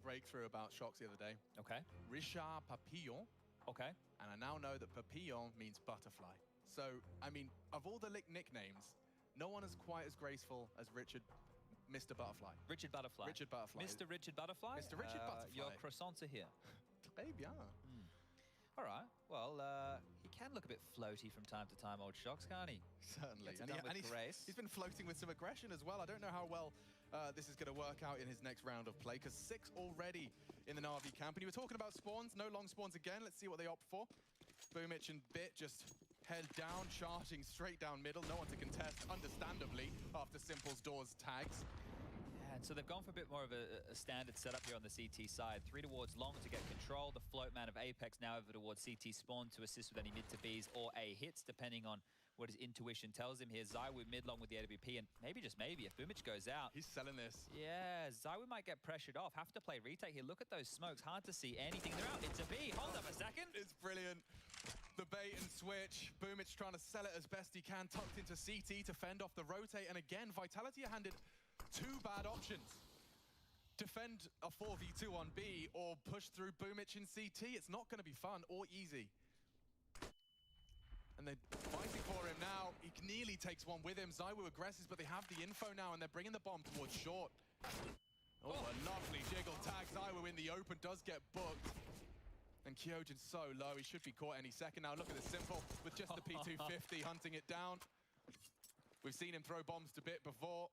breakthrough about Shocks the other day. Okay. Richard Papillon. Okay. And I now know that Papillon means butterfly. So, I mean, of all the nicknames, no one is quite as graceful as Mr. Butterfly. Richard Butterfly. Richard Butterfly. Mr. Richard Butterfly? Mr. Richard Butterfly. Your croissants are here. Très bien. All right. Well, he can look a bit floaty from time to time, old Shocks, can't he? Certainly. He's been floating with some aggression as well. I don't know how well this is going to work out in his next round of play, because 6 already in the NaVi camp. And you were talking about spawns. No long spawns again. Let's see what they opt for. Boomich and Bit just head down, charging straight down middle. No one to contest, understandably, after Simple's doors tags. And so they've gone for a bit more of a standard setup here on the CT side. 3 towards long to get control. The float man of Apex now over towards CT spawn to assist with any mid to Bs or A hits, depending on what his intuition tells him here. ZywOo mid long with the AWP, and maybe, just maybe, if Boomich goes out... He's selling this. Yeah, ZywOo might get pressured off. Have to play retake here. Look at those smokes. Hard to see anything. They're out into B. Hold up a second. It's brilliant. The bait and switch. Boomich trying to sell it as best he can. Tucked into CT to fend off the rotate. And again, Vitality are handed 2 bad options. Defend a 4v2 on B or push through Boomich in CT. It's not going to be fun or easy. And they're fighting for him now. He nearly takes one with him. ZywOo aggressive, but they have the info now, and they're bringing the bomb towards short. Oh, a lovely jiggle tag. ZywOo in the open does get booked. And Kyojin's so low, he should be caught any second now. Look at the Simple with just the P250 hunting it down. We've seen him throw bombs to Bit before.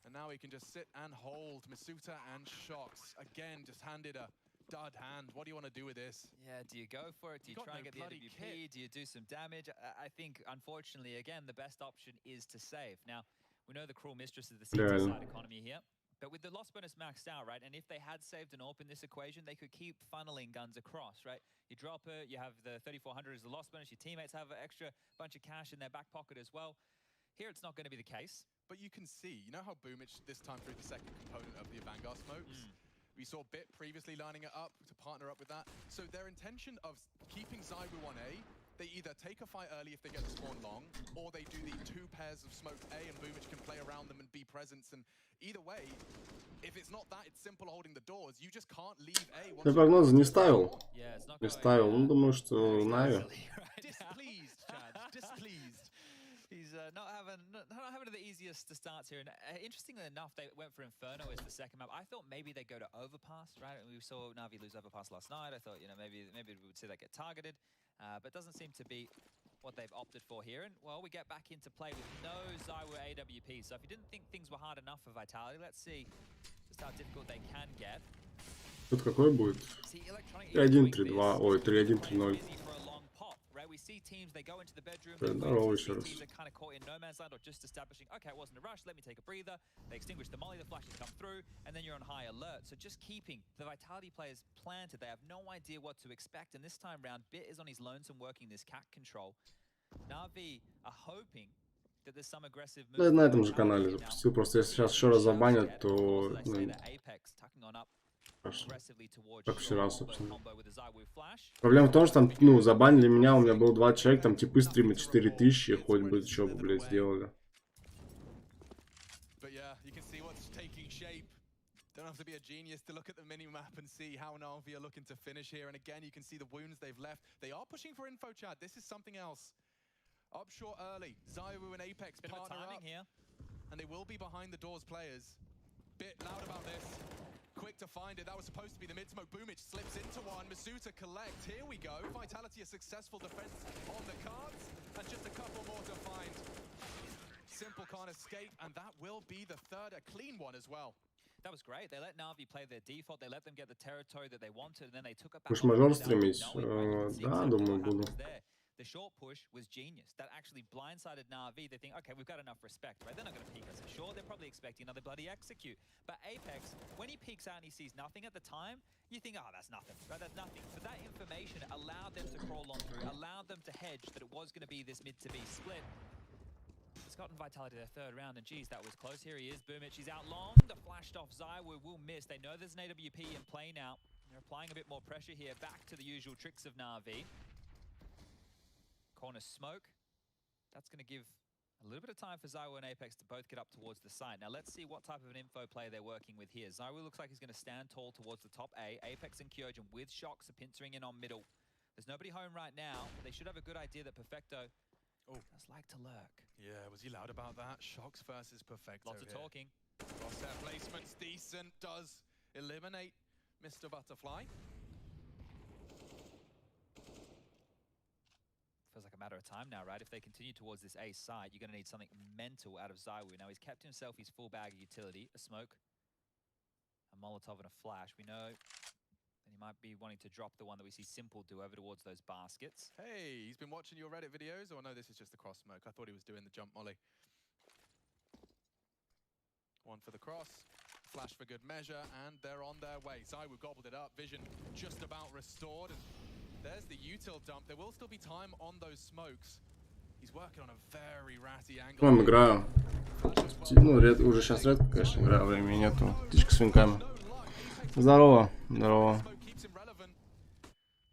And now he can just sit and hold. Masuta and Shocks, again, just handed a dud hand. What do you want to do with this? Yeah, do you go for it? Do you try and get the AWP? Do you do some damage? I think, unfortunately, again, the best option is to save. Now, we know the cruel mistress of the CT side economy here. But with the loss bonus maxed out, right, and if they had saved an AWP in this equation, they could keep funneling guns across, right? You drop it, you have the 3400 as the loss bonus, your teammates have an extra bunch of cash in their back pocket as well. Here, it's not going to be the case. But you can see, you know how Boomich this time through the second component of the Vanguard smokes? We saw Bit previously lining it up to partner up with that. So their intention of keeping ZywOo on A, they either take a fight early if they get the spawn long, or they do the 2 pairs of smoked A and Boomich can play around them and be presence. And either way, if it's not that, it's Simple holding the doors. You just can't leave A. Я прогнозы не ставил. Не ставил. Ну, думаю, что Нави. Displeased, Chad. Displeased. He's not having the easiest to starts here. And interestingly enough, they went for Inferno as the second map. I thought maybe they'd go to Overpass, right? We saw NaVi lose Overpass last night. I thought, you know, maybe we would see that get targeted. But doesn't seem to be what they've opted for here. And, well, we get back into play with no ZywOo AWP. So if you didn't think things were hard enough for Vitality, let's see just how difficult they can get. Тут какой будет? 3-1-3-2. Ой, 3-1-3-0. Right, we see teams, they go into the bedroom, teams are kind of caught in no man's land or just establishing, okay, it wasn't a rush, let me take a breather. They extinguish the molly, the flashes come through, and then you're on high alert. So just keeping the Vitality players planted, they have no idea what to expect. And this time round, Bit is on his lonesome working this cat control. NaVi are hoping that there's some aggressive move. Да, на этом же канале запустил. Просто если сейчас еще раз забанят, то... Как вчера, собственно. Проблема в том, что там, ну, забанили меня, у меня было 2 человека, там типы стрима 4000, хоть бы что бы, блядь, сделали. Don't have to be a genius to look at the mini-map and see how NaVi are looking to finish here. And again, you can see the wounds they've left. They are pushing for info, Chad. This is something else. Up short early. ZywOo and Apex partner up. Here. And they will be behind the doors players. Bit loud about this. Quick to find it. That was supposed to be the mid-smoke. Boomich slips into one. Masuta collects. Here we go. Vitality, a successful defense on the cards. And just a couple more to find. Simple can't escape. And that will be the third, a clean one as well. That was great. They let NaVi play their default. They let them get the territory that they wanted, and then they took it back. Будешь мажор стримить? Да, думаю, буду. The short push was genius. That actually blindsided NaVi. They think, okay, we've got enough respect, right? They're not going to peek us at short. They're probably expecting another bloody execute. But Apex, when he peeks out and he sees nothing at the time, you think, oh, that's nothing, right? That's nothing. But that information allowed them to crawl on through, allowed them to hedge that it was going to be this mid to B split. It's gotten Vitality their third round, and geez, that was close. Here he is, Boomich. He's out long. The flashed off ZywOo will miss. They know there's an AWP in play now. They're applying a bit more pressure here. Back to the usual tricks of NaVi. Corner smoke. That's going to give A little bit of time for Zywoo and Apex to both get up towards the side. Now let's see what type of an info play they're working with here. Zywoo looks like he's going to stand tall towards the top A. Apex and Kyojin with shocks are pincering in on middle. There's nobody home right now, but they should have a good idea that Perfecto does like to lurk. Yeah, was he loud about that? Shocks versus Perfecto. Lots of talking. Crosshair placement's decent, does eliminate Mr. Butterfly. Feels like a matter of time now, right? If they continue towards this A side, you're going to need something mental out of Zywoo. Now, he's kept himself his full bag of utility, a smoke, a Molotov, and a flash. We know that he might be wanting to drop the one that we see Simple do over towards those baskets. Hey, he's been watching your Reddit videos? Oh, no, this is just the cross smoke. I thought he was doing the jump molly. One for the cross, flash for good measure, and they're on their way. Zywoo gobbled it up, vision just about restored. And there's the util dump. There will still be time on those smokes. He's working on a very ratty angle. Играю. Ну, уже сейчас редко, конечно, играю, времени нету. Птичка с винками. Здорово, здорово.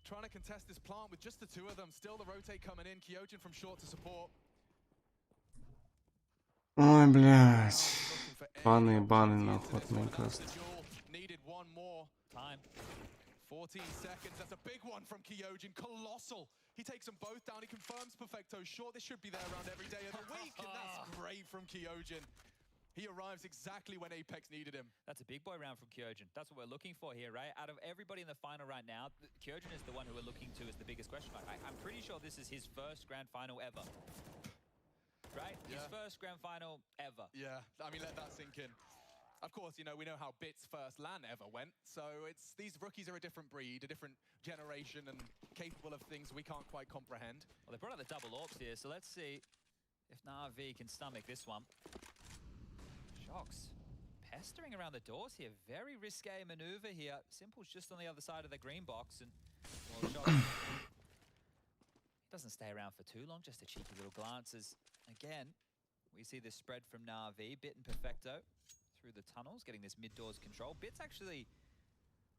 Trying to contest this plant with just the two of them. Still the rotate coming in. Kyojin from short to support. Ой, блядь. Баны, нахуй от Майнкаст. Needed one more time. 14 seconds. That's a big one from Kyojin. Colossal. He takes them both down. He confirms Perfecto short. This should be there around every day of the week. And that's great from Kyojin. He arrives exactly when Apex needed him. That's a big boy round from Kyojin. That's what we're looking for here, right? Out of everybody in the final right now, Kyojin is the one who we're looking to as the biggest question mark. I'm pretty sure this is his first grand final ever. Right? Yeah. His first grand final ever. Yeah, I mean, let that sink in. Of course, you know, we know how Bit's first LAN ever went, so it's these rookies are a different breed, a different generation, and capable of things we can't quite comprehend. Well, they brought out the double AWPs here, so let's see if NaVi can stomach this one. Shocks pestering around the doors here. Very risque maneuver here. Simple's just on the other side of the green box, and well, Shocks doesn't stay around for too long, just a cheeky little glances. Again, we see this spread from NaVi, Bit and Perfecto through the tunnels, getting this mid-doors control. Bit's actually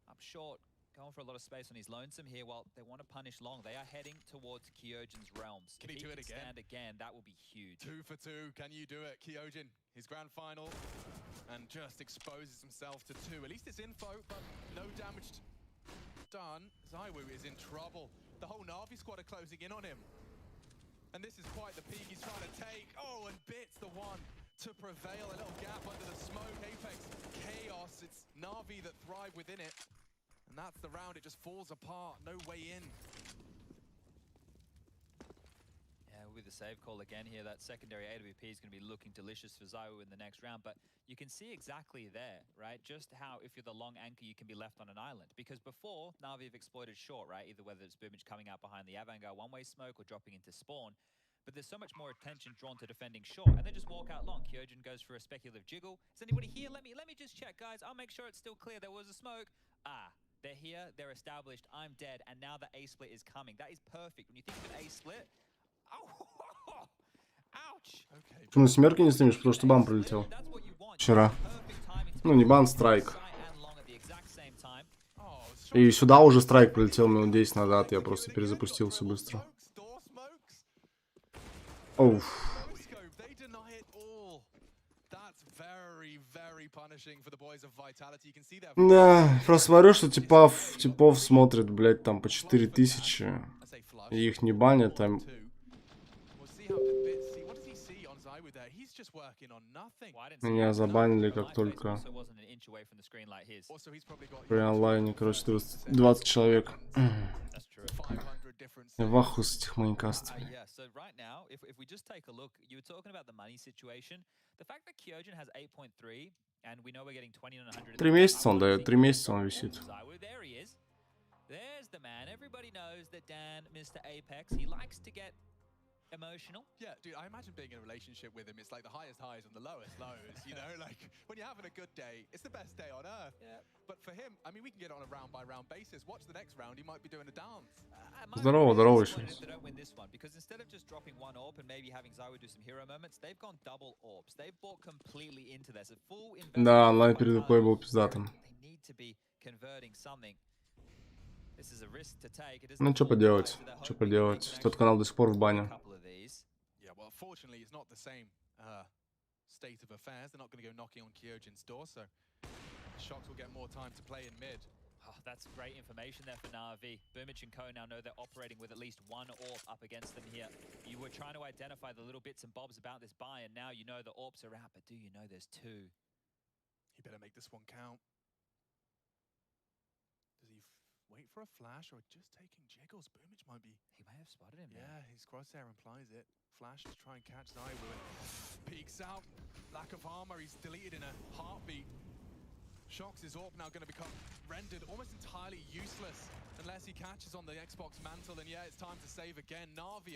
up short, going for a lot of space on his lonesome here while they want to punish long. They are heading towards Kyojin's realms. Can he do it again? Stand again, that will be huge. 2 for 2, can you do it? Kyojin, his grand final, and just exposes himself to 2. At least it's info, but no damage done. Zywoo is in trouble. The whole NaVi squad are closing in on him. And this is quite the peak he's trying to take. Oh, and Bit's the one to prevail. A little gap under the smoke. Apex, chaos. It's NaVi that thrive within it. And that's the round. It just falls apart. No way in. Yeah, with the save call again here, that secondary AWP is going to be looking delicious for Zywoo in the next round. But you can see exactly there, right? Just how, if you're the long anchor, you can be left on an island. Because before, NaVi have exploited short, right? Either whether it's Boomage coming out behind the Avangard one-way smoke or dropping into spawn. But there's so much more attention drawn to defending short, and they just walk out long. Kyojin goes for a speculative jiggle. Is anybody here? Let me just check, guys. I'll make sure it's still clear. There was a smoke. Ah, they're here. They're established. I'm dead, and now the A split is coming. That is perfect. When you think of an A split, oh, ouch. Почему на семерке не стримишь? Потому что бан пролетел. Вчера. Ну, не бан, страйк. И сюда уже страйк пролетел минут 10 назад. Я просто перезапустился быстро. Оуф. Да, просто смотрю, что типов смотрят, блядь, там по 4000. И их не банят, там... Меня забанили как только при онлайне, короче, 20 человек. Я в ахуе с этих майнкастов. 3 месяца он дает, 3 месяца он висит. Emotional. Yeah, dude, I imagine being in a relationship with him. It's like the highest highs and the lowest lows, you know? Like, when you're having a good day, it's the best day on earth. Yeah. But for him, I mean, we can get on a round-by-round basis. Watch the next round, he might be doing a dance. Здорово, здорово еще. Because instead of just dropping one AWP and maybe having Zywoo do some hero moments, they've gone double AWPs. They've bought completely into this. A full investment. Да, онлайн перед такой был пиздатым. They need to be converting something. Ну, что поделать, Тот канал до сих пор в бане. Yeah, well, fortunately, it's not the same state of affairs. They're not going to go knocking on Kyojin's door, so Shox will get more time to play in mid. Oh, that's great information there for NaVi. Boomich and Co now know they're operating with at least one AWP up against them here. You were trying to identify the little bits and bobs about this buy, and now you know the AWPs are out, but do you know there's two? He better make this one count. Does he wait for a flash or just taking jiggles? Boomich might be... He may have spotted him. Yeah, his crosshair implies it. Flash to try and catch Zywoo and peeks out. Lack of armor, he's deleted in a heartbeat. Shox' AWP now going to become rendered almost entirely useless unless he catches on the Xbox mantle. And yeah, it's time to save again. NaVi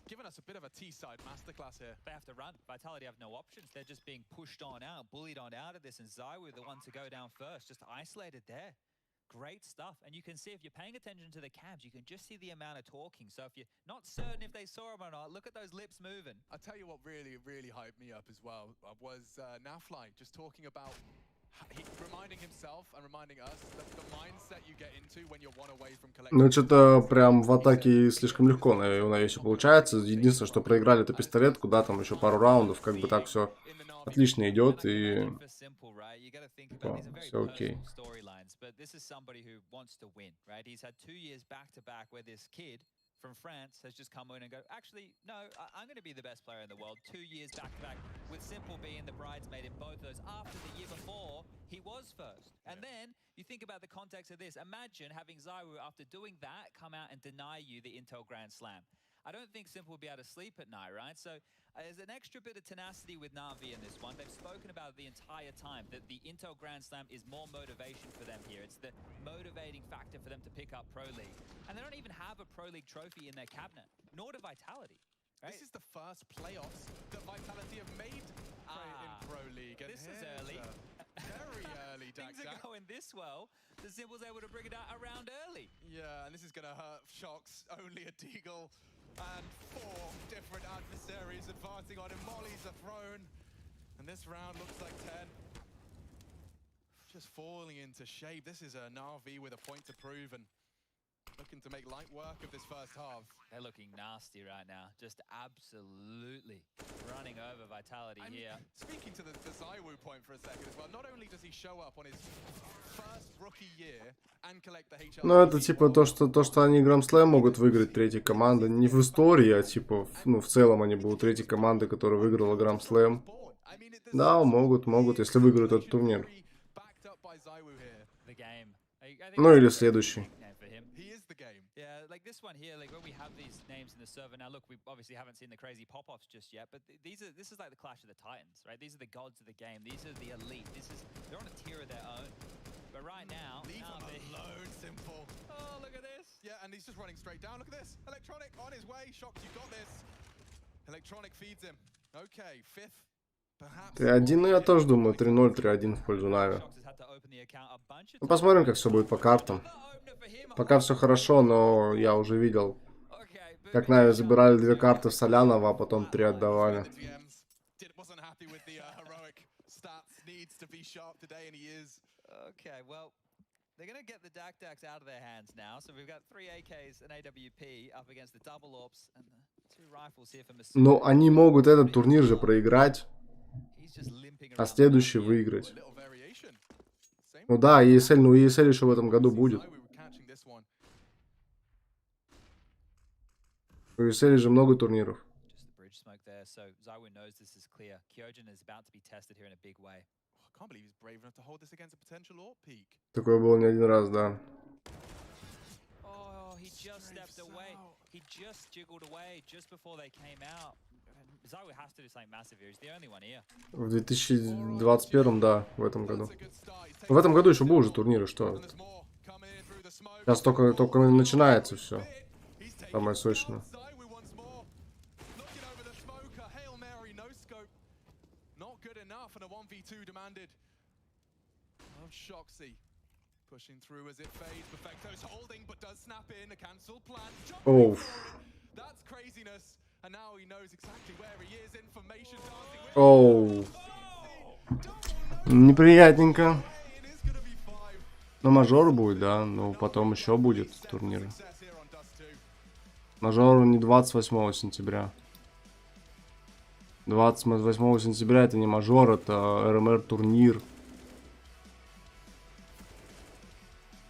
giving us a bit of a T-side masterclass here. They have to run. Vitality have no options. They're just being pushed on out, bullied on out of this. And Zywoo, the one to go down first, just isolated there. Great stuff. And you can see, if you're paying attention to the cabs, you can just see the amount of talking. So if you're not certain if they saw him or not, look at those lips moving. I'll tell you what really, really hyped me up as well was NaFly just talking about reminding himself and reminding us that the mindset you get into when you're one away from collecting. Ну, что-то прям в атаке слишком легко у NaVi получается. Единственное, что проиграли, это пистолетку, да, там еще пару раундов, как бы так все отлично идет, и все окей. From France has just come in and go, actually, no, I'm going to be the best player in the world. 2 years back-to-back with Simple being the bridesmaid in both those. After the year before, he was first. And then you think about the context of this. Imagine having Zywoo, after doing that, come out and deny you the Intel Grand Slam. I don't think Simple will be able to sleep at night, right? So there's an extra bit of tenacity with NaVi in this one. They've spoken about it the entire time, that the Intel Grand Slam is more motivation for them here. It's the motivating factor for them to pick up Pro League. And they don't even have a Pro League trophy in their cabinet, nor do Vitality. Right? This is the first playoffs that Vitality have made in Pro League. And this is early. Very early, Things are going this well. The Simple's able to bring it out around early. Yeah, and this is going to hurt Shox. Only a Deagle. And 4 different adversaries advancing on him. Mollies are thrown. And this round looks like 10. Just falling into shape. This is a NaVi with a point to prove and looking to make light work of this first half. They're looking nasty right now. Just absolutely running over Vitality here. Speaking to the Zywoo point for a second as well, not only does he show up on his first rookie year and collect the HL. Ну, это типа то, что они Grand Slam могут выиграть третьей командой. Не в истории, а типа, ну, в целом они будут третьей командой, которая выиграла Grand Slam. Да, могут, если выиграют этот турнир. Ну, или следующий. Yeah, like this one here, like when we have these names in the server now, look, we obviously haven't seen the crazy pop-offs just yet, but this is like the Clash of the Titans, right? These are the gods of the game. These are the elite. They're on a tier of their own. But right now, leave them alone, Simple. Oh, look at this. Yeah, and he's just running straight down. Look at this. Electronic on his way. Shox, you got this. Electronic feeds him. Okay, 5th. 3-1, ну я тоже думаю, 3-0, 3-1 в пользу NaVi. Ну, посмотрим, как все будет по картам. Пока все хорошо, но я уже видел, как NaVi забирали 2 карты в Солянова, а потом 3 отдавали. They're going to get the Dak out of their hands now. So we've got 3 AKs and AWP up against the double ops and the 2 rifles here for Masuda. Но они могут этот турнир же проиграть, а следующий выиграть. Ну да, ESL, ну ESL еще в этом году будет. У ESL же много турниров. Такое было не один раз, да. В 2021, да, в этом году. В этом году еще будут же турниры, что? Сейчас только начинается все. Самое сочное. Оу. Оу. Неприятненько. Но мажор будет, да. Но потом еще будет турниры. Мажор не 28 сентября. 28 сентября это не мажор, это РМР турнир.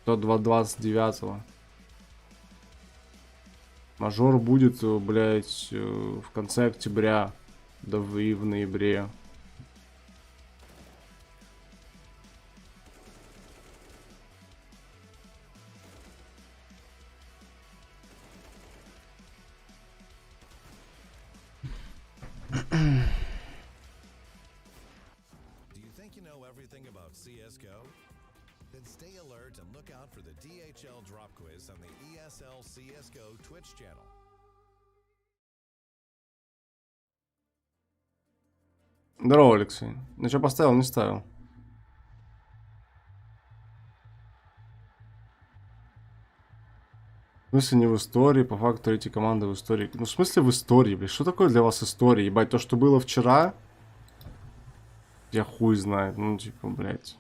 29-го. Мажор будет, блять, в конце октября. Да и в ноябре. CSGO? Then stay alert and look out for the DHL drop quiz on the ESL CSGO Twitch channel. Здорово, Алексей. Ну что, поставил, не ставил? В смысле не в истории, по факту эти команды в истории. Ну в смысле в истории, блядь? Что такое для вас история? Ебать, то, что было вчера? Я хуй знает, ну типа, блядь.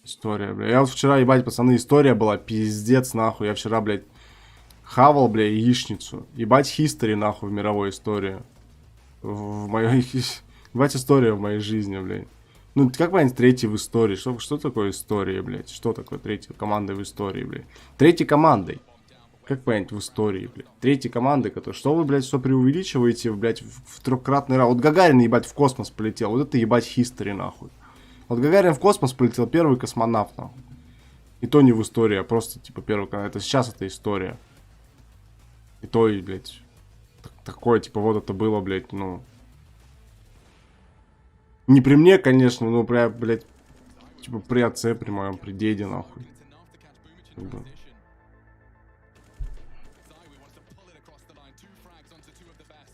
История, блядь. Я вот вчера, ебать, пацаны, история была пиздец, нахуй. Я вчера, блядь, хавал, блядь, яичницу. Ебать, хистори, нахуй, в мировой истории. В моей... Ебать, история в моей жизни, блядь. Ну, как понять, третий в истории? Что такое история, блядь? Что такое третья команда в истории, блядь? Третьей командой. Как понять, в истории, блядь? Третьей командой, которая... Что вы, блядь, все преувеличиваете, блядь, в трехкратный раз? Вот Гагарин, ебать, в космос полетел. Вот это, ебать, хистори, нахуй. Вот Гагарин в космос полетел, первый космонавт, нахуй. И то не в истории, а просто, типа, первый... Это сейчас это история. И то, и, блядь, такое, типа, вот это было, блядь, ну... Не при мне, конечно, но при, блядь, типа, при отце, при моем, при деде, нахуй. Как бы.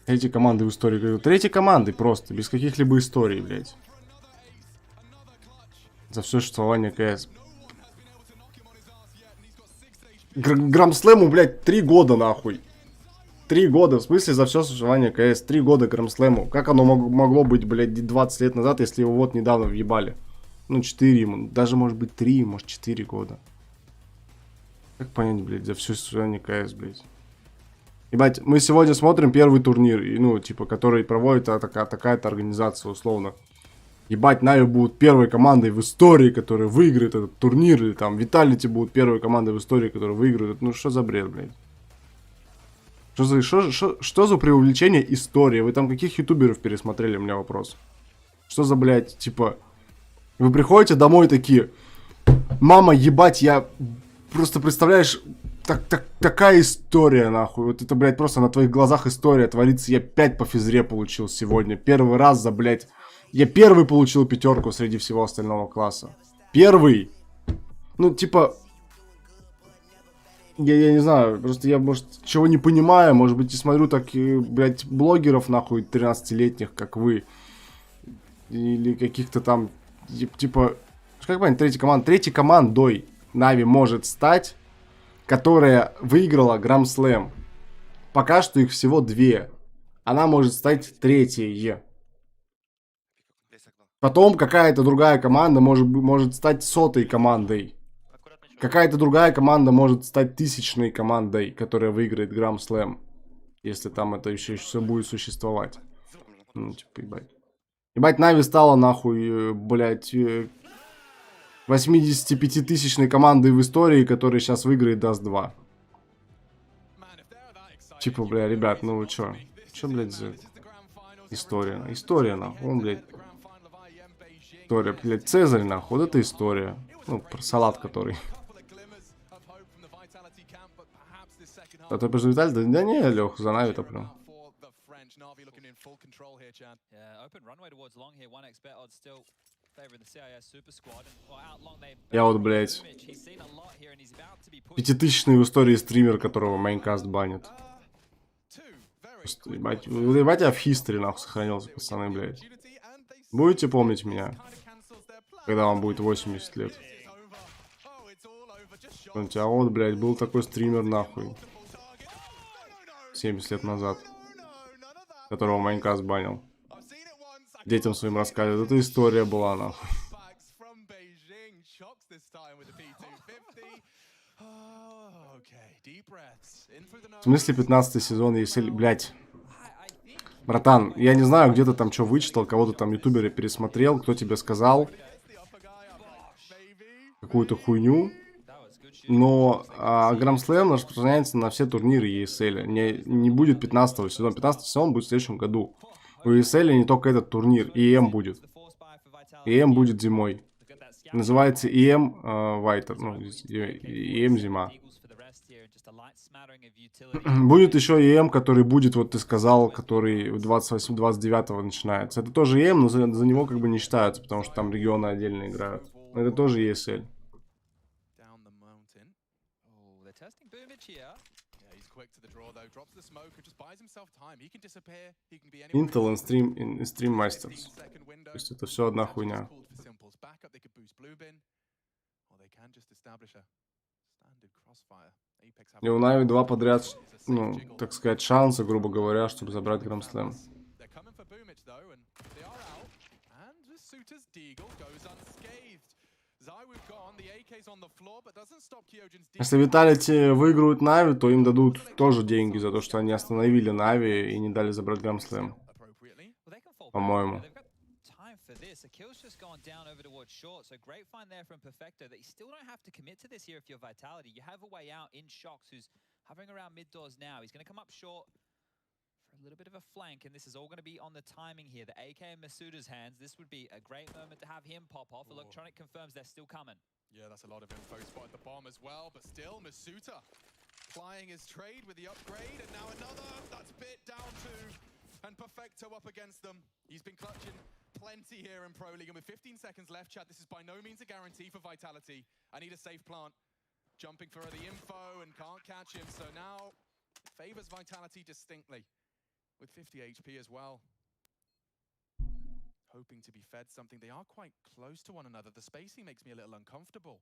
Третьи команды в истории, говорю, третьи команды просто, без каких-либо историй, блядь. За все существование КС. Грамслэму, блядь, 3 года, нахуй. 3 года, в смысле, за все существование КС. 3 года Грамслэму. Как оно могло быть, блядь, 20 лет назад, если его вот недавно въебали? Ну, 4 ему. Даже, может быть, 3, может, 4 года. Как понять, блядь, за все существование КС, блядь? Ебать, мы сегодня смотрим первый турнир, ну, типа, который проводит такая-то организация, условно. Ебать, нави будут первой командой в истории, которая выиграет этот турнир. Или там виталити будут первой командой в истории, которая выиграет. Ну, что за бред, блядь? Что за преувеличение истории? Вы там каких ютуберов пересмотрели, у меня вопрос. Что за, блядь, типа... Вы приходите домой такие... Мама, ебать, я... Просто представляешь... Такая история, нахуй. Вот это, блядь, просто на твоих глазах история творится. Я 5 по физре получил сегодня. Первый раз за, блядь... Я первый получил 5 среди всего остального класса. Первый! Ну, типа... Я не знаю, просто я, может, чего не понимаю, может быть, и смотрю так, блядь, блогеров, нахуй, 13-летних, как вы. Или каких-то там, типа, как понять, третьей командой нави может стать, которая выиграла Гранд-слэм. Пока что их всего 2. Она может стать третьей. Потом какая-то другая команда может стать 100-й командой. Какая-то другая команда может стать 1000-й командой, которая выиграет Гранд-слэм. Если там это еще все будет существовать. Ну, типа, ебать. Ебать, нави стала, нахуй, блядь, 85-тысячной командой в истории, которая сейчас выиграет Даст 2. Типа, бля, ребят, ну вы чё? Чё, блядь, за история? История, нахуй. Он, блядь. История, блядь, Цезарь, нахуй. Вот это история. Ну, про салат, который... А ты пошел Виталий? Да не, Лех, за нави топлю. Я вот, блядь, 5000-й в истории стример, которого Майнкаст банит. Просто, ебать, я в хистори, нахуй, сохранился, пацаны, блядь. Будете помнить меня, когда вам будет 80 лет? А вот, блядь, был такой стример, нахуй. 70 лет назад. Которого Майнкаст банил. Детям своим рассказывают. Это история была, нахуй. В смысле 15-й сезон, если, блядь... Братан, я не знаю, где ты там что вычитал, кого-то там ютуберы пересмотрел, кто тебе сказал какую-то хуйню. Но Grand Slam распространяется на все турниры ESL. Не будет 15-го сезона. 15-й сезон будет в следующем году. У ESL не только этот турнир. EM будет. EM будет зимой. Называется EM Вайтер. Ну, EM зима. Будет еще EM, который будет, вот ты сказал, который 28-29 начинается. Это тоже EM, но за него как бы не считаются, потому что там регионы отдельно играют. Но это тоже ESL. Intel and Stream Masters. То есть это все одна хуйня. И у Нави 2 подряд, ну, так сказать, шансы, грубо говоря, чтобы забрать Grand Slam. Если виталити выиграют Нави, то им дадут тоже деньги за то, что они остановили Нави и не дали забрать Grand Slam. По-моему. For this, Akil's just gone down over towards short, so great find there from Perfecto that you still don't have to commit to this here if you're Vitality. You have a way out in Shocks, who's hovering around mid doors now. He's going to come up short for a little bit of a flank, and this is all going to be on the timing here. The AK in Masuda's hands, this would be a great moment to have him pop off. Electronic confirms they're still coming. Yeah, that's a lot of info. Spotted the bomb as well, but still, Masuda plying his trade with the upgrade, and now another. That's bit down to, and Perfecto up against them. He's been clutching plenty here in Pro League, and with 15 seconds left, chat, this is by no means a guarantee for Vitality. I need a safe plant. Jumping for the info and can't catch him, so now favors Vitality distinctly with 50 HP as well. Hoping to be fed something. They are quite close to one another. The spacing makes me a little uncomfortable.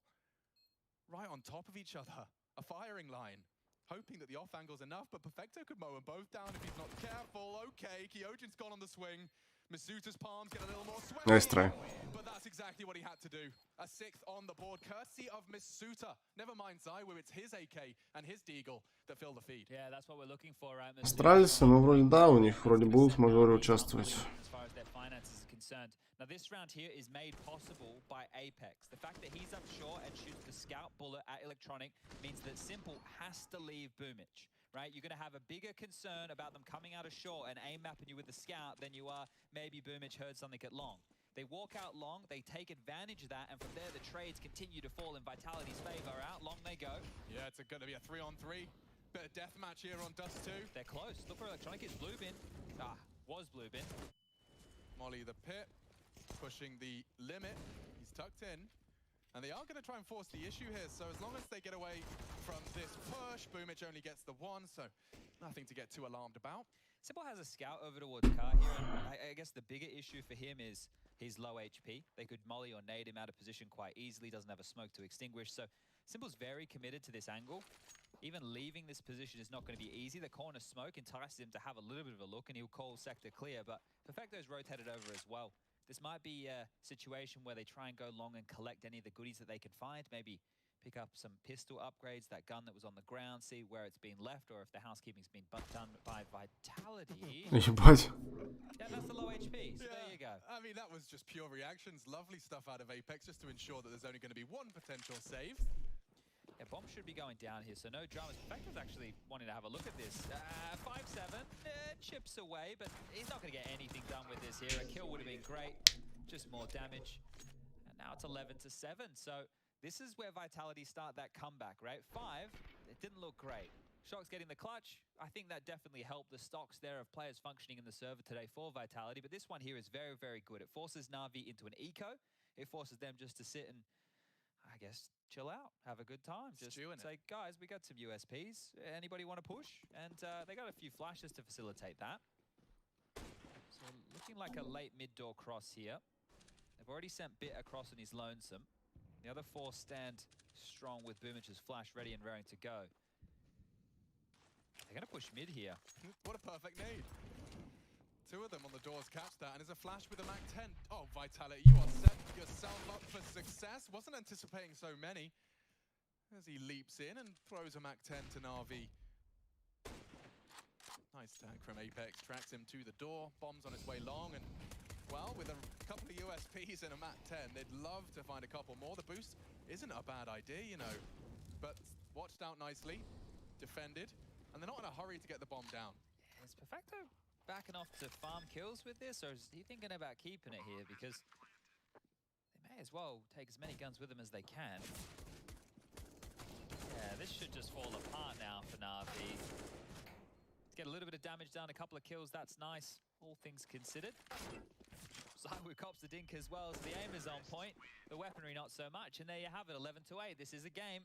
Right on top of each other. A firing line. Hoping that the off angle's enough, but Perfecto could mow them both down if he's not careful. Okay, Kyojin's gone on the swing. Masuta's palms get a little more sweaty. Nice try. But that's exactly what he had to do. A sixth on the board, courtesy of Masuda. Never mind Zywoo, it's his AK and his Deagle that fill the feed. Yeah, that's what we're looking for, right? Астралисы, ну вроде да, у них вроде будут в мажоре участвовать. As far as their finances is concerned. Now this round here is made possible by Apex. The fact that he's up short and shoots the scout bullet at Electronic means that Simple has to leave Boomich. Right, you're going to have a bigger concern about them coming out of short and aim mapping you with the scout than you are maybe Boomich heard something at long. They walk out long, they take advantage of that, and from there the trades continue to fall in Vitality's favor. Out long they go. Yeah, it's going to be a 3-on-3. Bit of deathmatch here on Dust 2. They're close. Look for Electronic. It's Bluebin. Was Bluebin. Molly the pit, pushing the limit. He's tucked in. And they are going to try and force the issue here, so as long as they get away from this push, Boomich only gets the one, so nothing to get too alarmed about. Simple has a scout over towards Car here, and I guess the bigger issue for him is his low HP. They could molly or nade him out of position quite easily, doesn't have a smoke to extinguish, so Simple's very committed to this angle. Even leaving this position is not going to be easy. The corner smoke entices him to have a little bit of a look, and he'll call sector clear, but Perfecto's rotated over as well. This might be a situation where they try and go long and collect any of the goodies that they can find. Maybe pick up some pistol upgrades, that gun that was on the ground, see where it's been left, or if the housekeeping's been done by Vitality. Ебать. Yeah, that's the low HP, so there you go. I mean, that was just pure reactions. Lovely stuff out of Apex, just to ensure that there's only going to be one potential save. Yeah, bomb should be going down here, so no dramas. Perfecto's actually wanting to have a look at this. 5-7, chips away, but he's not going to get anything done with this here. A kill would have been great, just more damage. And now it's 11-7, so this is where Vitality start that comeback, right? 5, it didn't look great. Shock's getting the clutch. I think that definitely helped the stocks there of players functioning in the server today for Vitality, but this one here is very, very good. It forces Navi into an eco. It forces them just to sit and, I guess, chill out, have a good time. Just say, guys, we got some USPs. Anybody want to push? And they got a few flashes to facilitate that. So looking like a late mid-door cross here. They've already sent Bit across on his lonesome. The other 4 stand strong with Boomich's flash ready and raring to go. They're going to push mid here. What a perfect nade. 2 of them on the doors catch that, and there's a flash with a Mac 10. Oh, Vitality, you are set yourself up for success. Wasn't anticipating so many. As he leaps in and throws a Mac 10 to NaVi. Nice tag from Apex, tracks him to the door, bombs on its way long, and well, with a couple of USPs in a map 10, they'd love to find a couple more. The boost isn't a bad idea, you know, but watched out nicely, defended, and they're not in a hurry to get the bomb down. Is Perfecto backing off to farm kills with this, or is he thinking about keeping it here? Because they may as well take as many guns with them as they can. Yeah, this should just fall apart now for NaVi. Get a little bit of damage done, a couple of kills, that's nice, all things considered. ZywOo cops the dink as well, so the aim is on point, the weaponry not so much, and there you have it, 11-8, this is a game.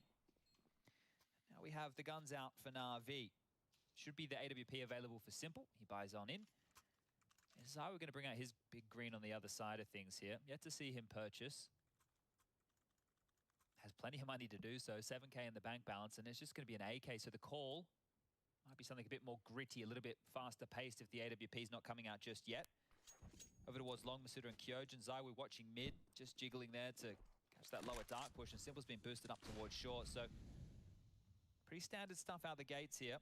Now we have the guns out for NaVi. Should be the AWP available for Simple, he buys on in. And ZywOo going to bring out his big green on the other side of things here, yet to see him purchase. Has plenty of money to do so, 7k in the bank balance, and it's just going to be an AK, so the call might be something a bit more gritty, a little bit faster paced if the AWP is not coming out just yet. Over towards long, Masuda and Kyojin. ZywOo watching mid, just jiggling there to catch that lower dark push, and Simple's been boosted up towards short, so pretty standard stuff out the gates here.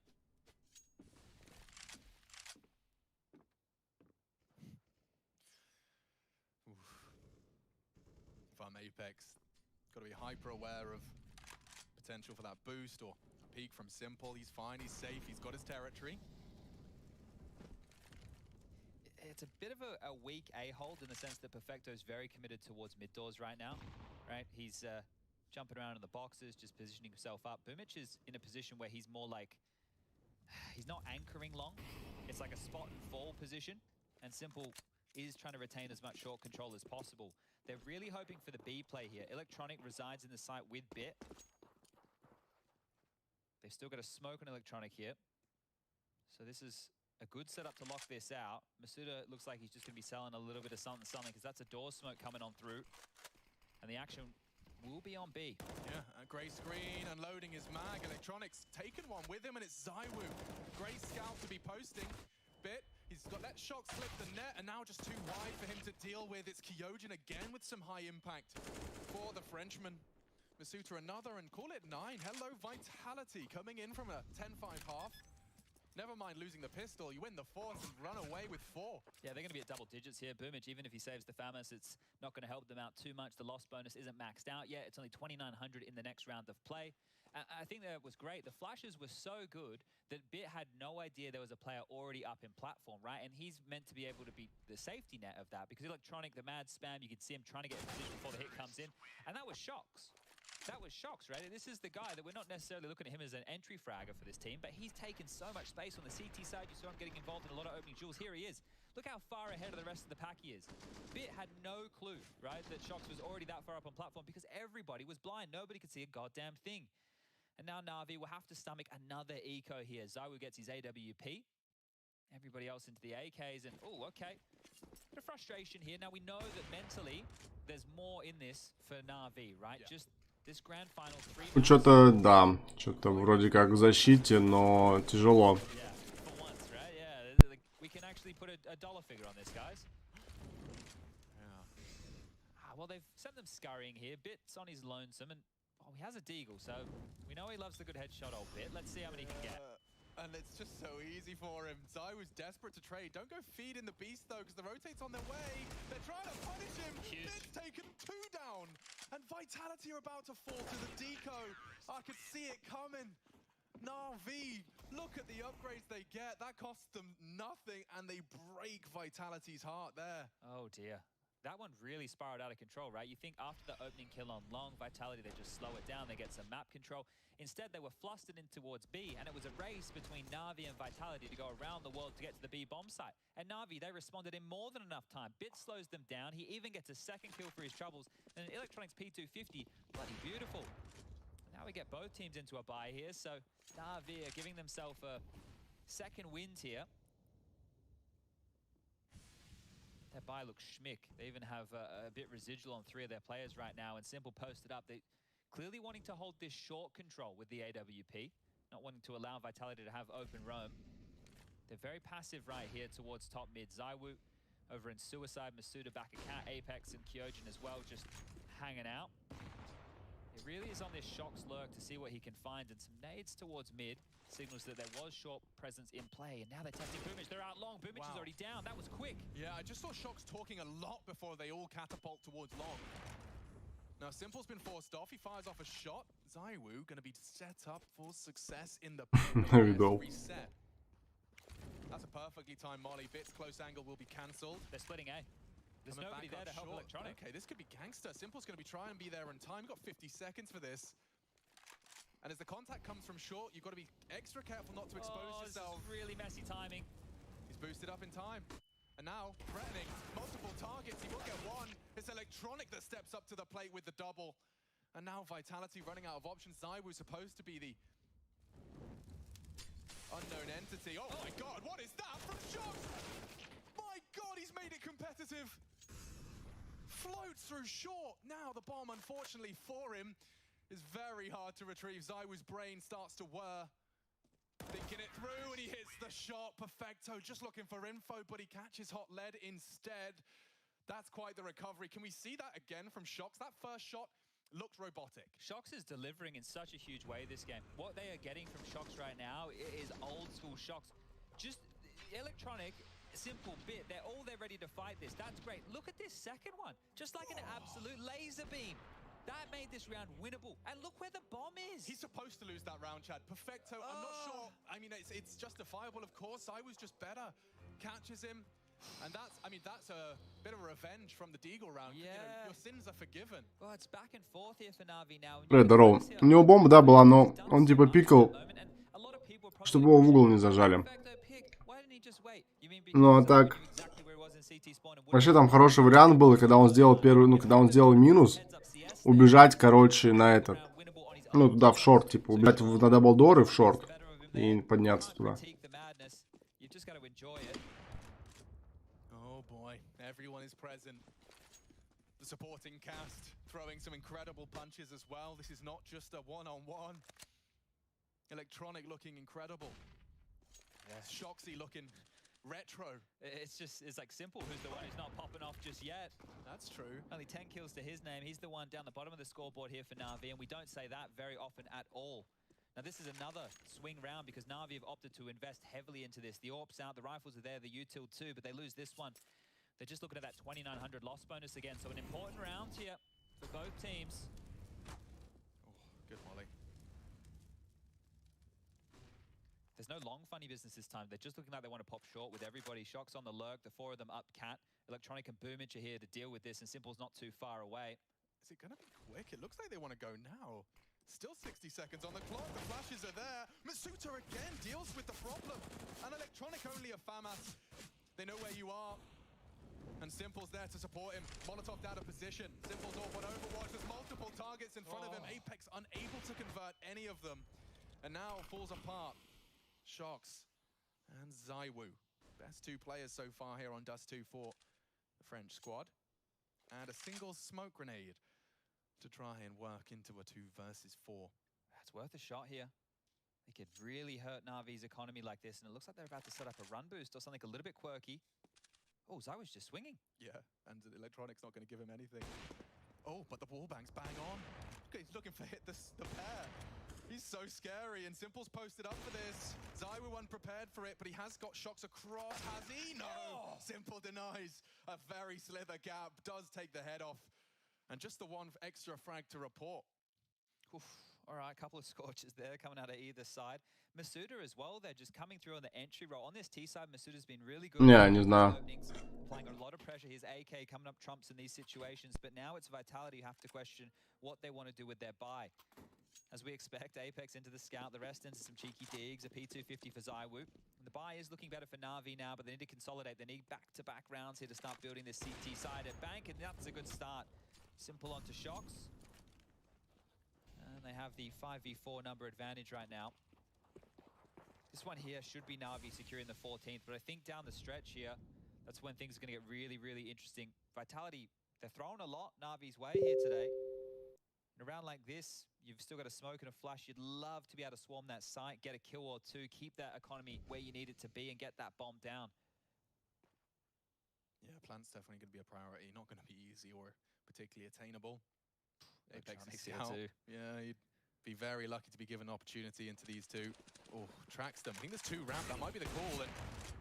If I'm Apex, got to be hyper aware of potential for that boost or peek from Simple. He's fine, he's safe, he's got his territory. It's a bit of a weak A-hold in the sense that Perfecto's very committed towards mid doors right now, right? He's jumping around in the boxes, just positioning himself up. Boomich is in a position where he's more like, he's not anchoring long. It's like a spot and fall position, and Simple is trying to retain as much short control as possible. They're really hoping for the B play here. Electronic resides in the site with Bit. They've still got a smoke on Electronic here. So this is a good setup to lock this out. Masuda looks like he's just going to be selling a little bit of something, because that's a door smoke coming on through. And the action will be on B. Yeah, a grey screen, unloading his mag. Electronic's taken one with him, and it's ZywOo. Great scout to be posting. Bit, he's got let shock slip the net, and now just too wide for him to deal with. It's Kyojin again with some high impact for the Frenchman. Masuda another, and call it 9. Hello, Vitality coming in from a 10-5 half. Never mind losing the pistol, you win the fourth and run away with 4. Yeah, they're going to be at double digits here. Boomich, even if he saves the Famas, it's not going to help them out too much. The loss bonus isn't maxed out yet. It's only 2,900 in the next round of play. I think that was great. The flashes were so good that Bit had no idea there was a player already up in platform, right? And he's meant to be able to be the safety net of that, because Electronic, the mad spam, you could see him trying to get in position before the hit comes in. And that was Shocks. That was Shocks, right? This is the guy that we're not necessarily looking at him as an entry fragger for this team, but he's taken so much space on the CT side. You saw him getting involved in a lot of opening duels. Here he is. Look how far ahead of the rest of the pack he is. Bit had no clue, right, that Shocks was already that far up on platform, because everybody was blind. Nobody could see a goddamn thing. And now NaVi will have to stomach another eco here. ZywOo gets his AWP. Everybody else into the AKs, and oh, okay. Bit of frustration here. Now we know that mentally there's more in this for NaVi, right? Yeah. Just this grand final 3 Ну, что-то, да, что-то вроде как в защите, но тяжело. Yeah, for once, right? Yeah, we can actually put a dollar figure on this, guys. Yeah. Well, they've sent them scurrying here. Bit's on his lonesome, and oh, he has a deagle, so we know he loves the good headshot, old Bit. Let's see how many he can get. And it's just so easy for him. ZywOo's desperate to trade. Don't go feed in the beast, though, because the rotate's on their way. They're trying to punish him. Huge. Bit's taken 2 down. And Vitality are about to fall to the deco. I could see it coming. NaVi, look at the upgrades they get. That costs them nothing, and they break Vitality's heart there. Oh, dear. That one really spiraled out of control, right? You think after the opening kill on long, Vitality, they just slow it down, they get some map control. Instead, they were flustered in towards B, and it was a race between NaVi and Vitality to go around the world to get to the B bomb site. And NaVi, they responded in more than enough time. Bit slows them down. He even gets a second kill for his troubles. And Electronics P250, bloody beautiful. Now we get both teams into a bye here, so NaVi are giving themselves a second wind here. That buy looks schmick. They even have a bit residual on 3 of their players right now, and Simple posted up. They clearly wanting to hold this short control with the AWP, not wanting to allow Vitality to have open roam. They're very passive right here towards top mid. ZywOo over in Suicide, Masuda back at Cat, Apex and Kyojin as well, just hanging out. He really is on this Shock's lurk to see what he can find, and some nades towards mid signals that there was short presence in play, and now they're testing Boomich. They're out long. Boomich is already down. That was quick. Yeah, I just saw Shock's talking a lot before they all catapult towards long. Now, Simple's been forced off. He fires off a shot. ZywOo going to be set up for success in the There we go. reset. That's a perfectly timed molly. Bit's close angle will be cancelled. They're splitting A. There's Coming nobody back there to up help short. Electronic. Okay, this could be gangster. Simple's going to be trying to be there in time. We've got 50 seconds for this. And as the contact comes from short, you've got to be extra careful not to expose yourself. This is really messy timing. He's boosted up in time. And now, threatening multiple targets. He will get one. It's Electronic that steps up to the plate with the double. And now Vitality running out of options. ZywOo supposed to be the unknown entity. Oh my god, what is that from Shock? My god, he's made it competitive. Floats through short. Now the bomb, unfortunately for him, is very hard to retrieve. ZywOo's brain starts to whir. Thinking it through, and he hits the shot. Perfecto, just looking for info, but he catches hot lead instead. That's quite the recovery. Can we see that again from Shox? That first shot looked robotic. Shox is delivering in such a huge way this game. What they are getting from Shox right now is old school Shox. Just Electronic, simple bit. They're ready to fight this. That's great. Look at this second one. Just like an absolute laser beam. That made this round winnable. And look where the bomb is. He's supposed to lose that round, Chad. Perfecto. I'm not sure. I mean, it's justifiable, of course. I was just better. Catches him. And that's a bit of a revenge from the Deagle round. Yeah. You know, your sins are forgiven. Well, it's back and forth here for Navi now. Здорово. У него бомба, да, была, но он типа пикал, чтобы его в угол не зажали. Ну а так... Вообще там хороший вариант был, когда он сделал первый, ну, когда он сделал минус, убежать, короче, на этот, ну, туда в шорт, типа, убежать на даблдор и в шорт, и подняться туда. Oh boy, everyone is present. The supporting cast throwing some incredible punches as well. This is not just a one-on-one. Electronic looking incredible. Shoxy looking retro. It's like Simple who's the one who's not popping off just yet. That's true. Only 10 kills to his name. He's the one down the bottom of the scoreboard here for Navi, and we don't say that very often at all. Now this is another swing round because Navi have opted to invest heavily into this. The AWP's out, the rifles are there, the util too, but they lose this one. They're just looking at that 2,900 loss bonus again, so an important round here for both teams. Oh, good volley. There's no long funny business this time. They're just looking like they want to pop short with everybody. Shock's on the lurk, the four of them up cat. Electronic and Boomich are here to deal with this, and Simple's not too far away. Is it going to be quick? It looks like they want to go now. Still 60 seconds on the clock. The flashes are there. Masuta again deals with the problem. And Electronic only a FAMAS. They know where you are. And Simple's there to support him. Molotov out of position. Simple's all but Overwatch. There's multiple targets in front of him. Apex unable to convert any of them. And now falls apart. Shox and ZywOo. Best two players so far here on Dust 2 for the French squad. And a single smoke grenade to try and work into a 2 versus 4. That's worth a shot here. They could really hurt Navi's economy like this, and it looks like they're about to set up a run boost or something a little bit quirky. Oh, ZywOo's just swinging. Yeah, and Electronic's not going to give him anything. Oh, but the wallbang's bang on. Okay, he's looking for the pair. He's so scary, and Simple's posted up for this. ZywOo unprepared for it, but he has got Shox across. Has he? No! Oh. Simple denies. A very slither gap. Does take the head off. And just the one extra frag to report. Oof. All right, a couple of scorches there coming out of either side. Masuda as well, they're just coming through on the entry roll. On this T side, Masuda's been really good. Yeah, не знаю. Playing a lot of pressure. His AK coming up trumps in these situations, but now it's Vitality who have to question what they want to do with their buy. As we expect, Apex into the scout, the rest into some cheeky digs, a P250 for ZywOo. The buy is looking better for Navi now, but they need to consolidate. They need back-to-back rounds here to start building this CT side at Bank, and that's a good start. Simple onto Shox. And they have the 5v4 number advantage right now. This one here should be Navi securing the 14th, but I think down the stretch here, that's when things are going to get really, really interesting. Vitality, they're throwing a lot Navi's way here today. In a round like this, you've still got a smoke and a flash. You'd love to be able to swarm that site, get a kill or two, keep that economy where you need it to be, and get that bomb down. Yeah, plant's definitely going to be a priority. Not going to be easy or particularly attainable. Apex is here out. too. Yeah, you'd be very lucky to be given opportunity into these two. Oh, tracks them. I think there's 2 ramp. That might be the call. And,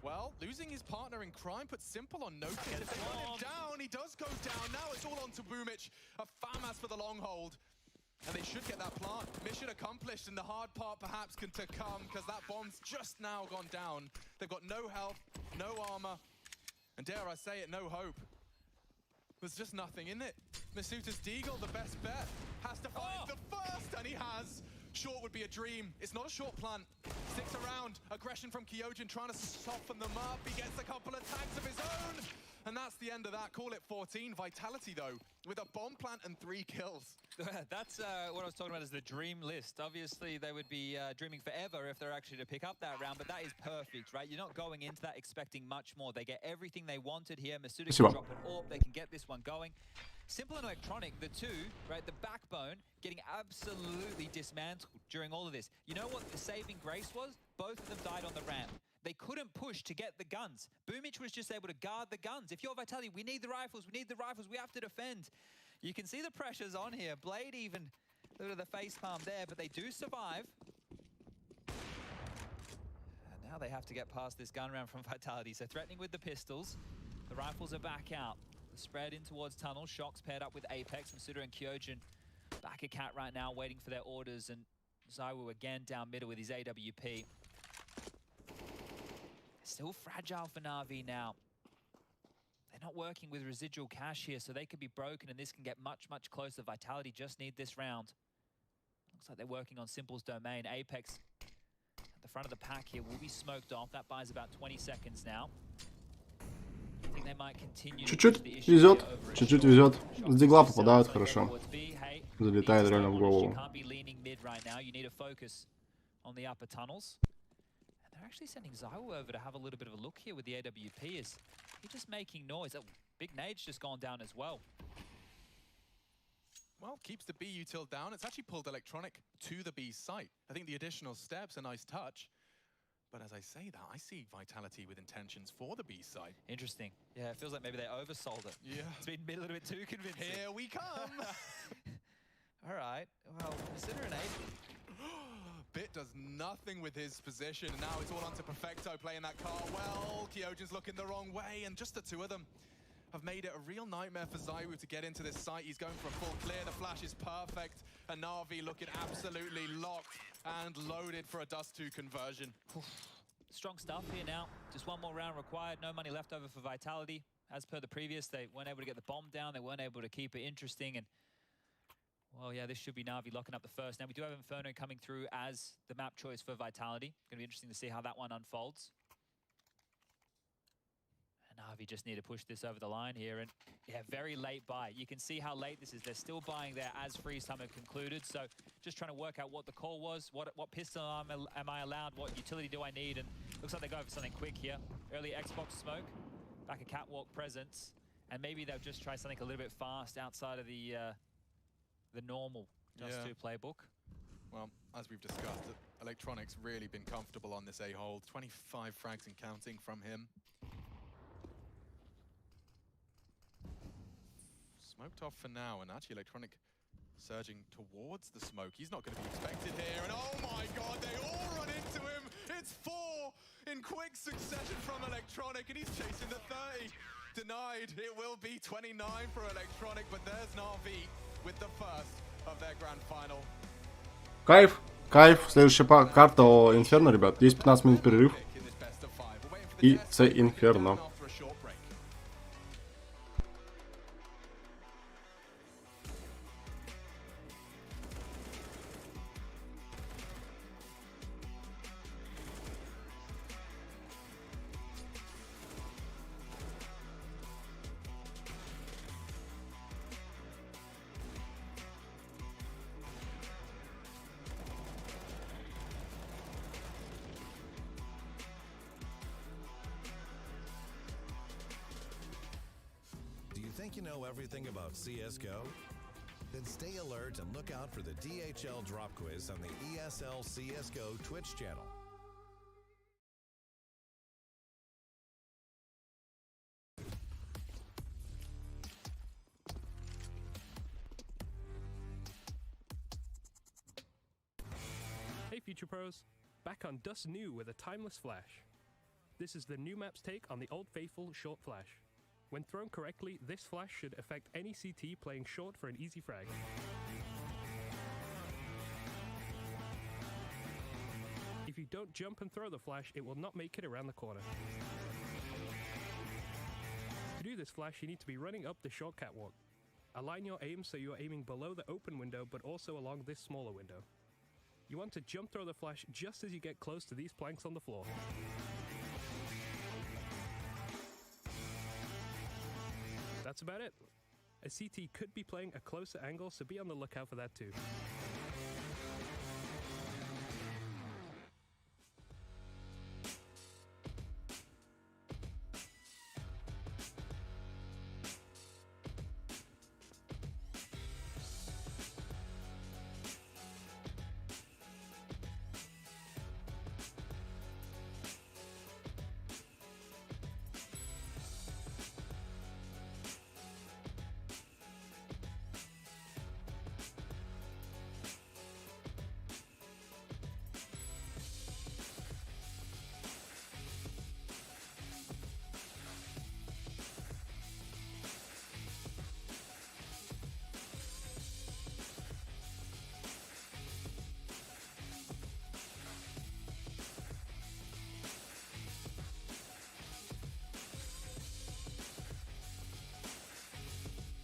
well, losing his partner in crime puts Simple on notice. If they run him down, he does go down. Now it's all on to Boomich. A FAMAS for the long hold. And they should get that plant. Mission accomplished, and the hard part perhaps to come, because that bomb's just now gone down. They've got no health, no armor, and dare I say it, no hope. There's just nothing in it. Masuta's Deagle, the best bet, has to find the first, and he has. Short would be a dream. It's not a short plant. Sticks around. Aggression from Kyojin trying to soften them up. He gets a couple of tags of his own. And that's the end of that. Call it 14. Vitality, though, with a bomb plant and 3 kills. That's what I was talking about is the dream list. Obviously, they would be dreaming forever if they're actually to pick up that round, but that is perfect, right? You're not going into that expecting much more. They get everything they wanted here. Masuda can drop an AWP. They can get this one going. Simple and Electronic, the two, right, the backbone, getting absolutely dismantled during all of this. You know what the saving grace was? Both of them died on the ramp. They couldn't push to get the guns. Boomich was just able to guard the guns. If you're Vitality, we need the rifles, we have to defend. You can see the pressures on here. Blade even, look at the facepalm there, but they do survive. And now they have to get past this gun round from Vitality. So threatening with the pistols. The rifles are back out. The spread in towards tunnel. Shocks paired up with Apex. Masuda and Kyojin back at Cat right now, waiting for their orders. And Zaiwu again down middle with his AWP. Still fragile for Navi now. They're not working with residual cash here, so they could be broken, and this can get much, much closer. Vitality just need this round. Looks like they're working on Simple's domain. Apex at the front of the pack here will be smoked off. That buys about 20 seconds now. I think they might continue. Чуть-чуть везет, чуть-чуть везет. С дигла попадают хорошо. Залетает реально в голову. They're actually sending Zaiwu over to have a little bit of a look here with the AWP. Is he just making noise? Oh, big nade's just gone down as well. Well, keeps the B util down. It's actually pulled Electronic to the B site. I think the additional steps a nice touch. But as I say that, I see Vitality with intentions for the B side. Interesting. Yeah, it feels like maybe they oversold it. Yeah. It's been a little bit too convincing. Here we come. All right. Well, consider an 8. Bit does nothing with his position, and now it's all on to Perfecto playing that car well. Kyojin's looking the wrong way, and just the two of them have made it a real nightmare for Zaiwu to get into this site. He's going for a full clear. The flash is perfect, and NaVi looking absolutely locked and loaded for a Dust 2 conversion. Strong stuff here now. Just one more round required. No money left over for Vitality. As per the previous, they weren't able to get the bomb down. They weren't able to keep it interesting, and well, yeah, this should be Navi locking up the first. Now, we do have Inferno coming through as the map choice for Vitality. Going to be interesting to see how that one unfolds. And Navi just need to push this over the line here. And yeah, very late buy. You can see how late this is. They're still buying there as freeze time have concluded. So just trying to work out what the call was, what pistol am I allowed, what utility do I need. And looks like they go for something quick here. Early Xbox smoke, back a catwalk presence. And maybe they'll just try something a little bit fast outside of the normal Dust 2 playbook. Well, as we've discussed, Electronic's really been comfortable on this A-hold. 25 frags and counting from him. Smoked off for now, and actually Electronic surging towards the smoke. He's not going to be expected here, and oh my god, they all run into him! It's 4 in quick succession from Electronic, and he's chasing the 30. Denied. It will be 29 for Electronic, but there's NaVi with the first of their grand final. Кайф, кайф. Следующая карта о Инферно, ребят. 10-15 минут перерыв. И це Инферно. Think you know everything about CSGO? Then stay alert and look out for the DHL drop quiz on the ESL CSGO Twitch channel. future pros? Back on Dust New with a timeless flash. This is the new map's take on the old faithful short flash. When thrown correctly, this flash should affect any CT playing short for an easy frag. If you don't jump and throw the flash, it will not make it around the corner. To do this flash, you need to be running up the short catwalk. Align your aim so you are aiming below the open window, but also along this smaller window. You want to jump throw the flash just as you get close to these planks on the floor. That's about it. A CT could be playing a closer angle, so be on the lookout for that too.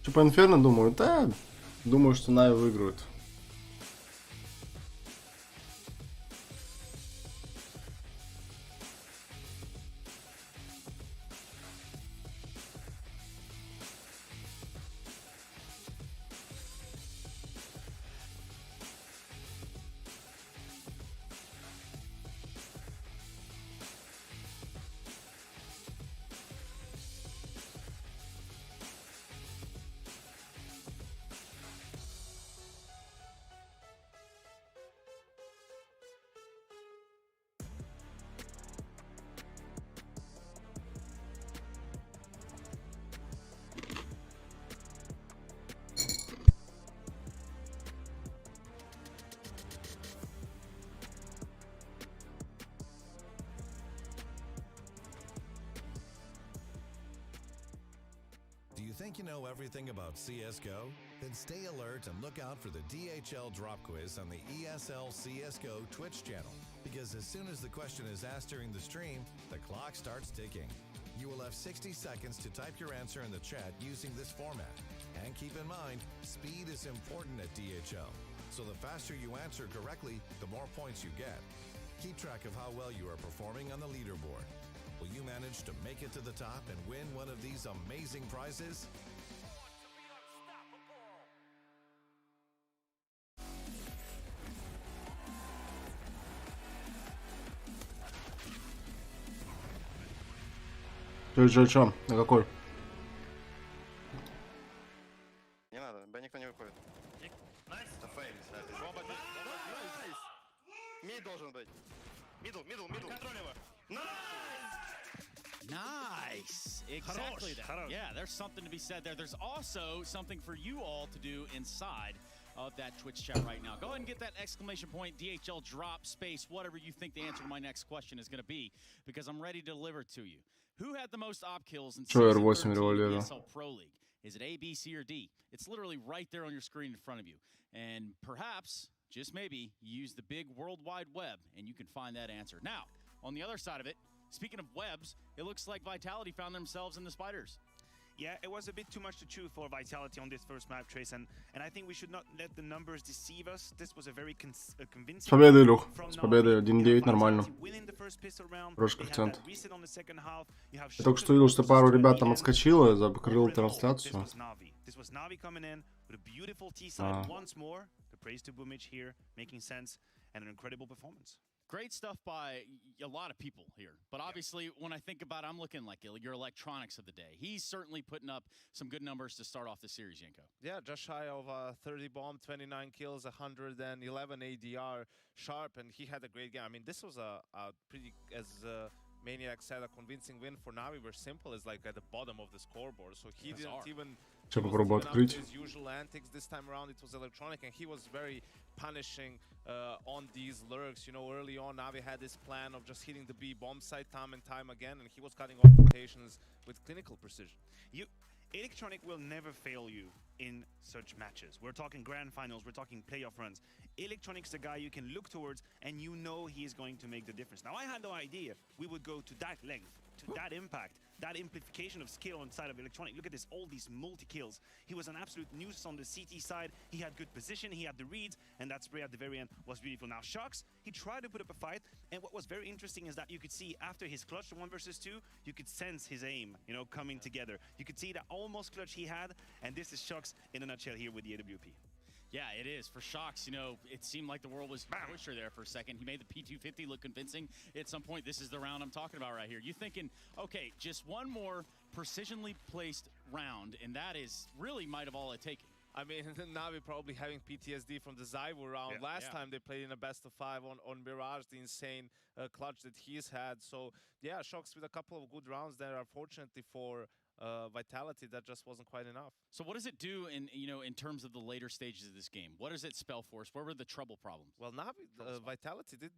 Что по Инферно думаю? Да, думаю, что Нави выиграют. Think you know everything about CSGO? Then stay alert and look out for the DHL drop quiz on the ESL CSGO Twitch channel. Because as soon as the question is asked during the stream, the clock starts ticking. You will have 60 seconds to type your answer in the chat using this format. And keep in mind, speed is important at DHL. So the faster you answer correctly, the more points you get. Keep track of how well you are performing on the leaderboard. Will you manage to make it to the top and win one of these amazing prizes? Чё? На какой? Не надо, Б никто не выходит. Это фейм, кстати. Мид должен быть. Мидл. Контроль его. Nice. Exactly that. Yeah, there's something to be said there. There's also something for you all to do inside of that Twitch chat right now. Go ahead and get that exclamation point, DHL drop, space, whatever you think the answer to my next question is going to be, because I'm ready to deliver to you. Who had the most op kills in season 13 of the ESL Pro League? Is it A, B, C, or D? It's literally right there on your screen in front of you. And perhaps, just maybe, use the big World Wide Web and you can find that answer. Now, on the other side of it, speaking of webs, it looks like Vitality found themselves in the spiders. Yeah, it was a bit too much to chew for Vitality on this first map, Trace, and I think we should not let the numbers deceive us. This was a very convincing. С победой, Илюх. С победой. 1-9 нормально. Хороший коэффициент. Я только что видел, что пару ребят там отскочило, закрыл трансляцию. This was NaVi coming in with a beautiful T-side once more. The praise to Boomich here, making sense, and an incredible performance. Great stuff by a lot of people here. But obviously, when I think about it, I'm looking like your electronics of the day. He's certainly putting up some good numbers to start off the series, Jenko. Yeah, just shy of 30 bomb, 29 kills, 111 ADR sharp, and he had a great game. I mean, this was a pretty, as Maniac said, a convincing win for NaVi. We're simple is like at the bottom of the scoreboard, so he didn't even Сейчас попробую открыть. His usual antics. This time around it was electronic, and he was very punishing on these lurks. You know, early on Navi had this plan of just hitting the B bomb site time and time again, and he was cutting off rotations with clinical precision. Electronic will never fail you in such matches. We're talking grand finals, we're talking playoff runs. Electronic's the guy you can look towards, and you know he is going to make the difference. Now, I had no idea we would go to that length, to that impact, that amplification of skill on the side of Electronic. Look at this, all these multi-kills. He was an absolute nuisance on the CT side. He had good position, he had the reads, and that spray at the very end was beautiful. Now, Shox, he tried to put up a fight, and what was very interesting is that you could see after his clutch 1 versus 2, you could sense his aim, you know, coming together. You could see that almost clutch he had, and this is Shox in a nutshell here with the AWP. Yeah, it is. For Shox, you know, it seemed like the world was pusher there for a second. He made the P250 look convincing at some point. This is the round I'm talking about right here. You thinking, okay, just one more precisionally placed round, and that is really might have all it taken. I mean, Navi probably having PTSD from the Zyvo round. Last time they played in a best of 5 on Mirage, the insane clutch that he's had. So, yeah, Shox with a couple of good rounds there. Unfortunately for Vitality, that just wasn't quite enough. So what does it do in terms of the later stages of this game? What does it spell for us? Where were the trouble problems? Well, Navi, Vitality did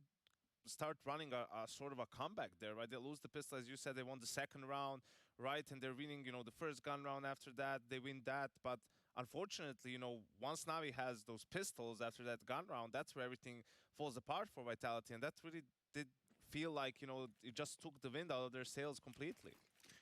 start running a sort of a comeback there, right? They lose the pistol, as you said. They won the second round, right? And they're winning, you know, the first gun round after that. They win that, but unfortunately, you know, once Navi has those pistols after that gun round, that's where everything falls apart for Vitality, and that really did feel like, you know, it just took the wind out of their sails completely.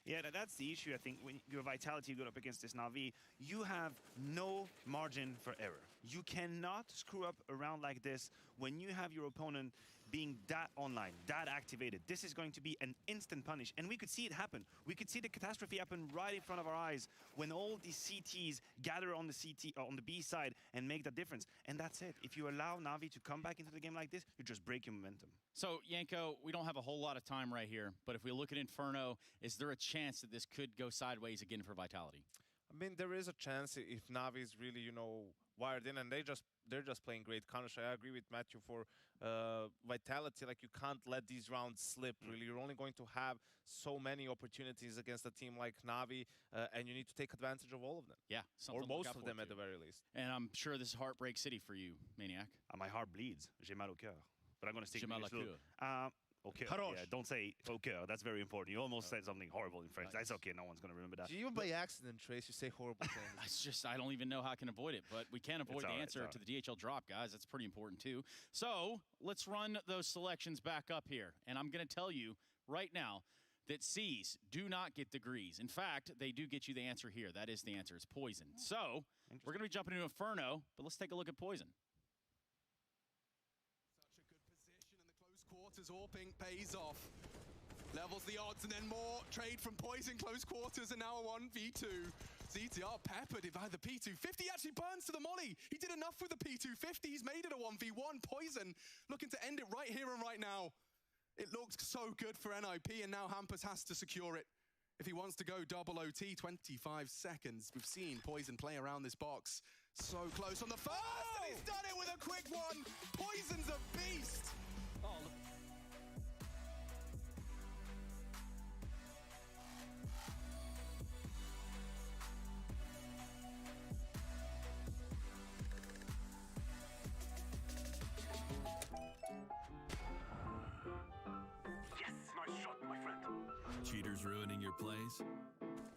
Yeah, that's the issue, I think. When your Vitality go up against this Navi, you have no margin for error. You cannot screw up a round like this when you have your opponent being that online, that activated. This is going to be an instant punish, and we could see it happen. We could see the catastrophe happen right in front of our eyes when all these CTs gather on the B side and make that difference. And that's it. If you allow Navi to come back into the game like this, you just break your momentum. So, Yanko, we don't have a whole lot of time right here, but if we look at Inferno, is there a chance that this could go sideways again for Vitality? I mean, there is a chance if Navi is really, you know, wired in, and they're just playing great counter. I agree with Matthew for Vitality. Like, you can't let these rounds slip, really. You're only going to have so many opportunities against a team like Navi, and you need to take advantage of all of them. Yeah, or most of them at the very least. And I'm sure this is Heartbreak City for you, Maniac. My heart bleeds. J'ai mal au cœur. But I'm going to stick with it. Okay. Yeah, don't say okay. That's very important. You almost said something horrible in French. That's okay. No one's going to remember that. Even by accident, Trace, you say horrible things. It's just, I don't even know how I can avoid it, but we can't avoid the answer to the DHL drop, guys. That's pretty important, too. So let's run those selections back up here. And I'm going to tell you right now that C's do not get degrees. In fact, they do get you the answer here. That is the answer. It's Poison. So we're going to be jumping into Inferno, but let's take a look at Poison. Quarters, AWPing pays off. Levels the odds, and then more trade from Poison. Close quarters, and now a 1v2. ZTR peppered by the P250. He actually burns to the molly. He did enough with the P250. He's made it a 1v1. Poison looking to end it right here and right now. It looks so good for NIP, and now Hampus has to secure it. If he wants to go double OT, 25 seconds. We've seen Poison play around this box. So close on the first, and he's done it with a quick one. Poison's a beast. Cheaters ruining your plays?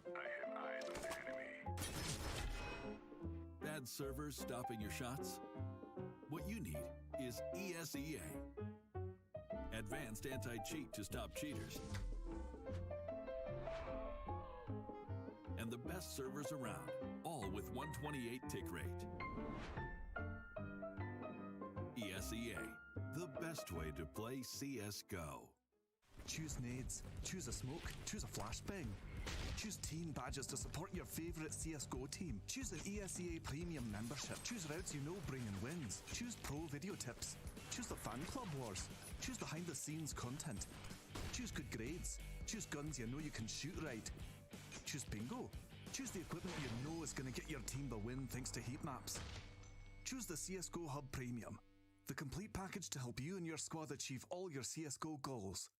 I have eyes on the enemy. Bad servers stopping your shots? What you need is ESEA. Advanced anti-cheat to stop cheaters. And the best servers around, all with 128 tick rate. ESEA, the best way to play CSGO. Choose nades, choose a smoke, choose a flashbang. Choose team badges to support your favourite CSGO team. Choose an ESEA Premium membership. Choose routes you know bring in wins. Choose pro video tips. Choose the fan club wars. Choose behind the scenes content. Choose good grades. Choose guns you know you can shoot right. Choose bingo. Choose the equipment you know is going to get your team the win thanks to heat maps. Choose the CSGO Hub Premium. The complete package to help you and your squad achieve all your CSGO goals.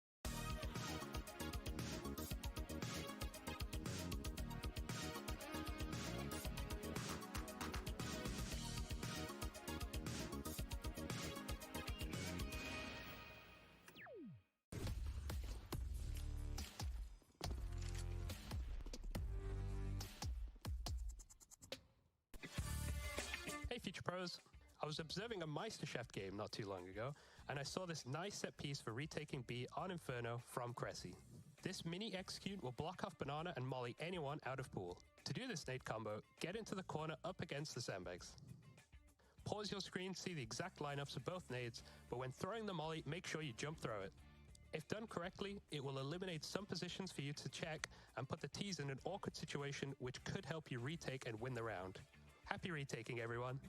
pros. I was observing a Meisterschaft game not too long ago, and I saw this nice set piece for retaking B on Inferno from Cressy. This mini execute will block off Banana and molly anyone out of pool. To do this nade combo, get into the corner up against the sandbags. Pause your screen, see the exact lineups of both nades, but when throwing the molly, make sure you jump throw it. If done correctly, it will eliminate some positions for you to check and put the T's in an awkward situation which could help you retake and win the round. Happy retaking, everyone.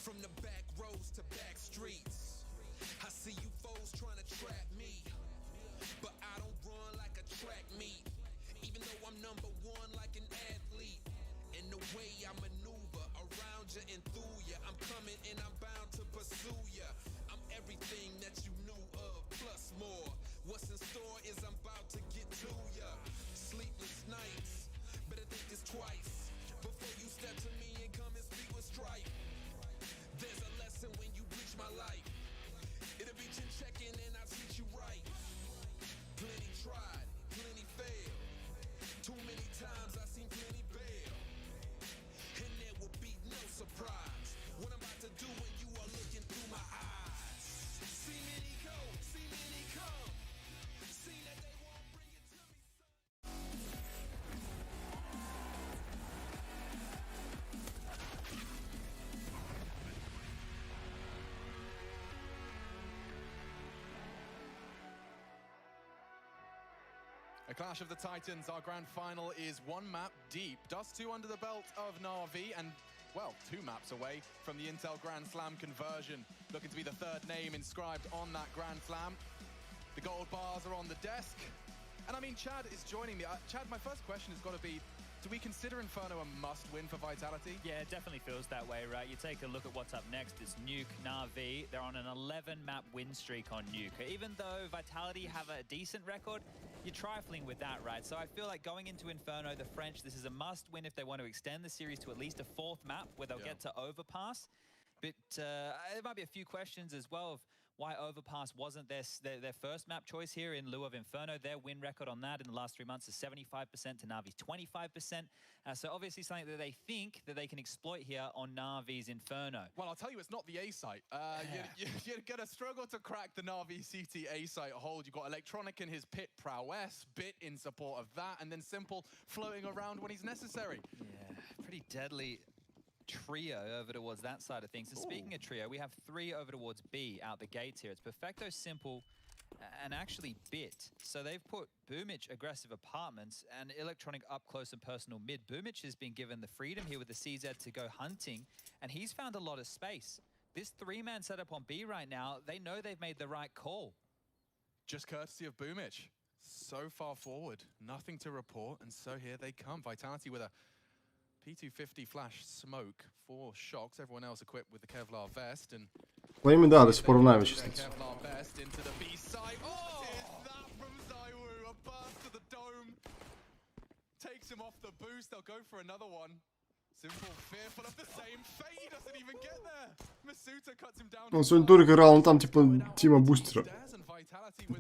From the back roads to back streets, I see you foes trying to trap me, but I don't run like a track meet, even though I'm number one like an athlete. And the way I maneuver around you and through you, I'm coming and I'm bound to pursue you. I'm everything that you knew of, plus more. What's in store is I'm about to get to you. Sleepless nights, better think this twice before you step to me and come and speak with strife. There's a lesson when you breach my life. It'll be chin checking and I'll teach you right. Plenty tried, plenty failed. Too many times I've seen plenty bail. And there will be no surprise what I'm about to do when you are looking through my eyes. See many go, see many come. See that they won't bring it to me. A Clash of the Titans, our grand final is one map deep. Dust 2 under the belt of NaVi and, well, 2 maps away from the Intel Grand Slam conversion. Looking to be the third name inscribed on that Grand Slam. The gold bars are on the desk. And I mean, Chad is joining me. Chad, my first question has got to be, do we consider Inferno a must-win for Vitality? Yeah, it definitely feels that way, right? You take a look at what's up next. It's Nuke, NaVi. They're on an 11-map win streak on Nuke. Even though Vitality have a decent record, you're trifling with that, right? So I feel like going into Inferno, the French, this is a must-win if they want to extend the series to at least a 4th map where they'll get to Overpass. But there might be a few questions as well of why Overpass wasn't their first map choice here in lieu of Inferno. Their win record on that in the last 3 months is 75% to Navi's 25%. So obviously something that they think that they can exploit here on Navi's Inferno. Well, I'll tell you, it's not the A site. You're going to struggle to crack the Navi CT A site hold. You've got Electronic in his pit prowess, Bit in support of that, and then Simple floating around when he's necessary. Yeah, pretty deadly trio over towards that side of things. And speaking of trio, we have 3 over towards B out the gates here. It's Perfecto, Simple, and actually bit. So they've put Boomich aggressive apartments and Electronic up close and personal mid. Boomich has been given the freedom here with the CZ to go hunting, and he's found a lot of space. This three-man setup on B right now, they know they've made the right call. Just courtesy of Boomich. So far forward, nothing to report, and so here they come. Vitality with a P250 flash smoke, 4 shocks, everyone else equipped with the Kevlar vest, and... Флейми, да, до сих пор в Нави числится. Takes him off the boost, they'll go for another one. Simple, fearful of the same fate, he doesn't even get there. Masuta cuts him down. Он сегодня турик играл, он там типа Тима Бустера.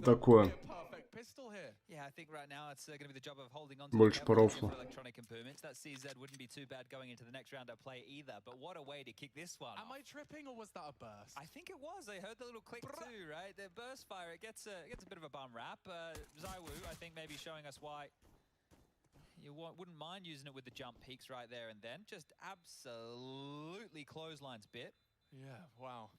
Такое. Yeah, I think right now it's going to be the job of holding on to Больше по рофлу. Electronic and Boomich. That CZ wouldn't be too bad going into the next round of play either, but what a way to kick this one. Am I tripping or was that a burst? I think it was. I heard the little click too, right? The burst fire, it gets a bit of a bum rap. Zaiwu, I think maybe showing us why you wouldn't mind using it with the jump peaks right there and then. Just absolutely clotheslines bit. Yeah, wow.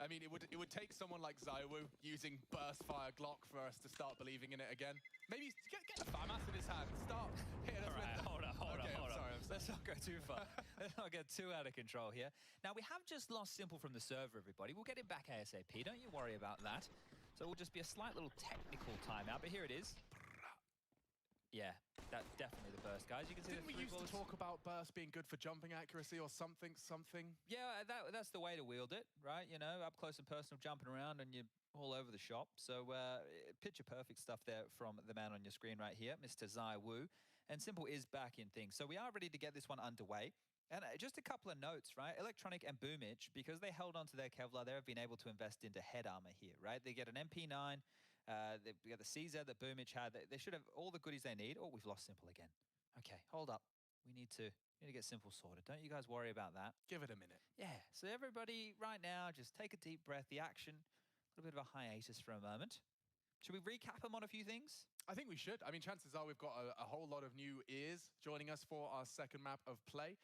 I mean, it would take someone like Zaiwu using burst fire Glock for us to start believing in it again. Maybe get the FAMAS in his hand. Start hitting us with... Hold up. Sorry, Let's not go too far. Let's not get too out of control here. Now, we have just lost Simple from the server, everybody. We'll get him back ASAP. Don't you worry about that. So it will just be a slight little technical timeout, but here it is. Yeah, that's definitely the burst, guys. You can see Didn't we used to talk about burst being good for jumping accuracy or something? Yeah, that's the way to wield it, right? You know, up close and personal, jumping around, and you're all over the shop. So picture perfect stuff there from the man on your screen right here, Mr. Zaiwu. And Simple is back in things. So we are ready to get this one underway. And just a couple of notes, right? Electronic and Boomich, because they held on to their Kevlar, they have been able to invest into head armor here, right? They get an MP9. They've got the CZ that Boomich had. They should have all the goodies they need. Oh, we've lost Simple again. Okay, hold up. We need to get Simple sorted. Don't you guys worry about that. Give it a minute. Yeah, so everybody right now, just take a deep breath. The action, a little bit of a hiatus for a moment. Should we recap them on a few things? I think we should. I mean, chances are we've got a whole lot of new ears joining us for our second map of play.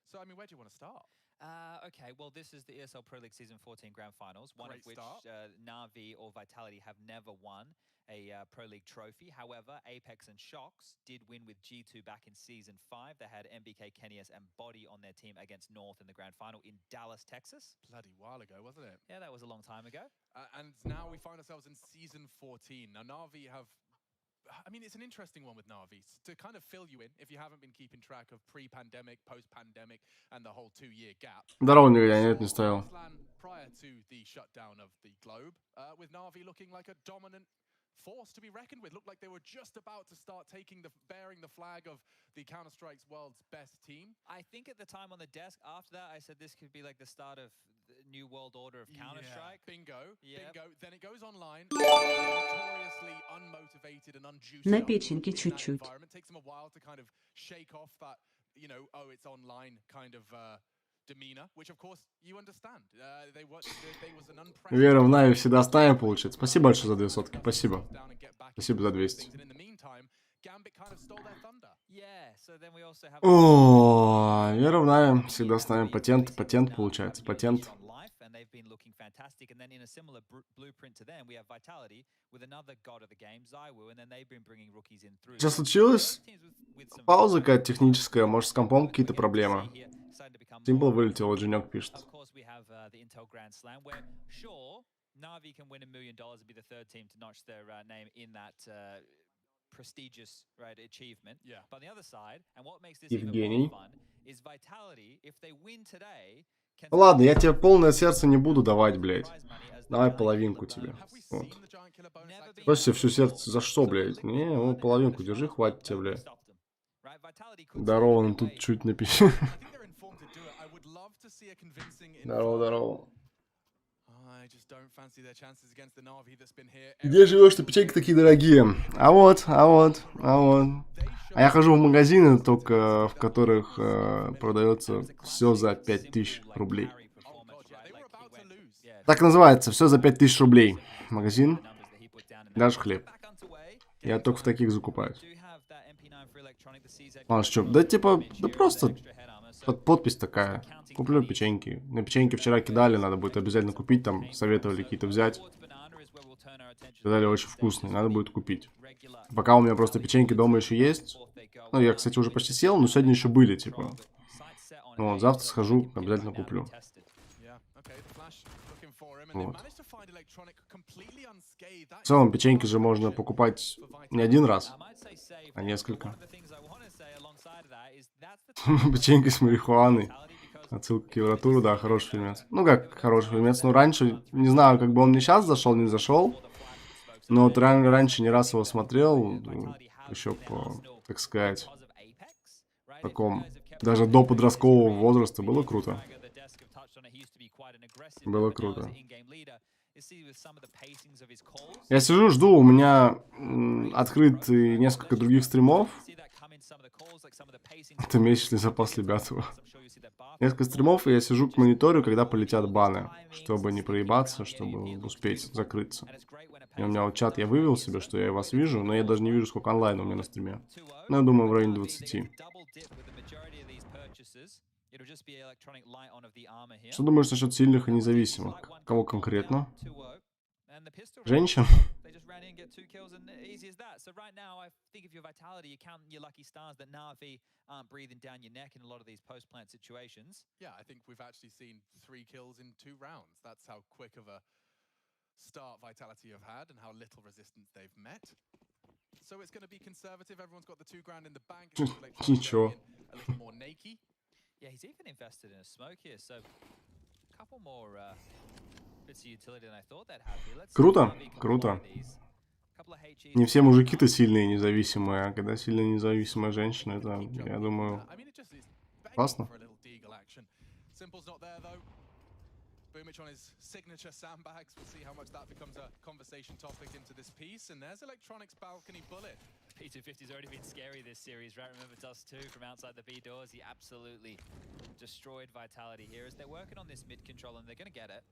So, I mean, where do you want to start? Okay, well, this is the ESL Pro League Season 14 Grand Finals, one of which NaVi or Vitality have never won a Pro League trophy. However, Apex and Shocks did win with G2 back in Season 5. They had MBK, Kenius, and Body on their team against North in the Grand Final in Dallas, Texas. Bloody while ago, wasn't it? Yeah, that was a long time ago. And now we find ourselves in Season 14. Now, NaVi have... I mean, it's an interesting one with NaVi to kind of fill you in if you haven't been keeping track of pre-pandemic, post-pandemic, and the whole 2-year gap. Здорово, я нет, не ставил. Prior to the shutdown of the globe, with NaVi looking like a dominant force to be reckoned with. Looked like they were just about to start bearing the flag of the Counter-Strike's world's best team. I think at the time on the desk, after that, I said this could be like the start of the new world order of Counter-Strike. Yeah. Bingo. Then it goes online. Notoriously unmotivated and unjuiced. На печеньке чуть-чуть. It takes them a while to kind of shake off that, you know, oh, it's online kind of demeanor, which of course you understand. They was an unprecedented... Вера в Нави всегда ставим, получается. Спасибо большое за 2 сотки. Спасибо. Спасибо за 200. О, Вера в Нави всегда ставим патент. Патент получается. Патент. They've been looking fantastic, and then in a similar blueprint to them, we have Vitality with another god of the game, Zaiwu, and then they've been bringing rookies in through. Что случилось? Пауза какая-то техническая, может с компом какие-то проблемы. Simple вылетел, вот Женек пишет. Of course, we have the Intel Grand Slam, where sure, NaVi can win $1 million and be the third team to notch their name in that prestigious achievement. Yeah. But on the other side, and what makes this Евгений. even more fun is Vitality, if they win today. Ну ладно, я тебе полное сердце не буду давать, блядь. Давай половинку тебе. Вот. Просто всю сердце за что, блядь? Не, вот половинку держи, хватит тебе, блядь. Здорово, ну тут чуть напиши. Здорово, здорово. Где живешь, что печеньки такие дорогие? А вот. А я хожу в магазины, только в которых продается все за 5000 рублей. Так называется, все за 5000 рублей. Магазин, даже хлеб. Я только в таких закупаюсь. А что? Да типа, да просто подпись такая. Куплю печеньки. На печеньки вчера кидали, надо будет обязательно купить, там советовали какие-то взять. Сказали, очень вкусные, надо будет купить. Пока у меня просто печеньки дома еще есть. Ну, я, кстати, уже почти съел, но сегодня еще были, типа. Вот, завтра схожу, обязательно куплю. Вот. В целом, печеньки же можно покупать не один раз, а несколько. Печеньки с марихуаной. Отсылка к Евротуру, да, хороший фильмец. Ну, как хороший фильмец, но раньше, не знаю, как бы он мне сейчас зашел, не зашел. Но вот раньше не раз его смотрел, еще по, так сказать, таком, даже до подросткового возраста. Было круто. Было круто. Я сижу, жду, у меня открыт несколько других стримов. Это месячный запас Лебятова. Несколько стримов, и я сижу к монитору, когда полетят баны, чтобы не проебаться, чтобы успеть закрыться. И у меня вот чат я вывел себе, что я вас вижу, но я даже не вижу, сколько онлайн у меня на стриме. Ну, я думаю, в районе 20. Что думаешь насчет сильных и независимых? Кого конкретно? Женщин? Breathing down your neck in a lot of these post-plant situations. Yeah, I think we've actually seen 3 kills in 2 rounds. That's how quick of a start Vitality have had and how little resistance they've met. So it's going to be conservative. Everyone's got the $2,000 in the bank. Ничего. A little more naked. Yeah, he's even invested in a smoke here. So a couple more bits of utility than I thought they'd have here. Круто, круто. Не все мужики-то сильные и независимые, а когда сильно независимая женщина, это, я думаю, классно. Boomich on his signature sandbags. We'll see how much that becomes a conversation topic into this piece. And there's Electronics balcony bullet. P250's already been scary this series, right? Remember Dust 2 from outside the B doors. He absolutely destroyed Vitality here as they're working on this mid control and they're going to get it.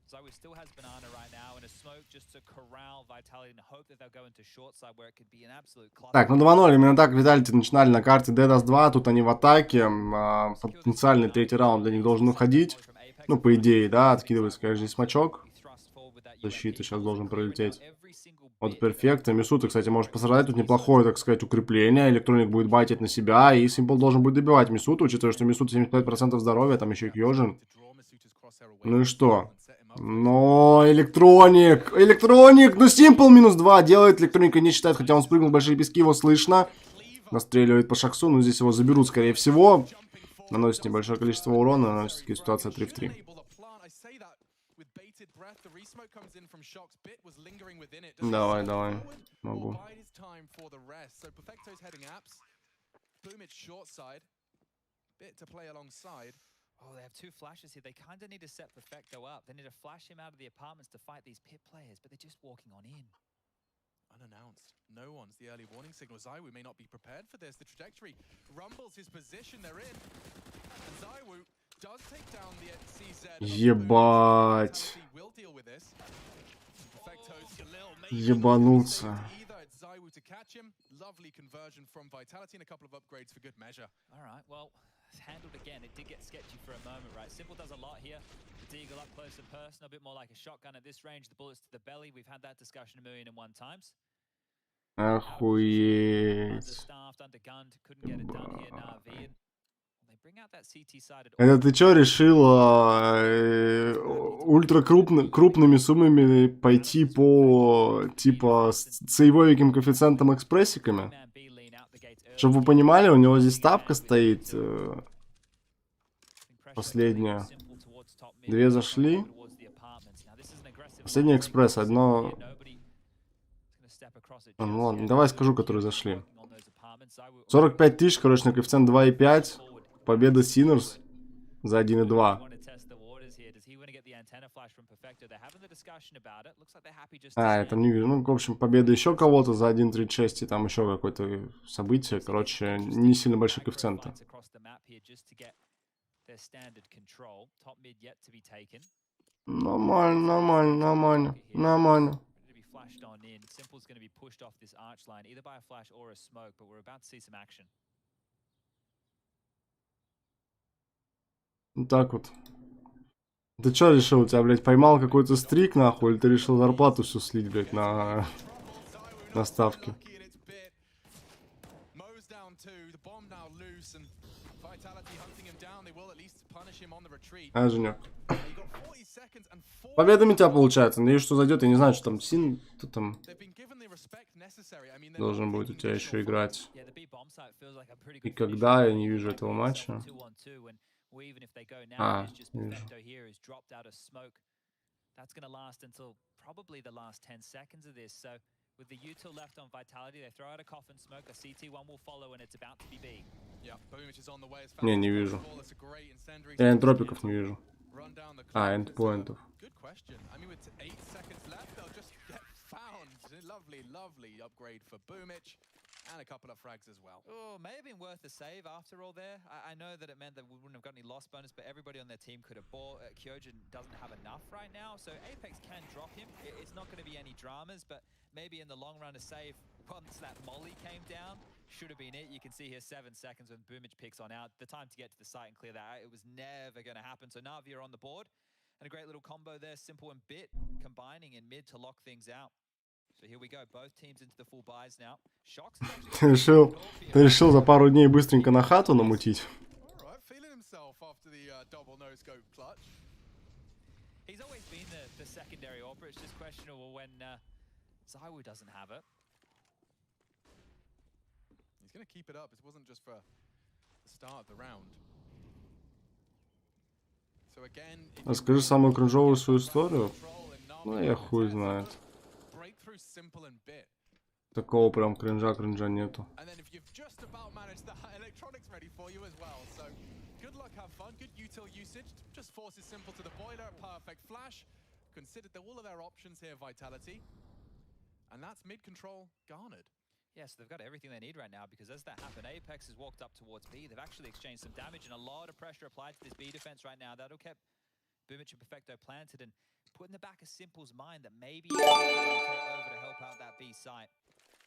Zoe still has banana right now and a smoke just to corral Vitality and hope that they'll go into short side where it could be an absolute clutch. Так, ну 2-0, именно так Виталити начинали на карте DDoS 2, тут они в атаке, потенциальный третий раунд для них должен уходить. Ну, по идее, да, откидывается, конечно, здесь смачок. Защита сейчас должен пролететь. Вот перфекто. Мисута, кстати, может пострадать. Тут неплохое, так сказать, укрепление. Электроник будет байтить на себя. И Симпл должен будет добивать Мисуту, учитывая, что Мисута 75% здоровья. Там еще и Кьёжин. Ну и что? Но Электроник! Электроник! Ну Симпл минус 2 делает. Электроника не считает, хотя он спрыгнул в большие пески. Его слышно. Настреливает по Шаксу. Но здесь его заберут, скорее всего. Наносит небольшое количество урона, но все-таки ситуация 3 в 3. Давай, давай. Могу. Oh, they have 2 flashes here. They kind of need to set Perfecto up. They need to flash him out of the apartments to fight these pit players, but they're just walking on in. Unannounced. No one's the early warning signal. Zywoo may not be prepared for this. The trajectory rumbles his position they're in. And Zywoo does take down the CZ. Ебать. Ебануться. Zywoo to catch him. Lovely conversion from Vitality and a couple of upgrades for good measure. All right, well, handled again. It did get sketchy for a moment, right? Simple does a lot here. The Deagle up close and personal, a bit more like a shotgun at this range. The bullets to the belly. We've had that discussion 1,000,001 times. Охуеть. Это ты чё решил ультра крупными суммами пойти по типа с сейвовиким коэффициентом экспрессиками? Чтобы вы понимали, у него здесь ставка стоит. Последняя. 2 зашли. Последний экспресс. Одно... Ну ладно, давай скажу, которые зашли. 45 тысяч, короче, на коэффициент 2,5. Победа Синерс за 1,2. А, я там не вижу. Ну, в общем, победа еще кого-то за 1,36. И там еще какое-то событие. Короче, не сильно большие коэффициенты. Нормально, нормально, нормально, нормально. Вот так вот. Ты чё решил? Тебя, блядь, поймал какой-то стрик, нахуй? Или ты решил зарплату всю слить, блядь, на ставки? А, Женек. Победами тебя получается. Надеюсь, что зайдет. Я не знаю, что там Син, кто там должен будет у тебя еще играть. И когда, я не вижу этого матча. А, вижу. That's going to last until probably the last 10 seconds of this. So with the util left on vitality, they throw out a coffin smoke. A CT1 will follow, and it's about to be B. Не, не вижу. Я энтропиков не вижу. А, эндпоинтов. And a couple of frags as well. Oh, may have been worth the save after all there. I know that it meant that we wouldn't have got any loss bonus, but everybody on their team could have bought. Kyojin doesn't have enough right now, so Apex can drop him. It's not going to be any dramas, but maybe in the long run a save once that molly came down should have been it. You can see here 7 seconds when Boomage picks on out. The time to get to the site and clear that out. It was never going to happen. So NaVi are on the board. And a great little combo there, Simple and Bit combining in mid to lock things out. So here we go, both teams into the full buys now. Shocks Ты решил за пару дней быстренько на хату намутить? He's always been the secondary opera. It's just questionable when Zaiwu doesn't have it. He's going to keep it up. It wasn't just for the start of the round. So again, Расскажи самую кринжовую свою историю. Ну, я хуй знает. Такого прям кринжа нету. Yeah, so they've got everything they need right now because as that happened, Apex has walked up towards B. They've actually exchanged some damage and a lot of pressure applied to this B defense right now. That'll keep Boomage and Perfecto planted and put in the back of Simple's mind that maybe he can take over to help out that B site.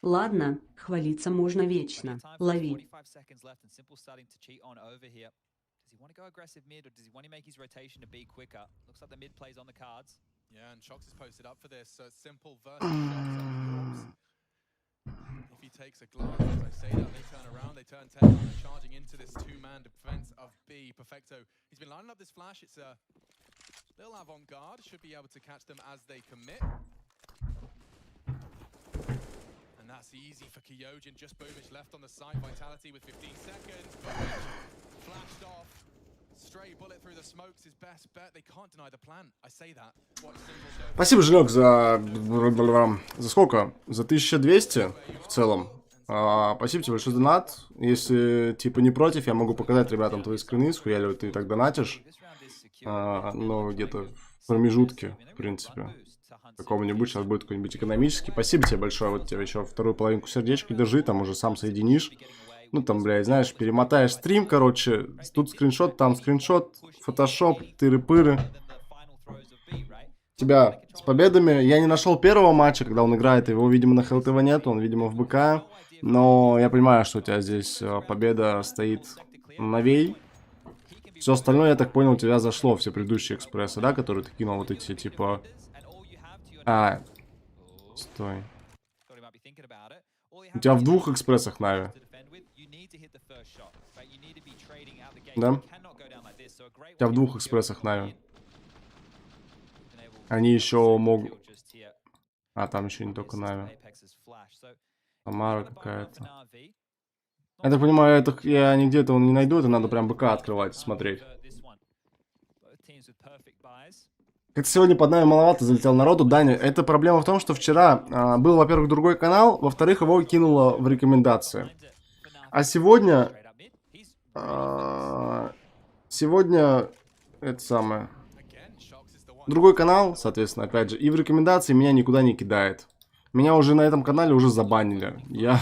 Ладно, хвалиться можно вечно. Лови. 45 seconds left and Simple starting to cheat on over here. Does he want to go aggressive mid or does he want to make his rotation to B quicker? Looks like the mid plays on the cards. Yeah, and Shocks is posted up for this. So it's Simple versus Shocks. If he takes a glance, as I say that, they turn around, they turn 10 and charging into this two-man defense of B. Perfecto, he's been lining up this flash. It's a little avant-garde. Should be able to catch them as they commit. And that's easy for Kyojin. Just Boomage left on the side. Vitality with 15 seconds. Boomage flashed off. Stray bullet through the smokes is best bet. They can't deny the plan. I say that. Спасибо, Женек, за сколько? За 1200 в целом. Спасибо тебе большой за донат. Если типа не против, я могу показать ребятам твои скрины, схуяли ты так донатишь. Но где-то в промежутке, в принципе. Какого-нибудь, сейчас будет какой-нибудь экономический. Спасибо тебе большое. Вот тебе еще вторую половинку сердечка держи, там уже сам соединишь. Ну там, блядь, знаешь, перемотаешь стрим, короче. Тут скриншот, там скриншот, фотошоп, тыры-пыры. Тебя с победами. Я не нашел первого матча, когда он играет. Его, видимо, на ХЛТВ нет, он, видимо, в БК. Но я понимаю, что у тебя здесь победа стоит на NaVi. Все остальное, я так понял, у тебя зашло, все предыдущие экспрессы, да, которые ты кинул, вот эти, типа... Стой. У тебя в 2 экспрессах NaVi. Да? У тебя в 2 экспрессах NaVi. Они еще могут... А, там еще не только NaVi. Тамара какая-то. Я так понимаю, это я нигде этого не найду, это надо прям БК открывать, смотреть. Как-то сегодня под NaVi маловато залетел народу. Даня, это проблема в том, что вчера был, во-первых, другой канал, во-вторых, его кинуло в рекомендации. А сегодня... Сегодня... Это самое... Другой канал, соответственно, опять же, и в рекомендации меня никуда не кидает. Меня уже на этом канале уже забанили. Я...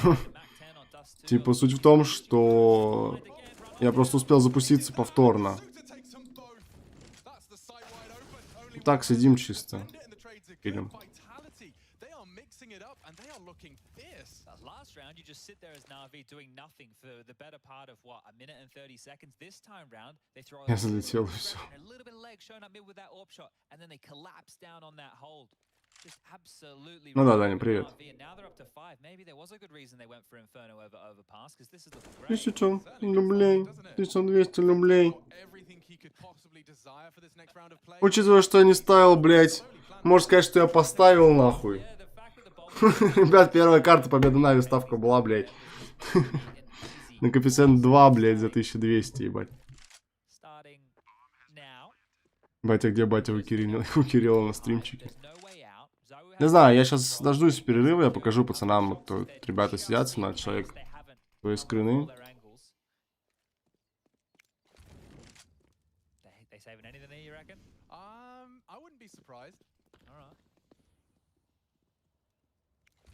Типа, суть в том, что... Я просто успел запуститься повторно. Так, сидим чисто. Пилим. last round, you just sit there as NaVi doing nothing for the better part of what, a minute and 30 seconds. This time round, they throw Я залетел, и все. a little bit of leg showing up mid with that AWP shot, and then they collapse down on that hold. Just absolutely. Ну да, Даня, привет. And now they're up to 5. Maybe there was a good reason they went for Inferno over overpass, because this is looking great. 1000 рублей. 1200 рублей. Учитывая, что я не ставил, блять. Можно сказать, что я поставил, нахуй. Ребят, первая карта победы Нави ставка была, блять. На коэффициент 2, блять, за 1200, ебать. Батя, где батя у Кирилла на стримчике? Не знаю, я сейчас дождусь перерыва, я покажу пацанам, вот ребята сидят, 17 человек, свои скрины.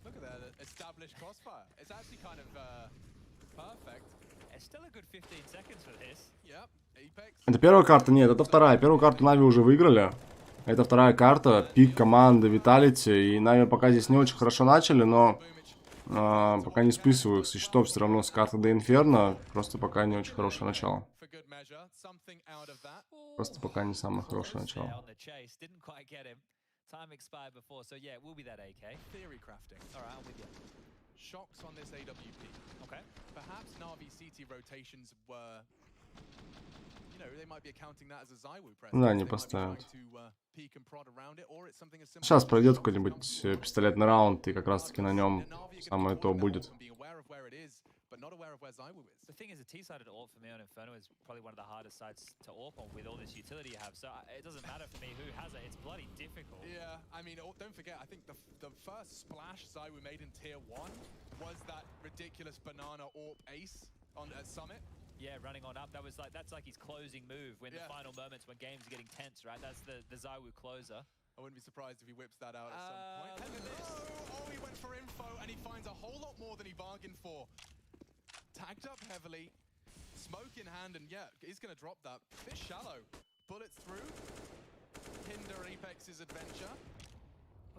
Look at that established crossfire. It's actually kind of perfect. It's still a good 15 seconds for this. Yep, Apex. Это первая карта? Нет, это вторая. Первую карту Нави уже выиграли. Это вторая карта, пик команды виталити. И Нави пока здесь не очень хорошо начали, но пока не списывают со счетов все равно с карты до Инферно. Просто пока не очень хорошее начало. Просто пока не самое хорошее начало. Time expired before, so yeah, it will be that AK. Theory crafting. All right, I'm with you. Shocks on this AWP. Okay. Perhaps NaVi CT rotations were, you know, they might be accounting that as a ZywOo press. Да, не поставят. Peek and prod around it, or it's something as simple. Сейчас пройдет какой-нибудь пистолетный раунд, и как раз таки на нем самое то будет. But not aware of where ZywOo is. The thing is, the T-sided AWP for me on Inferno is probably one of the hardest sides to AWP on with all this utility you have. So it doesn't matter for me who has it. It's bloody difficult. Yeah, I mean, don't forget, I think the first splash ZywOo made in Tier 1 was that ridiculous banana AWP ace on Summit. Yeah, running on up. That's like his closing move when the final moments when games are getting tense, right? That's the ZywOo closer. I wouldn't be surprised if he whips that out at some point. Look at this. Oh, he went for info and he finds a whole lot more than he bargained for. Tagged up heavily, smoke in hand, and yeah, he's going to drop that. Bit shallow. Bullets through. Hinder Apex's adventure.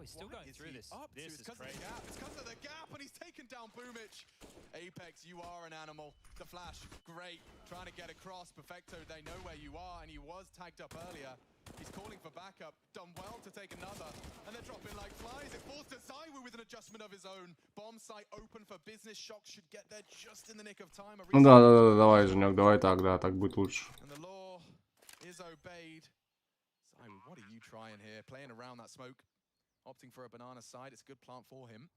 Oh, he's still going through this. This is crazy. It's because of the gap, and he's taken down Boomich. Apex, you are an animal. The flash, great. Trying to get across. Perfecto, they know where you are, and he was tagged up earlier. He's calling for backup. Done well to take another. And they're dropping like flies. It falls to ZywOo with an adjustment of his own. Bomb site open for business. Shocks should get there just in the nick of time. Ну да, давай, Женек, давай так, да, так будет лучше. And the law is obeyed. ZywOo, what are you trying here? Playing around that smoke. Opting for a banana side. It's a good plant for him.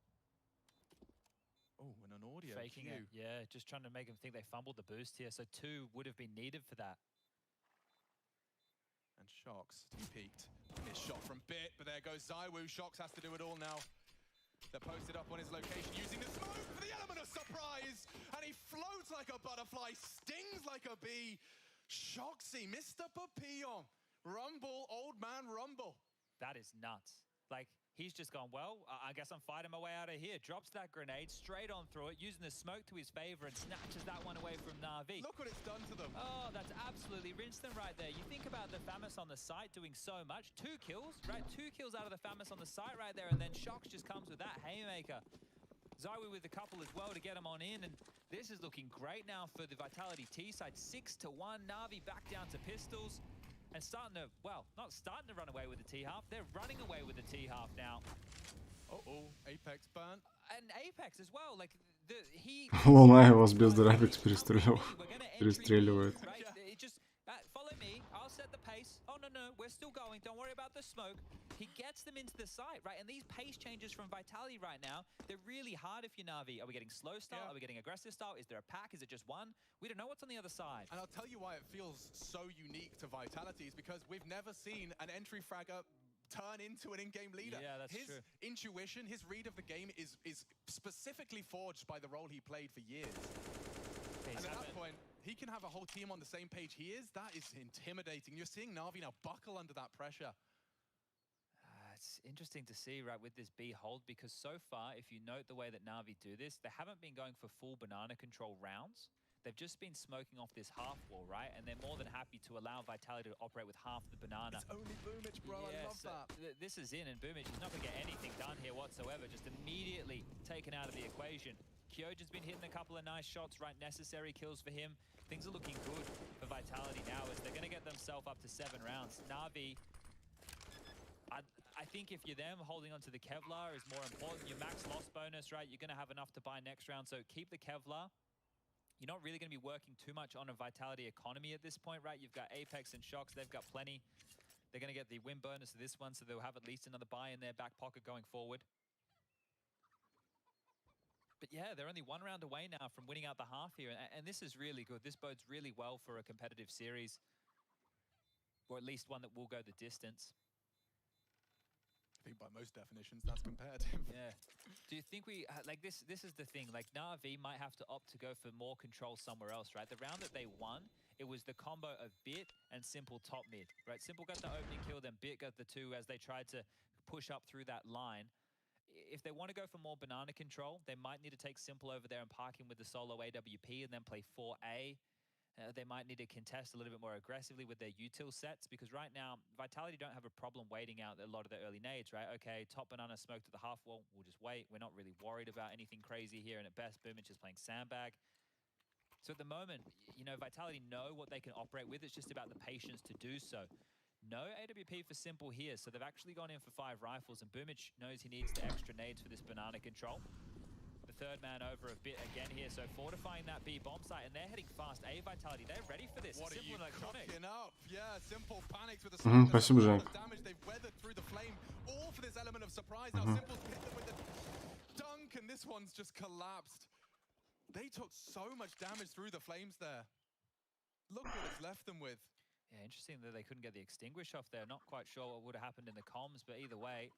Oh, and an audio faking it. Yeah, just trying to make him think they fumbled the boost here. So 2 would have been needed for that. And Shocks, he peeked. Missed shot from Bit, but there goes ZywOo. Shocks has to do it all now. They're posted up on his location using the smoke for the element of surprise. And he floats like a butterfly, stings like a bee. Shocksy, Mr. Papillon. Rumble, old man Rumble. That is nuts. Like, he's just gone, well, I guess I'm fighting my way out of here. Drops that grenade straight on through it, using the smoke to his favor and snatches that one away from NaVi. Look what it's done to them. Oh, that's absolutely rinsed them right there. You think about the Famis on the site doing so much. 2 kills, right? 2 kills out of the Famis on the site right there, and then Shocks just comes with that haymaker. ZywOo with a couple as well to get him on in, and this is looking great now for the Vitality T side. 6-1, NaVi back down to pistols. And starting to, well, not starting to run away with the T-half, they're running away with the T-half now. Uh-oh, Apex burnt. And Apex as well, like, he... Луна его с бездра Apex перестреливает. Just, follow me, I'll set the pace. Oh, no, we're still going, don't worry about the smoke. He gets them into the site, right? And these pace changes from Vitality right now, they're really hard if you're NaVi. Are we getting slow style? Are we getting aggressive style? Is there a pack? Is it just one? We don't know what's on the other side. And I'll tell you why it feels so unique to Vitality is because we've never seen an entry fragger turn into an in-game leader. Yeah, that's his true. Intuition, his read of the game is specifically forged by the role he played for years. And at that point, he can have a whole team on the same page he is. That is intimidating. You're seeing NaVi now buckle under that pressure. It's interesting to see, right, with this B hold, because so far, if you note the way that NaVi do this, they haven't been going for full banana control rounds. They've just been smoking off this half wall, right? And they're more than happy to allow Vitality to operate with half the banana. It's only Boomich, bro. I love that. This is in, and Boomich is not going to get anything done here whatsoever. Just immediately taken out of the equation. Kyojin's been hitting a couple of nice shots, right? Necessary kills for him. Things are looking good for Vitality now as they're going to get themselves up to 7 rounds. Navi, I think if you're them, holding on to the Kevlar is more important. Your max loss bonus, right? You're going to have enough to buy next round, so keep the Kevlar. You're not really going to be working too much on a Vitality economy at this point, right? You've got Apex and Shox. They've got plenty. They're going to get the win bonus of this one, so they'll have at least another buy in their back pocket going forward. But yeah, they're only 1 round away now from winning out the half here, and this is really good. This bodes really well for a competitive series, or at least one that will go the distance. I think by most definitions, that's competitive. Yeah. Do you think we, like this is the thing, like NaVi might have to opt to go for more control somewhere else, right? The round that they won, it was the combo of Bit and Simple top mid, right? Simple got the opening kill, then Bit got the 2 as they tried to push up through that line. If they want to go for more banana control, they might need to take Simple over there and park him with the solo AWP and then play 4A. They might need to contest a little bit more aggressively with their util sets, because right now, Vitality don't have a problem waiting out a lot of their early nades, right? Okay, top banana smoked at the half wall, we'll just wait. We're not really worried about anything crazy here, and at best, Boomich is playing sandbag. So at the moment, you know, Vitality know what they can operate with. It's just about the patience to do so. No AWP for Simple here, so they've actually gone in for 5 rifles, and Boomich knows he needs the extra nades for this banana control. The third man over a bit again here, so fortifying that B bomb site, and they're heading fast. A Vitality, they're ready for this. What are you cooking up? Yeah, Simple panics with the Спасибо, Женька. damage. They've weathered through the flame, all for this element of surprise. Now Simple's hit them with the dunk, and this one's just collapsed. They took so much damage through the flames there. Look what it's left them with. Yeah, interesting that they couldn't get the extinguish off there. Not quite sure what would have happened in the comms, but either way,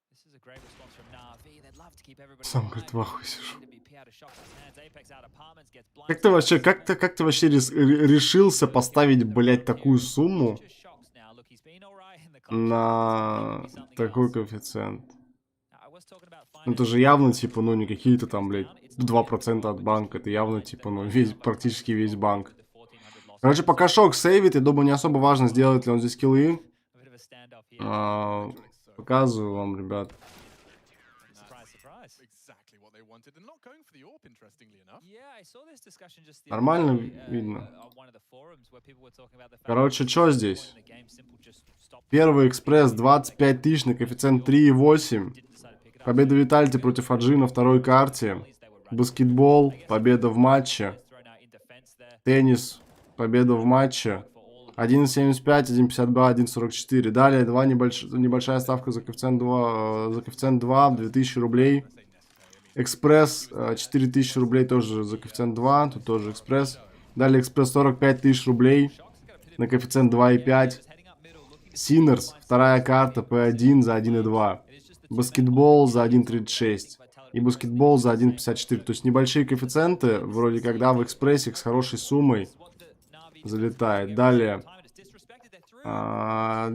this is a great response from NaVi. They'd love to keep everybody Сам, говорит, в ахуе сижу. Apex out apartments gets blind. Как ты вообще решился поставить, блядь, такую сумму на такой коэффициент? Ну, это же явно, типа, ну, не какие-то там, блядь, 2% от банка. Это явно, типа, ну, практически весь банк. Короче, пока Шок сейвит, я думаю, не особо важно, сделает ли он здесь киллы. Показываю вам, ребят. Нормально видно. Короче, что здесь? Первый экспресс 25 тысяч на коэффициент 3,8. Победа Виталити против Аджи на второй карте. Баскетбол, победа в матче. Теннис, победа в матче. 1,75, 1,52, 1,44. Далее небольшая ставка за коэффициент 2, 2000 рублей. Экспресс, 4000 рублей тоже за коэффициент 2, тут тоже экспресс. Далее экспресс 45 тысяч рублей на коэффициент 2,5. Синерс, вторая карта, P1 за 1,2. Баскетбол за 1,36. И баскетбол за 1,54. То есть небольшие коэффициенты, вроде когда в экспрессе с хорошей суммой залетает. Далее.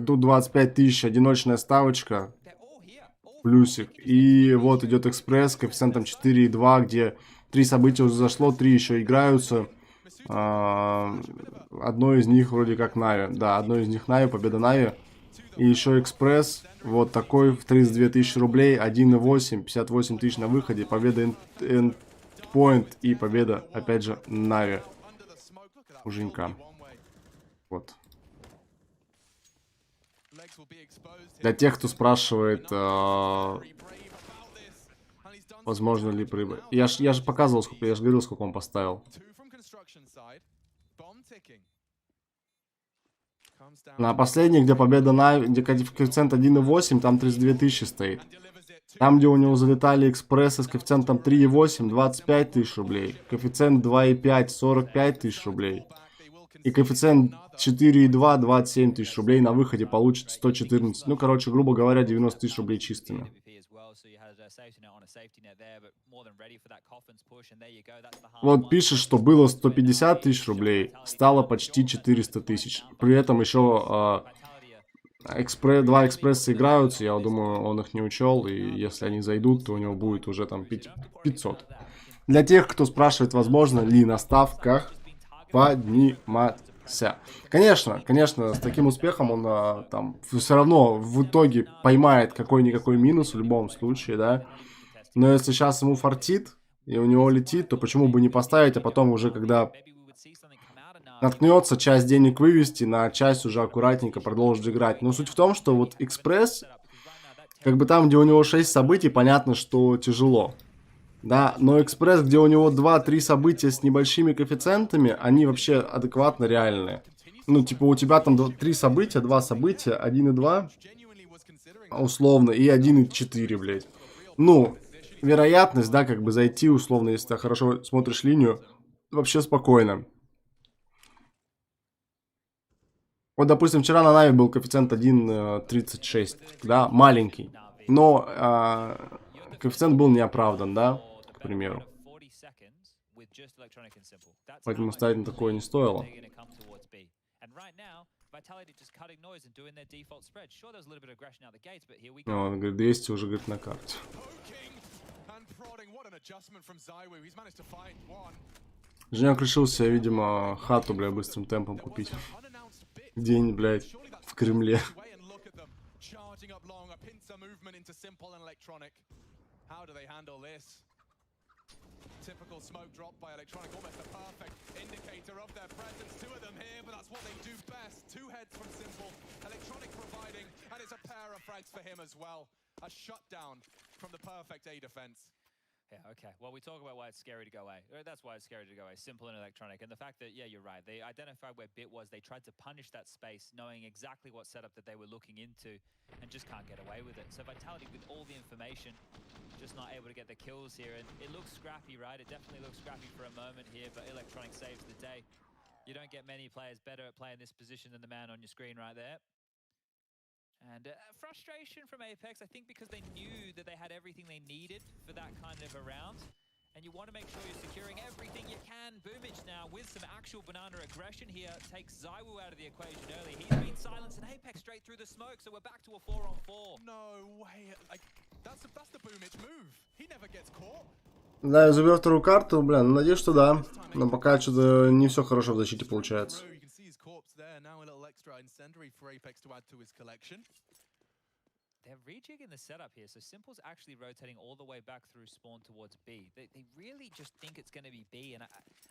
Тут 25 тысяч, одиночная ставочка. Плюсик. И вот идет экспресс, коэффициентом 4,2, где 3 события уже зашло, 3 еще играются. Одно из них вроде как Нави. Да, одно из них Нави, победа Нави. И еще экспресс. Вот такой в 32 тысячи рублей, 1,8, 58 тысяч на выходе. Победа Endpoint и победа, опять же, Нави. У Женька. Вот. Для тех, кто спрашивает, возможно ли прибыль. Я же показывал, сколько, я же говорил, сколько он поставил. На последней, где победа Нави, где коэффициент 1,8, там 32 тысячи стоит. Там, где у него залетали экспрессы с коэффициентом 3,8, 25 тысяч рублей. Коэффициент 2,5, 45 тысяч рублей. И коэффициент 4,2, 27 тысяч рублей на выходе получит 114. Ну, короче, грубо говоря, 90 тысяч рублей чистыми. Вот пишет, что было 150 тысяч рублей, стало почти 400 тысяч. При этом еще два экспресса играются, я думаю, он их не учел, и если они зайдут, то у него будет уже там 500. Для тех, кто спрашивает, возможно ли на ставках подниматься. Конечно, с таким успехом он там все равно в итоге поймает какой-никакой минус в любом случае, да. Но если сейчас ему фартит, и у него летит, то почему бы не поставить, а потом уже, когда наткнется, часть денег вывести, на часть уже аккуратненько продолжить играть. Но суть в том, что вот экспресс, как бы там, где у него 6 событий, понятно, что тяжело. Да, но экспресс, где у него 2-3 события с небольшими коэффициентами, они вообще адекватно реальные. Ну, типа, у тебя там 3 события, 2 события, 1,2, условно, и 1,4, блядь. Ну, вероятность, да, как бы зайти, условно, если ты хорошо смотришь линию, вообще спокойно. Вот, допустим, вчера на Нави был коэффициент 1,36, да, маленький. Но коэффициент был неоправдан, да, к примеру. Поэтому ставить на такое не стоило. Он говорит, 200 уже, говорит, на карте. Женек решил себе, видимо, хату, бля, быстрым темпом купить. День, блядь, в Кремле. Typical smoke drop by Electronic, almost a perfect indicator of their presence. Two of them here, but that's what they do best. Two heads from Simple. Electronic providing, and it's a pair of frags for him as well. A shutdown from the perfect A defense. Yeah, okay. Well, we talk about why it's scary to go A. That's why it's scary to go A. Simple and Electronic. And the fact that, yeah, you're right. They identified where Bit was. They tried to punish that space, knowing exactly what setup that they were looking into, and just can't get away with it. So Vitality, with all the information, just not able to get the kills here. And it looks scrappy, right? It definitely looks scrappy for a moment here, but Electronic saves the day. You don't get many players better at playing this position than the man on your screen right there. And frustration from Apex, I think, because they knew that they had everything they needed for that kind of a round. And you want to make sure you're securing everything you can. Boomage now with some actual banana aggression here takes ZywOo out of the equation early. He's been silenced and Apex straight through the smoke, so we're back to a 4-on-4. No way. Like, that's the Boomage move. He never gets caught. Да, я заберу вторую карту, бля, ну, надеюсь, что да. Но пока что-то не все хорошо в защите получается. They're rejigging the setup here, so Simple's actually rotating all the way back through spawn towards B. They really just think it's going to be B, and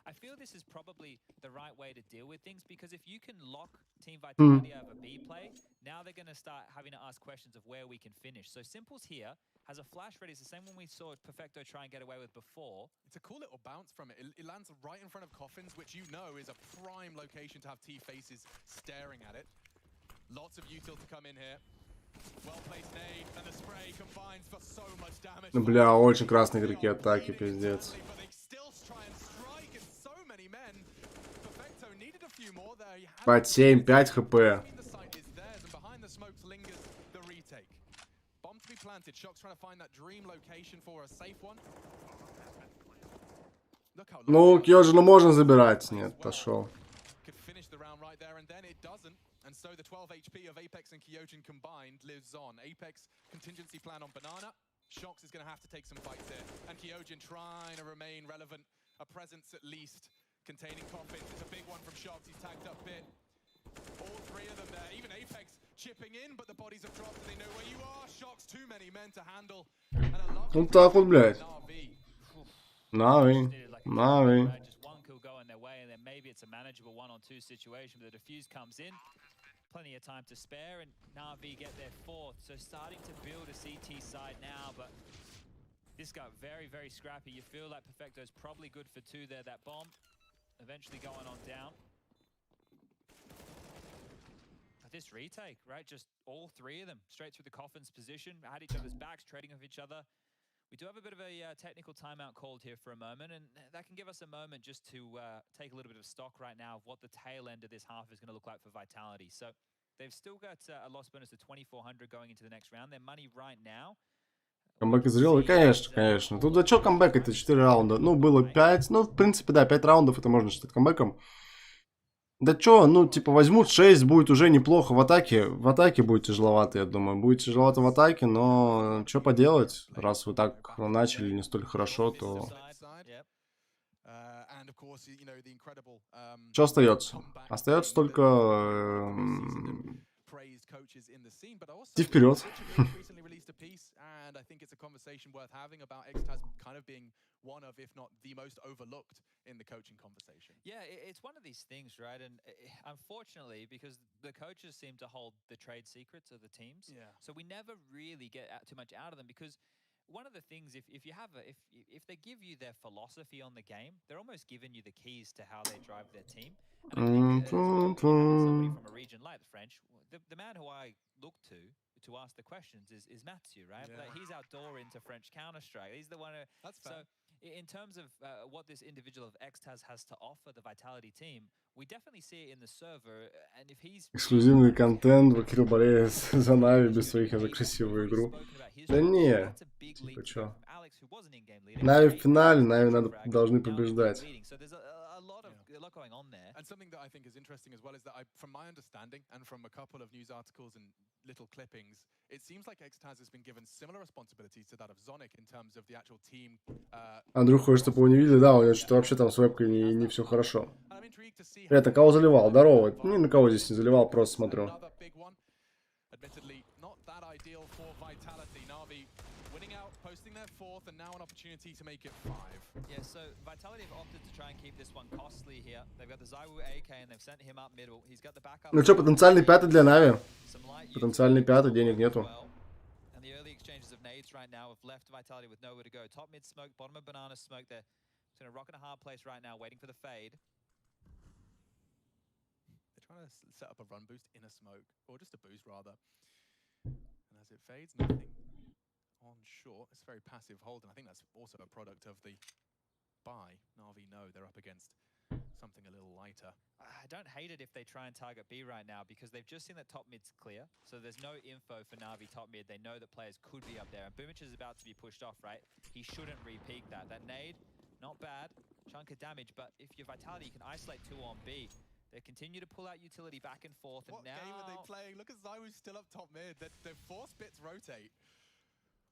I feel this is probably the right way to deal with things, because if you can lock Team Vitality out of a B play, now they're going to start having to ask questions of where we can finish. So Simple's here, has a flash ready. It's the same one we saw Perfecto try and get away with before. It's a cool little bounce from it. It lands right in front of Coffins, which you know is a prime location to have T-faces staring at it. Lots of util to come in here. Бля, очень красные игроки атаки, пиздец. Под 7-5 хп. Ну, Кьёджина можно забирать. Нет, отошел. And so the 12 HP of Apex and Kyojin combined lives on. Apex contingency plan on Banana. Shox is going to have to take some fights here. And Kyojin trying to remain relevant. A presence at least containing Coffins. It's a big one from Shox. He's tagged up Bit. All three of them there. Even Apex chipping in, but the bodies have dropped and they know where you are. Shox, too many men to handle. Вот так вот, блядь. Нави. Нави. Maybe it's a manageable 1-on-2 situation, but the defuse comes in. Plenty of time to spare, and NaVi get their fourth. So starting to build a CT side now, but this got very, very scrappy. You feel like Perfecto's probably good for two there. That bomb eventually going on down. But this retake, right? Just all three of them straight through the Coffin's position, had each other's backs, trading with each other. We do have a bit of a technical timeout called here for a moment, and that can give us a moment just to take a little bit of stock right now of what the tail end of this half is going to look like for Vitality. So they've still got a loss bonus of 2,400 going into the next round. Their money right now. Камбэк зрелый? Конечно, конечно. Тут да что камбэк, это 4 раунда. Ну, было 5. Ну, в принципе, да, 5 раундов это можно считать камбэком. Да чё, ну, типа, возьмут 6, будет уже неплохо в атаке. В атаке будет тяжеловато, я думаю. Будет тяжеловато в атаке, но что поделать? Раз вы так начали не столь хорошо, то... Что остается? Остается только crazed coaches in the scene, but also Иди вперед. recently released a piece, and I think it's a conversation worth having about iksauthor kind of being one of, if not the most overlooked in the coaching conversation. Yeah, it's one of these things, right? And unfortunately, because the coaches seem to hold the trade secrets of the teams, so we never really get too much out of them. Because one of the things, if you have if they give you their philosophy on the game, they're almost giving you the keys to how they drive their team. And I think as well, somebody from a region like the French, the man who I look to ask the questions is Mathieu, right? Like, he's our door into French Counter-Strike. He's the one who... That's fair. So in terms of what this individual of iksauthor has to offer the Vitality team, we definitely see it in the server, and if he's... Эксклюзивный контент, Вакил болеет за Нави без своих за красивую игру. Да не, типа чё. Нави в финале, Нави должны побеждать. And something that I think is interesting as well is that from my understanding and from a couple of news articles and little clippings, it seems like iksauthor has been given similar responsibilities to that of Zonic in terms of the actual team. Андрюх, хочешь, чтобы его не видели? Да, у него что-то вообще там с вебкой не все хорошо. Это кого заливал? Здорово. Ни на кого здесь не заливал, просто смотрю. Admittedly, not that ideal for Vitality. NaVi winning out, posting their fourth, and now an opportunity to make it 5. Yeah, so Vitality have opted to try and keep this one costly here. They've got the ZywOo AK and they've sent him up middle. He's got the backup. Ну что, потенциальный пятый для Нави? Потенциальный пятый, денег нету. And the early exchanges of nades right now have left Vitality with nowhere to go. Top mid smoke, bottom of banana smoke. They're in a rock and a hard place right now, waiting for the fade. They're trying to set up a run boost in a smoke, or just a boost rather. And as it fades, nothing on short. It's very passive hold, and I think that's also a product of the buy. NaVi know they're up against something a little lighter. I don't hate it if they try and target B right now, because they've just seen that top mid's clear. So there's no info for NaVi top mid. They know that players could be up there. And Boomich is about to be pushed off, right? He shouldn't re-peek that. That nade, not bad. Chunk of damage, but if you're Vitality, you can isolate 2 on B. They continue to pull out utility back and forth, and what game are they playing? Look at ZywOo still up top mid. They're forced bits rotate.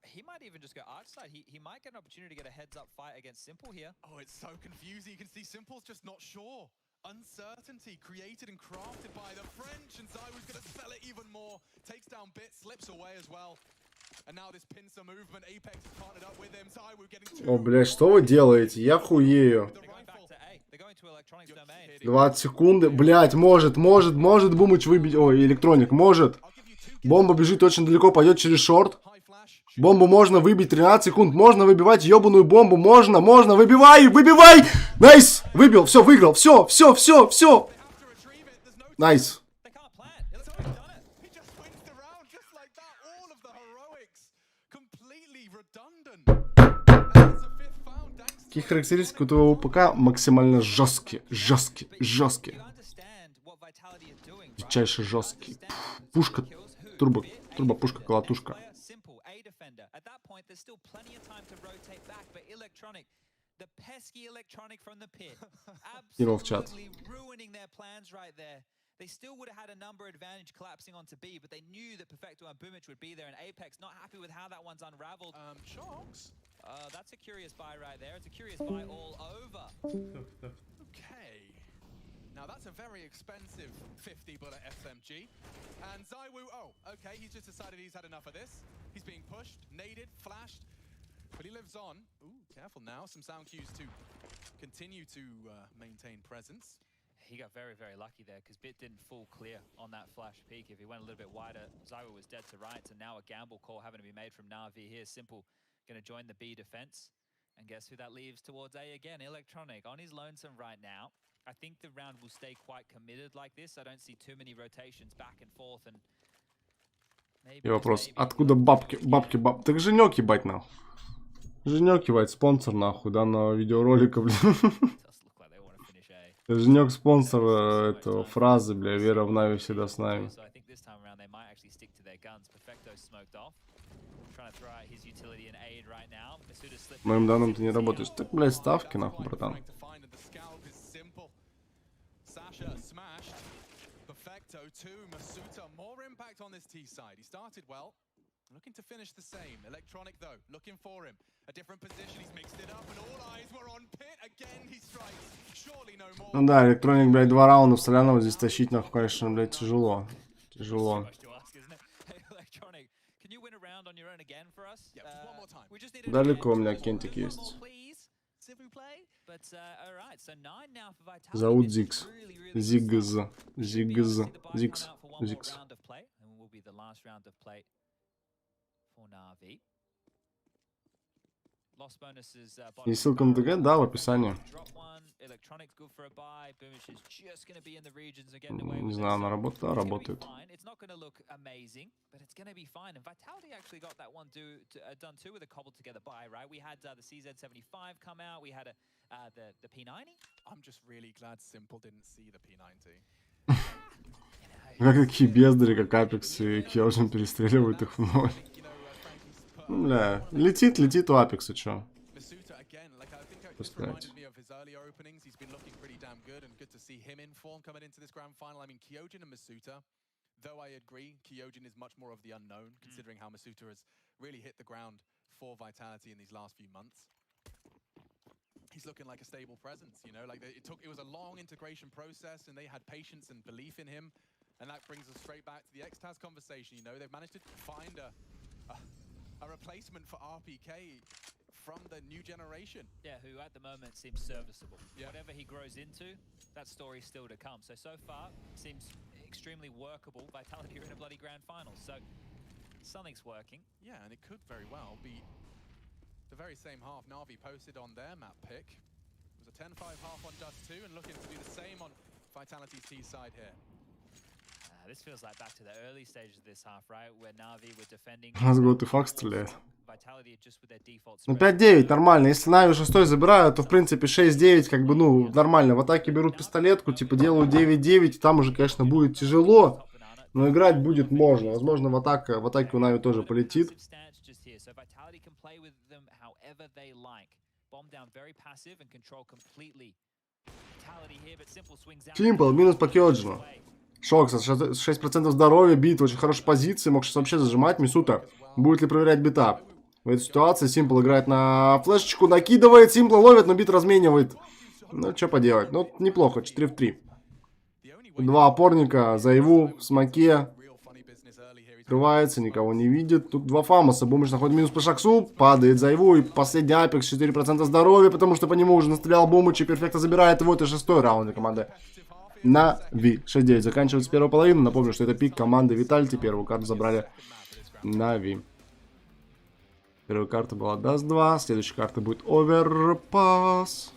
He might even just go arch side. He might get an opportunity to get a heads-up fight against Simple here. Oh, it's so confusing. You can see Simple's just not sure. Uncertainty created and crafted by the French, and ZywOo's going to sell it even more. Takes down Bit, slips away as well. And now this pincer movement, Apex is partnered up with him. ZywOo getting 2. О, блядь, что вы делаете? Я хуею. 20 секунды. Блядь, может Бумыч выбить. Ой, Электроник, может. Бомба бежит очень далеко, пойдет через шорт. Бомбу можно выбить, 13 секунд. Можно выбивать ебаную бомбу. Можно. Выбивай! Найс! Выбил, все, выиграл. Все. Найс. Какие характеристики у твоего ПК? Максимально жесткие. Дичайше жесткие. Пушка, турбо-пушка, колотушка. Кинул в чат. They still would have had a number advantage collapsing onto B, but they knew that Perfecto and Boomich would be there, and Apex not happy with how that one's unraveled. Shocks. That's a curious buy right there. It's a curious buy all over. Okay. Now that's a very expensive 50 bullet SMG. And ZywOo, okay, he's just decided he's had enough of this. He's being pushed, naded, flashed, but he lives on. Ooh, careful now. Some sound cues to continue to maintain presence. He got very, very lucky there, because Bit didn't full clear on that flash peak. If he went a little bit wider, ZywOo was dead to rights, and now a gamble call having to be made from NaVi here. Simple going to join the B defense. And guess who that leaves towards A again? Electronic on his lonesome right now. I think the round will stay quite committed like this. I don't see too many rotations back and forth. And И вопрос, откуда бабки? Так Женек ебать нахуй. Женек ебать, спонсор нахуй данного видеоролика, блин. Женек спонсор этого фразы, бля, вера в Нави всегда с нами. Моим данным ты не работаешь. Так, блядь, ставки нахуй, братан. Looking to finish the same. Electronic though, looking for him. A different position, he's mixed it up, and all eyes were on Pit. Again he strikes. Surely no more. Ну да, Электроник, блядь, 2 раунда в Соляного здесь тащить, нахуй, конечно, блядь, тяжело. Тяжело. Далеко у меня кентик есть. Зовут Зикс. Зигз. Зигз. Зикс. Зикс. И ссылка на ТГ, да, в описании. Не знаю, она работает, да, работает. Как такие бездари, как Апекс и Кьёжин перестреливают их в ноль. Бля, летит у Апекса, чё? Пускайте. Though I agree, Kyojin is much more of the unknown, considering how Masuta has really hit the ground for Vitality in these last few months. He's looking like a stable presence, you know, like it was a long integration process and they had patience and belief in him. And that brings us straight back to the Xtaz conversation, you know, they've managed to find a replacement for RPK from the new generation. Yeah, who at the moment seems serviceable. Yeah. Whatever he grows into, that story's still to come. So far, seems extremely workable. Vitality are in a bloody grand final, so something's working. Yeah, and it could very well be the very same half NaVi posted on their map pick. It was a 10-5 half on Dust 2 and looking to do the same on Vitality's T side here. This feels like back to the early stages of this half, right? Where NaVi were defending. У нас год и факт стреляет. Ну 5-9, нормально. Если Нави 6 забирают, то в принципе 6-9, как бы, ну, нормально. В атаке берут пистолетку, типа делают 9-9, там уже, конечно, будет тяжело. Но играть будет можно. Возможно, в атаке у Нави тоже полетит. Симпл, минус по Кьёджину. Шокс, 6% здоровья, бит, очень хорошей позиции, мог сейчас вообще зажимать. Мисута будет ли проверять бита? В этой ситуации Симпл играет на флешечку, накидывает, Симпл ловит, но бит разменивает. Ну, что поделать, ну, неплохо, 4 в 3. Два опорника, Зайву в смоке. Открывается, никого не видит. Тут два фамоса, Бумыч находит минус по Шаксу, падает Зайву, и последний Апекс, 4% здоровья, потому что по нему уже настрелял Бумыч, и перфекто забирает его, это 6-й раунд для команды NaVi. 6-9 заканчивается первая половина. Напомню, что это пик команды виталити. Первую карту забрали NaVi. Первая карта была Dust 2. Следующая карта будет Overpass.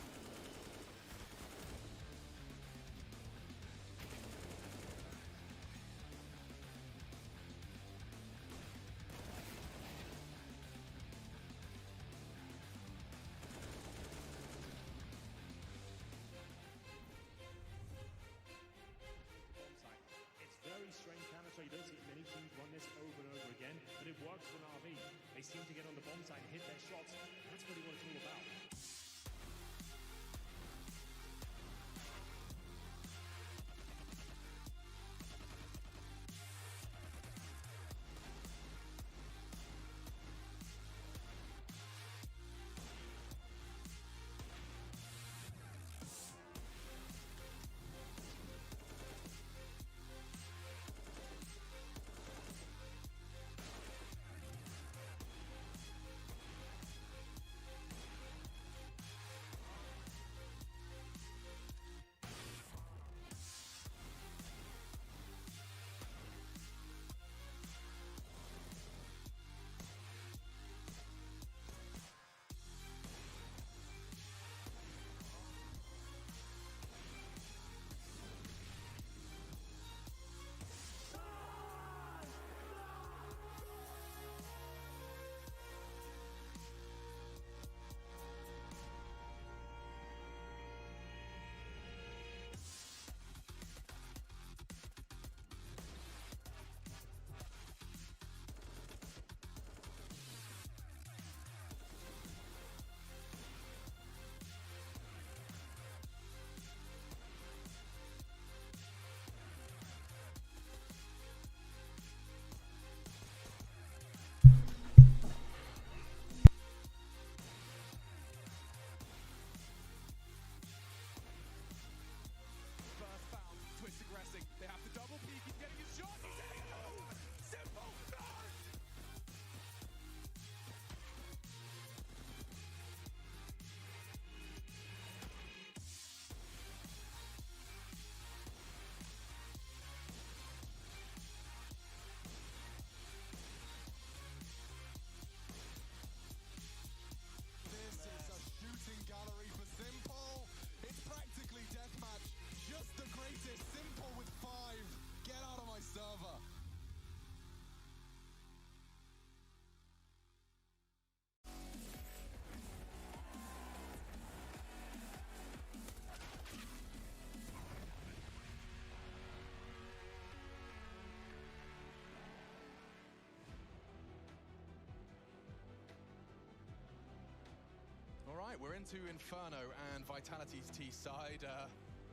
Right, we're into Inferno and Vitality's T side.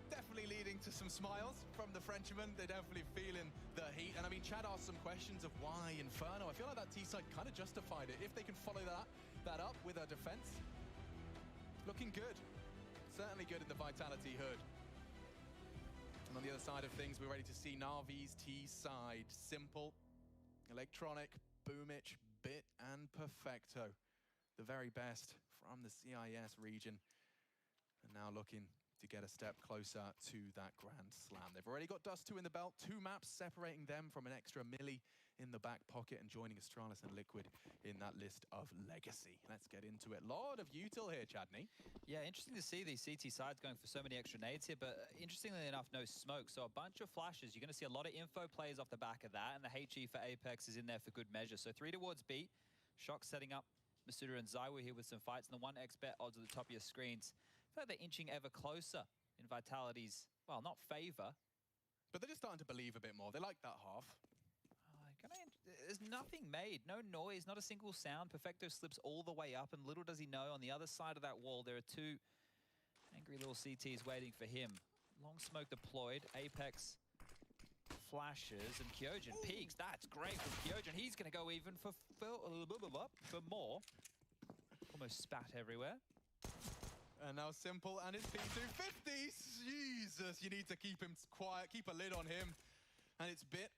Definitely leading to some smiles from the Frenchman. They're definitely feeling the heat. And I mean, Chad asked some questions of why Inferno. I feel like that T side kind of justified it. If they can follow that up with a defense, looking good. Certainly good in the Vitality hood. And on the other side of things, we're ready to see NaVi's T side. Simple, Electronic, Boomich, Bit, and Perfecto. The very best from the CIS region. And now looking to get a step closer to that Grand Slam. They've already got Dust 2 in the belt, 2 maps separating them from an extra milli in the back pocket and joining Astralis and Liquid in that list of legacy. Let's get into it. Lot of util here, Chadney. Yeah, interesting to see these CT sides going for so many extra nades here, but interestingly enough, no smoke. So a bunch of flashes. You're going to see a lot of info plays off the back of that, and the HE for Apex is in there for good measure. So 3 towards B. Shock setting up Masuda and Zaiwu here with some fights, and the 1xbet odds at the top of your screens. I feel like they're inching ever closer in Vitality's, well, not favor. But they're just starting to believe a bit more. They like that half. There's nothing made, no noise, not a single sound. Perfecto slips all the way up, and little does he know, on the other side of that wall, there are 2 angry little CTs waiting for him. Long smoke deployed, Apex flashes, and Kyojin peeks. That's great from Kyojin. He's going to go even for more. Almost spat everywhere. And now Simple and his P250. Jesus, you need to keep him quiet, keep a lid on him. And it's Bit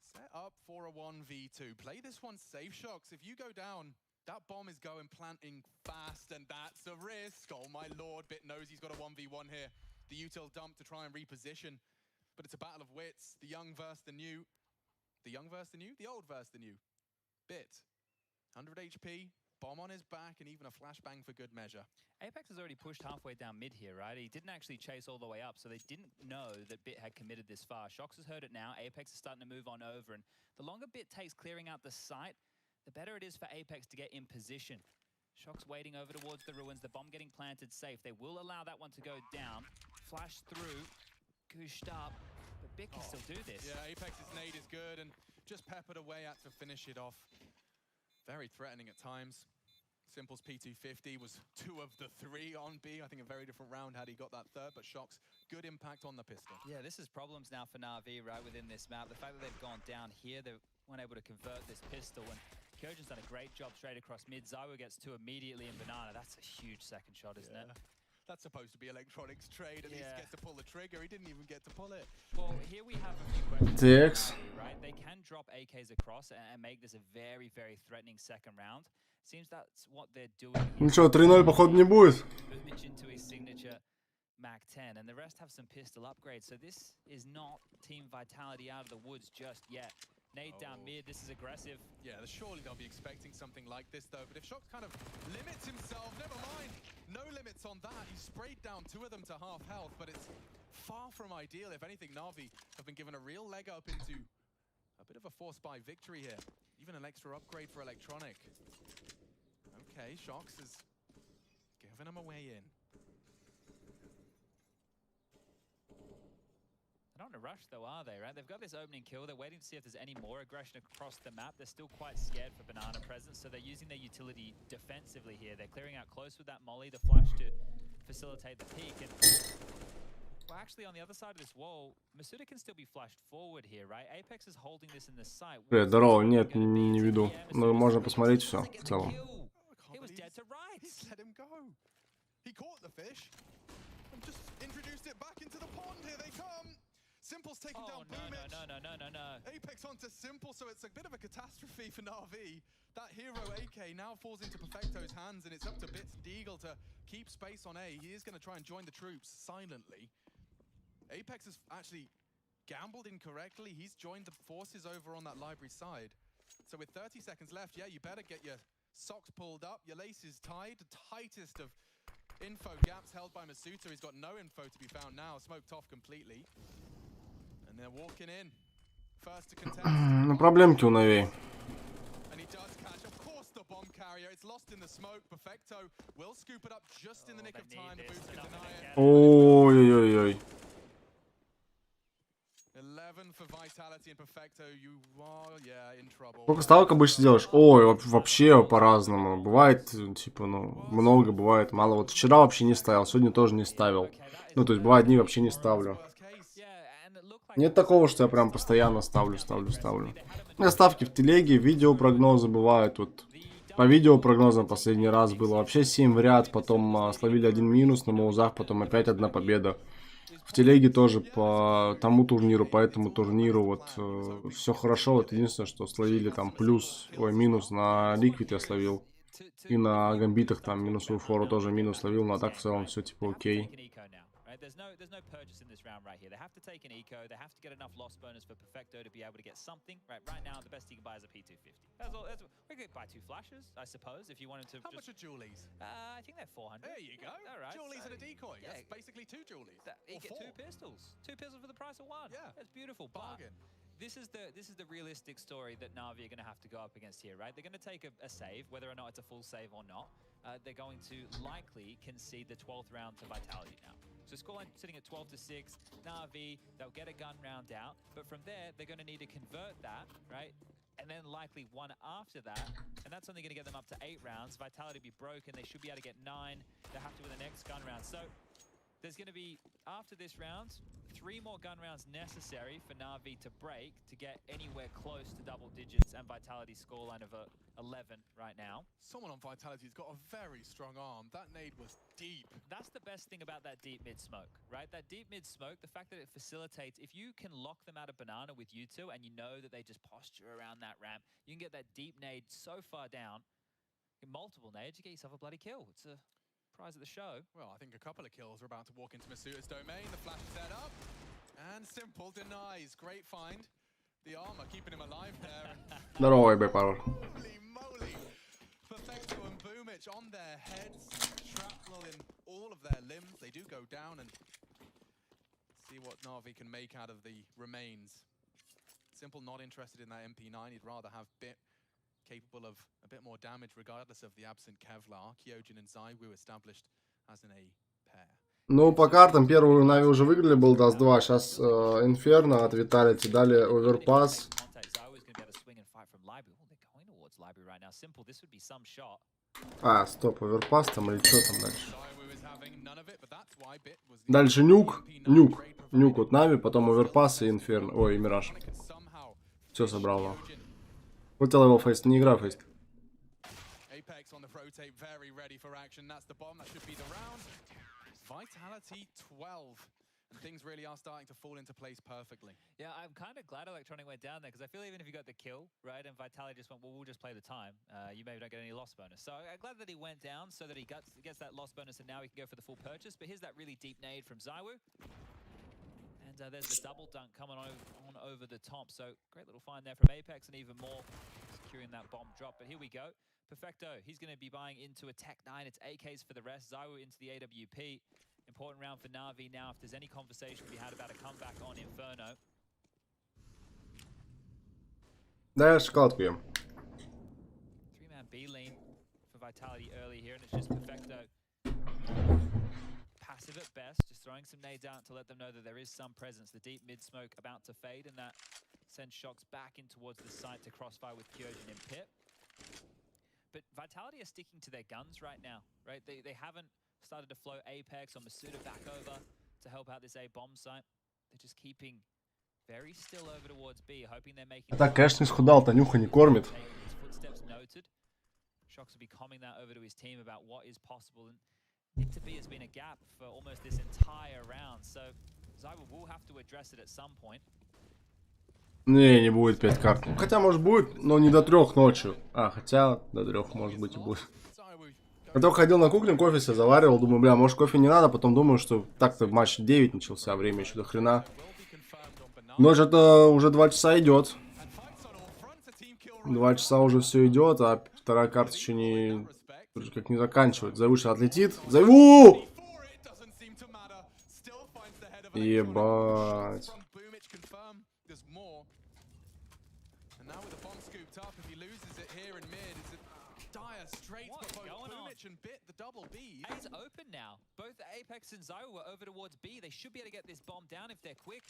set up for a 1v2. Play this one safe, Shocks. If you go down, that bomb is going planting fast, and that's a risk. Oh my lord, Bit knows he's got a 1v1 here. The util dump to try and reposition. But it's a battle of wits. The young versus the new. The young versus the new? The old versus the new. Bit. 100 HP. Bomb on his back, and even a flashbang for good measure. Apex has already pushed halfway down mid here, right? He didn't actually chase all the way up, so they didn't know that Bit had committed this far. Shox has heard it now. Apex is starting to move on over, and the longer Bit takes clearing out the site, the better it is for Apex to get in position. Shox waiting over towards the ruins, the bomb getting planted safe. They will allow that one to go down. Flash through, gooshed up, but Bit can still do this. Yeah, Apex's nade is good, and just peppered away at to finish it off. Very threatening at times. Simple's P250 was 2 of the 3 on B. I think a very different round had he got that third, but Shock's good impact on the pistol. Yeah, this is problems now for NaVi, right, within this map. The fact that they've gone down here, they weren't able to convert this pistol, and Kyojin's done a great job straight across mid. Zaiwu gets 2 immediately in Banana. That's a huge second shot, isn't it? That's supposed to be Electronics trade. At least gets to pull the trigger. He didn't even get to pull it. Well, here we have a few questions. TX. Right? They can drop AKs across and make this a very, very threatening second round. Seems that's what they're doing. Ничего, 3-0 походу не будет. Boomich into his signature Mac 10, and the rest have some pistol upgrades. So this is not Team Vitality out of the woods just yet. Nade down mid, this is aggressive. Yeah, surely they'll be expecting something like this though. But if Shock kind of limits himself, never mind. No limits on that. He sprayed down 2 of them to half health, but it's far from ideal. If anything, NaVi have been given a real leg up into a bit of a force by victory here. Even an extra upgrade for Electronic. Okay, Shox is giving him a way in. They're not in a rush though, are they, right? They've got this opening kill. They're waiting to see if there's any more aggression across the map. They're still quite scared for Banana presence, so they're using their utility defensively here. They're clearing out close with that molly, the flash to facilitate the peek. And well, actually, on the other side of this wall, Masuda can still be flashed forward here, right? Apex is holding this in the site. Привет, здорово, нет, не веду. Но можно посмотреть все в целом. He was dead to rights. He let him go. He caught the fish and just introduced it back into the pond. Here they come. Simple's taking down Boomich. No. Apex onto Simple, so it's a bit of a catastrophe for NaVi. That hero AK now falls into Perfecto's hands, and it's up to Bits Deagle to keep space on A. He is going to try and join the troops silently. Apex has actually gambled incorrectly. He's joined the forces over on that library side. So with 30 seconds left, yeah, you better get your socks pulled up, your laces tied. The tightest of info gaps held by Masuta. He's got no info to be found now, smoked off completely. And they're walking in. First to contest. Ну, проблемки у NaVi. And he does catch, of course, the bomb carrier. It's lost in the smoke. Perfecto will scoop it up just in the nick of time. The boots can deny it. Ой-ой-ой. Сколько ставок обычно делаешь? Ой, вообще по-разному. Бывает, типа, ну, много, бывает мало. Вот вчера вообще не ставил, сегодня тоже не ставил. Ну, то есть, бывают дни вообще не ставлю. Нет такого, что я прям постоянно ставлю. У меня ставки в телеге, видеопрогнозы бывают. Вот по видеопрогнозам последний раз было вообще 7 в ряд, потом словили 1 минус на маузах, потом опять 1 победа. В телеге тоже по тому турниру, по этому турниру, вот все хорошо. Вот единственное, что словили там минус на ликвид я словил. И на гамбитах там минусовую фору тоже минус словил, но так в целом все типа окей. There's no purchase in this round right here. They have to take an eco. They have to get enough loss bonus for Perfecto to be able to get something. Right now, the best he can buy is a P250. That's all. We could buy 2 flashes, I suppose, if you wanted to. How much are Julies? I think they're 400. There you go. All right. Julies So, and a decoy. yeah, That's basically 2 Julies. You get 2 pistols. 2 pistols for the price of 1. Yeah. That's beautiful. Bargain. This is the realistic story that Navi are going to have to go up against here, right? They're going to take a save, whether or not it's a full save or not. They're going to likely concede the 12th round to Vitality now. So scoreline sitting at 12-6. Navi, they'll get a gun round out, but from there they're going to need to convert that, right? And then likely one after that, and that's only going to get them up to 8 rounds. Vitality be broken. They should be able to get 9. They have to win the next gun round. So there's going to be, after this round, 3 more gun rounds necessary for Navi to break to get anywhere close to double digits and Vitality scoreline of 11 right now. Someone on Vitality's got a very strong arm. That nade was deep. That's the best thing about that deep mid smoke, right? That deep mid smoke, the fact that it facilitates, if you can lock them out of banana with you two and you know that they just posture around that ramp, you can get that deep nade so far down, in multiple nades, you get yourself a bloody kill. It's a prize of the show. Well, I think a couple of kills are about to walk into Masuta's domain. The flash is set up. And Simple denies. Great find. The armor keeping him alive there. Здорово, Power. Holy moly. Perfecto and Boomich on their heads. Shrapnel in all of their limbs. They do go down and see what Navi can make out of the remains. Simple not interested in that MP9. He'd rather have Bit capable of a bit more damage regardless of the absent Kevlar. Kyojin and ZywOo established as in a pair. Ну, по картам первую Нави уже выиграли, был Даст 2. Сейчас Инферно от Виталити, далее Оверпас. А, стоп, Оверпас там или что там дальше? Дальше Нюк от Нави, потом Оверпас и Инферно. Ой, и Мираж. Все собрал. Вот его фейст, не игра фейст. Apex on the rotate, very ready for action. That's the bomb. That should be the round. Vitality 12. And things really are starting to fall into place perfectly. Yeah, I'm kind of glad Electronic went down there because I feel even if you got the kill, right, and Vitality just went, well, we'll just play the time. You maybe don't get any loss bonus. So I'm glad that he went down so that he gets that loss bonus and now he can go for the full purchase. But here's that really deep nade from ZywOo. And there's the double dunk coming on over the top. So great little find there from Apex and even more securing that bomb drop. But here we go. Perfecto, he's going to be buying into a Tech 9. It's AKs for the rest. ZywOo into the AWP. Important round for Navi now if there's any conversation to be had about a comeback on Inferno. Да, я шоколадку ем. 3-man B lane for Vitality early here, and it's just Perfecto. Passive at best, just throwing some nades out to let them know that there is some presence. The deep mid smoke about to fade, and that sends shocks back in towards the site to crossfire with Kyojin and Pip. But Vitality are sticking to their guns right now, right? They haven't started to float Apex or Masuda back over to help out this A bomb site. They're just keeping very still over towards B, hoping they're making. Так, конечно, не схудал, Танюха не кормит. Footsteps noted. Shocks will be coming that over to his team about what is possible. And into B has been a gap for almost this entire round, so ZywOo will have to address it at some point. Не будет 5 карт. Хотя, может, будет, но не до 3 ночью. А, хотя до 3, может быть, и будет. Я только ходил на кухню, кофе себе заваривал. Думаю, бля, может, кофе не надо. Потом думаю, что так-то матч 9 начался, время еще до хрена. Ночь это уже 2 часа идет. 2 часа уже все идет, а 2 карта еще не... как не заканчивает. ZywOo отлетит. ZywOo! Ебать. And Bit the double B. A's open now. Both Apex and ZywOo are over towards B. They should be able to get this bomb down if they're quick.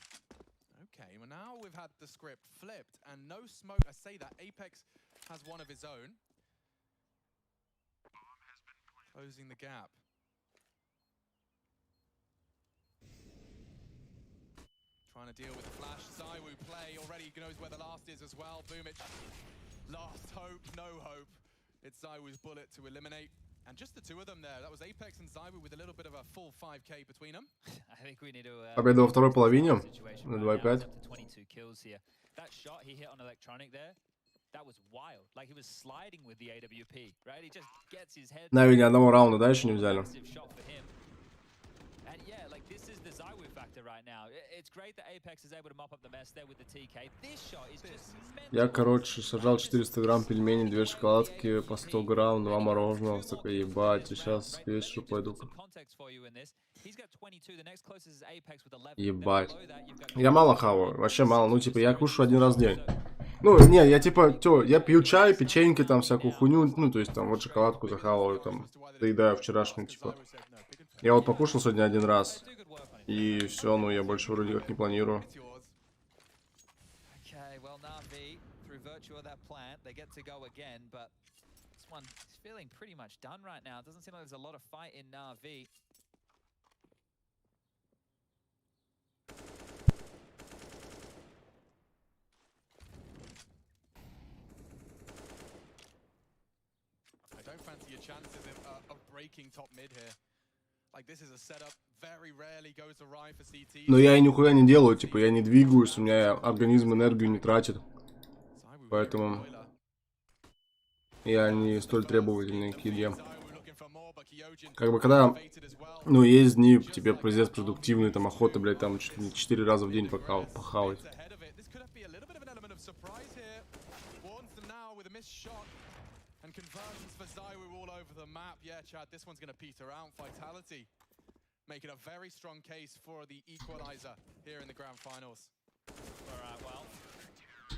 Okay, well now we've had the script flipped and no smoke. I say that Apex has one of his own. Closing the gap. Trying to deal with the flash. Zywoo play already knows where the last is as well. Boomich, last hope, no hope. It's Zywoo's bullet to eliminate. And just the two of them there. That was Apex and Zywoo with a little bit of a full 5k between them. I think we need to Победа во второй половине на 2.5. That shot he hit on electronic there. That was wild. Like he was sliding with the AWP, right? He just gets his head. Нави ни одного раунда, да, еще не взяли. And yeah, like this is the Zywoo factor right now. It's great that Apex is able to mop up the mess there with the TK. This shot is just Я, короче, сажал 400 грамм пельменей, 2 шоколадки по 100 грамм, 2 мороженого. Такой, ебать, и сейчас к вечеру пойду. Ебать. Я мало хаваю, вообще мало. Ну, типа, я кушаю один раз в день. Ну, не, я типа, я пью чай, печеньки, там, всякую хуйню. Ну, то есть, там, вот шоколадку захаваю, там, доедаю вчерашнюю, типа. Я вот покушал сегодня один раз. И все, ну, я больше вроде как не планирую. I don't fancy your chances of breaking top mid here. Like this is a setup very rarely goes awry for CT. Но я и нихуя не делаю, типа, я не двигаюсь, у меня организм энергию не тратит. Поэтому я не столь требовательный к еде. Как бы когда, ну, есть дни, тебе пиздец продуктивный, там, охота, блядь, там, чуть ли не 4 раза в день похавать. And conversions for Zywoo all over the map. Yeah, Chad, this one's going to peter out. Vitality making a very strong case for the equalizer here in the grand finals. All right, well,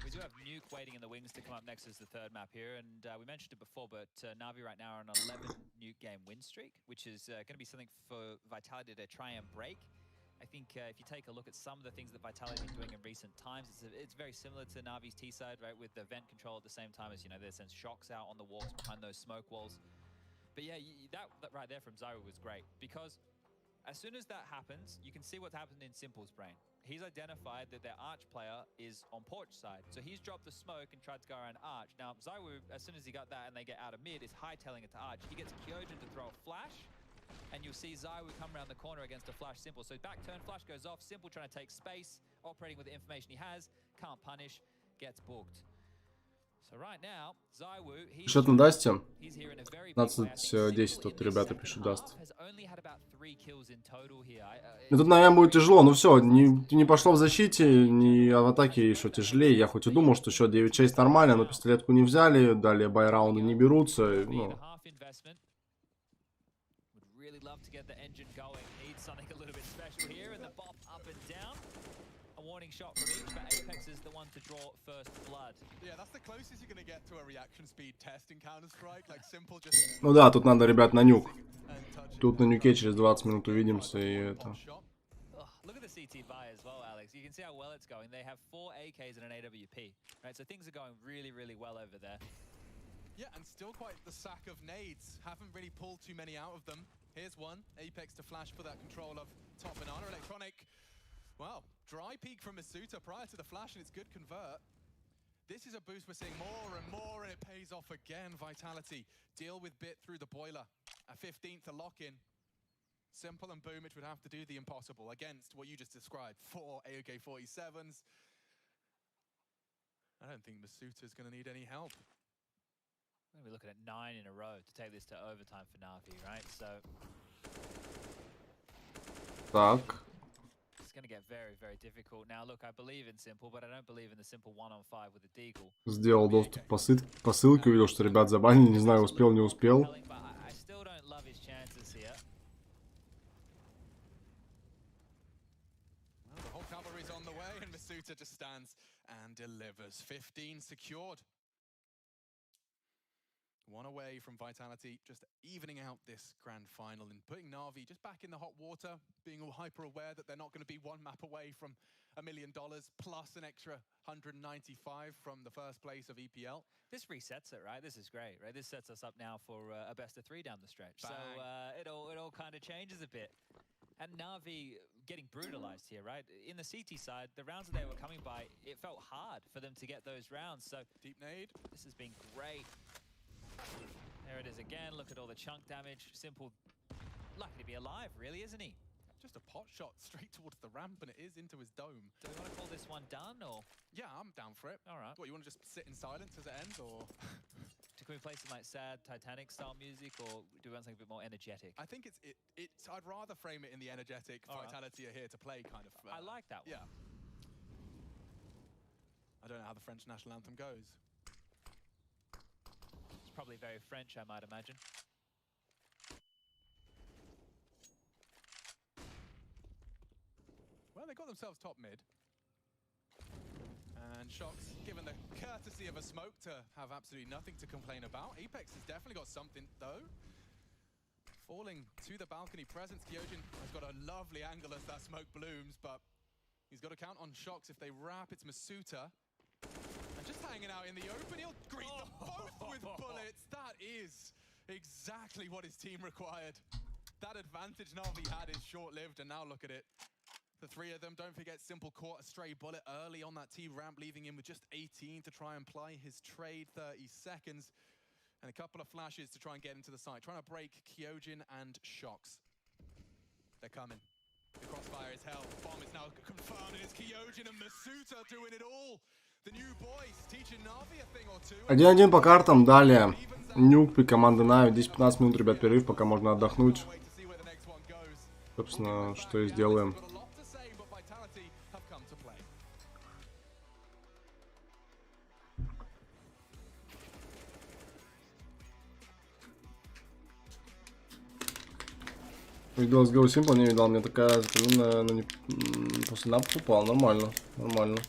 we do have Nuke waiting in the wings to come up next as the third map here. And we mentioned it before, but Navi right now are on an 11 Nuke game win streak, which is going to be something for Vitality to try and break. I think if you take a look at some of the things that Vitality have been doing in recent times, it's very similar to Navi's T-side, right? With the vent control at the same time as, you know, they send shocks out on the walls behind those smoke walls. But yeah, that right there from Zywoo was great, because as soon as that happens, you can see what's happened in Simple's brain. He's identified that their Arch player is on porch side. So he's dropped the smoke and tried to go around Arch. Now, Zywoo, as soon as he got that and they get out of mid, is hightailing it to Arch. He gets Kyojin to throw a flash. And you'll see Zywoo come around the corner against a flash Simple. So back turn, flash goes off. Simple trying to take space, operating with the information he has. Can't punish, gets booked. So right now, Zywoo, Счет на Дасте 15-10, тут ребята пишут Даст. Ну тут, наверное, будет тяжело. Ну все, не пошло в защите, не в атаке еще тяжелее. Я хоть и думал, что счет 9-6 нормально, но пистолетку не взяли, далее бай-раунды не берутся. Ну. Love to get the engine going. Needs something a little bit special here, and the bop up and down. A warning shot from each, but Apex is the one to draw first blood. Yeah, that's the closest you're going to get to a reaction speed test in Counter-Strike. Like Simple just. Ну да, тут надо, ребят, на нюк. Тут на нюке через 20 минут увидимся и это. Look at the CT buy as well, Alex. You can see how well it's going. They have 4 AKs and an AWP, right? So things are going really, really well over there. Yeah, and still quite the sack of nades. Haven't really pulled too many out of them. Here's one. Apex to flash for that control of top banana. Electronic. Well, dry peek from Masuta prior to the flash, and it's good convert. This is a boost we're seeing more and more, and it pays off again. Vitality deal with Bit through the boiler. A 15th to lock in. Simple and Boomich would have to do the impossible against what you just described. 4 AK-47s. I don't think Masuta's going to need any help. We're going to be looking at 9 in a row to take this to overtime for Navi, right? So Так. it's going to get very, very difficult. Now, look, I believe in Simple, but I don't believe in the Simple 1-on-5 with the Deagle. Сделал доступ по ссылке, увидел, что ребят забанили, не знаю, успел, не успел. I still don't love his chances here. Well, the whole cavalry's on the way, and Masuta just stands and delivers. 15 secured. One away from Vitality, just evening out this grand final and putting Navi just back in the hot water, being all hyper aware that they're not going to be one map away from $1 million plus an extra 195 from the first place of EPL. This resets it, right? This is great, right? This sets us up now for a best of 3 down the stretch. Bang. So it all kind of changes a bit. And NaVi getting brutalized here, right? In the CT side, the rounds that they were coming by, it felt hard for them to get those rounds. So deep nade. This has been great. There it is again. Look at all the chunk damage. Simple, lucky to be alive, really, isn't he? Just a pot shot straight towards the ramp, and it is into his dome. Do we want to call this one done, or? Yeah, I'm down for it. All right. What, you want to just sit in silence as it ends, or? Can we play some like sad Titanic style music, or do we want something a bit more energetic? I think it's I'd rather frame it in the energetic vitality are here to play kind of. I like that one. Yeah. I don't know how the French national anthem goes. It's probably very French, I might imagine. Well, they got themselves top mid. And Shox, given the courtesy of a smoke to have absolutely nothing to complain about. Apex has definitely got something, though. Falling to the balcony presence, Kyojin has got a lovely angle as that smoke blooms, but he's got to count on Shox. If they wrap, it's Masuta. And just hanging out in the open, he'll greet them both with bullets. That is exactly what his team required. That advantage NaVi had is short-lived, and now look at it. The 3 of them, don't forget, Simple caught a stray bullet early on that T ramp, leaving him with just 18 to try and ply his trade, 30 seconds. And a couple of flashes to try and get into the site, trying to break Kyojin and Shox. They're coming. The crossfire is held. Bomb is now confirmed, and it's Kyojin and Masuta doing it all. The new boys teaching NaVi a thing or two. 1-1 по картам, далее Нюк и команда Нави. 10-15 минут, ребят, перерыв, пока можно отдохнуть. Собственно, что и сделаем. Видел с Go Simple, не видал, мне такая закаленная, но не... после напов упал, нормально, нормально.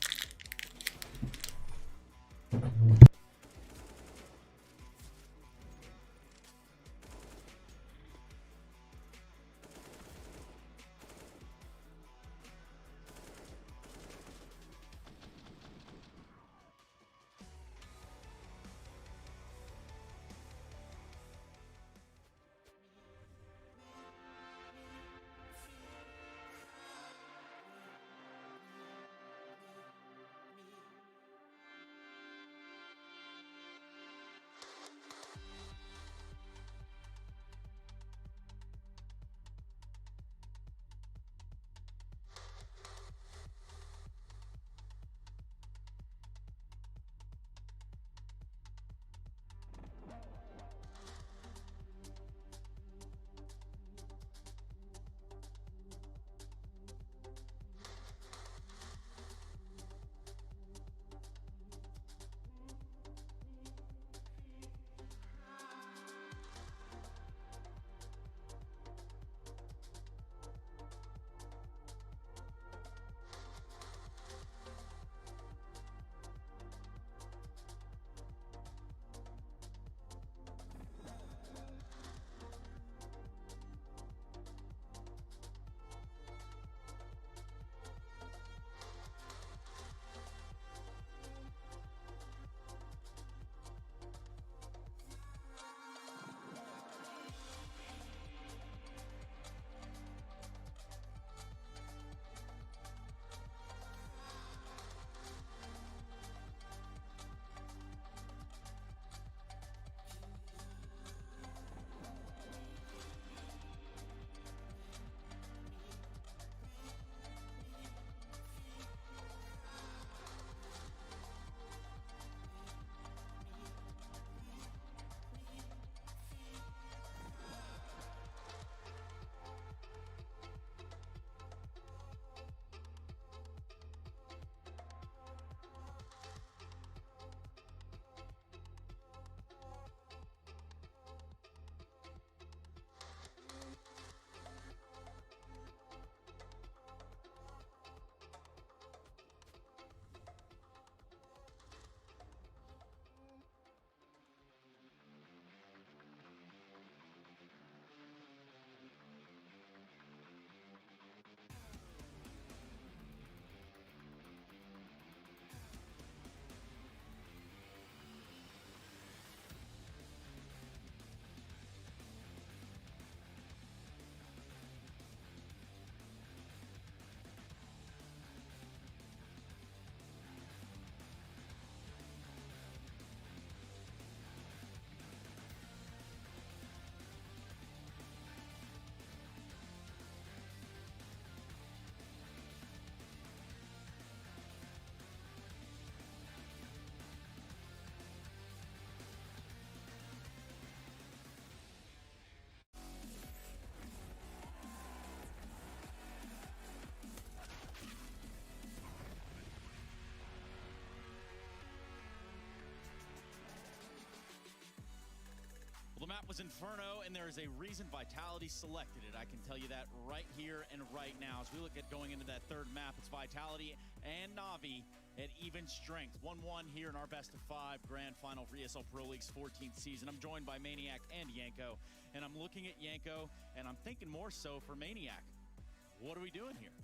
map was Inferno, and there is a reason Vitality selected it. I can tell you that right here and right now. As we look at going into that third map, it's Vitality and Navi at even strength. 1-1 here in our best of 5 grand final for ESL Pro League's 14th season. I'm joined by Maniac and Yanko, and I'm looking at Yanko, and I'm thinking more so for Maniac. What are we doing here?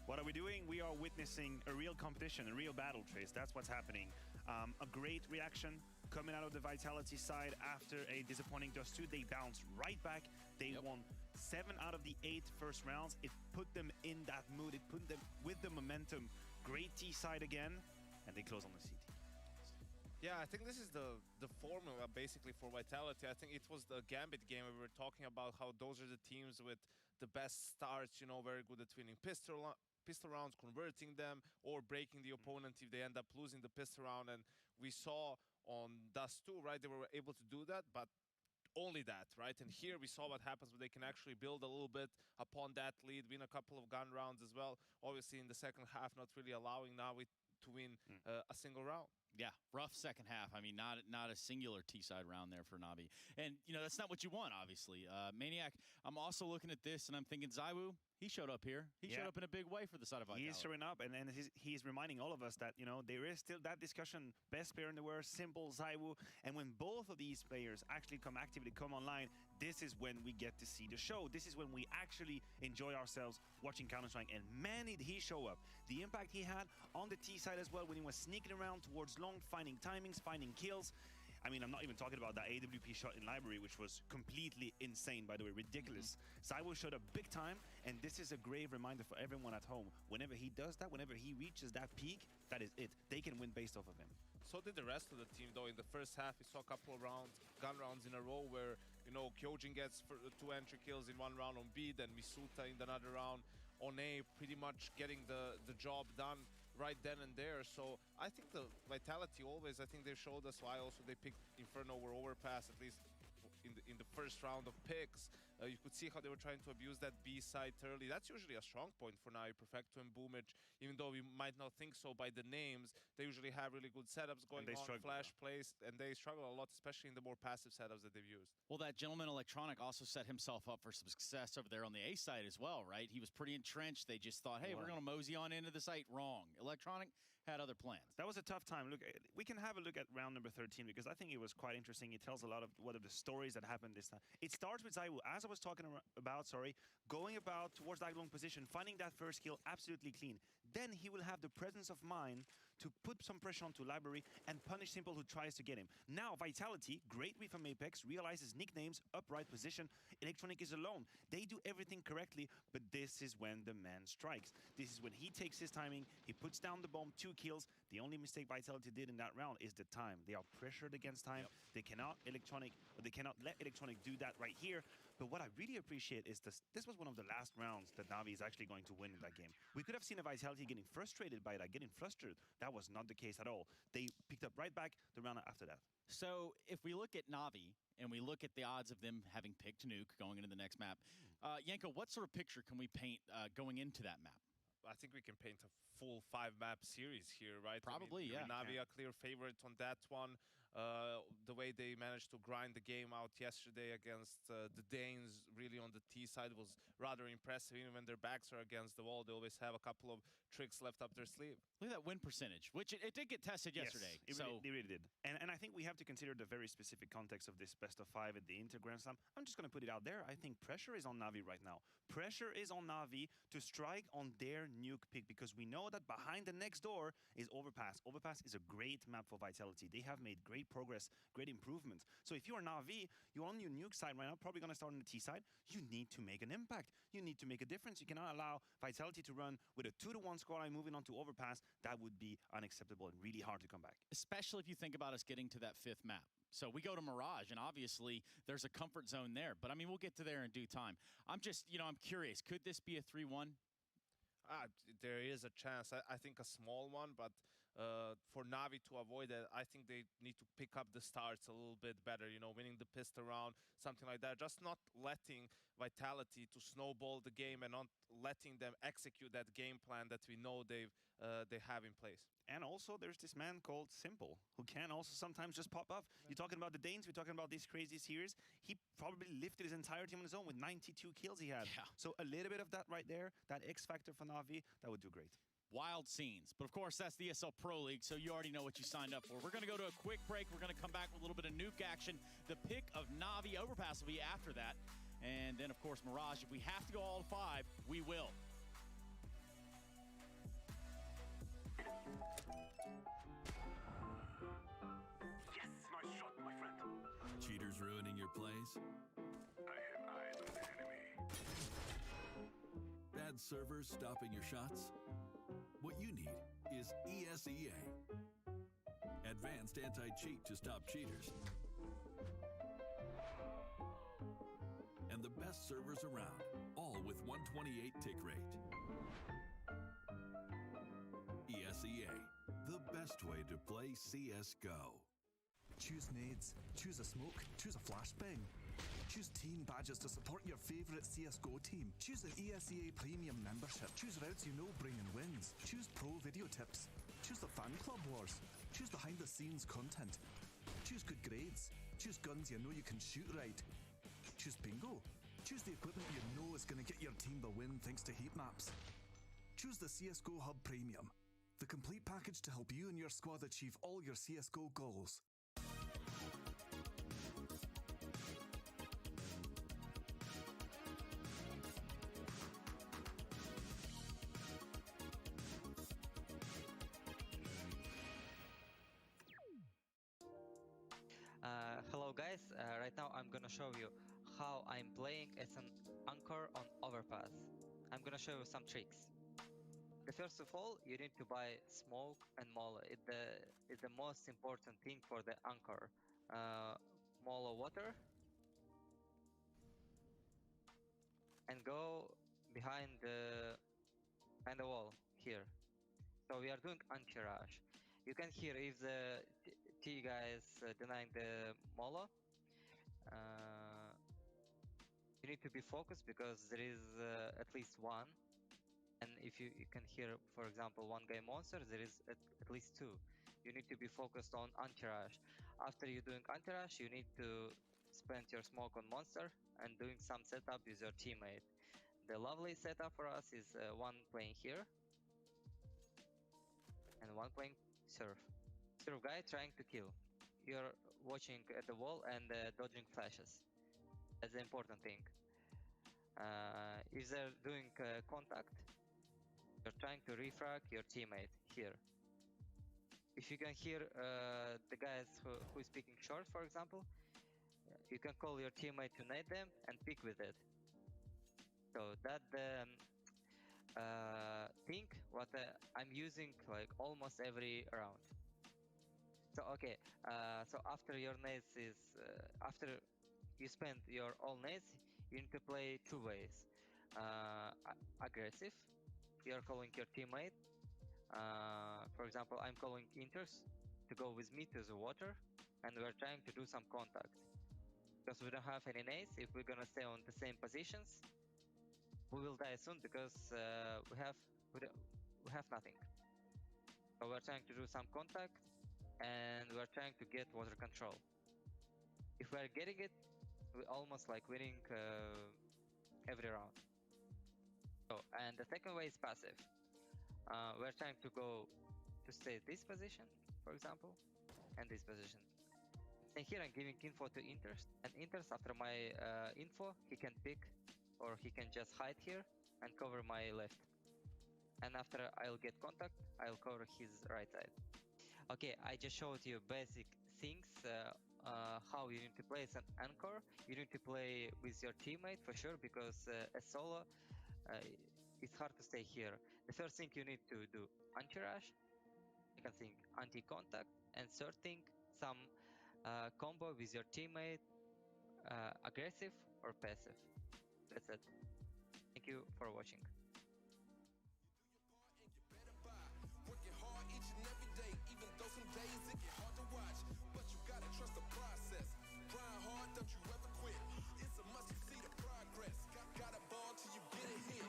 What are we doing? We are witnessing a real competition, a real battle, Trace. That's what's happening. A great reaction coming out of the Vitality side after a disappointing Dust 2. They bounced right back. They won 7 out of the 8 first rounds. It put them in that mood. It put them with the momentum. Great T side again, and they close on the CT. Yeah, I think this is the formula basically for Vitality. I think it was the Gambit game where we were talking about how those are the teams with the best starts, you know, very good at winning pistol rounds, converting them, or breaking the opponent if they end up losing the pistol round. And we saw on Dust 2, right, they were able to do that, but only that, right? And here we saw what happens when they can actually build a little bit upon that lead, win a couple of gun rounds as well. Obviously in the second half, not really allowing Navi to win a single round. Yeah, rough second half. I mean, not a singular T-side round there for Navi. And, you know, that's not what you want, obviously. Maniac, I'm also looking at this, and I'm thinking, ZywOo, he showed up here. He showed up in a big way for the side of Vitality. He's showing up, and he's reminding all of us that, you know, there is still that discussion, best player in the world, Simple, ZywOo. And when both of these players actually actively come online, this is when we get to see the show. This is when we actually enjoy ourselves watching Counter-Strike. And man, did he show up. The impact he had on the T side as well when he was sneaking around towards long, finding timings, finding kills. I mean, I'm not even talking about that AWP shot in Library, which was completely insane, by the way, ridiculous. ZywOo showed up big time, and this is a grave reminder for everyone at home. Whenever he does that, whenever he reaches that peak, that is it. They can win based off of him. So did the rest of the team, though. In the first half, we saw a couple of gun rounds in a row where, you know, Kyojin gets 2 entry kills in one round on B, then Misuta in another round on A, pretty much getting the job done right then and there. So I think the Vitality always, I think they showed us why also they picked Inferno over Overpass, at least in the first round of picks. You could see how they were trying to abuse that B side early. That's usually a strong point for Navi, Perfecto and Boomage. Even though we might not think so by the names, they usually have really good setups going on, flash plays, and they struggle a lot, especially in the more passive setups that they've used. Well, that gentleman Electronic also set himself up for some success over there on the A side as well, right? He was pretty entrenched. They just thought, hey, we're going to mosey on into the site. Wrong. Electronic had other plans. That was a tough time. Look, we can have a look at round number 13 because I think it was quite interesting. It tells a lot of what of the stories that happened this time. It starts with ZywOo, as I was talking about, going about towards that long position, finding that first kill absolutely clean. Then he will have the presence of mind to put some pressure onto Library and punish Simple who tries to get him. Now Vitality, great read from Apex, realizes nicknames, upright position, Electronic is alone. They do everything correctly, but this is when the man strikes. This is when he takes his timing, he puts down the bomb, 2 kills. The only mistake Vitality did in that round is the time. They are pressured against time. They cannot let Electronic do that right here. But what I really appreciate is this was one of the last rounds that Navi is actually going to win in that game. We could have seen a Vitality getting frustrated by that, getting flustered. That was not the case at all. They picked up right back the round after that. So if we look at Navi and we look at the odds of them having picked Nuke going into the next map, Yanko, what sort of picture can we paint going into that map? I think we can paint a full 5-map series here, right? Probably, I mean, Navi a clear favorite on that one. The way they managed to grind the game out yesterday against the Danes, really on the T side, was rather impressive. Even when their backs are against the wall, they always have a couple of tricks left up their sleeve. Look at that win percentage, which it did get tested yesterday. Yes, it really did. And I think we have to consider the very specific context of this best of 5 at the Inter Grand Slam. I'm just going to put it out there. I think pressure is on Navi right now. Pressure is on Navi to strike on their nuke pick because we know that behind the next door is Overpass. Overpass is a great map for Vitality. They have made great progress, great improvements. So if you are Navi, you're on your nuke side right now, probably going to start on the T side. You need to make an impact. You need to make a difference. You cannot allow Vitality to run with a 2-to-1 scoreline moving on to Overpass. That would be unacceptable and really hard to come back. Especially if you think about us getting to that 5th map. So we go to Mirage, and obviously there's a comfort zone there. But, I mean, we'll get to there in due time. I'm just, you know, I'm curious. Could this be a 3-1? There is a chance. I think a small one, but for Navi to avoid that, I think they need to pick up the starts a little bit better, you know, winning the pistol round, something like that. Just not letting Vitality to snowball the game and not letting them execute that game plan that we know they've they have in place. And also, there's this man called Simple, who can also sometimes just pop up. You're talking about the Danes, we're talking about these crazy series. He probably lifted his entire team on his own with 92 kills he had. Yeah. So a little bit of that right there, that X factor for Navi, that would do great. Wild scenes. But of course, that's the ESL Pro League, so you already know what you signed up for. We're going to go to a quick break. We're going to come back with a little bit of nuke action. The pick of Navi Overpass will be after that. And then, of course, Mirage. If we have to go all 5, we will. Yes, nice shot, my friend. Cheaters ruining your plays? I have eyes on the enemy. Bad servers stopping your shots? What you need is ESEA. Advanced anti-cheat to stop cheaters. And the best servers around, all with 128 tick rate. ESEA, the best way to play CSGO. Choose nades, choose a smoke, choose a flashbang. Choose team badges to support your favorite CSGO team. Choose an ESEA premium membership. Choose routes you know bring in wins. Choose pro video tips. Choose the fan club wars. Choose behind the scenes content. Choose good grades. Choose guns you know you can shoot right. Choose bingo. Choose the equipment you know is going to get your team the win thanks to heat maps. Choose the CSGO Hub Premium, the complete package to help you and your squad achieve all your CSGO goals. Hello guys, right now I'm gonna show you how I'm playing as an anchor on Overpass. I'm gonna show you some tricks. First of all, you need to buy smoke and molo. It's the most important thing for the anchor. Molo water. And go behind the wall here. So we are doing anti-rush. You can hear if the T guy is denying the molo. You need to be focused because there is at least one. And if you can hear, for example, one guy monster, there is at least two. You need to be focused on anti-rush. After you're doing anti-rush, you need to spend your smoke on monster and doing some setup with your teammate. The lovely setup for us is one playing here and one playing surf. Surf guy trying to kill. You're watching at the wall and dodging flashes. That's the important thing. If they're doing contact, you're trying to refrag your teammate here. If you can hear the guys who is picking short, for example, you can call your teammate to nade them and pick with it. So that the thing what I'm using like almost every round. So okay, so after your nades is after you spend your all nades, you need to play two ways. Aggressive, you're calling your teammate. For example, I'm calling inters to go with me to the water, and we're trying to do some contact. Because we don't have any nades, if we're gonna stay on the same positions, we will die soon because we have nothing. So we're trying to do some contact, and we're trying to get water control. If we're getting it, we're almost like winning every round. So, and the second way is passive. We're trying to go to stay this position, for example, and this position. And here I'm giving info to inters, and inters after my info, he can pick or he can just hide here and cover my left. And after I'll get contact, I'll cover his right side. Okay, I just showed you basic things, how you need to play as an anchor. You need to play with your teammate for sure, because as solo, it's hard to stay here. The first thing you need to do, anti-rush. Second thing, anti-contact. And third thing, some combo with your teammate, aggressive or passive. That's it. Thank you for watching. Working hard each and every day, even though some days it get hard to watch. But you gotta trust the process. Grind hard, don't you ever quit. It's a must to see the progress. Gotta ball till you get it hit.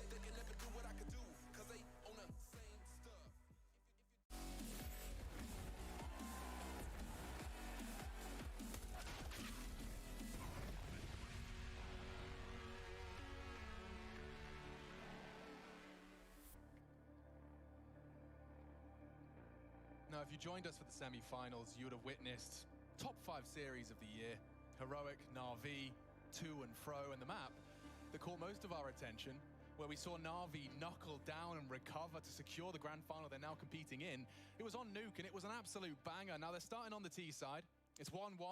They can never do what I could do, cause they on the same Now, if you joined us for the semi-finals, you would have witnessed top 5 series of the year. Heroic, NaVi, to and fro, and the map that caught most of our attention, where we saw NaVi knuckle down and recover to secure the grand final they're now competing in. It was on Nuke, and it was an absolute banger. Now they're starting on the T side. It's 1-1.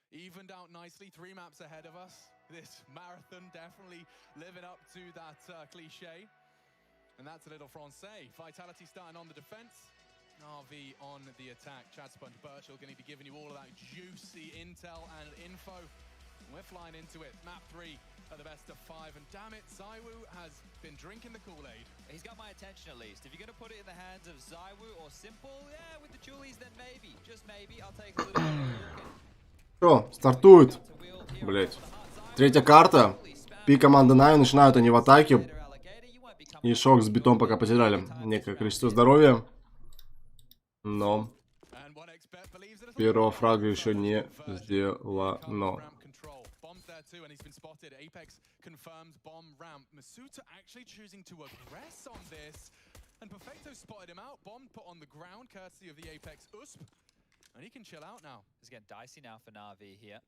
Evened out nicely, 3 maps ahead of us. This marathon definitely living up to that cliche. And that's a little Francais. Vitality starting on the defense. NaVi on the attack. Chad Sponge Birchall going to be giving you all of that juicy intel and info. And we're flying into it. Map 3 at the best of 5. And damn it, Zywoo has been drinking the Kool-Aid. He's got my attention at least. If you're going to put it in the hands of Zywoo or Simple, yeah, with the Julies, then maybe, just maybe, I'll take a little bit of a look. Что, стартует? Блять. Третья карта. Пи команда Нави, начинают они в атаке. И Шок с битом пока потеряли некое количество здоровья. Но первого фрага еще не сделано. And he can chill out now. It's getting dicey now for NaVi here.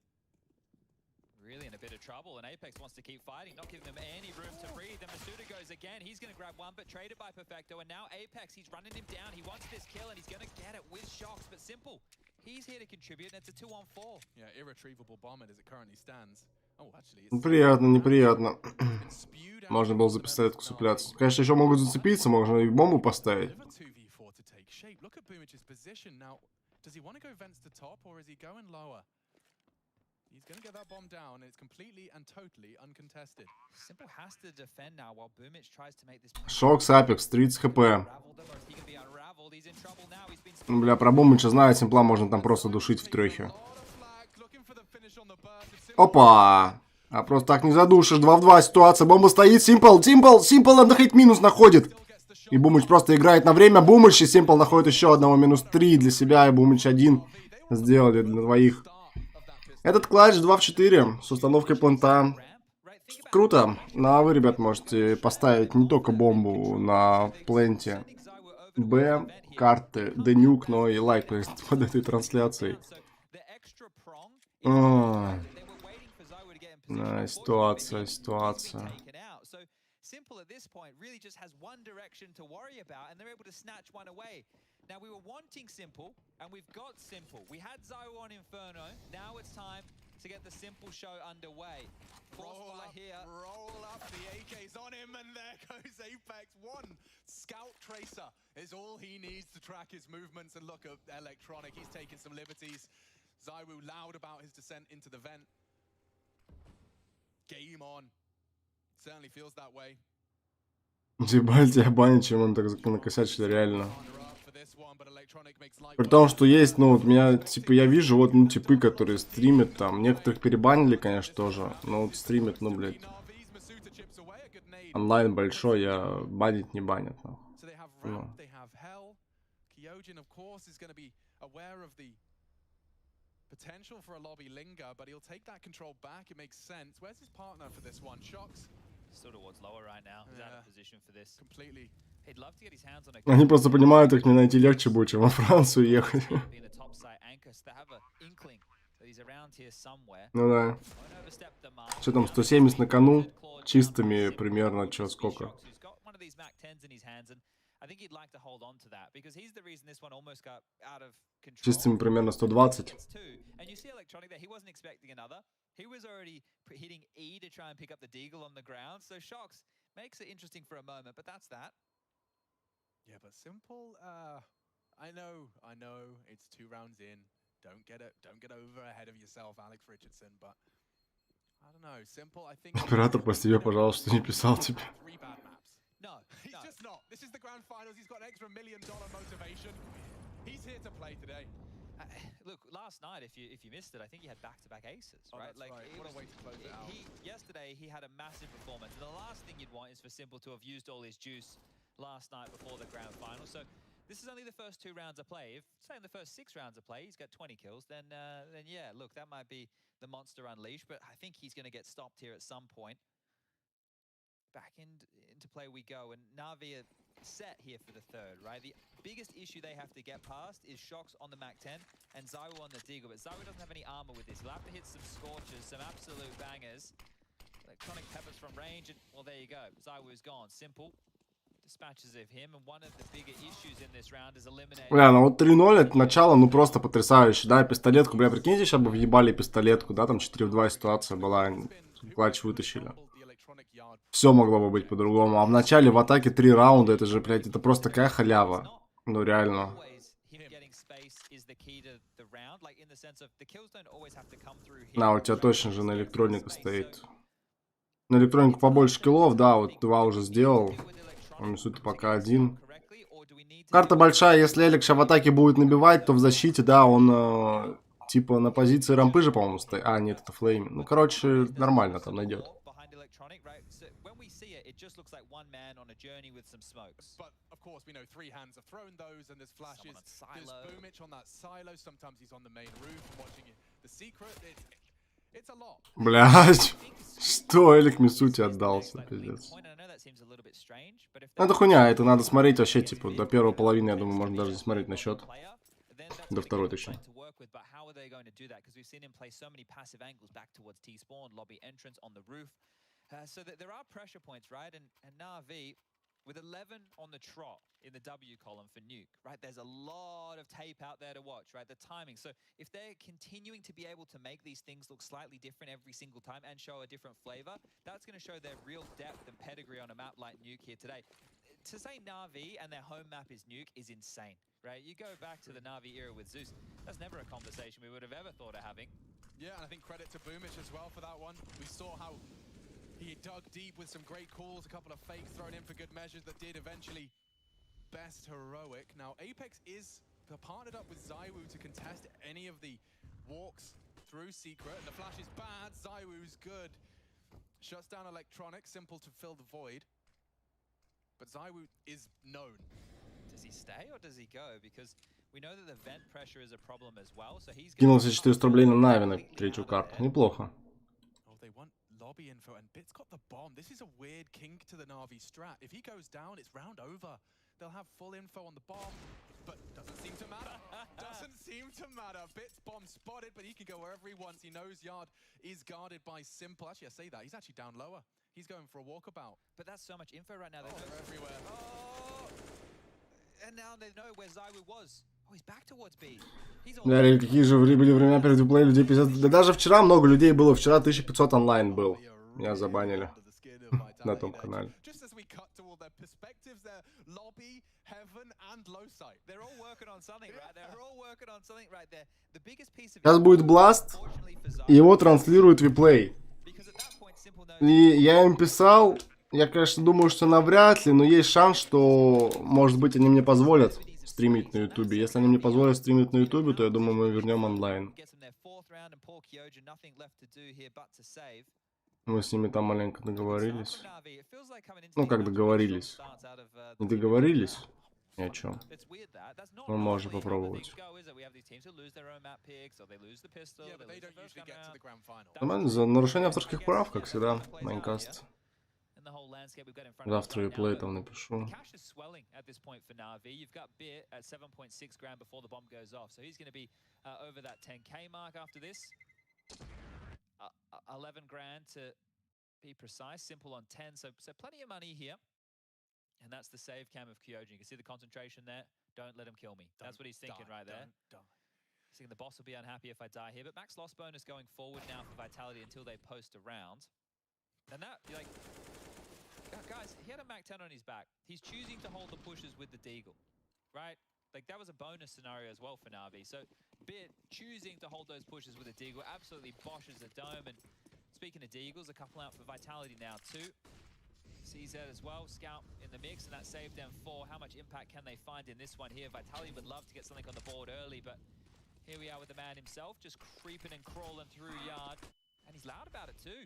Really in a bit of trouble, and Apex wants to keep fighting, not giving them any room to breathe. And Masuda goes again. He's going to grab one, but traded by Perfecto. And now Apex, he's running him down. He wants this kill, and he's going to get it with Shocks. But Simple, he's here to contribute, and it's a 2-on-4. Yeah, irretrievable bomb as it currently stands. Oh, actually, Неприятно, неприятно. Можно было за пистолетку цепляться. Конечно, еще могут зацепиться, можно и бомбу поставить. Does he want to go vents to top, or is he going lower? He's going to get that bomb down, and it's completely and totally uncontested. Simple has to defend now while Boomich tries to make this. Шокс, Апекс, 30 хп. Бля, про Бумича знаю, Симпла можно там просто душить в трехе. Опа! А просто так не задушишь. 2 в 2 ситуация. Бомба стоит. Симпл надо хит минус находит. И Бумыч просто играет на время. Бумыч и Симпл находит еще одного. Минус 3 для себя. И Бумыч 1 сделали для двоих. Этот клатч 2 в 4 с установкой планта. Круто. Ну а вы, ребят, можете поставить не только бомбу на пленте Б, карты, Денюк, но и лайк под этой трансляцией. Ситуация. Simple at this point really just has one direction to worry about, and they're able to snatch one away. Now we were wanting Simple, and we've got Simple. We had Zywoo on Inferno. Now it's time to get the Simple show underway. Roll up, the AK's on him, and there goes Apex. One scout tracer is all he needs to track his movements, and look at Electronic. He's taking some liberties. Zywoo loud about his descent into the vent. Game on. Certainly feels that way. Ебать, тебя банят, чем он так накосячили, реально. При том, что есть, ну, вот меня, типа, я вижу, вот, ну, типы, которые стримят там. Некоторых перебанили, конечно, тоже. Но вот стримят, ну, блядь. Онлайн большой, я банить не банят, ну. Potential for a lobby linger, but he'll take that control back. It makes sense. Where's his partner for this one? Shocks. Still towards lower right now. He's out of position for this. Completely. He'd love to get his hands on a. Они просто понимают, их не найти легче будет, чем во Францию ехать. Ну да. Что там, 170 на кону? Чистыми примерно, что, сколько? Чистыми примерно 120. He was already hitting E to try and pick up the deagle on the ground, so Shocks makes it interesting for a moment, but that's that. Yeah, but Simple, I know, it's 2 rounds in. Don't get over ahead of yourself, Alex Richardson, but I don't know, Simple, I think... Оператор по себе, пожалуйста, не писал тебе. No, he's just not. This is the grand finals. He's got an extra $1 million motivation. He's here to play today. Look, last night, if you missed it, I think he had back-to-back aces, right? Like, what a way to close it out. Yesterday, he had a massive performance. And the last thing you'd want is for Simple to have used all his juice last night before the grand final. So this is only the first 2 rounds of play. If, say, in the first 6 rounds of play, he's got 20 kills, then yeah, look, that might be the monster unleashed. But I think he's going to get stopped here at some point. Back into play we go. And NaVi set here for the third, right? The biggest issue they have to get past is Shox on the Mac 10 and Zywu on the Deagle, but Zywu doesn't have any armor with this. He'll have to hit some scorches, some absolute bangers. Electronic peppers from range, and well, there you go. Zywu's gone. Simple. Dispatches of him, and one of the bigger issues in this round is eliminating. Бля, ну вот 3-0 это начало, ну просто потрясающе, да, пистолетку, бля, прикиньте, сейчас бы въебали пистолетку, да, там 4-2 ситуация была, клатч вытащили. Все могло бы быть по-другому, а в начале в атаке 3 раунда, это же, блядь, это просто такая халява, ну реально. На, у тебя точно же на электроника стоит. На электронику побольше киллов, да, вот 2 уже сделал. Суть пока 1. Карта большая, если Элик сейчас в атаке будет набивать, то в защите, да, он типа на позиции рампы же, по-моему, стоит. А, нет, это флейм. Ну, короче, нормально там найдет. Блядь, что Элик Мисути отдался, пиздец. Это хуйня, это надо смотреть вообще, типа, до первой половины, я думаю, можно даже не смотреть на счет. До второй, точнее. With 11 on the trot in the W column for Nuke, right? There's a lot of tape out there to watch, right? The timing. So if they're continuing to be able to make these things look slightly different every single time and show a different flavor, that's going to show their real depth and pedigree on a map like Nuke here today. To say NaVi and their home map is Nuke is insane, right? You go back to the NaVi era with Zeus, that's never a conversation we would have ever thought of having. Yeah, and I think credit to Boomich as well for that one. We saw how he dug deep with some great calls, a couple of fakes thrown in for good measures that did eventually best heroic. Now, Apex is partnered up with Zywu to contest any of the walks through Secret. The flash is bad, Zywu's good. Shuts down Electronic, simple to fill the void. But Zywu is known. Does he stay or does he go? Because we know that the vent pressure is a problem as well, so he's Кинул себе 400 рублей на Нави на третью карту. Неплохо. Lobby info, and Bit's got the bomb. This is a weird kink to the Navi strat. If he goes down, it's round over. They'll have full info on the bomb, but doesn't seem to matter. Doesn't seem to matter. Bit's bomb spotted, but he can go wherever he wants. He knows Yard is guarded by Simple. Actually, I say that. He's actually down lower. He's going for a walkabout. But that's so much info right now. They're everywhere. Oh! And now they know where Zywu was. Oh, he's back towards B. Да, реально, какие же были времена перед реплеем, людей 50... Да даже вчера много людей было, вчера 1500 онлайн был. Меня забанили на том канале. Сейчас будет Blast, и его транслирует реплей. И я им писал, я, конечно, думаю, что навряд ли, но есть шанс, что, может быть, они мне позволят стримить на ютубе. Если они мне позволят стримить на ютубе, то я думаю, мы вернем онлайн. Мы с ними там маленько договорились. Ну, как договорились. Не договорились ни о чем. Мы можем попробовать. Нормально, за нарушение авторских прав, как всегда, Майнкаст. Завтра реплей там напишу. Be precise, Simple on 10, so plenty of money here. And that's the save cam of Kyojin. You can see the concentration there. Don't let him kill me. That's what he's thinking right there. He's thinking the boss will be unhappy if I die here. But max loss bonus going forward now for Vitality until they post a round. And that, like, guys, he had a Mac 10 on his back. He's choosing to hold the pushes with the Deagle, right? Like, that was a bonus scenario as well for Navi. So, Bit choosing to hold those pushes with the Deagle absolutely boshes the dome. And speaking of Deagles, a couple out for Vitality now too. CZ as well, Scout in the mix, and that saved them 4. How much impact can they find in this one here? Vitality would love to get something on the board early, but here we are with the man himself, just creeping and crawling through Yard. And he's loud about it too.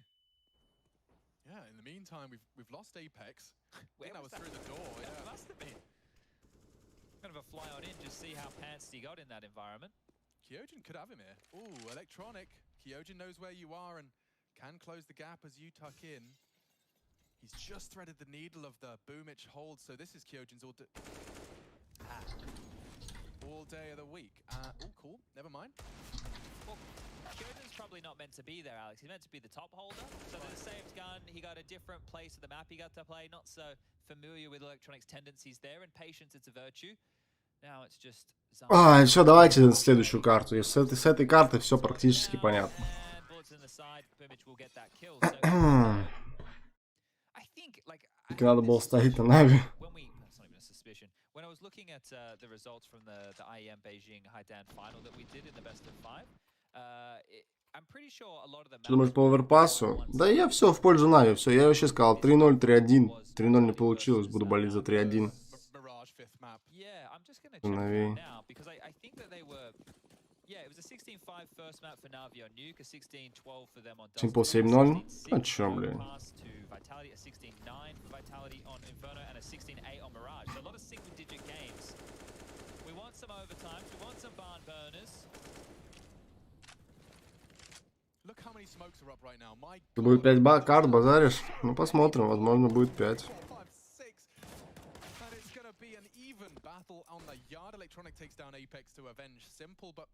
Yeah, in the meantime, we've lost Apex. I think that was through the door. Yeah, it must have been. Kind of a fly on in, just see how pantsed he got in that environment. Kyojin could have him here. Ooh, Electronic. Kyojin knows where you are and can close the gap as you tuck in. He's just threaded the needle of the Boomich hold, so this is Kyojin's all day of the week. Oh, cool. Never mind. Well, Kyojin's probably not meant to be there, Alex. He's meant to be the top holder. So there's a saved gun. He got a different place of the map he got to play. Not so familiar with Electronic's tendencies there. And patience, it's a virtue. Now it's just... Все, давайте на следующую карту. И с этой карты все практически понятно. Только надо было ставить на нави. When I was looking at the results from the IEM Beijing Haidan final that we did in the best of 5, I'm pretty sure a lot of the... Что думаешь по оверпассу? Да я все в пользу нави. Все, я вообще сказал 3-0, 3-1. 3-0 не получилось, буду болеть за 3-1. NaVi. Simple 7-0? А чё, блин? Тут будет 5 карт, базаришь? Ну посмотрим, возможно будет 5. On the yard, Electronic takes down Apex to avenge Simple, but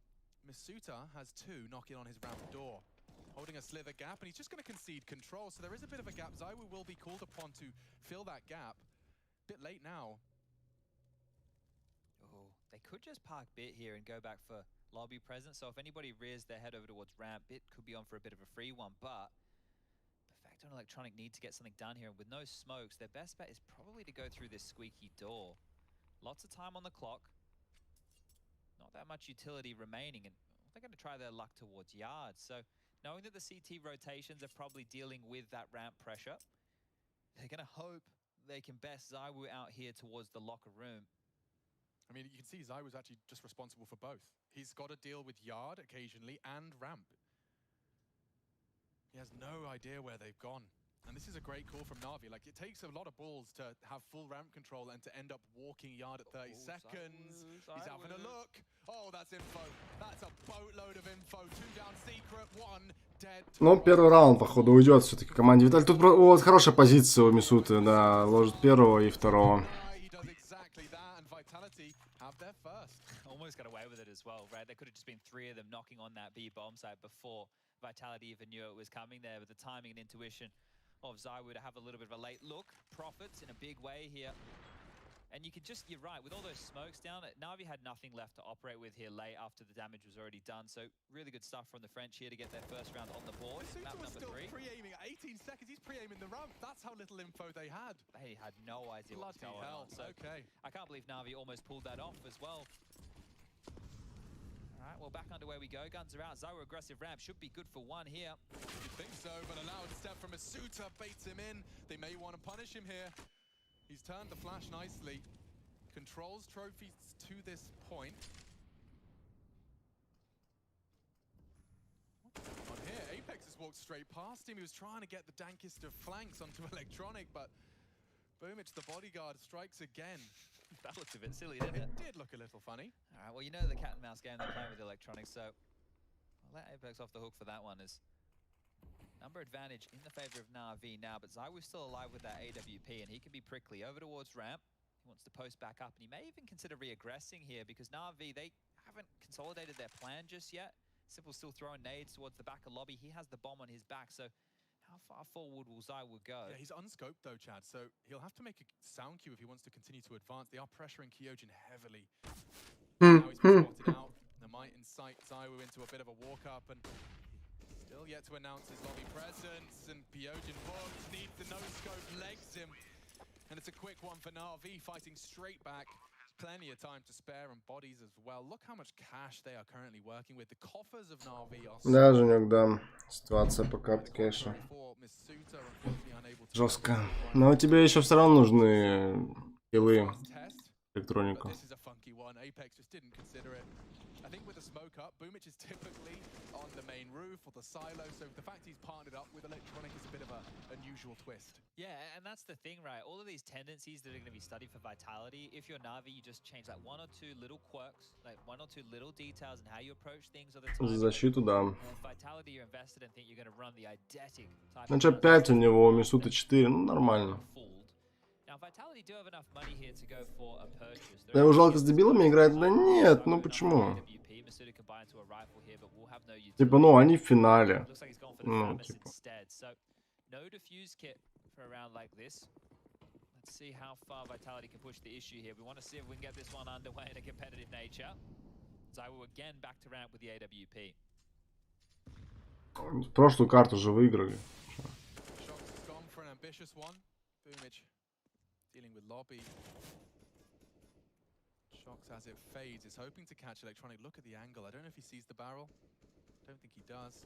Masuta has 2 knocking on his ramp door, holding a slither gap, and he's just going to concede control. So there is a bit of a gap. ZywOo will be called upon to fill that gap. Bit late now. Oh, they could just park Bit here and go back for lobby presence. So if anybody rears their head over towards ramp, Bit could be on for a bit of a free one, but Perfecto and Electronic need to get something done here. And with no smokes, their best bet is probably to go through this squeaky door. Lots of time on the clock. Not that much utility remaining, and they're going to try their luck towards yards. So knowing that the CT rotations are probably dealing with that ramp pressure, they're going to hope they can best ZywOo out here towards the locker room. I mean, you can see ZywOo's actually just responsible for both. He's got to deal with yard occasionally and ramp. He has no idea where they've gone. And this is a great call from NaVi. Like, it takes a lot of balls to have full ramp control and to end up walking yard at 30 seconds. He's having a look. Oh, that's info. That's a boatload of info. 2 down secret, 1 dead. Ну, первый раунд, походу, уйдет все-таки команде Виталий. Тут вот хорошая позиция у Мисуты, да, ложит первого и второго. Almost got away with it as well, right? There could have just been 3 of them knocking on that B bomb site before Vitality even knew it was coming there, with the timing and intuition of ZywOo to have a little bit of a late look. Profits in a big way here. And you can just, you're right, with all those smokes down, NaVi had nothing left to operate with here late after the damage was already done. So really good stuff from the French here to get their first round on the board. Map number 3. Pre-aiming at 18 seconds, he's pre-aiming the ramp. That's how little info they had. They had no idea what was going on. So okay. I can't believe NaVi almost pulled that off as well. Alright, well, back underway we go. Guns are out. ZywOo aggressive ramp should be good for 1 here. You think so, but a loud step from Masuta baits him in. They may want to punish him here. He's turned the flash nicely. Controls trophies to this point. On here, Apex has walked straight past him. He was trying to get the dankest of flanks onto Electronic, but Boomich, the bodyguard, strikes again. That looked a bit silly, didn't it? It did look a little funny. Alright, well, you know the cat and mouse game they're playing with Electronics, so I'll let Apex off the hook for that one. Is number advantage in the favor of NaVi now, but ZywOo's still alive with that AWP, and he can be prickly over towards ramp. He wants to post back up, and he may even consider re-aggressing here, because NaVi, they haven't consolidated their plan just yet. Simple's still throwing nades towards the back of lobby. He has the bomb on his back, so how far forward will ZywOo go? Yeah, he's unscoped though, Chad, so he'll have to make a sound cue if he wants to continue to advance. They are pressuring Kyojin heavily. Now he's been spotted out. They might incite ZywOo into a bit of a walk-up, and still yet to announce his lobby presence, and Kyojin Boggs needs the no-scope, legs him. And it's a quick one for NaVi, fighting straight back. Plenty of time to spare and bodies as well. Look how much cash they are currently working with. The coffers of NaVi are... Да, Женек, да. Ситуация по карте кэша жестко. Но тебе еще все равно нужны киллы. Электроника. This is a funky one. Apex just didn't consider it. I think with the smoke up, Boomich is typically on the main roof or the silo, so the fact he's partnered up with Electronic is a bit of a unusual twist. Yeah, and that's the thing, right? All of these tendencies that are going to be studied for Vitality, if you're Navi, you just change like one or two little quirks, like one or two little details in how you approach things or the time. За защиту, да. Vitality, you're invested and think you're going to run the eidetic type. Значит, 5 у него, Мисута 4, ну нормально. Now, Vitality do have enough money here to go for a purchase. Да его жалко с дебилами играть? Да нет, ну почему? Типа, ну они в финале. Ну, типа. No defuse kit for a round like this. Let's see how far Vitality can push the issue here. We want to see if we can get this one underway in a competitive nature. Zaiwu again back to ramp with the AWP. Прошлую карту же выиграли. Dealing with lobby. Shocks as it fades. Is hoping to catch Electronic. Look at the angle. I don't know if he sees the barrel. Don't think he does.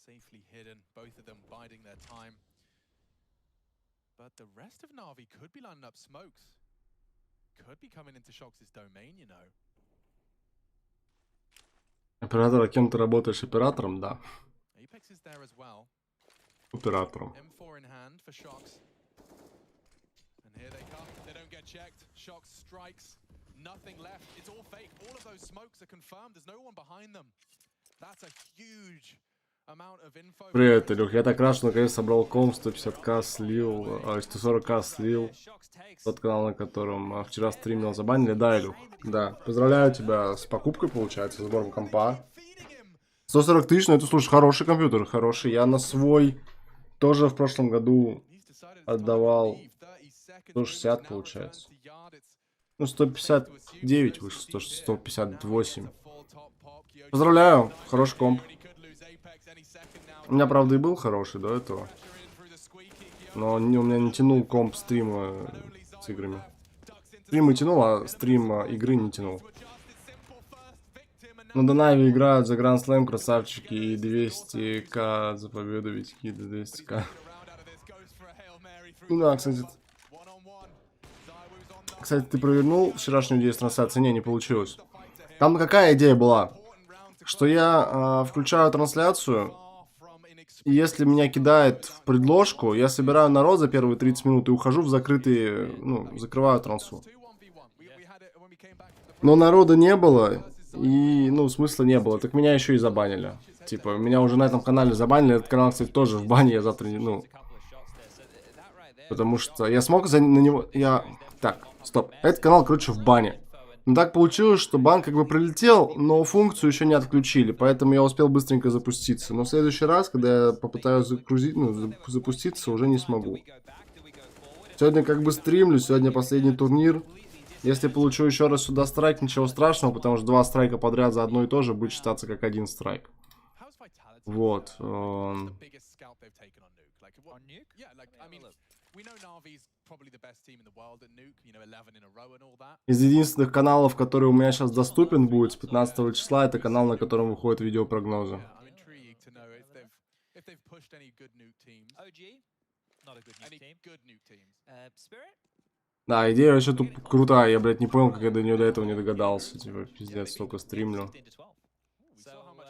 Safely hidden. Both of them biding their time. But the rest of Navi could be lining up smokes. Could be coming into Shocks' domain, you know. Оператор, кем ты работаешь? Оператором, да. Apex is there as well. Оператором. M4 in hand for Shocks. And here they come. They don't get checked. Shocks strikes. Nothing left. It's all fake. All of those smokes are confirmed. There's no one behind them. That's a huge amount of info. Привет, Илюх. Я так рад, что наконец собрал комп, 150к слил, 140к слил. Тот канал, на котором вчера стримил, забанили. Да, Илюх? Да. Поздравляю тебя с покупкой, получается, сбором компа. 140 тысяч, ну это, слушай, хороший компьютер, хороший. Я на свой тоже в прошлом году отдавал 160, получается. Ну, 159 вышло, 158. Поздравляю, хороший комп. У меня, правда, и был хороший до этого. Но у меня не тянул комп стрима с играми. Стримы тянул, а стрим игры не тянул. Ну, до NaVi играют за Grand Slam, красавчики, и 200к за победу, витьки, до 200к. Ну да, кстати. Кстати, ты провернул вчерашнюю идею с трансляцией? Не получилось. Там какая идея была? Что я включаю трансляцию, и если меня кидает в предложку, я собираю народ за первые 30 минут и ухожу в закрытые, ну, закрываю трансу. Но народа не было, и, ну, смысла не было. Так меня еще и забанили. Типа, меня уже на этом канале забанили. Этот канал, кстати, тоже в бане, я завтра не, ну... Потому что я смог на него... Так, стоп. Этот канал, короче, в бане. Но так получилось, что бан как бы пролетел, но функцию еще не отключили, поэтому я успел быстренько запуститься. Но в следующий раз, когда я попытаюсь запуститься, уже не смогу. Сегодня как бы стримлю, сегодня последний турнир. Если получу еще раз сюда страйк, ничего страшного, потому что 2 страйка подряд за одно и то же будет считаться как 1 страйк. Вот. Из единственных каналов, который у меня сейчас доступен будет с 15 числа, это канал, на котором выходят видеопрогнозы. Да, идея вообще тут крутая, я, блядь, не понял, как я до нее до этого не догадался. Типа, пиздец, столько стримлю.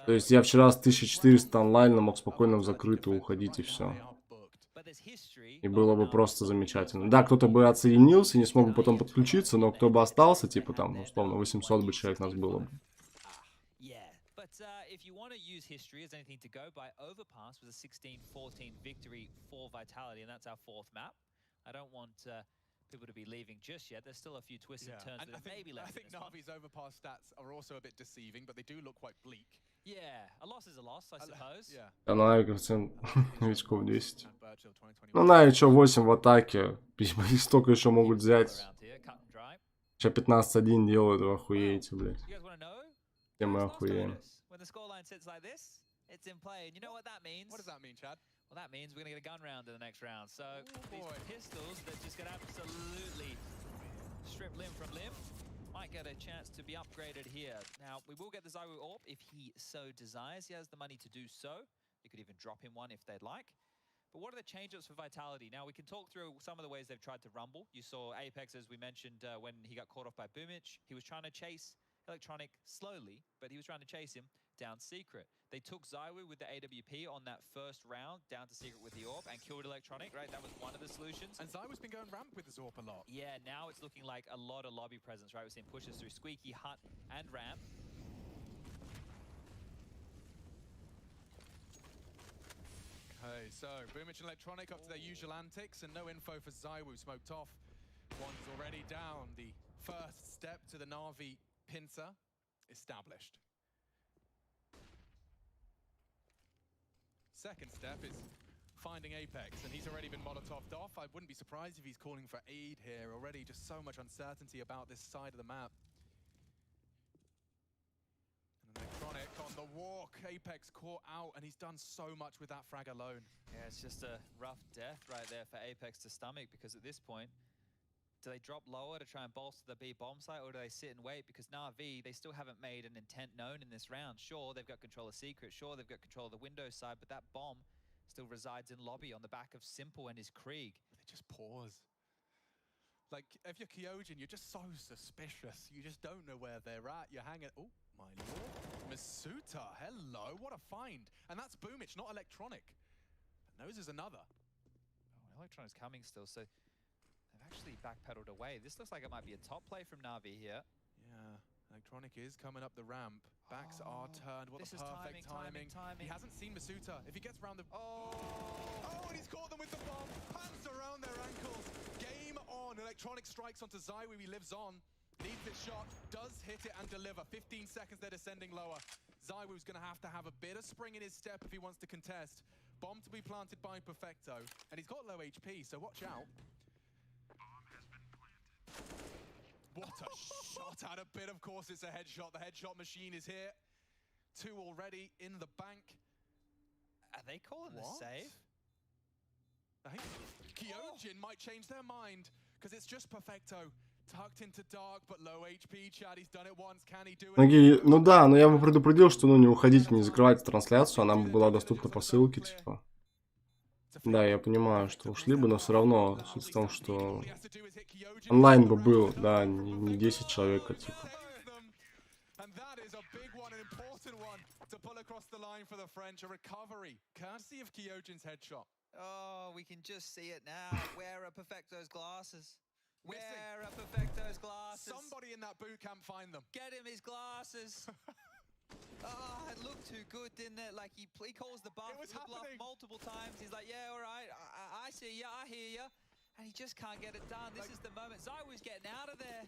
То есть я вчера с 1400 онлайн мог спокойно в закрытую уходить и все. И было бы просто замечательно. Да, кто-то бы отсоединился и не смог бы потом подключиться, но кто бы остался, типа там, условно, 800 бы человек нас было бы. People to be leaving just yet. There's still a few twists and turns that maybe left. I think NaVi's overpass stats are also a bit deceiving, but they do look quite bleak. Yeah, a loss is a loss, I suppose. А NaVi коэффициент новичков 10. Ну, NaVi что, 8 в атаке. Их столько еще могут взять. Сейчас 15-1 делают, вы охуеете, блядь. Все мы охуеем. It's in play, and you know what that means? What does that mean, Chad? Well, that means we're going to get a gun round in the next round. So these pistols that just get absolutely strip limb from limb might get a chance to be upgraded here. Now, we will get the Zaiwu AWP if he so desires. He has the money to do so. You could even drop him one if they'd like. But what are the change-ups for Vitality? Now, we can talk through some of the ways they've tried to rumble. You saw Apex, as we mentioned, when he got caught off by Boomich. He was trying to chase Electronic slowly, but he was trying to chase him down secret. They took Zywoo with the AWP on that first round down to secret with the AWP and killed Electronic, right? That was one of the solutions. And Zywoo's been going ramp with his AWP a lot. Yeah, now it's looking like a lot of lobby presence, right? We're seeing pushes through Squeaky, Hut, and ramp. Okay, so Boomich and Electronic up to their usual antics, and no info for Zywoo. Smoked off. One's already down. The first step to the NaVi pincer established. Second step is finding Apex, and he's already been molotoved off. I wouldn't be surprised if he's calling for aid here already. Just so much uncertainty about this side of the map. And Electronic on the walk. Apex caught out, and he's done so much with that frag alone. Yeah, it's just a rough death right there for Apex to stomach, because at this point, do they drop lower to try and bolster the B bomb site, or do they sit and wait? Because NaVi, they still haven't made an intent known in this round. Sure, they've got control of secret. Sure, they've got control of the Windows side, but that bomb still resides in lobby on the back of Simple and his Krieg. They just pause. Like, if you're Kyojin, you're just so suspicious. You just don't know where they're at. You're hanging... Oh, my lord. Masuta, hello. What a find. And that's Boomich, not Electronic. And Nose is another. Oh, Electronic's coming still, so... They've actually backpedaled away. This looks like it might be a top play from NaVi here. Yeah, Electronic is coming up the ramp. Backs are turned. What a perfect timing. He hasn't seen Masuta. If he gets around the... Oh, and he's caught them with the bomb. Hands around their ankles. Game on. Electronic strikes onto Zywoo. He lives on. Needs this shot. Does hit it and deliver. 15 seconds, they're descending lower. Zywoo's going to have a bit of spring in his step if he wants to contest. Bomb to be planted by Perfecto. And he's got low HP, so watch out. What a shot out of bit. Of course, it's a headshot. The headshot machine is here. 2 already in the bank. Are they calling the save? I think Kyojin might change their mind, because it's just Perfecto. Tucked into dark, but low HP. Chad, he's done it once. Can he do it? Ну да, но я бы предупредил, что не уходите, не закрывайте трансляцию, она бы была доступна по ссылке, типа. Да, я понимаю, что ушли бы, но все равно суть в том, что онлайн бы был, да, не 10 человек, а типа. Oh, we can just see it now. Where are Perfecto's glasses? Where are Perfecto's glasses? Somebody in that boot camp find them. Get him his glasses. Oh, it looked too good, didn't it? Like, he calls the bluff multiple times. He's like, yeah, all right, I see ya, I hear ya. And he just can't get it done. This is the moment. Zywoo's getting out of there.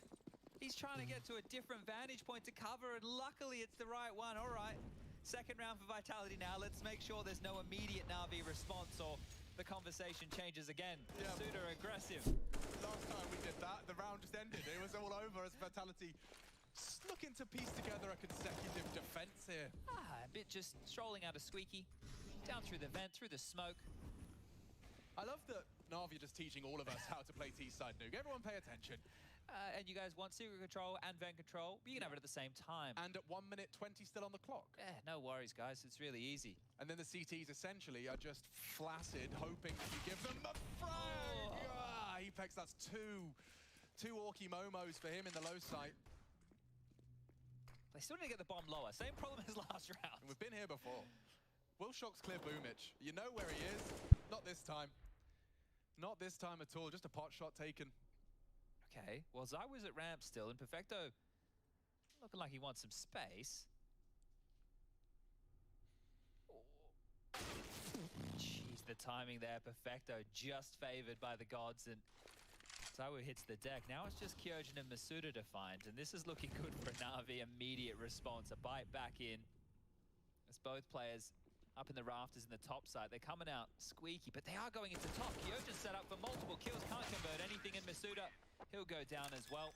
He's trying to get to a different vantage point to cover, and luckily it's the right one. All right, second round for Vitality now. Let's make sure there's no immediate NaVi response, or the conversation changes again. Yeah. Suda aggressive. Last time we did that, the round just ended. It was all over as Vitality just looking to piece together a consecutive defense here. A bit just strolling out of Squeaky, down through the vent, through the smoke. I love that NaVi are just teaching all of us how to play T-side nuke. Everyone pay attention. And you guys want secret control and vent control, but you can have it at the same time. And at 1 minute 20 still on the clock. Yeah, no worries, guys. It's really easy. And then the CTs essentially are just flaccid, hoping that you give them the frag. Apex, that's two Orky Momos for him in the low site. They still need to get the bomb lower. Same problem as last round. And we've been here before. Will Shock's clear Boomich. You know where he is. Not this time. Not this time at all. Just a pot shot taken. Okay, well, Zywoo's at ramp still, and Perfecto looking like he wants some space. Jeez, the timing there. Perfecto just favored by the gods, and Zywoo hits the deck. Now it's just Kyojin and Masuda to find, and this is looking good for NaVi. Immediate response, a bite back in. As both players up in the rafters in the top side. They're coming out squeaky, but they are going into top. Kyojin set up for multiple kills, can't convert anything, and Masuda, he'll go down as well.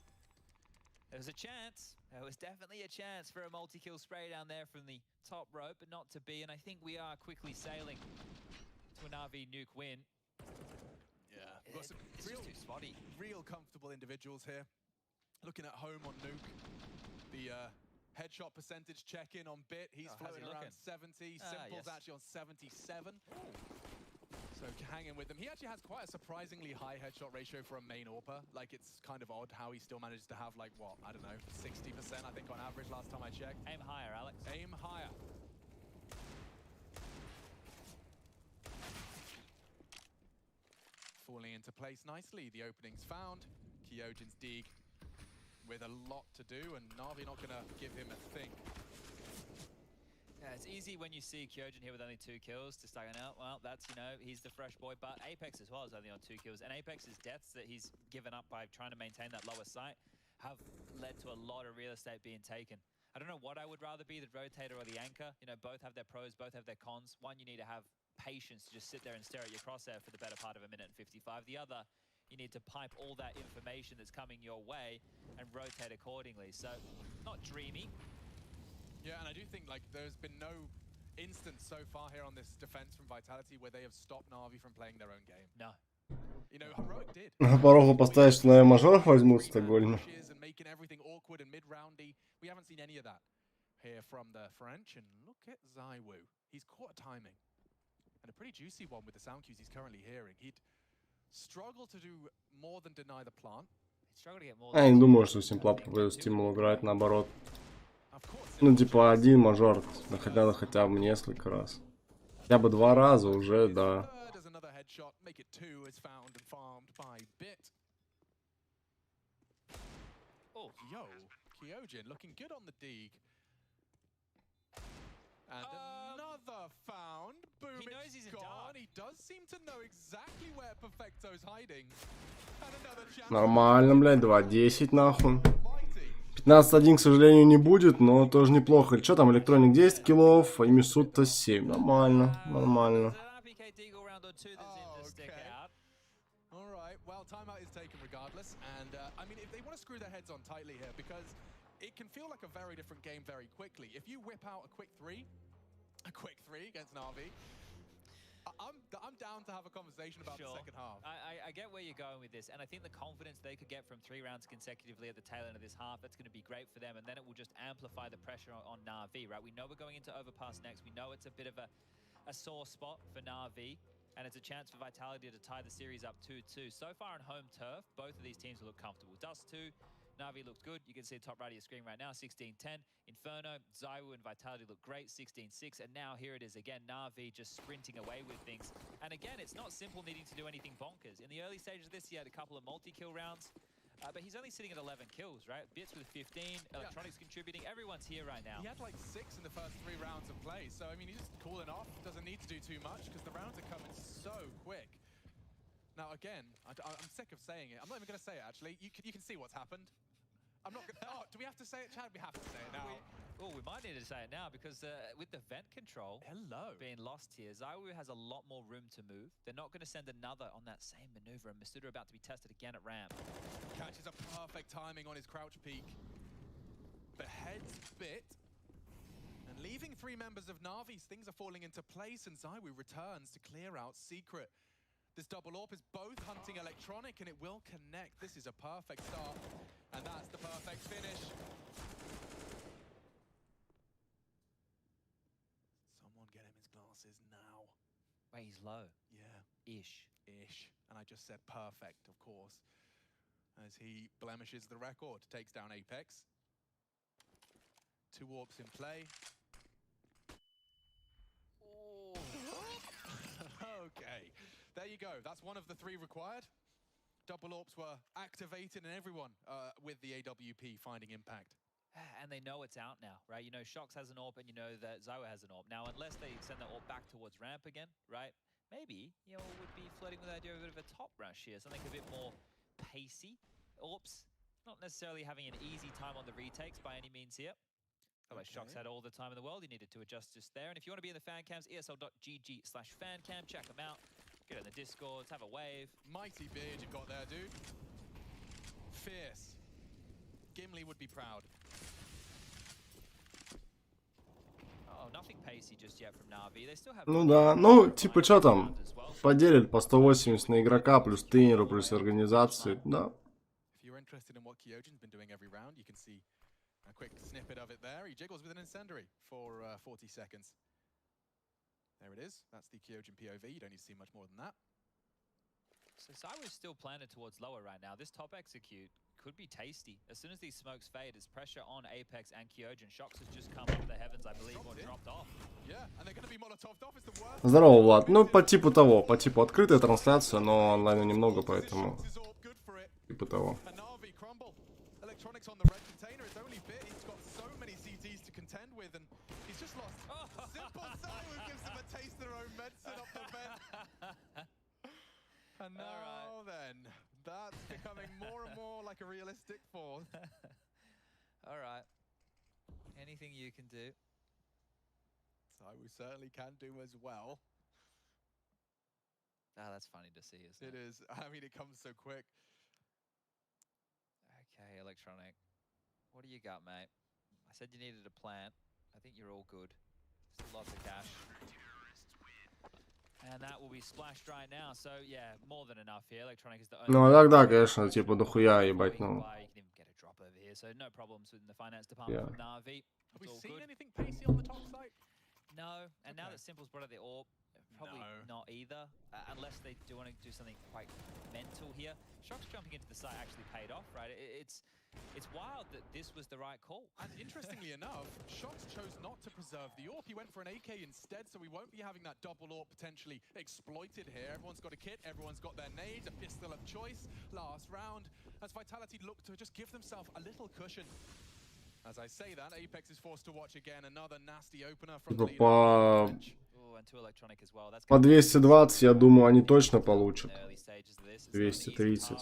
There was a chance. There was definitely a chance for a multi-kill spray down there from the top rope, but not to be, and I think we are quickly sailing to a NaVi nuke win. Yeah, we've got some real comfortable individuals here. Looking at home on nuke. The headshot percentage check-in on Bit. He's floating around 70. Simple's actually on 77. So So hanging with them. He actually has quite a surprisingly high headshot ratio for a main AWPer. Like, it's kind of odd how he still manages to have, like, what, I don't know, 60% I think on average last time I checked. Aim higher, Alex. Aim higher. Falling into place nicely. The opening's found. Kyojin's Deeg with a lot to do, and Navi not gonna give him a thing. Yeah, it's easy when you see Kyojin here with only 2 kills to start going out. Well, that's, you know, he's the fresh boy, but Apex as well is only on 2 kills. And Apex's deaths that he's given up by trying to maintain that lower sight have led to a lot of real estate being taken. I don't know what I would rather be, the rotator or the anchor. You know, both have their pros, both have their cons. One, you need to have patience to just sit there and stare at your crosshair for the better part of a minute and 55. The other, you need to pipe all that information that's coming your way and rotate accordingly. So, not dreamy. Yeah, and I do think, like, there's been no instance so far here on this defense from Vitality where they have stopped Navi from playing their own game. No. You know, Heroic did. Порогу поставить, что на мажорах возьмут в Стокгольме. And making everything awkward and mid-roundy. We haven't seen any of that here from the French. And look at Zaiwu. He's caught a timing. And a pretty juicy one with the sound cues he's currently hearing. He'd struggle to do more than deny the plant. Я не думаю, что Симпла по стимул играет наоборот. Ну, типа, один мажор, хотя бы несколько раз. Хотя бы 2 раза уже, да. Oh, yo, Kyojin looking good on the Deeg. And another found. Boom, he knows he's gone. He does seem to know exactly where Perfecto's hiding. And another chance. Нормально, блядь, 2-10 нахуй. 15-1, к сожалению, не будет, но тоже неплохо. Что там, Электроник 10 киллов, а Имисута 7. Нормально, нормально. Well, timeout is taken regardless, and I mean, if they want to screw their heads on tightly here, because it can feel like a very different game very quickly. If you whip out a quick three against Navi, I'm down to have a conversation about the second half. I get where you're going with this, and I think the confidence they could get from 3 rounds consecutively at the tail end of this half, that's going to be great for them, and then it will just amplify the pressure on NaVi, right? We know we're going into Overpass next. We know it's a bit of a sore spot for NaVi. And it's a chance for Vitality to tie the series up 2-2. So far on home turf, both of these teams look comfortable. Dust 2, NaVi looks good. You can see the top right of your screen right now, 16-10. Inferno, Zaiwu and Vitality look great, 16-6. And now here it is again, NaVi just sprinting away with things. And again, it's not simple needing to do anything bonkers. In the early stages of this, he had a couple of multi-kill rounds. But he's only sitting at 11 kills, right? Bits with 15, Electronics contributing. Everyone's here right now. He had like 6 in the first 3 rounds of play. So, I mean, he's just cooling off. Doesn't need to do too much because the rounds are coming so quick. Now, again, I'm sick of saying it. I'm not even going to say it, actually. You can see what's happened. I'm not going to... Oh, do we have to say it, Chad? We have to say it now. We might need to say it now because with the vent control being lost here, Zaiwu has a lot more room to move. They're not going to send another on that same maneuver, and Masuda about to be tested again at ramp. Catches a perfect timing on his crouch peak. The head's bit. And leaving 3 members of Navi's, things are falling into place, and Zaiwu returns to clear out Secret. This double AWP is both hunting Electronic, and it will connect. This is a perfect start, and that's the perfect finish. Someone get him his glasses now. Wait, he's low. Yeah. Ish. And I just said perfect, of course. As he blemishes the record, takes down Apex. 2 AWPs in play. Oh. Okay. There you go. That's one of the 3 required. Double AWPs were activated, and everyone with the AWP finding impact. And they know it's out now, right? You know, Shox has an AWP, and you know that Zaiwu has an AWP. Now, unless they send that AWP back towards ramp again, right? Maybe, you know, would be flirting with the idea of a bit of a top rush here. Something a bit more pacey. AWPs not necessarily having an easy time on the retakes by any means here. Otherwise, Shox had all the time in the world. He needed to adjust just there. And if you want to be in the fan cams, esl.gg/fancam, check them out. Get in the Discords, have a wave. Mighty beard you've got there, dude. Fierce. Gimli would be proud. Oh, nothing pacey just yet from NaVi. They still have... Ну да, ну, типа, что там? Поделят по 180 на игрока, плюс тренеру, плюс организации, да. If you're interested in what Kyojin's been doing every round, you can see a quick snippet of it there. He jiggles with an incendiary for 40 seconds. There it is. That's the Kyojin POV. You don't need to see much more than that. So Cyber's still planted towards lower right now. This top execute could be tasty. As soon as these smokes fade, there's pressure on Apex and Kyojin. Shox has just come up to the heavens, I believe, or dropped off. Yeah, and they're going to be molotoved off. It's the worst. Здорово, Влад. Ну, по типу того. По типу открытая трансляция, но онлайна немного, поэтому... Типа того. Electronics on the red container. It's only bit. He's got so many CTs to contend with, and he's just lost. Simple Zoe gives him a taste of their own medicine off the vent. And now then, that's becoming more and more like a realistic fourth. All right. Anything you can do. So we certainly can do as well. Ah, that's funny to see, isn't it? It is. I mean, it comes so quick. Okay, Electronic. What do you got, mate? I said you needed a plant. I think you're all good. Still lots of cash. And that will be splashed right now. So, yeah, more than enough here. Electronic is the only... Ну, тогда, конечно, типа дохуя, ебать, ну... You can even get a drop over here, so no problems in the finance department from NaVi. Have we seen anything pacey on the top side? No, and now that Simple's brought out the AWP, probably not either, unless they do want to do something quite mental here. Shox jumping into the site actually paid off, right? It's wild that this was the right call. And interestingly enough, Shox chose not to preserve the AWP. He went for an AK instead, so we won't be having that double AWP potentially exploited here. Everyone's got a kit, everyone's got their nades, a pistol of choice. Last round, as Vitality look to just give themselves a little cushion. As I say that, Apex is forced to watch again another nasty opener from the по 220, я думаю, они точно получат. 230.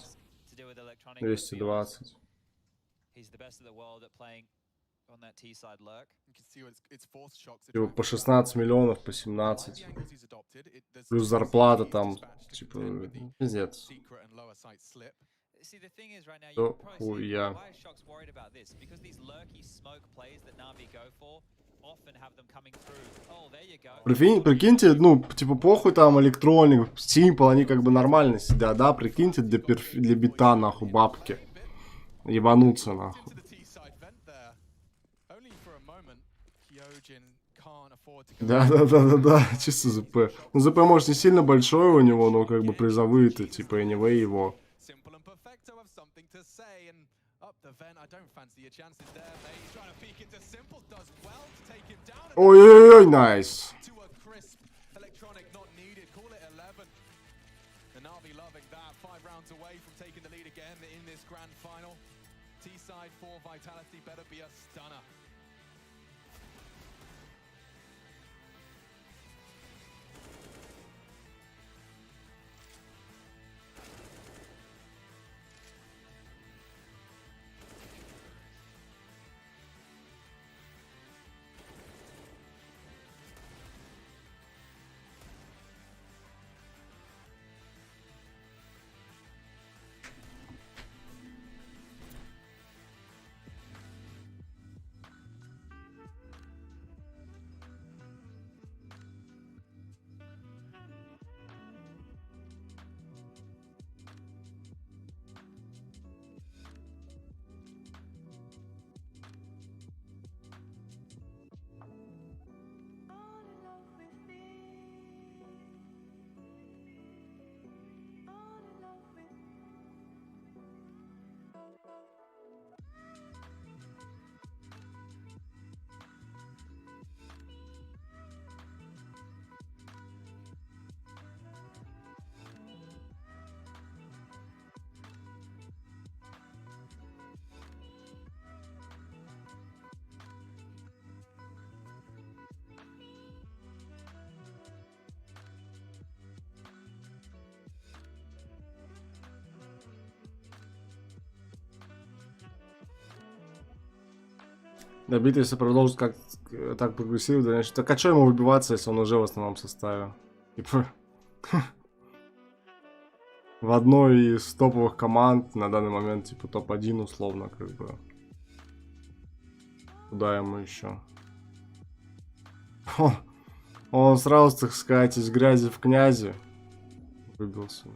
220. Типа по 16 миллионов, по 17. Плюс зарплата там, типа, пиздец. See, the thing is right now, you why is Shox worried about this? Because these lurky smoke plays that NaVi go for often have them coming through. Oh, there you go. Прикиньте, ну, типа, похуй там электроник, Simple, они как бы нормально сидят, да? Прикиньте, для бита, нахуй, бабки. Ебануться, нахуй. Да, чисто ЗП. Ну, ЗП, может, не сильно большой у него, но как бы призовые-то, типа, anyway его. Ой-ой-ой, найс. Добит, если продолжит как так прогрессивно, значит, так а что ему выбиваться, если он уже в основном составе? Типа, в одной из топовых команд на данный момент, типа, топ-1 условно, как бы. Куда ему еще? Он сразу, так сказать, из грязи в князи выбился.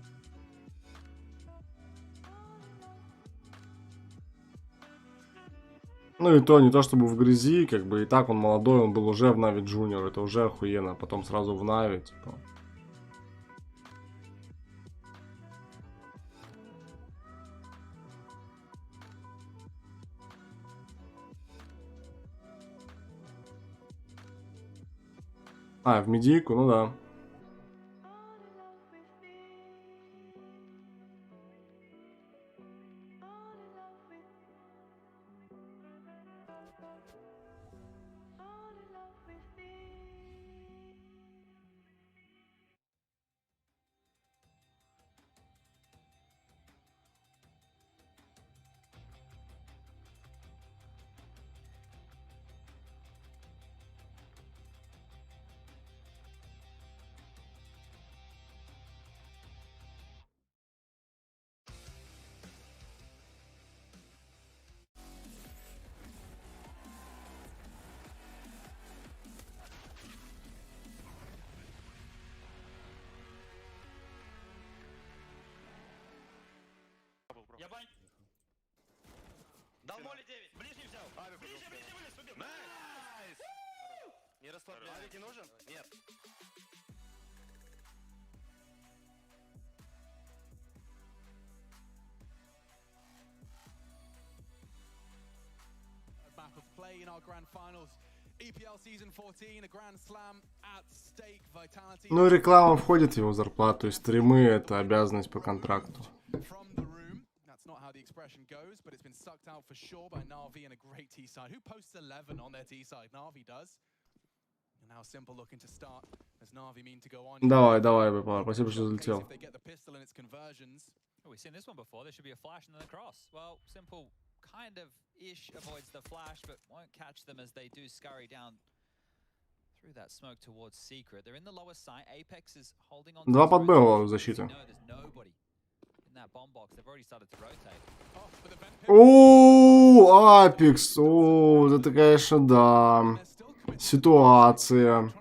Ну и то, не то чтобы в грязи, как бы и так он молодой, он был уже в Нави Junior, это уже охуенно, потом сразу в Нави, типа. А, в медийку, ну да. Я бань. Дал моли 9. Ближний взял. Ближе, ближе, убил. Найс! Не расслабляй. Авик не нужен? Нет. Map of play in our grand finals. EPL season 14, a grand slam at stake, vitality. Ну и реклама входит в его зарплату, то есть стримы это обязанность по контракту. From the room. That's not how the expression goes, but it's been sucked out for sure by NaVi and a great T side. Who posts 11 on their T side? NaVi does. And now Simple looking to start as NaVi mean to go on. Давай, давай, Бепар, спасибо, что залетел. If they get the pistol and its conversions. Oh, we've seen this one before. There should be a flash and then a cross. Well, Simple kind of ish avoids the flash, but won't catch them as they do scurry down through that smoke towards Secret. They're in the lower side. Apex is holding on. Два под Б в защите. No, there's nobody in that bomb box. They've already started to rotate. О, Апекс, о, это, конечно, да. Ситуация.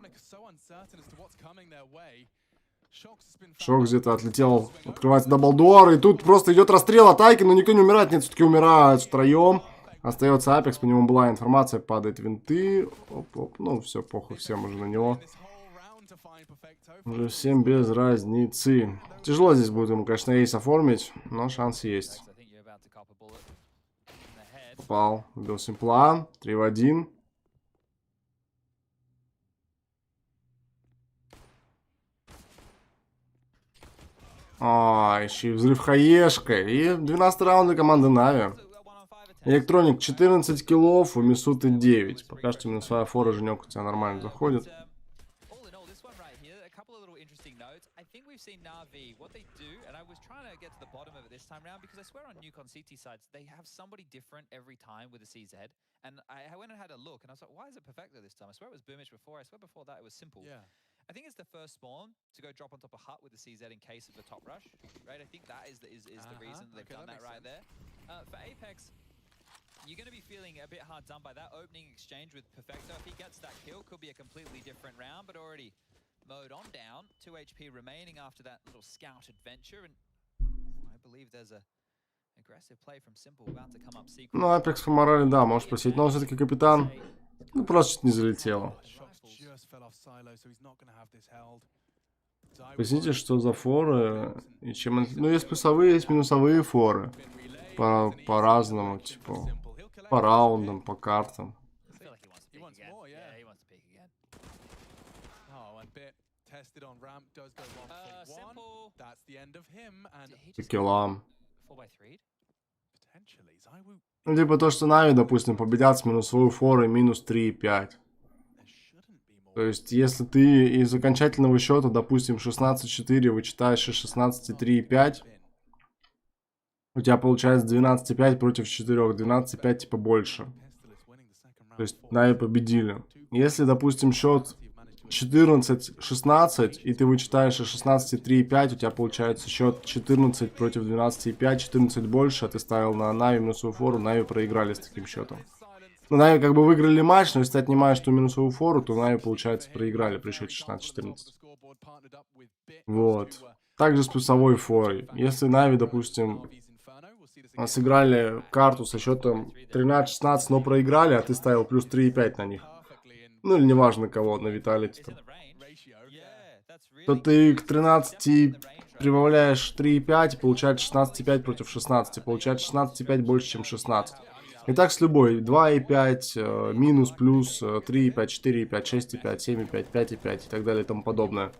Шок где-то отлетел. Открывается даблдор. И тут просто идет расстрел атаки, но никто не умирает. Нет, все-таки умирают втроем. Остается Апекс, по нему была информация. Падает винты. Оп-оп. Ну, все, похуй всем уже на него. Уже всем без разницы. Тяжело здесь будет ему, конечно, эйс оформить, но шанс есть. Попал. Убил Симпла. 3 в 1. А, еще и взрыв хаешкой. И 12 раунд для команды Нави. Электроник 14 киллов, у Мисуты 9. Пока что минусовая фора, Женек у тебя нормально заходит. Seen NaVi, what they do, and I was trying to get to the bottom of it this time around because I swear on Newcon CT sides, they have somebody different every time with a CZ. And I went and had a look, and I was like, why is it Perfecto this time? I swear it was Boomish before. I swear before that it was Simple. Yeah. I think it's the first spawn to go drop on top of Hut with the CZ in case of the top rush, right? I think that is the reason they've done that right there. For Apex, you're going to be feeling a bit hard done by that opening exchange with Perfecto. If he gets that kill, could be a completely different round, but already mode on down, 2 HP remaining after that little scout adventure, and I believe there's a aggressive play from Simple about to come up secret. Ну, Апекс по морали, да, можешь спросить, но все-таки капитан, ну, просто чуть не залетело. Поясните, что за форы, и чем... Ну, есть плюсовые, есть минусовые форы. По-разному, типа, по раундам, по картам. По киллам. Ну, типа то, что Нави, допустим, победят с минусовой форой минус 3,5. То есть, если ты из окончательного счета, допустим, 16-4 вычитаешь из 16,3,5, у тебя получается 12,5 против 4, 12,5 типа больше. То есть, Нави победили. Если, допустим, счет 14-16, и ты вычитаешь из 16,3,5, у тебя получается счет 14 против 12,5, 14 больше, а ты ставил на Нави минусовую фору, Нави проиграли с таким счетом. Ну, Нави как бы выиграли матч, но если ты отнимаешь ту минусовую фору, то Нави, получается, проиграли при счете 16-14. Вот. Также с плюсовой форой. Если Нави, допустим, сыграли карту со счетом 13-16, но проиграли, а ты ставил плюс 3,5 на них. Ну или неважно кого, на виталити там. То ты к 13 прибавляешь 3,5 и получается 16,5 против 16. Получается 16,5 больше, чем 16. И так с любой. 2,5, минус, плюс, 3,5, 4,5, 6,5, 7,5, 5,5 и так далее и тому подобное.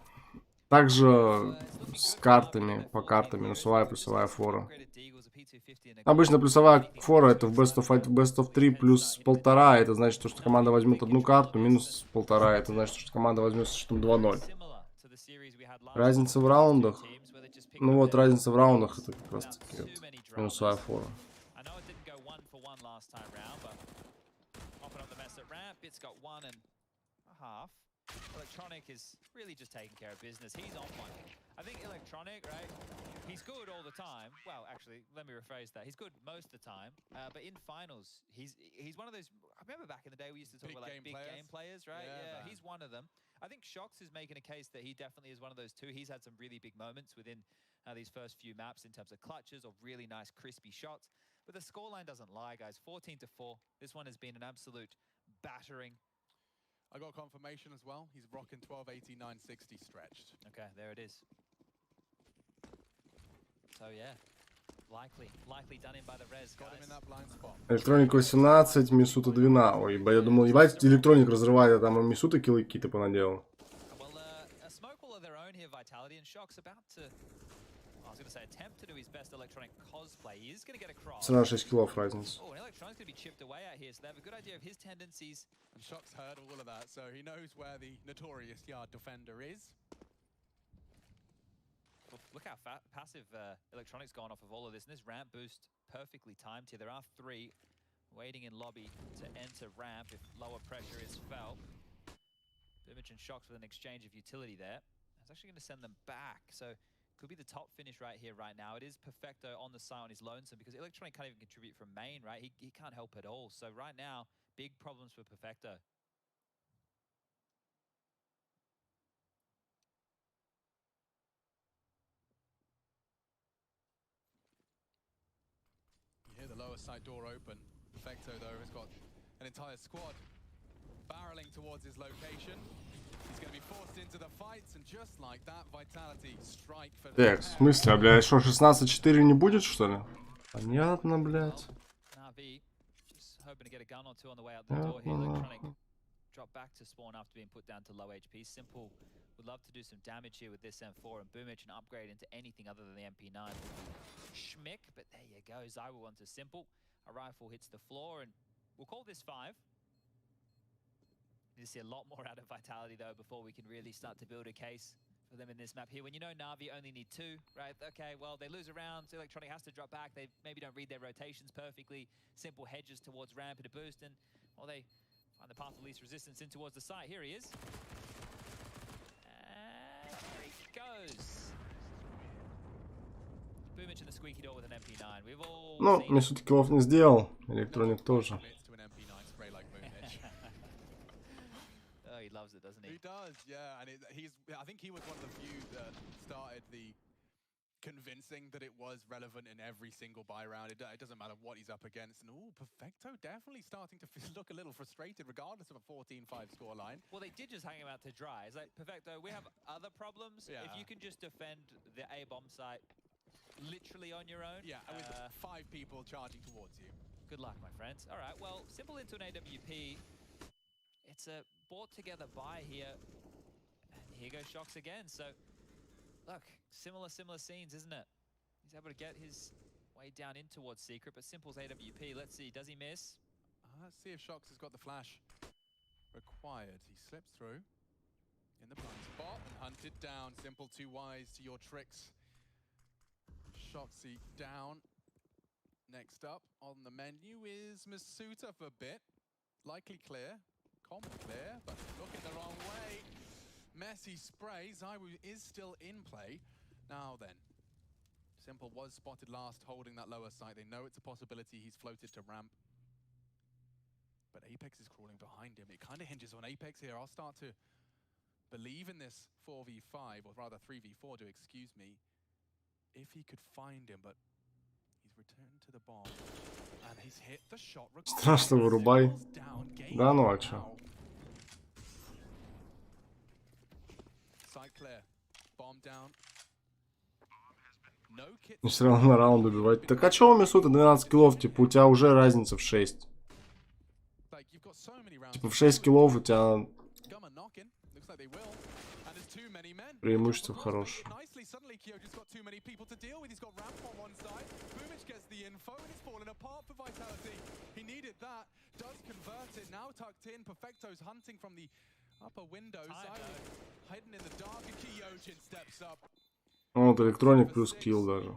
Также с картами, по картам, минусовая, плюсовая фора. Обычно плюсовая фора это в best of 3 плюс 1,5. Это значит, что команда возьмет одну карту, минус 1,5. Это значит, что команда возьмет со счетом 2-0. Разница в раундах. Ну вот, разница в раундах это как раз таки вот, минусовая фора. Electronic is really just taking care of business. He's on one. I think Electronic, right? He's good all the time. Well, actually, let me rephrase that. He's good most of the time. But in finals, he's one of those. I remember back in the day we used to talk about like big game players, right? Yeah, he's one of them. I think Shox is making a case that he definitely is one of those too. He's had some really big moments within these first few maps in terms of clutches or really nice crispy shots. But the scoreline doesn't lie, guys. 14-4. This one has been an absolute battering. I got confirmation as well. He's rocking 12, 80, 960 stretched. Okay, there it is. So yeah, likely done in by the res, got him in that blind spot. Электроник 18, Мисута 12. Ой, я думал, ебать, электроник разрывает, а там Мисута киллы какие-то понаделал. Well, a smoke all of their own here, Vitality, and Shock's about to. I was going to say attempt to do his best electronic cosplay. He is going to get across. 6 киллов разница. Oh, and electronic's going to be chipped away out here, so they have a good idea of his tendencies. And Shock's heard all of that, so he knows where the notorious yard defender is. Look how passive electronic's gone off of all of this, and this ramp boost perfectly timed here. There are 3 waiting in lobby to enter ramp if lower pressure is felt. Boomich and Shox with an exchange of utility there. It's actually going to send them back, so could be the top finish right here, right now. It is Perfecto on the side on his lonesome because Electronic can't even contribute from main, right? He can't help at all. So right now, big problems for Perfecto. You hear the lower side door open. Perfecto, though, has got an entire squad barreling towards his location. He's going to be forced into the fights, and just like that, Vitality strike for the. Так, в смысле, блядь, что, 16-4 не будет, что ли? Понятно, блядь. NaVi just hoping to get a gun or two on the way out the door here. Electronic drop back to spawn after being put down to low HP. Simple would love to do some damage here with this M4 and Boomich and upgrade into anything other than the MP9. Schmick, but there you go. Zywa onto Simple. A rifle hits the floor, and we'll call this 5. Need to see a lot more out of Vitality, though, before we can really start to build a case for them in this map here. When you know NaVi only need 2, right? Okay, well, they lose a round, so Electronic has to drop back. They maybe don't read their rotations perfectly. Simple hedges towards ramp and a boost, and, well, they find the path of least resistance in towards the site. Here he is. And there he goes. Boomich in the squeaky door with an MP9. We've all Ну, Мисута киллов не сделал. Электроник тоже. He loves it, doesn't he? He does, yeah. And I think he was one of the few that started the convincing that it was relevant in every single buy round. It doesn't matter what he's up against. And Perfecto definitely starting to look a little frustrated, regardless of a 14-5 scoreline. Well, they did just hang him out to dry. It's like, Perfecto, we have other problems. Yeah. If you can just defend the A-bomb site literally on your own. Yeah, and with 5 people charging towards you. Good luck, my friends. All right, well, Simple into an AWP. It's a bought together buy here. And here goes Shox again. So, look, similar scenes, isn't it? He's able to get his way down in towards Secret, but Simple's AWP. Let's see, does he miss? Let's see if Shox has got the flash required. He slips through in the blind spot and hunted down. Simple, too wise to your tricks. Shoxy down. Next up on the menu is Masuta for a bit. Likely clear. Common clear, but looking the wrong way. Messy spray. Zywu is still in play. Now then. Simple was spotted last holding that lower side. They know it's a possibility he's floated to ramp. But Apex is crawling behind him. It kind of hinges on Apex here. I'll start to believe in this 4v5, or rather 3v4, excuse me, if he could find him. But he's Страшно вырубай. Да, ну а чё? И все равно на раунд убивать. Так а чё у Мисута 12 киллов? Типа у тебя уже разница в 6. Типа в 6 киллов у тебя преимущество хорошее. Вот электроник плюс килл даже.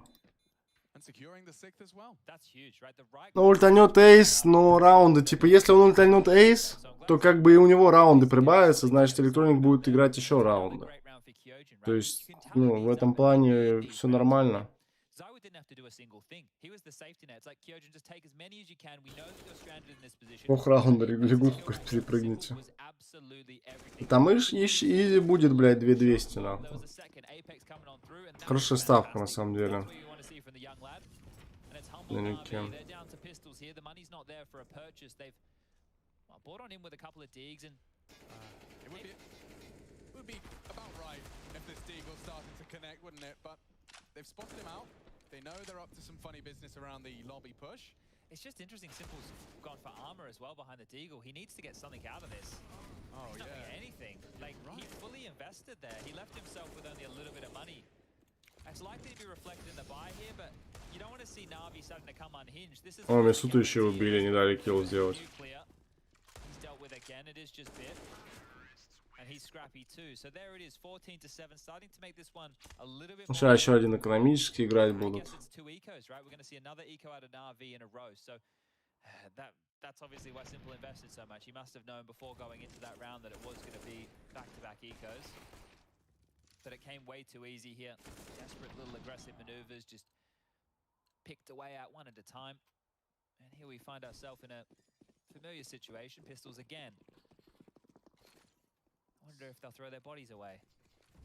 Ну, ультанет эйс, но раунды, типа, если он ультанет эйс, то как бы и у него раунды прибавятся, значит, электроник будет играть еще раунды. То есть, ну, в этом плане все нормально. Ох, раунда, лягуху перепрыгните. Там изи будет, блядь, 2200, нахуй. Хорошая ставка, на самом деле. На никем. It's just interesting. Simple's gone for armor as well behind the Deagle. He needs to get something out of this. Oh, he's not getting anything. Like, he fully invested there. He left himself with only a little bit of money. It's likely to be reflected in the buy here, but you don't want to see Navi starting to come unhinged. This is О, Мисуту еще убили, не дали килл сделать. He's dealt with again. It is just bit. And he's scrappy too. So there it is, 14-7, starting to make this one a little bit more. Сейчас еще один экономический играть будут. Two ecos, right? We're going to see another eco out of NaVi in a row. So that's obviously why Simple invested so much. He must have known before going into that round that it was going to be back-to-back ecos. But it came way too easy here. Desperate little aggressive maneuvers, just picked away out one at a time. And here we find ourselves in a familiar situation. Pistols again. Wonder if they'll throw their bodies away.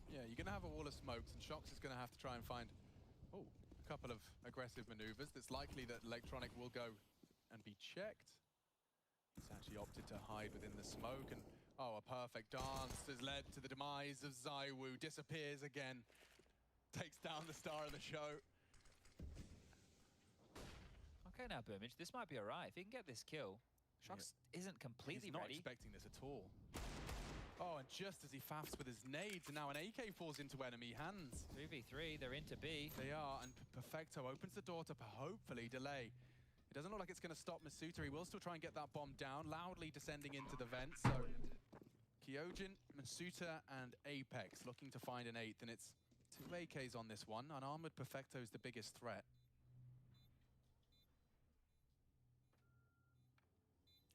Yeah, you're going to have a wall of smokes, and Shox is going to have to try and find a couple of aggressive maneuvers. It's likely that Electronic will go and be checked. He's actually opted to hide within the smoke, and a perfect dance has led to the demise of ZywOo. Disappears again. Takes down the star of the show. Okay, now Boomage, this might be alright. If he can get this kill, Shox isn't completely ready. He's not expecting this at all. Oh, and just as he faffs with his nades, and now an AK falls into enemy hands. 3v3, they're into B. They are, and Perfecto opens the door to hopefully delay. It doesn't look like it's going to stop Masuta. He will still try and get that bomb down, loudly descending into the vent. So, Kyojin, Masuta, and Apex looking to find an 8th, and it's 2 AKs on this one. Unarmored Perfecto is the biggest threat.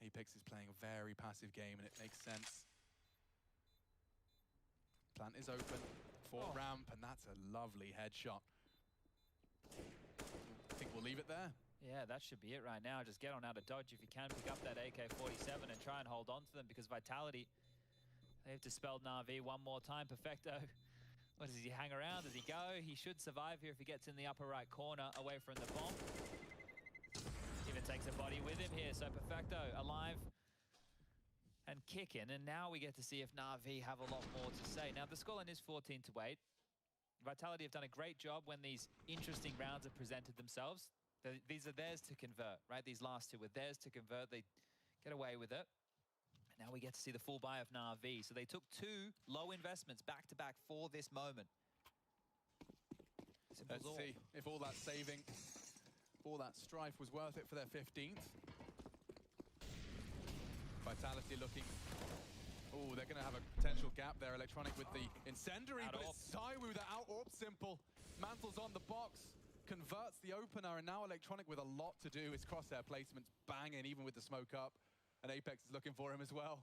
Apex is playing a very passive game, and it makes sense. Plant is open, fort ramp, and that's a lovely headshot. I think we'll leave it there. Yeah, that should be it right now. Just get on out of dodge if you can. Pick up that AK-47 and try and hold on to them, because Vitality, they've dispelled NaVi one more time. Perfecto, what does he hang around? Does he go? He should survive here if he gets in the upper right corner away from the bomb. Even takes a body with him here, so Perfecto alive and kicking, and now we get to see if NaVi have a lot more to say. Now the scoreline is 14-8. Vitality have done a great job when these interesting rounds have presented themselves. These are theirs to convert, right? These last two were theirs to convert. They get away with it. Now we get to see the full buy of NaVi. So they took 2 low investments back-to-back for this moment. Let's see if all that saving, all that strife was worth it for their 15th. Vitality looking. Oh, they're going to have a potential gap there. Electronic with the incendiary, but it's ZywOo that out-orps Simple. Mantles on the box, converts the opener, and now Electronic with a lot to do. His crosshair placement's banging, even with the smoke up. And Apex is looking for him as well.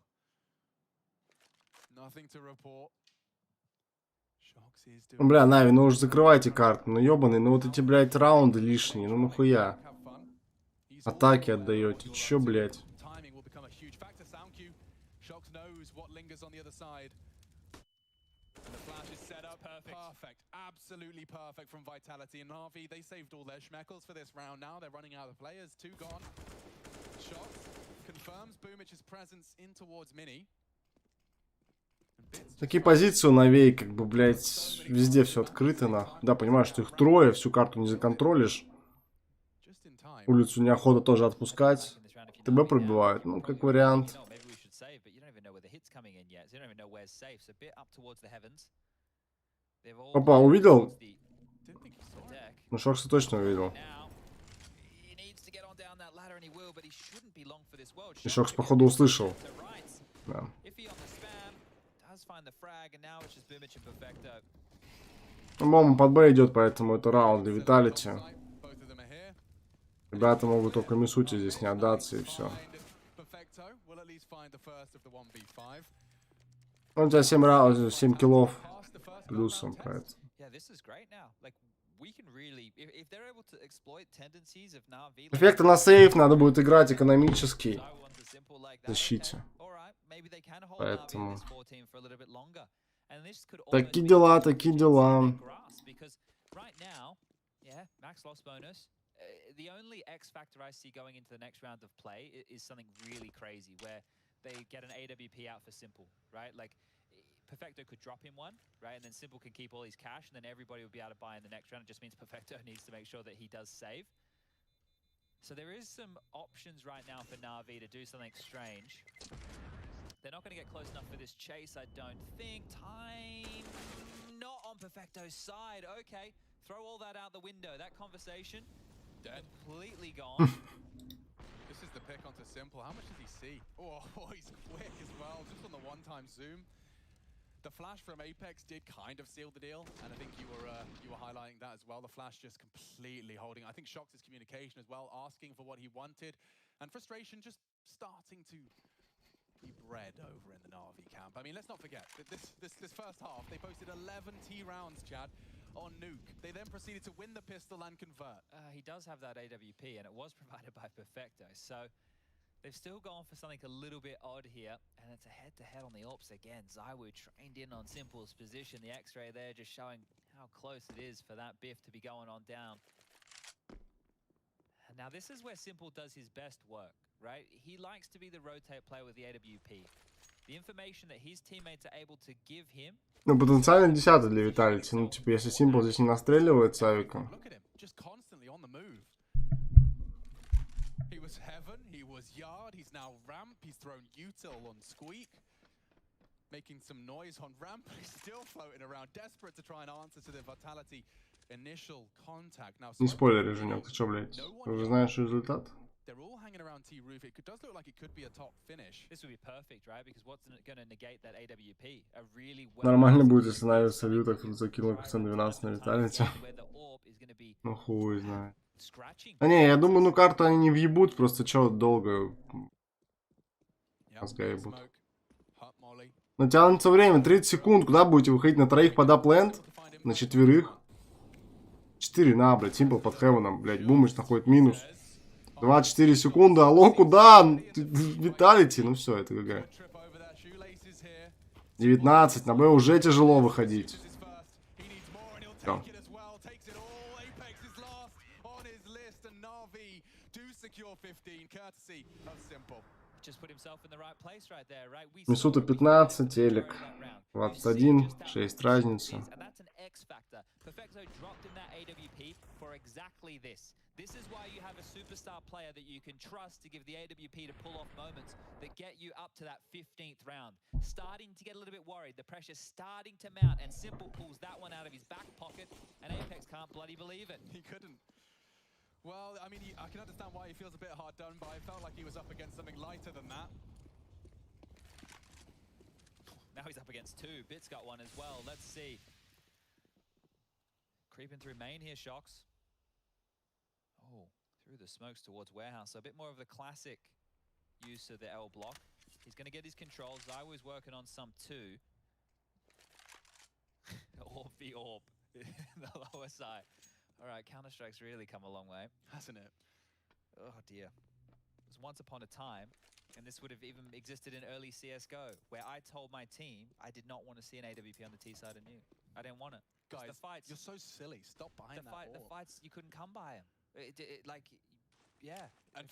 Nothing to report. Бля, Нави, ну уж закрывайте карты, ну ёбаный, ну вот эти, блядь, раунды лишние, ну нахуя? Атаки отдаете, чё, блядь? And the flash is set up. Perfect. Absolutely perfect from Vitality and NaVi. They saved all their schmeckles for this round. Now they're running out of players. 2 gone. Shots confirms Boomich's presence in towards Mini. Такие позиции у Навей, как бы, блядь, везде все открыто, нахуй. Да, понимаешь, что их трое, всю карту не законтролишь. Улицу неохота тоже отпускать. ТБ пробивают, ну, как вариант. Опа, увидел? Ну, Шокса точно увидел. И Шокс, походу, услышал. Да. По-моему, под Б идет, поэтому это раунд для виталити. Ребята могут только Мисути здесь не отдаться, и все. У тебя 7 киллов плюсом, поэтому. Эффекты на сейф надо будет играть экономический в защите. Поэтому... Такие дела, такие дела. The only X factor I see going into the next round of play is something really crazy where they get an AWP out for Simple, right? Like Perfecto could drop him one, right? And then Simple can keep all his cash, and then everybody will be able to buy in the next round. It just means Perfecto needs to make sure that he does save. So there is some options right now for NaVi to do something strange. They're not going to get close enough for this chase, I don't think. Time not on Perfecto's side. Okay, throw all that out the window. That conversation completely gone. This is the pick onto Simple. How much does he see? Oh, he's quick as well. Just on the one-time zoom. The flash from Apex did kind of seal the deal, and I think you were highlighting that as well. The flash just completely holding. I think Shock's communication as well, asking for what he wanted, and frustration just starting to be bred over in the NaVi camp. I mean, let's not forget that this first half they posted 11 T rounds, Chad, on Nuke. They then proceeded to win the pistol and convert. He does have that AWP, and it was provided by Perfecto. So they've still gone for something a little bit odd here, and it's a head-to-head on the AWPs again. ZywOo trained in on Simple's position. The X-ray there just showing how close it is for that biff to be going on down. Now this is where Simple does his best work, right? He likes to be the rotate player with the AWP. The information that his teammates are able to give him. Ну, потенциально 10-й для виталити. Ну, типа, если Simple здесь не настреливает с авиком. He was heaven, he was yard, he's now ramp, he's thrown util on squeak. Making some noise on ramp, but he's still floating around, desperate to try and answer to the vitality initial contact. Now, не спойлери, Женек, ты чё, блядь? Ты уже знаешь результат? They're all hanging around T roof. It does look like it could be a top finish. This would be perfect, right? Because what's going to negate that AWP? A really Нормально будет, если Нави солью так тут закинул процент 12 на виталити. Ну, хуй знает. А не, я думаю, ну карту они не въебут, просто чё долго мозга ебут. Но тянется время, 30 секунд, куда будете выходить? На троих под апленд? На четверых? 4 на, блядь, Simple под хевеном, блядь, Бумыч находит минус. 24 секунды, алло, куда? Виталити, ну все, это ГГ. 19, на Б уже тяжело выходить. Все. Мисута 15, Элик 21, 6 разница. This is why you have a superstar player that you can trust to give the AWP to pull off moments that get you up to that 15th round. Starting to get a little bit worried. The pressure's starting to mount, and Simple pulls that one out of his back pocket, and Apex can't bloody believe it. He couldn't. Well, I mean, I can understand why he feels a bit hard done, but I felt like he was up against something lighter than that. Now he's up against two. Bit's got one as well. Let's see. Creeping through main here, Shocks. Oh, through the smokes towards warehouse. So a bit more of the classic use of the L block. He's going to get his controls. ZywOo's working on some too. Orb v orb. The lower side. All right, Counter-Strike's really come a long way. Hasn't it? Oh dear. It was once upon a time And this would have even existed in early CSGO, where I told my team I did not want to see an AWP on the T side of new. I didn't want it. Guys, the fights, you're so silly. Stop buying that. The fights, you couldn't come by them. Like, yeah.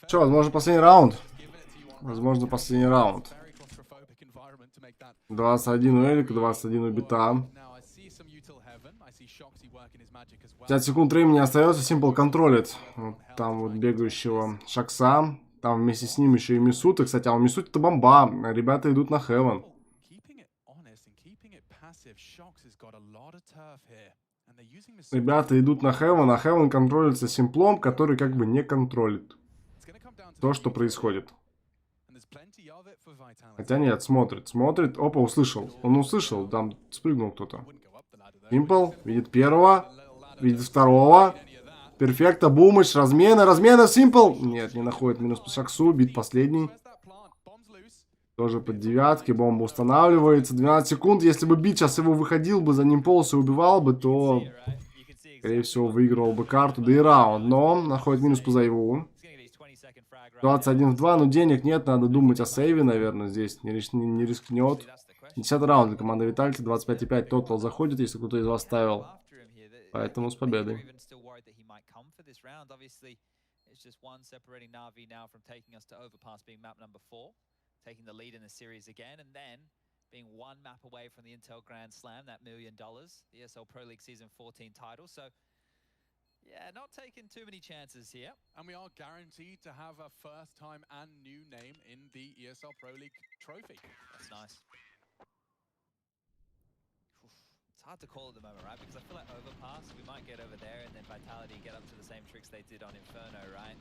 Че, возможно, последний раунд? Возможно, последний раунд. 21 у Элика, 21 у Бита. 50 секунд времени остается, Simple контролит. Вот там вот бегающего Шакса. Там вместе с ним еще и Мисута. Кстати, а у Мисута это бомба. Ребята идут на Heaven. Ребята идут на Heaven, а Heaven контролится Симплом, который как бы не контролит то, что происходит. Хотя нет, смотрит. Опа, услышал. Он услышал, там спрыгнул кто-то. Симпл видит первого, видит второго. Перфекто, бумыч, размена, Симпл. Нет, не находит минус по Шаксу, бит последний. Тоже под девятки, бомба устанавливается. 12 секунд, если бы бит сейчас его выходил бы, за ним полос и убивал бы, то, скорее всего, выигрывал бы карту, да и раунд. Но находит минус по Зайву. 21 в 2, но денег нет, надо думать о сейве, наверное, здесь не рискнет. 10-й раунд для команды Виталити, 25,5 тотал заходит, если кто-то из вас ставил. Поэтому с победой. Taking the lead in the series again, and then being one map away from the Intel Grand Slam, that $1 million, the ESL Pro League Season 14 title. So, yeah, not taking too many chances here. And we are guaranteed to have a first time and new name in the ESL Pro League trophy. That's nice. It's hard to call at the moment, right? Because I feel like Overpass, we might get over there, and then Vitality get up to the same tricks they did on Inferno, right?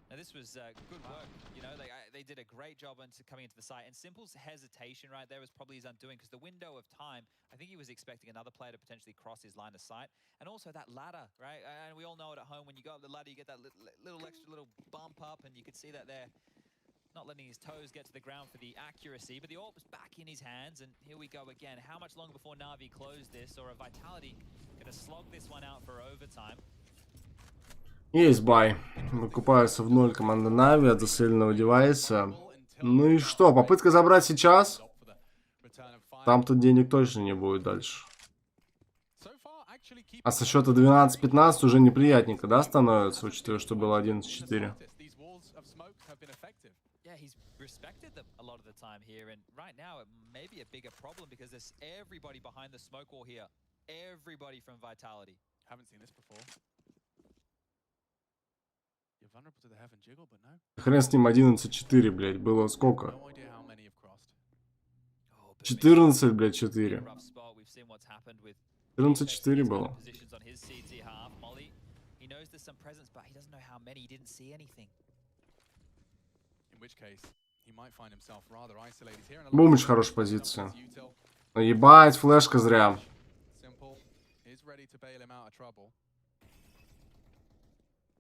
Now this was good work, you know, they did a great job coming into the site, and Simple's hesitation right there was probably his undoing, because the window of time, I think he was expecting another player to potentially cross his line of sight, and also that ladder, right? And we all know it at home, when you go up the ladder, you get that little extra bump up, and you could see that there, not letting his toes get to the ground for the accuracy, but the AWP was back in his hands, and here we go again. How much longer before Navi closed this, or a Vitality gonna slog this one out for overtime? Есть бай. Выкупаются в 0 команда Нави от засыленного девайса. Ну и что, попытка забрать сейчас? Там-то денег точно не будет дальше. А со счета 12-15 уже неприятненько, да, становится, учитывая, что было 11-4. Хрен с ним 11-4, блядь. Было сколько? 14, блядь, 4. 14-4 было. Бумыч, хорошая позиция. Но ебать, флешка зря.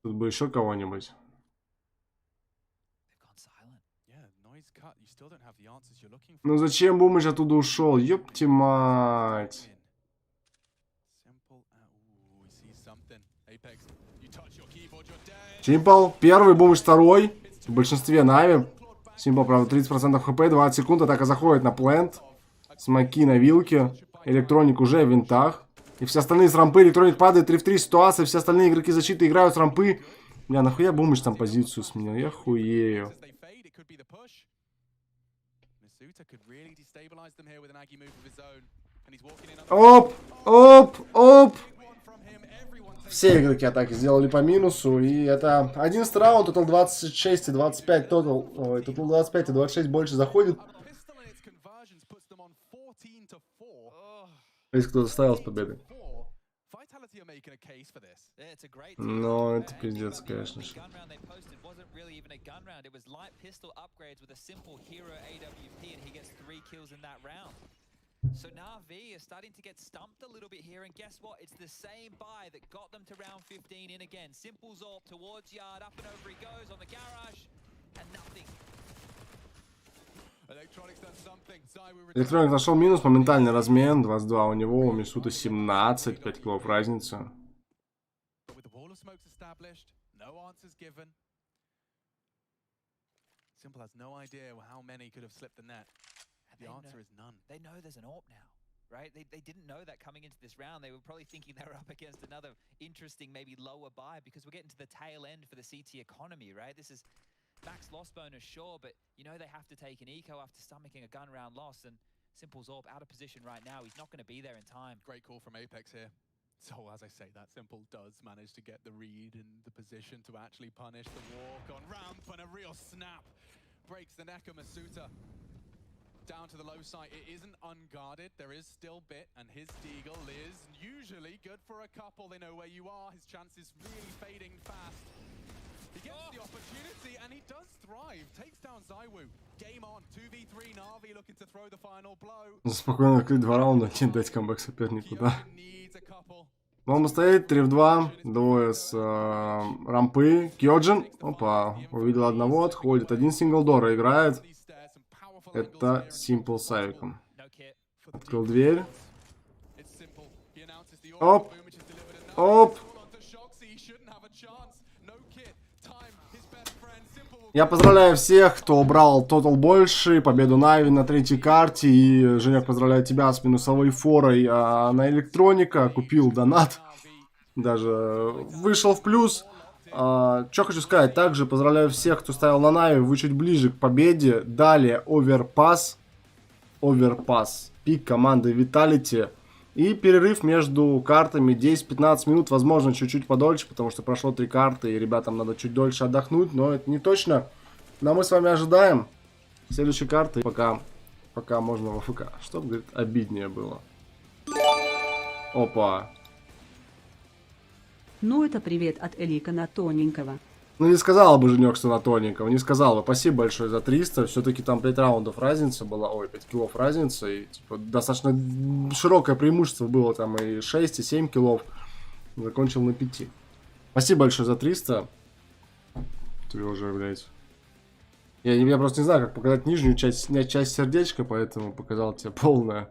Тут бы еще кого-нибудь. Ну зачем Бумыч оттуда ушел? Ёпти мать. Симпл первый, Бумыч второй. В большинстве Нави. Симпл, правда, 30% хп, 20 секунд. Атака заходит на плент. Смоки на вилке. Электроник уже в винтах. И все остальные с рампы. Электроник падает, 3 в 3 ситуация. Все остальные игроки защиты играют с рампы. Бля, нахуя Бумыч там позицию сменил? Я хуею. Оп, оп, оп. Все игроки атаки сделали по минусу. И это 11 раунд, тотал 26 и 25. Тотал 25 и 26 больше заходит. Если кто-то ставил с победой. Но это пиздец, конечно же. So NaVi is starting to get stumped a little bit here, and guess what? It's the same buy that got them to round 15 in again. Simple Zorp towards yard, up and over he goes on the garage, and nothing. Электроник нашел минус, моментальный размен, 22 у него, у Мисута 17, 5 килов разница. Simple has no idea how many could have slipped the net. And The answer is none. They know there's an AWP now, right? They didn't know that coming into this round. They were probably thinking they were up against another interesting, maybe lower buy, because we're getting to the tail end for the CT economy, right? This is max loss bonus, sure, but you know they have to take an eco after stomaching a gun round loss, and Simple's AWP out of position right now. He's not going to be there in time. Great call from Apex here. So as I say, that Simple does manage to get the read and the position to actually punish the walk on Ramp, and a real snap breaks the neck of Masuta. Down to the low side, it isn't unguarded. There is still Bit, and his Deagle is usually good for a couple. They know where you are. His chance is really fading fast. He gets the opportunity, and he does thrive. Takes down Zywoo. Game on. 2v3, Navi looking to throw the final blow. Спокойно открыть 2 раунда, не дать камбэк сопернику, да. Бомба стоит, 3 в 2, двое с рампы. Кьоджин, опа, увидел одного, отходит. Один синглдора играет. Это Simple с Авиком. Открыл дверь. Оп. Оп. Я поздравляю всех, кто брал тотал больше, победу Нави на 3-й карте. И, Женек, поздравляю тебя с минусовой форой на электроника. Купил донат. Даже вышел в плюс. Что хочу сказать, также поздравляю всех, кто ставил на Нави. Вы чуть ближе к победе. Далее оверпас. Оверпас. Пик команды виталити. И перерыв между картами 10-15 минут. Возможно, чуть-чуть подольше, потому что прошло 3 карты. И ребятам надо чуть дольше отдохнуть. Но это не точно. Но мы с вами ожидаем следующей карты. Пока можно в АФК. Чтобы, говорит, обиднее было. Опа. Ну, это привет от Элика на тоненького. Ну, не сказала бы, Женек, что на тоненького. Не сказала бы. Спасибо большое за 300. Все-таки там 5 раундов разница была. Ой, 5 киллов разница. И, типа, достаточно широкое преимущество было. Там и 6, и 7 киллов. Закончил на 5. Спасибо большое за 300. Тебе уже, блядь. Я просто не знаю, как показать нижнюю часть, снять часть сердечка, поэтому показал тебе полное.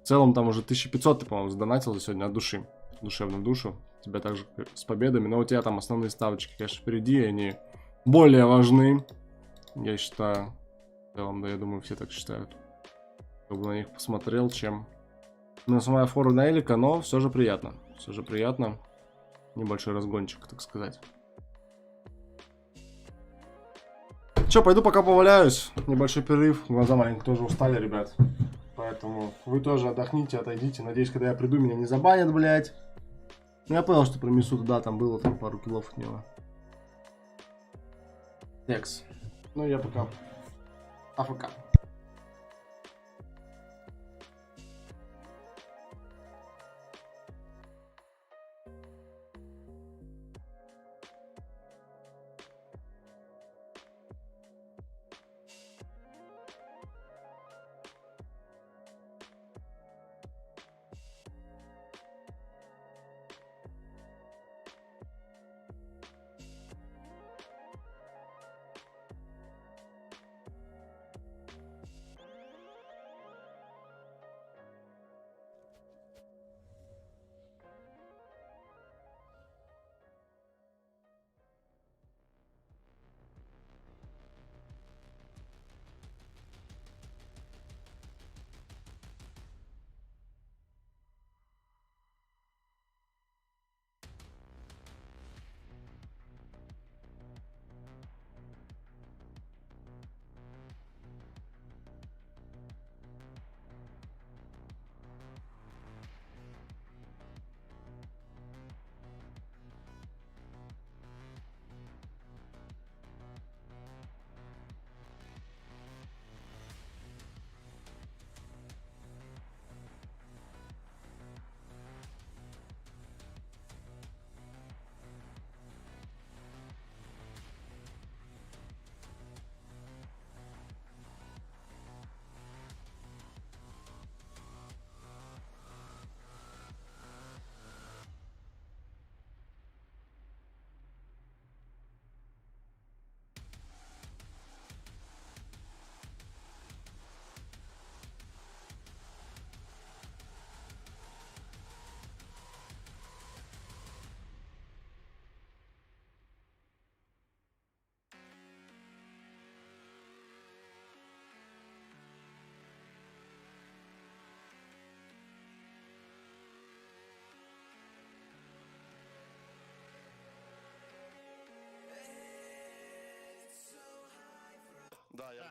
В целом там уже 1500 ты, по-моему, задонатил за сегодня от души. Душевно в душу. Тебя также с победами. Но у тебя там основные ставочки, конечно, впереди. Они более важны. Я считаю. В целом, да, я думаю, все так считают. Кто бы на них посмотрел, чем на самая фора на Элика. Но все же приятно. Все же приятно. Небольшой разгончик, так сказать. Че, пойду пока поваляюсь. Небольшой перерыв. Глаза маленько тоже устали, ребят. Поэтому вы тоже отдохните, отойдите. Надеюсь, когда я приду, меня не забанят, блядь. Ну, я понял, что про Мисуту, да, там было там пару киллов от него. Текс. Ну, я пока АФК.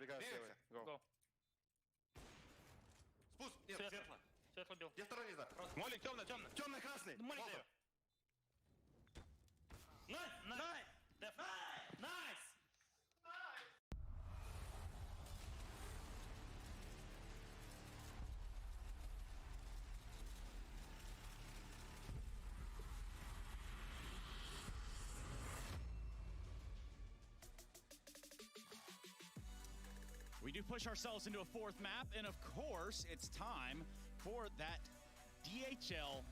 Забегаю с левой. Go. Спуск! Нет, светло. Светло бил. Я второй не знаю. Молик, темно, темно. Темно-красный. Молик даю. Найс! Найс! We do push ourselves into a fourth map, and of course, it's time for that DHL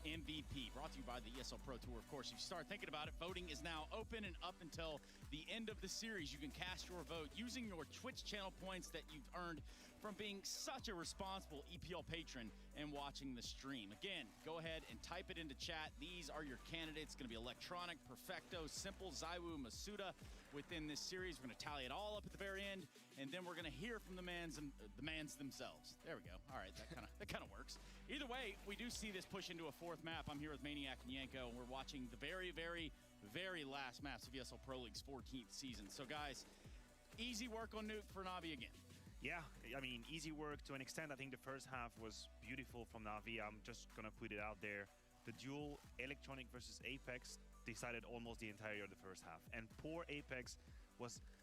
MVP, brought to you by the ESL Pro Tour. Of course, if you start thinking about it, voting is now open, and up until the end of the series, you can cast your vote using your Twitch channel points that you've earned from being such a responsible EPL patron and watching the stream. Again, go ahead and type it into chat. These are your candidates. It's going to be Electronic, Perfecto, Simple, Zaiwu, Masuda within this series. We're going to tally it all up at the very end, and then we're going to hear from the mans themselves. There we go. All right, that kind of works. Either way, we do see this push into a fourth map. I'm here with Maniac and Yanko, and we're watching the very, very, very last maps of ESL Pro League's 14th season. So, guys, easy work on Nuke for Navi again. Yeah, I mean, easy work to an extent. I think the first half was beautiful from Navi. I'm just going to put it out there. The duel Electronic versus Apex decided almost the entirety of the first half. And poor Apex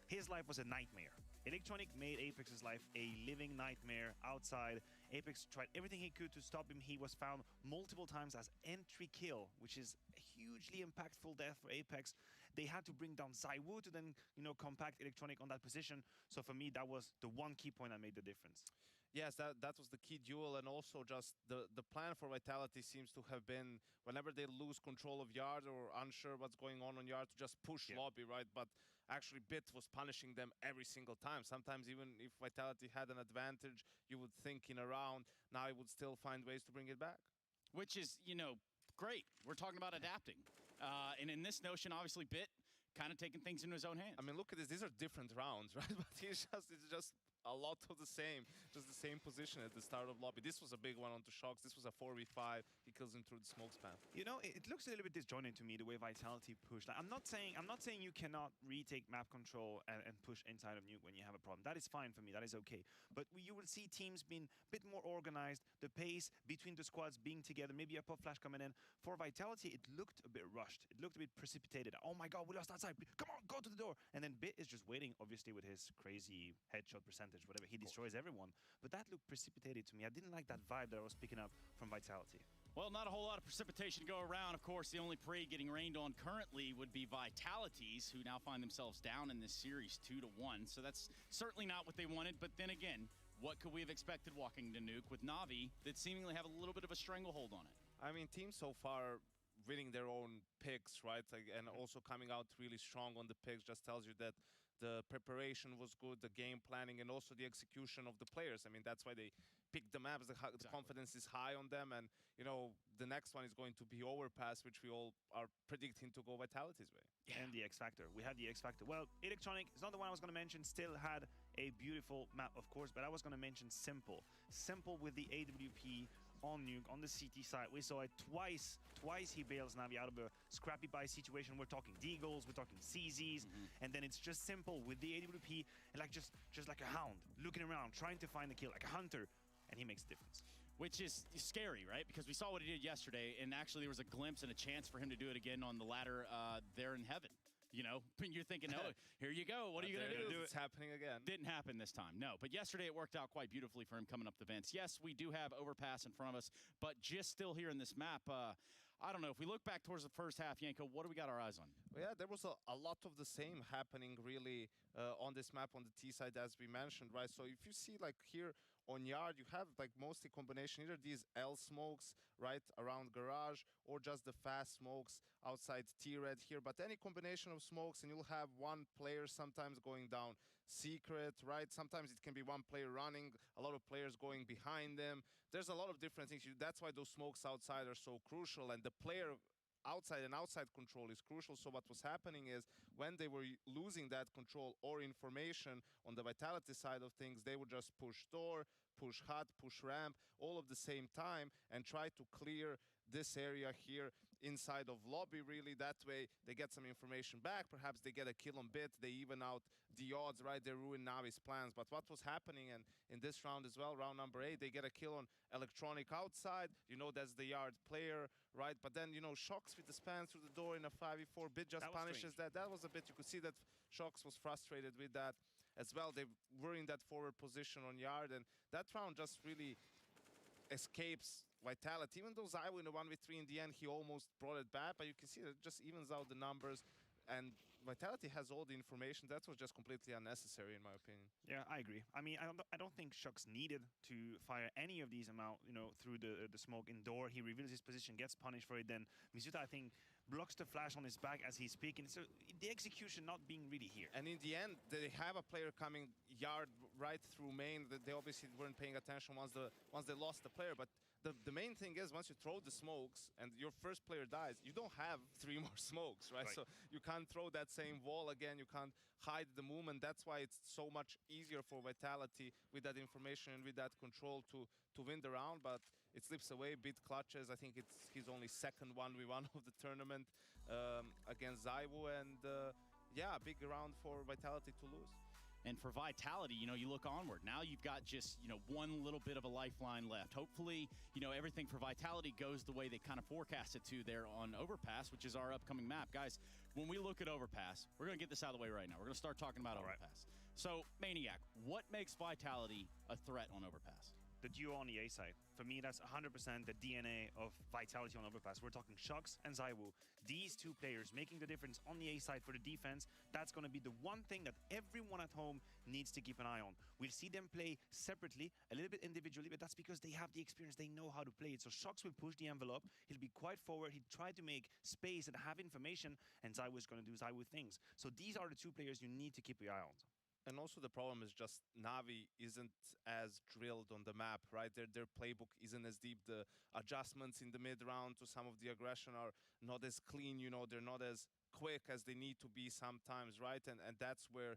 his life was a nightmare. Electronic made Apex's life a living nightmare outside. Apex tried everything he could to stop him. He was found multiple times as entry kill, which is a hugely impactful death for Apex. They had to bring down Zaiwu to then, compact Electronic on that position. So for me, that was the one key point that made the difference. Yes, that was the key duel, and also just the plan for Vitality seems to have been whenever they lose control of Yard or unsure what's going on Yard, to just push lobby, right? But actually Bit was punishing them every single time. Sometimes even if Vitality had an advantage, you would think in a round, now it would still find ways to bring it back. Which is, great. We're talking about adapting. And in this notion, obviously, Bit kind of taking things into his own hands. I mean, look at this. These are different rounds, right? But it's just a lot of the same. Just the same position at the start of lobby. This was a big one onto Shocks. This was a 4v5. He kills him through the smoke spam. It looks a little bit disjointed to me, the way Vitality pushed. Like, I'm not saying you cannot retake map control and push inside of Nuke when you have a problem. That is fine for me. That is okay. But you will see teams being a bit more organized. The pace between the squads being together, maybe a pop flash coming in. For Vitality, it looked a bit rushed. It looked a bit precipitated. Oh my god, we lost outside. Come on, go to the door. And then Bit is just waiting, obviously, with his crazy headshot percentage, whatever. He destroys everyone. But that looked precipitated to me. I didn't like that vibe that I was picking up from Vitality. Well, not a whole lot of precipitation to go around. Of course, the only parade getting rained on currently would be Vitality's, who now find themselves down in this series 2-1. So that's certainly not what they wanted. But then again, what could we have expected walking to Nuke with Navi that seemingly have a little bit of a stranglehold on it? I mean, teams so far winning their own picks, right? And also coming out really strong on the picks just tells you that the preparation was good, the game planning, and also the execution of the players. I mean, that's why they picked the maps. The confidence is high on them. And, the next one is going to be Overpass, which we all are predicting to go Vitality's way. Yeah. And the X Factor. We had the X Factor. Well, Electronic is not the one I was going to mention. Still had a beautiful map, of course, but I was going to mention Simple. Simple with the AWP on Nuke, on the CT side. We saw it twice. Twice he bails Navi out of a scrappy buy situation. We're talking Deagles, we're talking CZs, and then it's just Simple with the AWP, and just like a hound, looking around, trying to find the kill, like a hunter, and he makes a difference. Which is scary, right? Because we saw what he did yesterday, and actually there was a glimpse and a chance for him to do it again on the ladder there in heaven. You're thinking, oh, here you go. What are you going to do? It's happening again. Didn't happen this time, no. But yesterday it worked out quite beautifully for him coming up the vents. Yes, we do have Overpass in front of us, but just still here in this map, I don't know. If we look back towards the first half, Yanko, what do we got our eyes on? Well, yeah, there was a lot of the same happening really on this map on the T side, as we mentioned, right? So if you see like here on Yard, you have like mostly combination, either these L smokes, right, around garage, or just the fast smokes outside T-Red here. But any combination of smokes, and you'll have one player sometimes going down secret, right? Sometimes it can be one player running, a lot of players going behind them. There's a lot of different things. That's why those smokes outside are so crucial, and the player outside and outside control is crucial. So what was happening is when they were losing that control or information on the Vitality side of things, they would just push door, push hut, push ramp, all of the same time, and try to clear this area here inside of lobby, really. That way they get some information back. Perhaps they get a kill on bit. They even out the odds, right? They ruin Navi's plans. But what was happening, and in this round as well, round number 8, they get a kill on Electronic outside. You know, that's the yard player, right? But then, you know, Shox with the span through the door in a 5v4. Bit just punishes that. That was a bit, you could see that Shox was frustrated with that as well. They were in that forward position on yard, and that round just really escapes Vitality. Even though ZywOo in the 1v3 in the end, he almost brought it back, but you can see that it just evens out the numbers, and Vitality has all the information. That was just completely unnecessary, in my opinion. Yeah, I agree. I mean, I don't think Shox needed to fire any of these amount, you know, through the smoke indoor. He reveals his position, gets punished for it. Then Misuta, I think, blocks the flash on his back as he's speaking. So the execution not being really here. And in the end, they have a player coming yard right through main. They obviously weren't paying attention once they lost the player. But the main thing is, once you throw the smokes and your first player dies, you don't have 3 more smokes, right? So you can't throw that same wall again. You can't hide the movement. That's why it's so much easier for Vitality with that information and with that control to win the round. But it slips away. Bit clutches. I think it's his only second 1v1 of the tournament against ZywOo. And yeah, a big round for Vitality to lose. And for Vitality, you know, you look onward. Now you've got just, you know, one little bit of a lifeline left. Hopefully, you know, everything for Vitality goes the way they kind of forecast it to there on Overpass, which is our upcoming map. Guys, when we look at Overpass, we're going to get this out of the way right now. We're going to start talking about Overpass. So, Maniac, what makes Vitality a threat on Overpass? The duo on the A side. For me, that's 100% the DNA of Vitality on Overpass. We're talking Shox and ZywOo. These two players making the difference on the A side for the defense. That's going to be the one thing that everyone at home needs to keep an eye on. We'll see them play separately, a little bit individually, but that's because they have the experience. They know how to play it. So Shox will push the envelope. He'll be quite forward. He'll try to make space and have information, and ZywOo is going to do ZywOo things. So these are the two players you need to keep your eye on. And also the problem is just Navi isn't as drilled on the map, right? Their playbook isn't as deep. The adjustments in the mid-round to some of the aggression are not as clean, you know, they're not as quick as they need to be sometimes, right? And that's where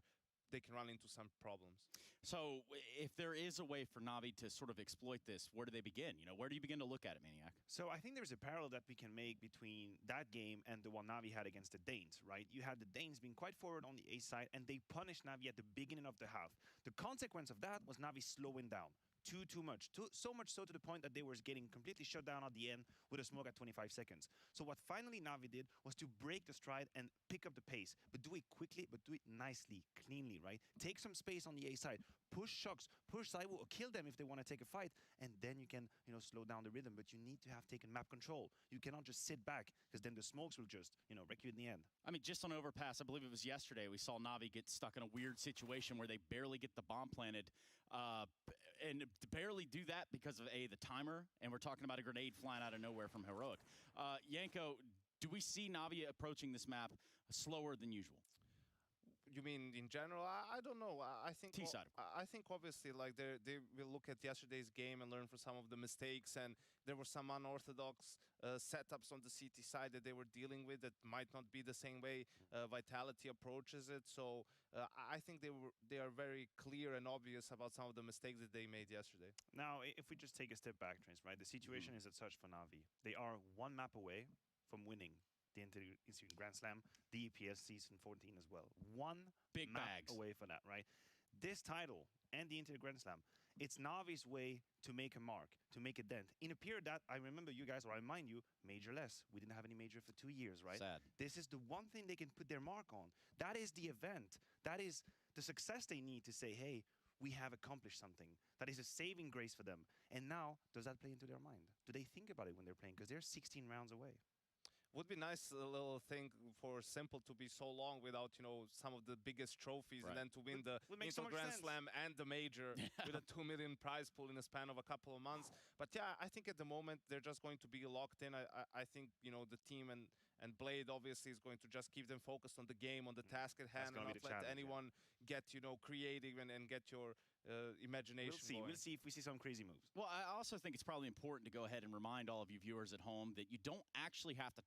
they can run into some problems. So if there is a way for Navi to sort of exploit this, where do they begin? You know, where do you begin to look at it, Maniac? So I think there's a parallel that we can make between that game and the one Navi had against the Danes, right? You had the Danes being quite forward on the A side, and they punished Navi at the beginning of the half. The consequence of that was Navi slowing down. Too much. So much so to the point that they were getting completely shut down at the end with a smoke at 25 seconds. So what finally Navi did was to break the stride and pick up the pace, but do it quickly, but do it nicely, cleanly, right? Take some space on the A side, push Shox, push ZywOo, or kill them if they want to take a fight, and then you can, you know, slow down the rhythm. But you need to have taken map control. You cannot just sit back, because then the smokes will just, you know, wreck you in the end. I mean, just on Overpass, I believe it was yesterday, we saw Navi get stuck in a weird situation where they barely get the bomb planted. And barely do that because of, the timer, and we're talking about a grenade flying out of nowhere from Heroic. Yanko, do we see Navi approaching this map slower than usual? You mean in general? I don't know. I think T-side. I think obviously like they will look at yesterday's game and learn from some of the mistakes, and there were some unorthodox setups on the CT side that they were dealing with that might not be the same way Vitality approaches it. So I think they are very clear and obvious about some of the mistakes that they made yesterday. Now, if we just take a step back, Trace, right? The situation is as such for Navi. They are one map away from winning the Instagram Grand Slam, the EPS Season 14 as well. One big map bags away for that, right? This title and the Inter Grand Slam, it's Navi's way to make a mark, to make a dent. In a period that, I remember you guys, or I remind you, majorless. We didn't have any major for 2 years, right? Sad. This is the one thing they can put their mark on. That is the event. That is the success they need to say, hey, we have accomplished something. That is a saving grace for them. And now, does that play into their mind? Do they think about it when they're playing? Because they're 16 rounds away. Would be nice a little thing for Simple to be so long without, you know, some of the biggest trophies, and then to win the Inter Grand Slam and the major with a 2 million prize pool in a span of a couple of months. But yeah, I think at the moment they're just going to be locked in. I think, you know, the team and Blade obviously is going to just keep them focused on the game, on the task at hand, and not let anyone get, you know, creative and get your imagination going. We'll see if we see some crazy moves. Well, I also think it's probably important to go ahead and remind all of you viewers at home that you don't actually have to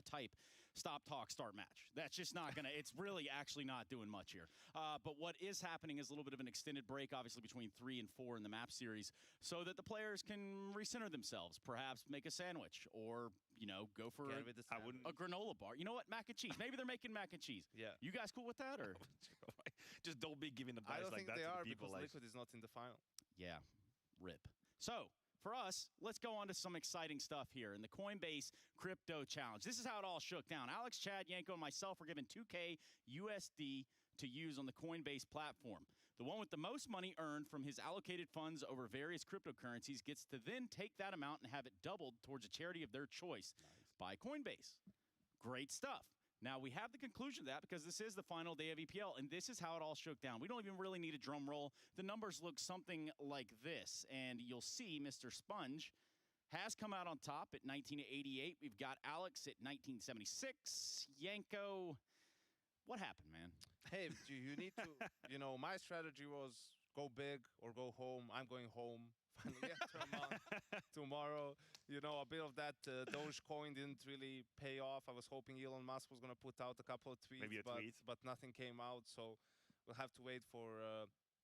type stop, talk, start match. That's just not going to, it's really actually not doing much here. But what is happening is a little bit of an extended break, obviously between 3 and 4 in the map series, so that the players can recenter themselves, perhaps make a sandwich, or you know, go for Get with the sandwich. a granola bar. You know what? Mac and cheese. Maybe they're making mac and cheese. Yeah. You guys cool with that, or? Just don't be giving I advice don't like think that they to are the people. because Like, Liquid is not in the final. Yeah, rip. So, for us, let's go on to some exciting stuff here in the Coinbase Crypto Challenge. This is how it all shook down. Alex, Chad, Yanko, and myself were given 2K USD to use on the Coinbase platform. The one with the most money earned from his allocated funds over various cryptocurrencies gets to then take that amount and have it doubled towards a charity of their choice by Coinbase. Great stuff. Now, we have the conclusion of that because this is the final day of EPL, and this is how it all shook down. We don't even really need a drum roll. The numbers look something like this, and you'll see Mr. Sponge has come out on top at 1988. We've got Alex at 1976. Yanko, what happened, man? Hey, you need to, you know, my strategy was go big or go home. I'm going home. Finally, after a month, tomorrow. You know, a bit of that Dogecoin didn't really pay off. I was hoping Elon Musk was going to put out a couple of tweets, Maybe a tweet. But nothing came out. So we'll have to wait for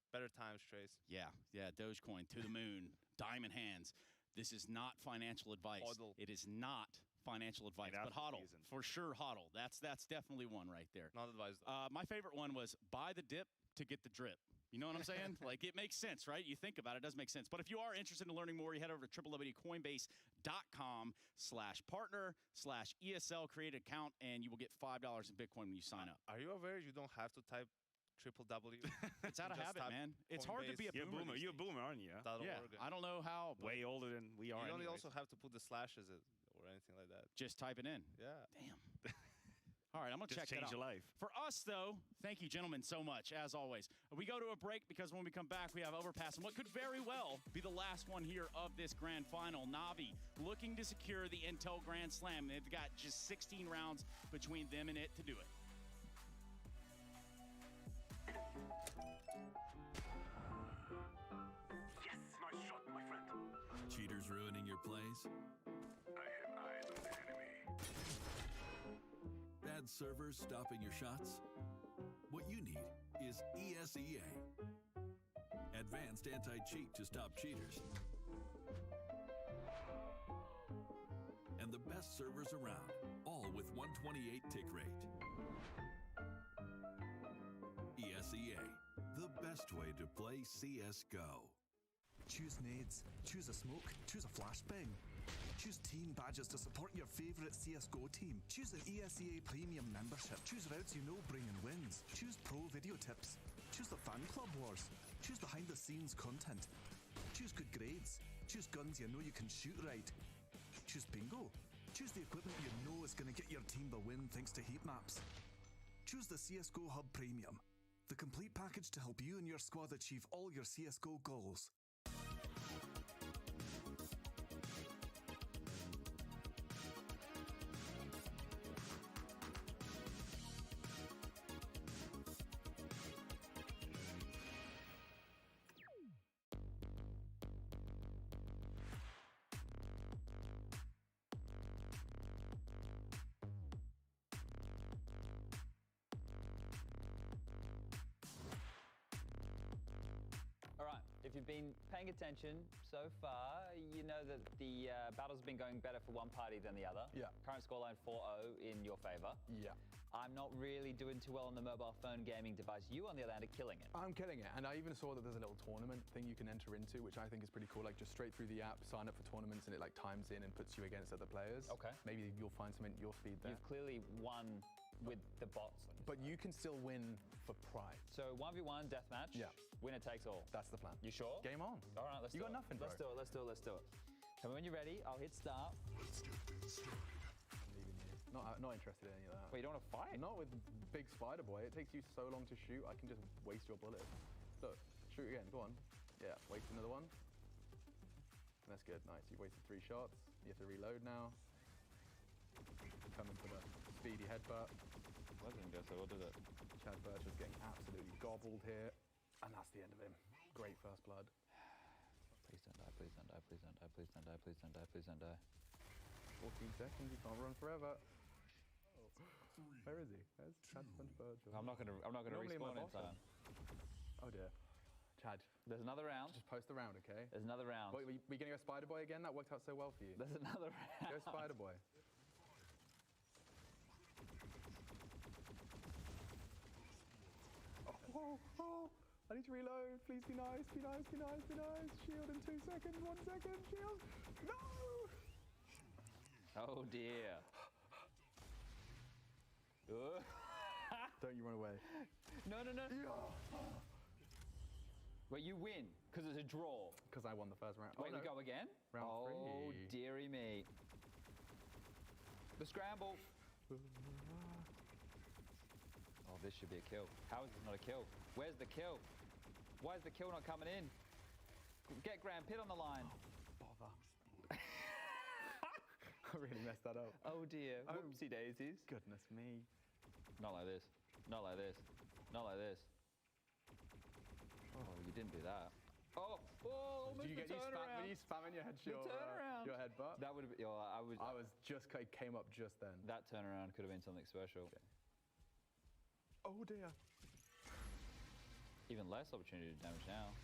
better times, Trace. Yeah, Dogecoin to the moon, diamond hands. This is not financial advice. Hodl. It is not financial advice, but hodl, for sure hodl. That's definitely one right there. Not advised, though. My favorite one was buy the dip to get the drip. You know what I'm saying? Like, it makes sense, right? You think about it, it does make sense. But if you are interested in learning more, you head over to www.coinbase.com/partner/ESL, create an account, and you will get $5 in Bitcoin when you sign up. Are you aware you don't have to type www? It's out of Just habit, type man. It's hard to be a You're a boomer. boomer. You're a boomer, aren't you? Yeah, I don't know how. But Way older than we are. You only anyways. also have to put the slashes or anything like that. Just type it in. Yeah. Damn. All right, I'm going to Just check that change out. your life. For us, though, thank you, gentlemen, so much, as always. We go to a break because when we come back, we have Overpass and what could very well be the last one here of this grand final. NaVi looking to secure the Intel Grand Slam. They've got just 16 rounds between them and it to do it. Yes, nice shot, my friend. Cheaters ruining your plays? I have eyes on the enemy. Bad servers stopping your shots? What you need is ESEA. Advanced anti-cheat to stop cheaters. And the best servers around, all with 128 tick rate. ESEA, the best way to play CSGO. Choose nades, choose a smoke, choose a flashbang. Choose team badges to support your favourite CSGO team. Choose an ESEA Premium membership. Choose routes you know bring in wins. Choose pro video tips. Choose the fan club wars. Choose behind the scenes content. Choose good grades. Choose guns you know you can shoot right. Choose bingo. Choose the equipment you know is going to get your team the win thanks to heat maps. Choose the CSGO Hub Premium, the complete package to help you and your squad achieve all your CSGO goals. If you've been paying attention so far, you know that the battle's been going better for one party than the other. Yeah. Current scoreline 4-0 in your favor. Yeah. I'm not really doing too well on the mobile phone gaming device. You, on the other hand, are killing it. I'm killing it. And I even saw that there's a little tournament thing you can enter into, which I think is pretty cool. Like, just straight through the app, sign up for tournaments, and it, like, times in and puts you against other players. Okay. Maybe you'll find something at your speed there. You've clearly won with the bots. But you can still win for pride. So 1v1 deathmatch. Yeah. Winner takes all. That's the plan. You sure? Game on. All right, let's You do got it. nothing, bro. Let's do it, let's do it, let's do it. Tell me when you're ready, I'll hit start. Let's get this started. I'm leaving you. Not interested in any of that. Wait, you don't want to fight? Not with big spider boy. It takes you so long to shoot, I can just waste your bullet. Look, shoot again, go on. Yeah, waste another one. That's good, nice. You've wasted 3 shots. You have to reload now. Coming for the speedy headbutt. That didn't go so well, did it? Chad Birch was getting absolutely gobbled here. And that's the end of him. Great first blood. Please don't die, please don't die, please don't die, please don't die, please don't die, please don't die. 14 seconds, you can't run forever. Oh. Where is he? Where's Chad Birch? I'm not gonna Normally in my respawn in box time. Oh dear. Chad. There's another round. Just post the round, okay? There's another round. Wait, we gonna go Spider Boy again? That worked out so well for you. There's another round. Go Spider Boy. Oh, I need to reload. Please be nice, be nice, be nice, be nice. Shield in 2 seconds, 1 second, shield. No! Oh dear. Don't you run away. No. Wait, you win, because it's a draw. Because I won the first round. Wait, we go again? Round 3. Oh, dearie me. The scramble. Oh, this should be a kill. How is this not a kill? Where's the kill? Why is the kill not coming in? Get Grand Pit on the line. Bother. I really messed that up. Oh dear. Whoopsie daisies. Goodness me. Not like this. Not like this. Not like this. Oh, you didn't do that. Oh, Did you get were you spamming your turnaround. your headbutt? That would have been. I was just came up just then. That turnaround could have been something special. Okay. Oh dear. Even less opportunity to damage now.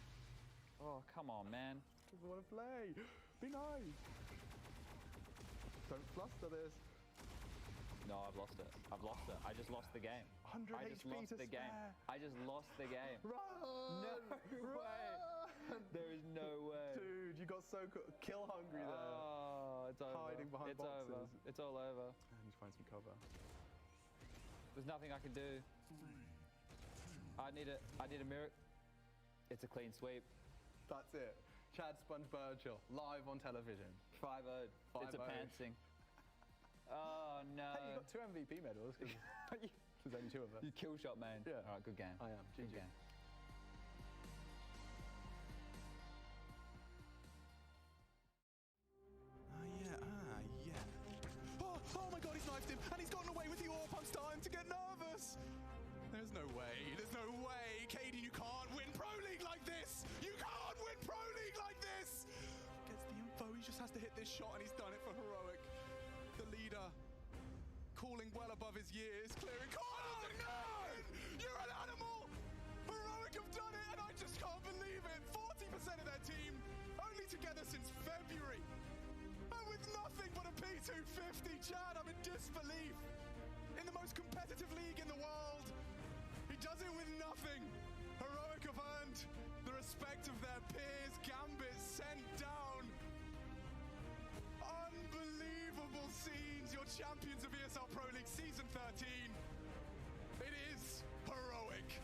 Oh, come on, man. Doesn't want to play. Be nice. Don't fluster this. No, I've lost it. I've lost it. I just lost the game. 100 I just HP lost to the game. spare. I just lost the game. Run! No way. There is no way. Dude, you got so kill hungry there. Oh, it's over. Hiding behind it's boxes. over. It's all over. I need to find some cover. There's nothing I can do. I need a miracle. It's a clean sweep. That's it. Chad Sponge Burchill, live on television. 5-0. It's a pantsing. Oh no. Hey, you got 2 MVP medals. There's only 2 of us. You kill shot, man. Yeah. All right, good game. I am. Good GG. game. Oh my god, he's knifed him, and he's gotten away with the AWP. I'm starting to get nervous. There's no way. Kaden, you can't win Pro League like this. You can't win Pro League like this. Gets the info, he just has to hit this shot, and he's done it for Heroic. The leader, calling well above his years, clearing corners. Oh no! You're an animal. Heroic have done it, and I just can't believe it. 40% of their team only together since February. And with nothing but a P250, Chad, I'm in disbelief. In the most competitive league in the world, he does it with nothing. Heroic have earned the respect of their peers. Gambit sent down. Unbelievable scenes. Your champions of ESL Pro League Season 13. It is Heroic.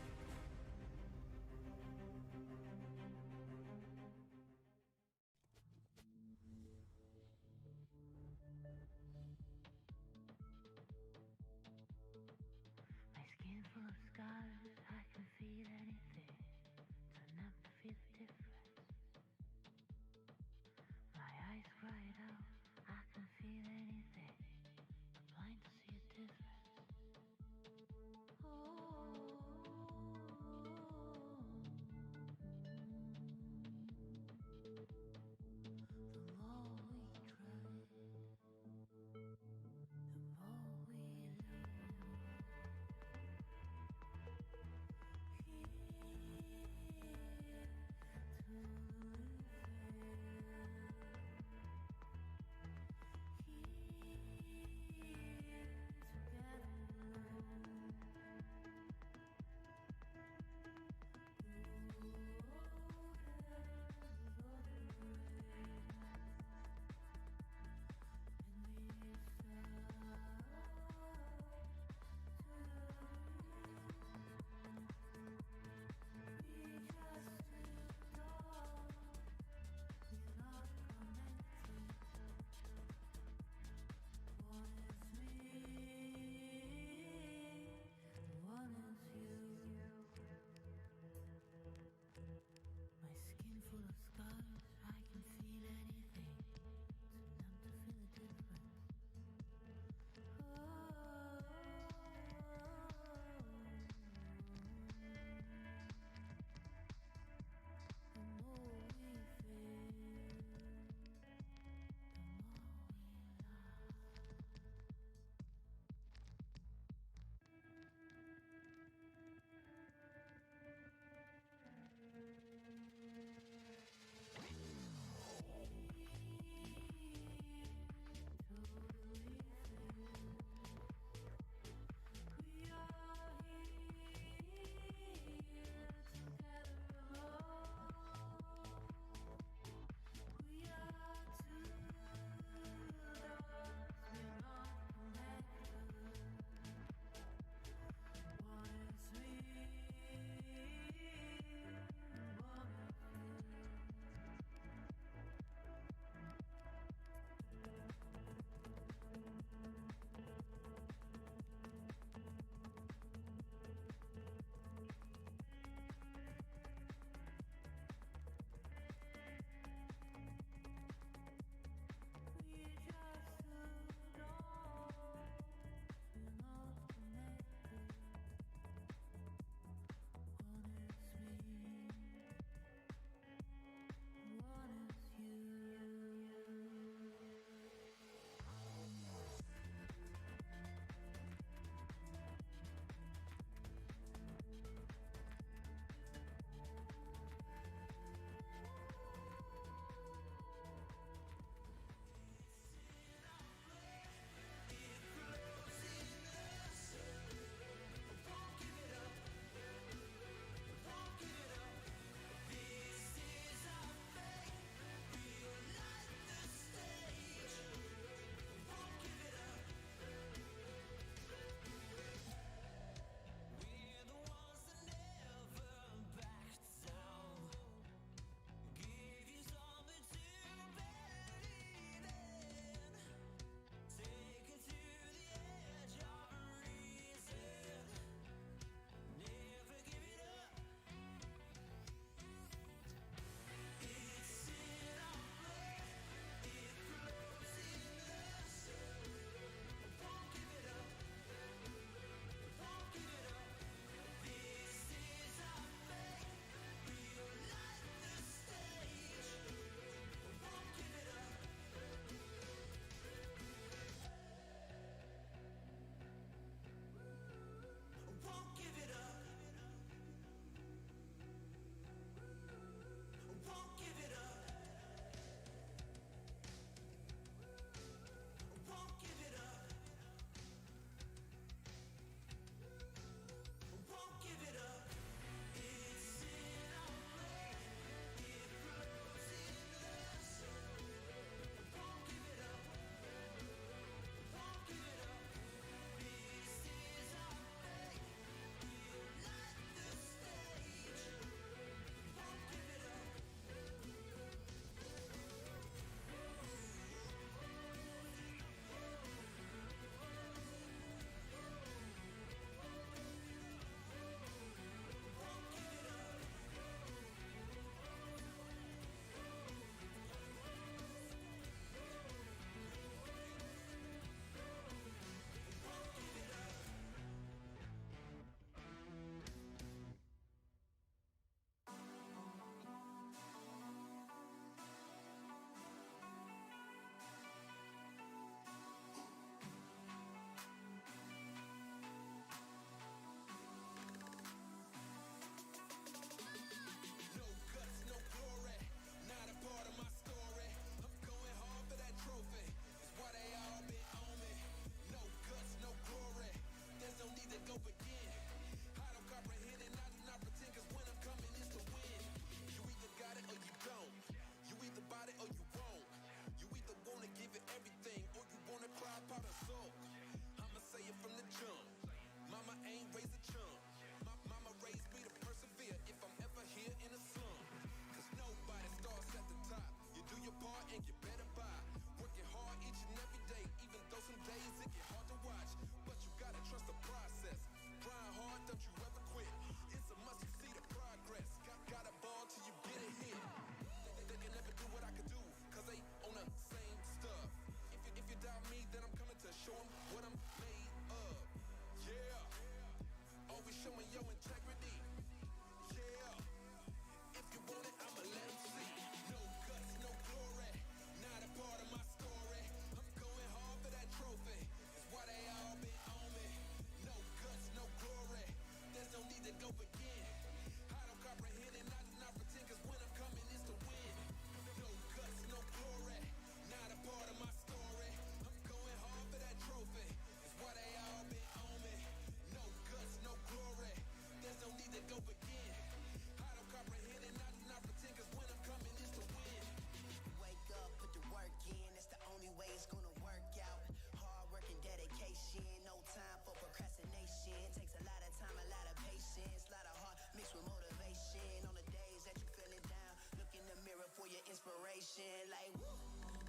motion like woo.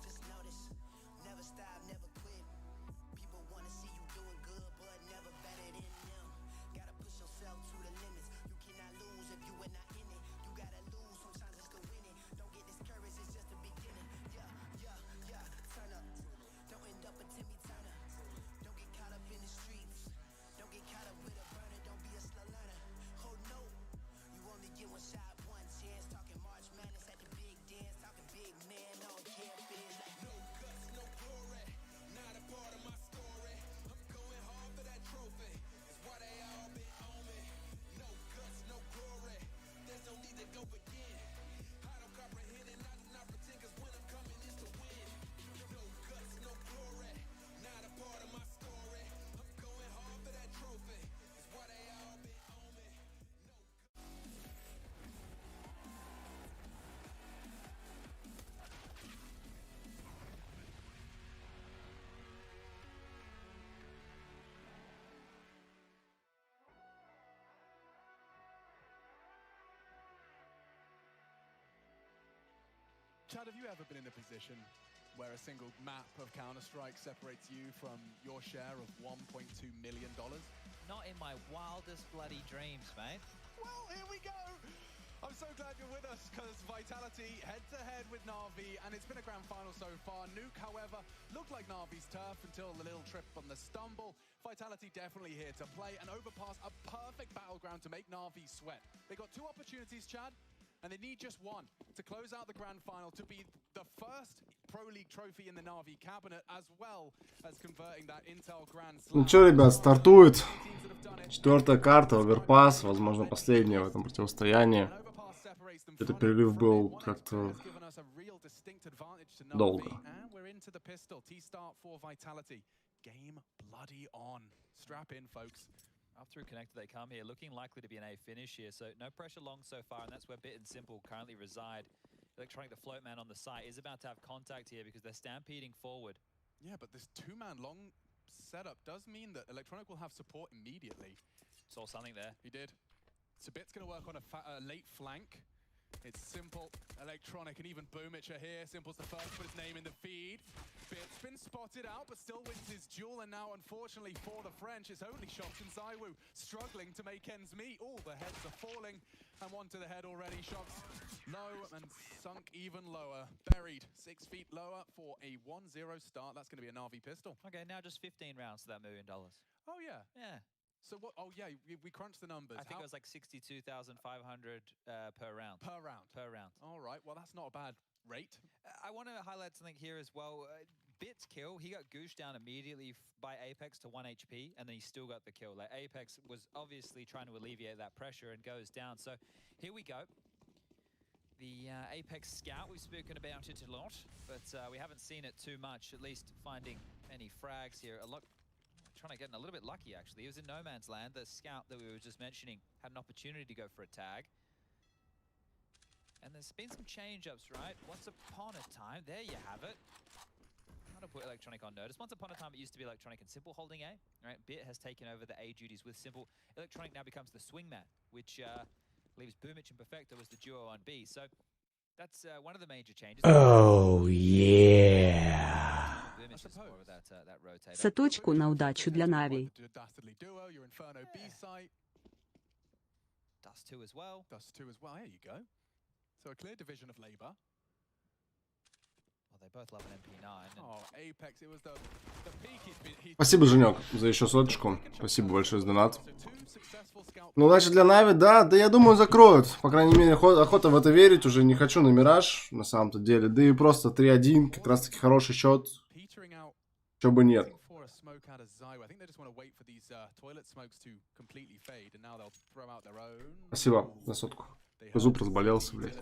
Just notice, never stop, never quit. People wanna see you doing good, but never better than them. Gotta push yourself to the limits. You cannot lose if you are not in it. You gotta lose sometimes just to win it. Don't get discouraged, it's just the beginning. Yeah, turn up. Don't end up a Timmy Turner. Don't get caught up in the streets. Don't get caught up with a burner. Don't be a slow learner. Oh no, you only get one shot, one chance. Talking March Madness at the big dance. Talking big man, I don't care if it is like no guts, no glory. Not a part of my story. I'm going hard for that trophy. It's why they all been on me. No guts, no glory. There's no need to go again. I don't comprehend and I do not pretend, cause when I'm coming is to win. No guts, no glory. Not a part of my story. I'm going hard for that trophy. It's why they all been on me. Chad, have you ever been in a position where a single map of Counter-Strike separates you from your share of $1.2 million? Not in my wildest bloody dreams, mate. Well, here we go. I'm so glad you're with us, because Vitality head-to-head with NaVi, and it's been a grand final so far. Nuke, however, looked like NaVi's turf until the little trip on the stumble. Vitality definitely here to play, and Overpass a perfect battleground to make NaVi sweat. They got two opportunities, Chad, and they need just one to close out the grand final, to be the first Pro League trophy in the NaVi cabinet, as well as converting that Intel Grand Slam. Ну что, ребят, стартует 4-я карта, Overpass, возможно, последняя в этом противостоянии. Этот перерыв был как-то долго. Up through connector they come here, looking likely to be an A finish here, so no pressure long so far, and that's where Bit and Simple currently reside. Electronic, the float man on the site, is about to have contact here because they're stampeding forward. Yeah, but this two-man long setup does mean that Electronic will have support immediately. Saw something there. He did. So Bit's going to work on a late flank. It's Simple, Electronic, and even Boomich are here. Simple's the first to put his name in the feed. Bit's been spotted out, but still wins his duel, and now, unfortunately for the French, it's only Shops and ZywOo struggling to make ends meet. All the heads are falling, and one to the head already. Shops low and sunk even lower. Buried 6 feet lower for a 1-0 start. That's going to be a NaVi pistol. Okay, now just 15 rounds to that $1 million. Oh, yeah. Yeah. So what? Oh yeah, we crunched the numbers. I think it was like 62,500 per round. Per round. Per round. All right. Well, that's not a bad rate. I want to highlight something here as well. Bit's kill, he got gooshed down immediately by Apex to 1 HP, and then he still got the kill. Like, Apex was obviously trying to alleviate that pressure and goes down. So here we go. The Apex Scout, we've spoken about it a lot, but we haven't seen it too much, at least finding any frags here. A lot. Trying to get a little bit lucky, actually. He was in no man's land. The scout that we were just mentioning had an opportunity to go for a tag. And there's been some change-ups, right? Once upon a time, there you have it. I'm going to put Electronic on notice. Once upon a time, it used to be Electronic and Simple holding A. Right? Bit has taken over the A duties with Simple. Electronic now becomes the swingman, which leaves Boomich and Perfecto as the duo on B. So that's one of the major changes. Oh, yeah. Соточку на удачу для NaVi. Dust 2 as well. Dust 2 as well. There you go. So a clear division of labor. Well, they both love an MP9. Oh, Apex, it was the peak. Спасибо, Женек, за еще соточку. Спасибо большое за донат. Ну, удачи для NaVi, да, я думаю, закроют. По крайней мере, охота в это верить, уже не хочу на Мираж, на самом-то деле. Да и просто 3-1, как раз таки хороший счет. Чё бы нет. Спасибо за сотку. Зуб разболелся, блядь.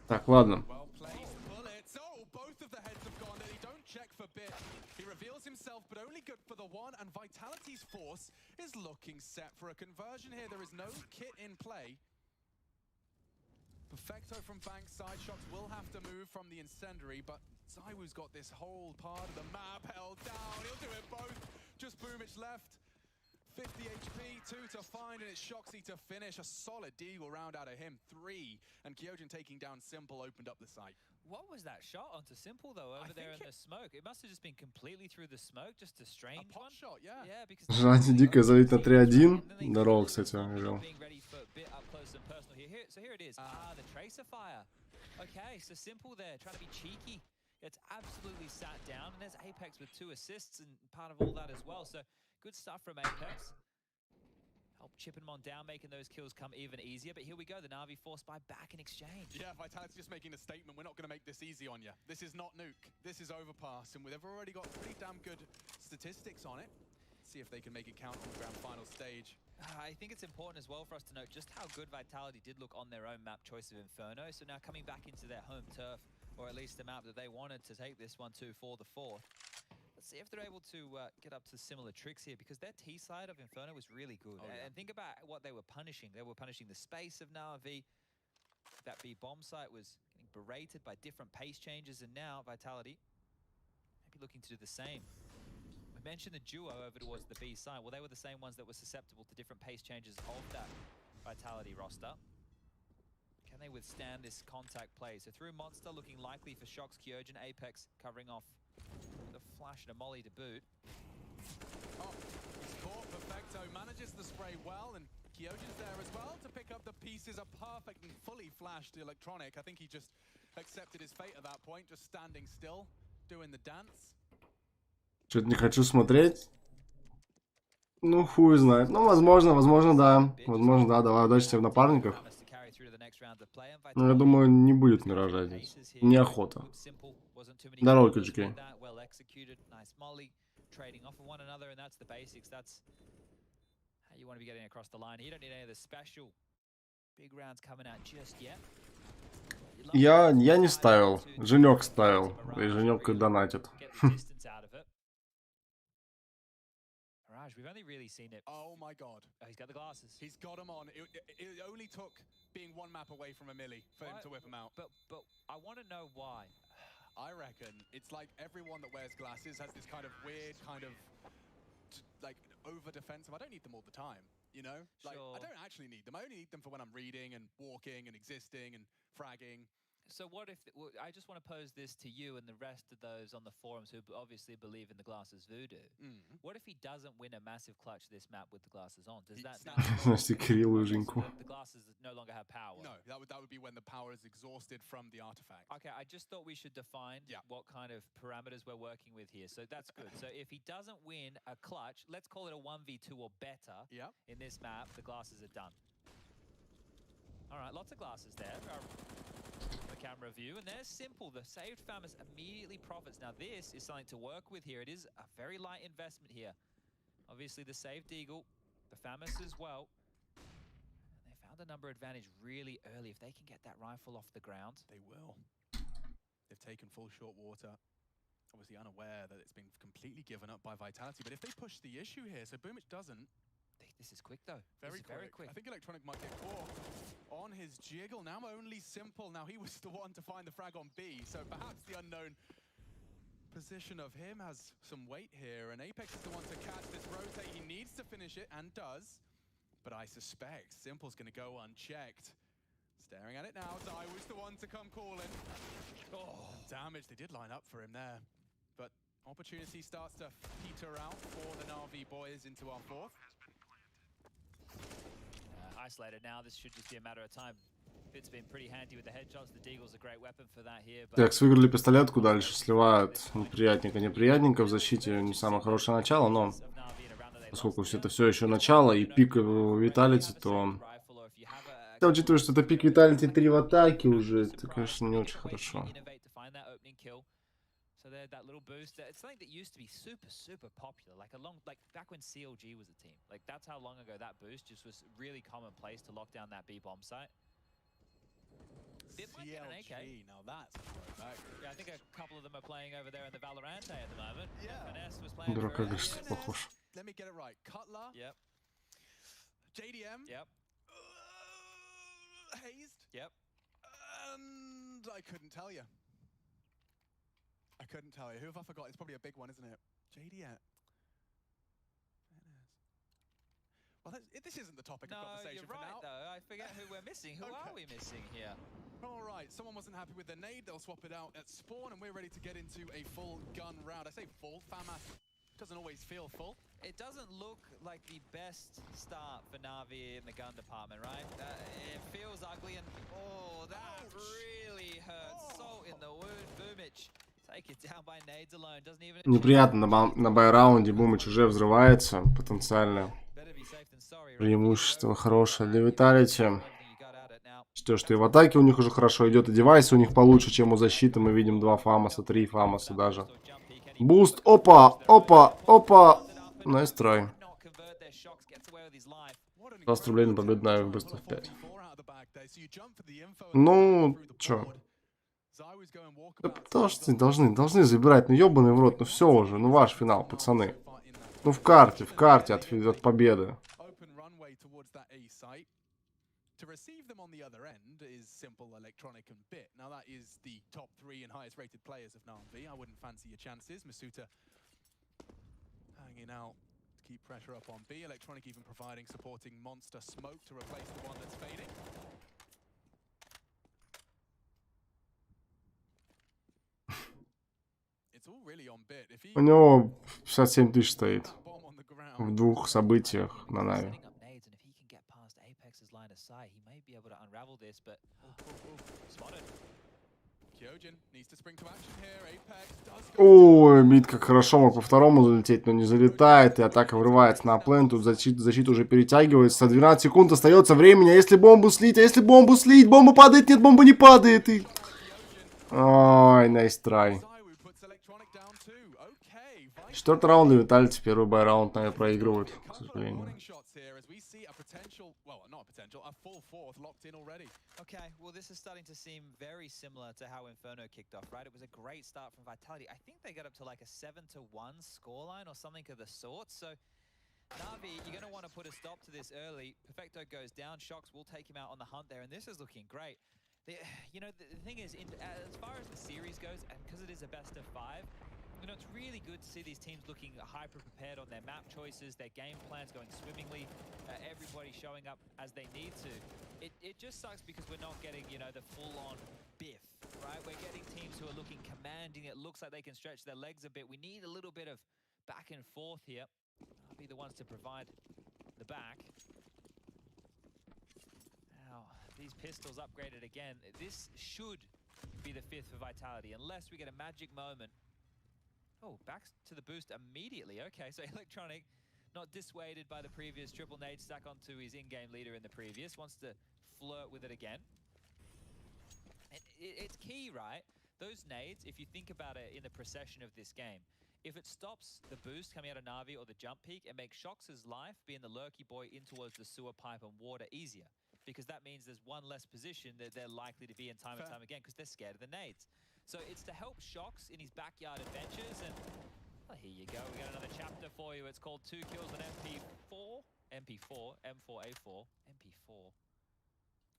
Так, ладно. Check for Bit. He reveals himself, but only good for the one, and Vitality's force is looking set for a conversion here. There is no kit in play. Perfecto from bankside. Shots will have to move from the incendiary, but ZywOo's got this whole part of the map held down. He'll do it both. Just Boomich left. 50 HP, 2 to find, and it's Shoxy to finish. A solid deagle round out of him. 3, and Kyojin taking down Simple opened up the site. What was that shot onto Simple, though, over there in the smoke? It must have just been completely through the smoke, just a strange a pot shot, yeah. Yeah, because... Желание дико залить на 3-1. Здорово, кстати, Вижу. So here it is. The tracer fire. Okay, so Simple there, trying to be cheeky. It's absolutely sat down, and there's Apex with 2 assists and part of all that as well. So good stuff from Apex. Help chipping them on down, making those kills come even easier. But here we go, the Navi force buy back in exchange. Yeah, Vitality's just making a statement. We're not going to make this easy on you. This is not Nuke. This is Overpass, and they've already got pretty damn good statistics on it. See if they can make it count on the grand final stage. I think it's important as well for us to note just how good Vitality did look on their own map choice of Inferno. So now coming back into their home turf, or at least the map that they wanted to take this one to for the 4th. Let's see if they're able to get up to similar tricks here, because their T side of Inferno was really good. And think about what they were punishing. They were punishing the space of NaVi. That B bomb site was getting berated by different pace changes, and now Vitality maybe looking to do the same. We mentioned the duo over towards the B side. Well, they were the same ones that were susceptible to different pace changes of that Vitality roster. Can they withstand this contact play? So through Monster, looking likely for Shox, Kyojin, Apex covering off the flash and a molly to boot. Oh, he's caught. Perfecto manages the spray well, and Kyojin's there as well to pick up the pieces. A perfect and fully flashed Electronic. I think he just accepted his fate at that point, just standing still, doing the dance. Что-то не хочу смотреть. Ну, хуй знает. Ну, возможно, да. Возможно, да. Давай, удачи тебе в напарниках. Но я думаю, не будет Миража здесь. Неохота. Здорово, KGK. Я не ставил. Женек ставил. И Женек донатит. We've only really seen it. Oh my god. Oh, he's got the glasses. He's got them on. It only took being 1 map away from a milli for him to whip them out. But I want to know why. I reckon it's like everyone that wears glasses has this kind of weird kind of like over defensive. I don't need them all the time, you know? Like I don't actually need them. I only need them for when I'm reading and walking and existing and fragging. So what if, I just want to pose this to you and the rest of those on the forums who obviously believe in the glasses voodoo. What if he doesn't win a massive clutch this map with the glasses on? Does that mean the glasses no longer have power? No, that would be when the power is exhausted from the artifact. Okay, I just thought we should define what kind of parameters we're working with here. So that's good. So if he doesn't win a clutch, let's call it a 1v2 or better in this map, the glasses are done. All right, lots of glasses there. The camera view, and there's Simple. The saved Famas immediately profits. Now this is something to work with here. It is a very light investment here. Obviously the saved Eagle, the Famas as well. And they found a number advantage really early. If they can get that rifle off the ground, they will. They've taken full short water. Obviously unaware that it's been completely given up by Vitality. But if they push the issue here, so Boomich doesn't. This is quick though. Very quick. I think Electronic might get caught on his jiggle. Now only Simple. Now he was the one to find the frag on B. So perhaps the unknown position of him has some weight here. And Apex is the one to catch this rotate. He needs to finish it and does. But I suspect Simple's going to go unchecked. Staring at it now. Zai was the one to come calling. Oh, damage. They did line up for him there. But opportunity starts to peter out for the NaVi boys into our 4th. Isolated now, this should just be a matter of time. Fit's been pretty handy with the headshots. The Deagle's a great weapon for that here. Так, выиграли пистолетку, дальше сливают неприятненько в защите. Не самое хорошее начало, но поскольку это все еще начало и пик виталити, то... Хотя, учитывая, что это пик виталити 3 в атаке уже, это, конечно, не очень хорошо. So that little boost, it's something that used to be super popular, like back when CLG was a team. Like that's how long ago that boost just was really commonplace to lock down that B bomb site. CLG, now that's a throwback. Yeah, I think a couple of them are playing over there in the Valorante at the moment. Yeah. Finesse was playing. Let me get it right. Cutler. Yep. JDM. Yep. Hazed. Yep. And I couldn't tell you. Who have I forgot? It's probably a big one, isn't it? JDM. this isn't the topic No, of conversation you're for right, now. though. I forget who we're missing. Who are we missing here? All right, someone wasn't happy with the nade. They'll swap it out at spawn, and we're ready to get into a full gun round. I say full. FAMAS doesn't always feel full. It doesn't look like the best start for Navi in the gun department, right? It feels ugly, and that really hurts. Salt in the wound. Boomich, take it down by nades alone. Doesn't even. Неприятно, на бай-раунде Бумыч уже взрывается потенциально. Преимущество хорошее для виталити. То, что и в атаке у них уже хорошо идет, и девайс у них получше, чем у защиты. Мы видим 2 фамоса, 3 фамоса даже. Буст, опа, опа, опа. Найс трой. 20 рублей на победу на быстро в 5. Ну, чё? Да потому что должны забирать, ну ёбаный в рот, ну все уже, ну ваш финал, пацаны. Ну в карте от победы. To receive them on the other end is Simple, Electronic, and Bit. Now that is the top 3 and highest rated players of NaVi. I wouldn't fancy your chances. Masuta hanging out to keep pressure up on B. Electronic even providing supporting monster smoke to replace the one that's fading. It's all really on Bit. If he... У него 57 тысяч стоит в 2 событиях на Нави. Line of sight, he may be able to unravel this, but spotted. Ой, мид как хорошо мог по второму залететь, но не залетает, и атака врывается на плен, тут защита уже перетягивается, 12 секунд остается времени, а если бомбу слить, бомба падает, нет, бомба не падает, и... Ой, найс трай. 4-й раунд для виталити, первый бай-раунд, наверное, проигрывают, к сожалению. A full fourth locked in already. Okay, well this is starting to seem very similar to how Inferno kicked off, right? It was a great start from Vitality. I think they got up to like a 7-1 scoreline or something of the sort. So Navi, you're going to want to put a stop to this early. Perfecto goes down. Shox will take him out on the hunt there, and this is looking great. You know, the thing is, as far as the series goes, and because it is a best of 5, you know, it's really good to see these teams looking hyper-prepared on their map choices, their game plans going swimmingly, everybody showing up as they need to. It just sucks because we're not getting, you know, the full-on biff, right? We're getting teams who are looking commanding. It looks like they can stretch their legs a bit. We need a little bit of back and forth here. I'll be the ones to provide the back. Now, these pistols upgraded again. This should be the 5th for Vitality, unless we get a magic moment. Oh, back to the boost immediately. Okay, so Electronic, not dissuaded by the previous triple nade stack onto his in-game leader in the previous, wants to flirt with it again. And it's key, right? Those nades, if you think about it in the procession of this game, if it stops the boost coming out of Navi or the jump peak, it makes Shox's life being the lurky boy in towards the sewer pipe and water easier. Because that means there's one less position that they're likely to be in time and time again because they're scared of the nades. So it's to help Shox in his backyard adventures, and well, here you go. We got another chapter for you. It's called 2 kills on MP4, M4A4, MP4.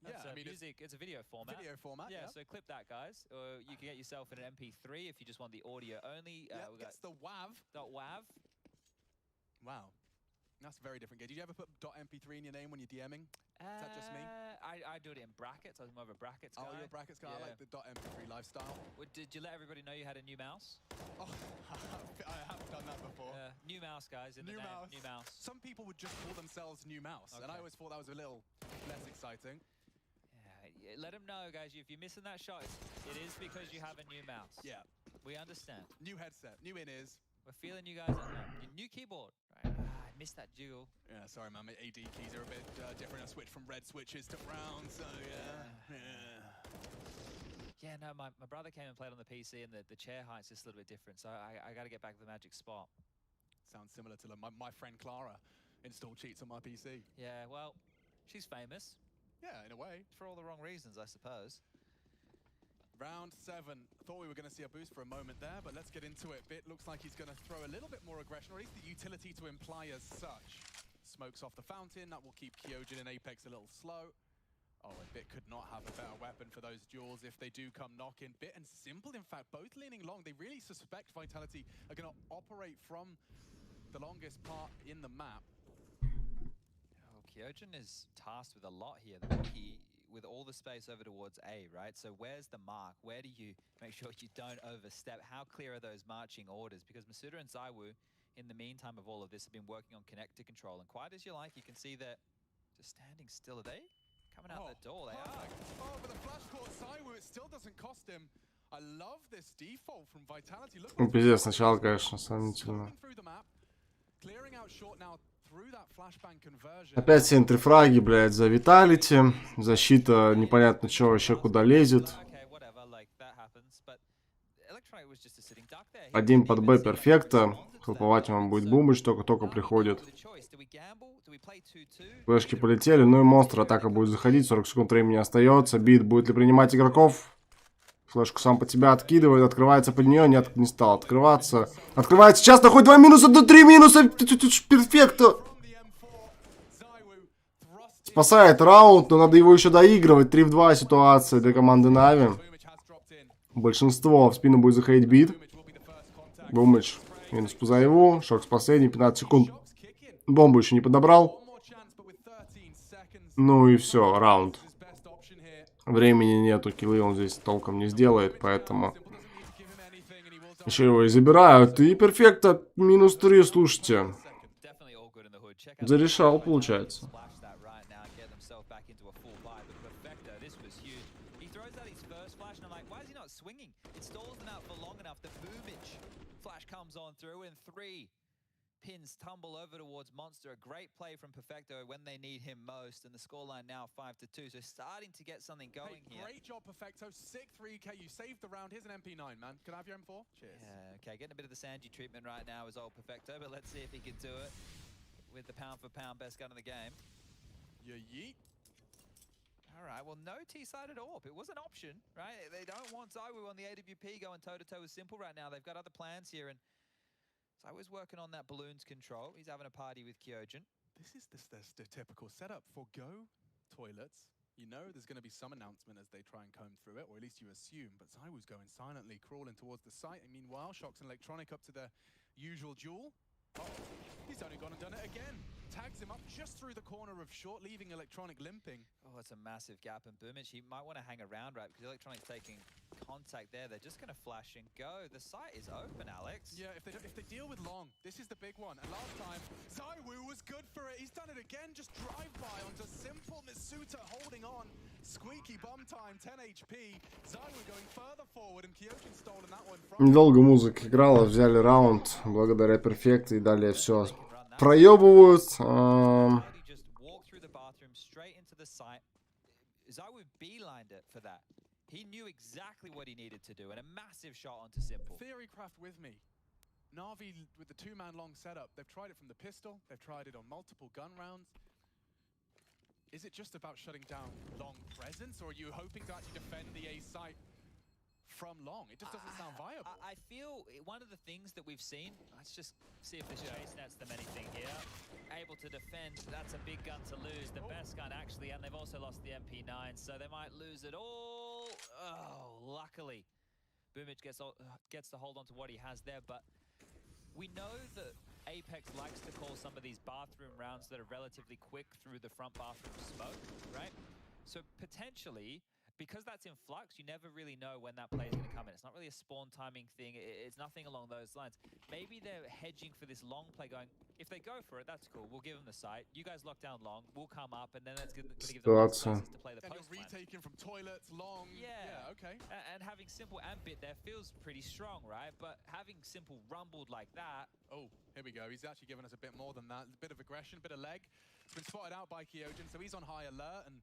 That's I mean, music. It's a video format. Video format. Yeah. So clip that, guys. Or you can get yourself an MP3 if you just want the audio only. Yeah, we got that's the WAV. .wav. Wow. That's a very different game. Did you ever put .mp3 in your name when you're DMing? Is that just me? I do it in brackets. I was more of a brackets guy. Oh, you're a brackets guy? Yeah. I like the .mp3 lifestyle. Did you let everybody know you had a new mouse? Oh, I have done that before. New mouse, guys. In New the name. mouse. New mouse. Some people would just call themselves New Mouse, and I always thought that was a little less exciting. Yeah, let them know, guys. If you're missing that shot, it is because you have a new mouse. Yeah. We understand. New headset, new in-ears. We're feeling you guys at home. Your new keyboard. Right. I missed that jiggle. Yeah, sorry, man. My AD keys are a bit different. I switched from red switches to brown, so yeah. Yeah, no, my brother came and played on the PC, and the chair height's just a little bit different, so I got to get back to the magic spot. Sounds similar to my friend Clara installed cheats on my PC. Yeah, well, she's famous. Yeah, in a way. For all the wrong reasons, I suppose. Round 7. Thought we were going to see a boost for a moment there, but let's get into it. Bit looks like he's going to throw a little bit more aggression, or at least the utility to imply as such. Smokes off the fountain. That will keep Kyojin and Apex a little slow. Oh, and Bit could not have a better weapon for those duels if they do come knocking. Bit and Simple, in fact, both leaning long. They really suspect Vitality are going to operate from the longest part in the map. Kyojin is tasked with a lot here. The rookie with all the space over towards A, right? So where's the mark? Where do you make sure you don't overstep? How clear are those marching orders? Because Masuda and Zaiwu, in the meantime of all of this, have been working on connector control. And quite as you like, you can see that just standing still. Are they coming out the door? They are. Oh, but the flash caught Zaiwu. It still doesn't cost him. I love this default from Vitality. Look, Ну, пиздец, сначала, конечно, сомнительно. clearing out short now through that flashbang conversion. Опять все энтрифраги, блядь, за виталити. Защита непонятно чего вообще куда лезет. Один под Б перфекта. Хлоповать он будет бумыч, только приходит. Флешки полетели, ну и монстр, атака будет заходить, 40 секунд времени остается. Бит будет ли принимать игроков? Флешку сам по тебя откидывает, открывается под нее, нет, не стал открываться. Открывается сейчас, находит 2 минуса, до 3 минуса, перфекто. Спасает раунд, но надо его еще доигрывать. 3 в 2 ситуация для команды Нави. Большинство в спину будет заходить Бит. Бумыч. Минус по Заеву. Шок с последней. 15 секунд. Бомбу еще не подобрал. Ну и все, раунд. Времени нету, киллы он здесь толком не сделает, поэтому... Еще его и забирают. И перфекто. Минус 3, слушайте. Зарешал, получается. Pins tumble over towards Monster. A great play from Perfecto when they need him most. And the scoreline now 5-2. So starting to get something going here. Great job, Perfecto. Sick 3K. You saved the round. Here's an MP9, man. Can I have your M4? Cheers. Yeah, okay. Getting a bit of the Sanji treatment right now is old Perfecto. But let's see if he can do it with the pound for pound best gun in the game. Yeet. All right, well, no T-sided AWP. It was an option, right? They don't want Zaiwu on the AWP going toe-to-toe with Simple right now. They've got other plans here. And so I was working on that balloons control. He's having a party with Kyojin. This is the typical setup for Go toilets. You know there's going to be some announcement as they try and comb through it, or at least you assume. But Zaiwu's going silently, crawling towards the site. And meanwhile, Shox and Electronic up to their usual duel. Oh, he's only gone and done it again. Tags him up just through the corner of short, leaving Electronic limping. Oh, it's a massive gap. And Boomich, he might want to hang around, right? Because Electronic's taking contact there. They're just going to flash and go. The site is open, Alex. Yeah, if they deal with Long, this is the big one. And last time, Zaiwu was good for it. He's done it again. Just drive-by onto Simple. Masuta holding on. Squeaky bomb time, 10 HP. Zaiwu going further forward, and Kyojin stolen that one from... Недолго музыка играла, взяли раунд благодаря перфекту и далее все проебывают. He knew exactly what he needed to do, and a massive shot onto Simple. Theorycraft with me. NaVi with the two-man long setup. They've tried it from the pistol. They've tried it on multiple gun rounds. Is it just about shutting down Long presence, or are you hoping to actually defend the A site from Long? It just doesn't sound viable. I feel one of the things that we've seen, let's just see if this chase nets them anything here. Able to defend, that's a big gun to lose, the best gun actually, and they've also lost the MP9, so they might lose it all. Oh, luckily, Boomich gets to hold on to what he has there, but we know that Apex likes to call some of these bathroom rounds that are relatively quick through the front bathroom smoke, right? So potentially, because that's in flux, you never really know when that play is going to come in. It's not really a spawn timing thing. It's nothing along those lines. Maybe they're hedging for this long play going, if they go for it, that's cool. We'll give them the site. You guys lock down Long. We'll come up, and then that's going to give them chances to play the post plan. And you're retaking from toilets, Long. Yeah, okay. And having Simple and Bit there feels pretty strong, right? But having Simple rumbled like that... Oh, here we go. He's actually given us a bit more than that. A bit of aggression, a bit of leg. It's been spotted out by Kyojin, so he's on high alert, and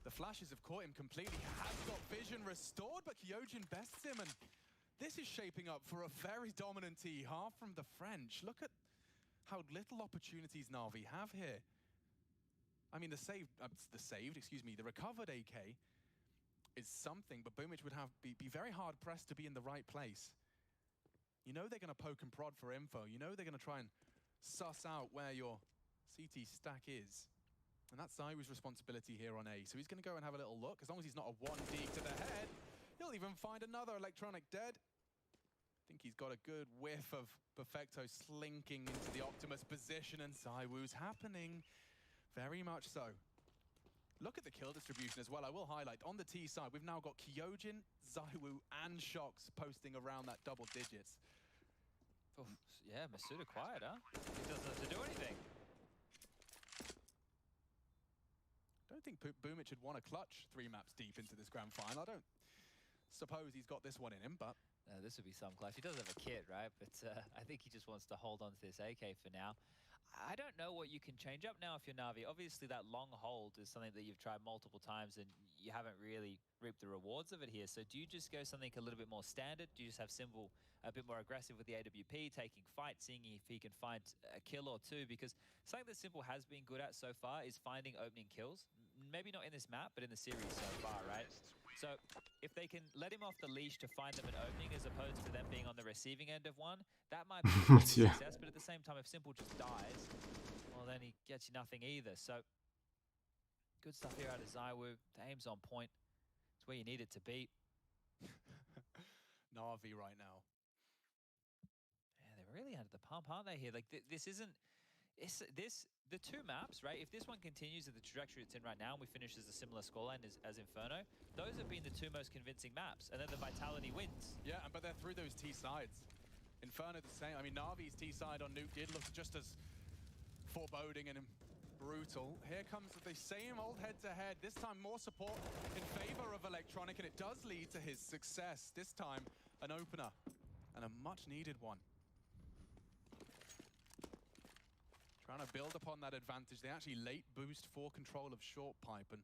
the flashes have caught him completely. Has got vision restored, but Kyojin bests him, and this is shaping up for a very dominant T half from the French. Look at how little opportunities NaVi have here. I mean, the recovered AK is something, but Boomich would be very hard pressed to be in the right place. You know they're going to poke and prod for info. You know they're going to try and suss out where your CT stack is. And that's Zaiwu's responsibility here on A. So he's going to go and have a little look. As long as he's not a 1D to the head, he'll even find another Electronic dead. I think he's got a good whiff of Perfecto slinking into the Optimus position, and Zaiwu's happening. Very much so. Look at the kill distribution as well. I will highlight, on the T side, we've now got Kyojin, ZywOo, and Shox posting around that double digits. Oof, yeah, Masuda quiet, huh? He doesn't have to do anything. I don't think Boomich would want to clutch 3 maps deep into this grand final. I don't suppose he's got this one in him, but... this would be some clash. He does have a kit, right? But I think he just wants to hold on to this AK for now. I don't know what you can change up now if you're Navi. Obviously, that long hold is something that you've tried multiple times and you haven't really reaped the rewards of it here. So do you just go something a little bit more standard? Do you just have Symbol a bit more aggressive with the AWP, taking fight, seeing if he can find a kill or two? Because something that Symbol has been good at so far is finding opening kills. Maybe not in this map, but in the series so far, right? So if they can let him off the leash to find them an opening as opposed to them being on the receiving end of one, that might be a success. But at the same time, if Simple just dies, well, then he gets you nothing either. So good stuff here out of ZywOo. The aim's on point. It's where you need it to be. NaVi right now. Yeah, they're really under the pump, aren't they here? Like, this isn't... the 2 maps, right? If this one continues at the trajectory it's in right now and we finish as a similar scoreline as Inferno, those have been the 2 most convincing maps. And then the Vitality wins. Yeah, but they're through those T sides. Inferno the same. I mean, Navi's T side on Nuke did look just as foreboding and brutal. Here comes the same old head-to-head. This time more support in favor of Electronic, and it does lead to his success. This time an opener, and a much-needed one. Trying to build upon that advantage. They actually late boost for control of short pipe, and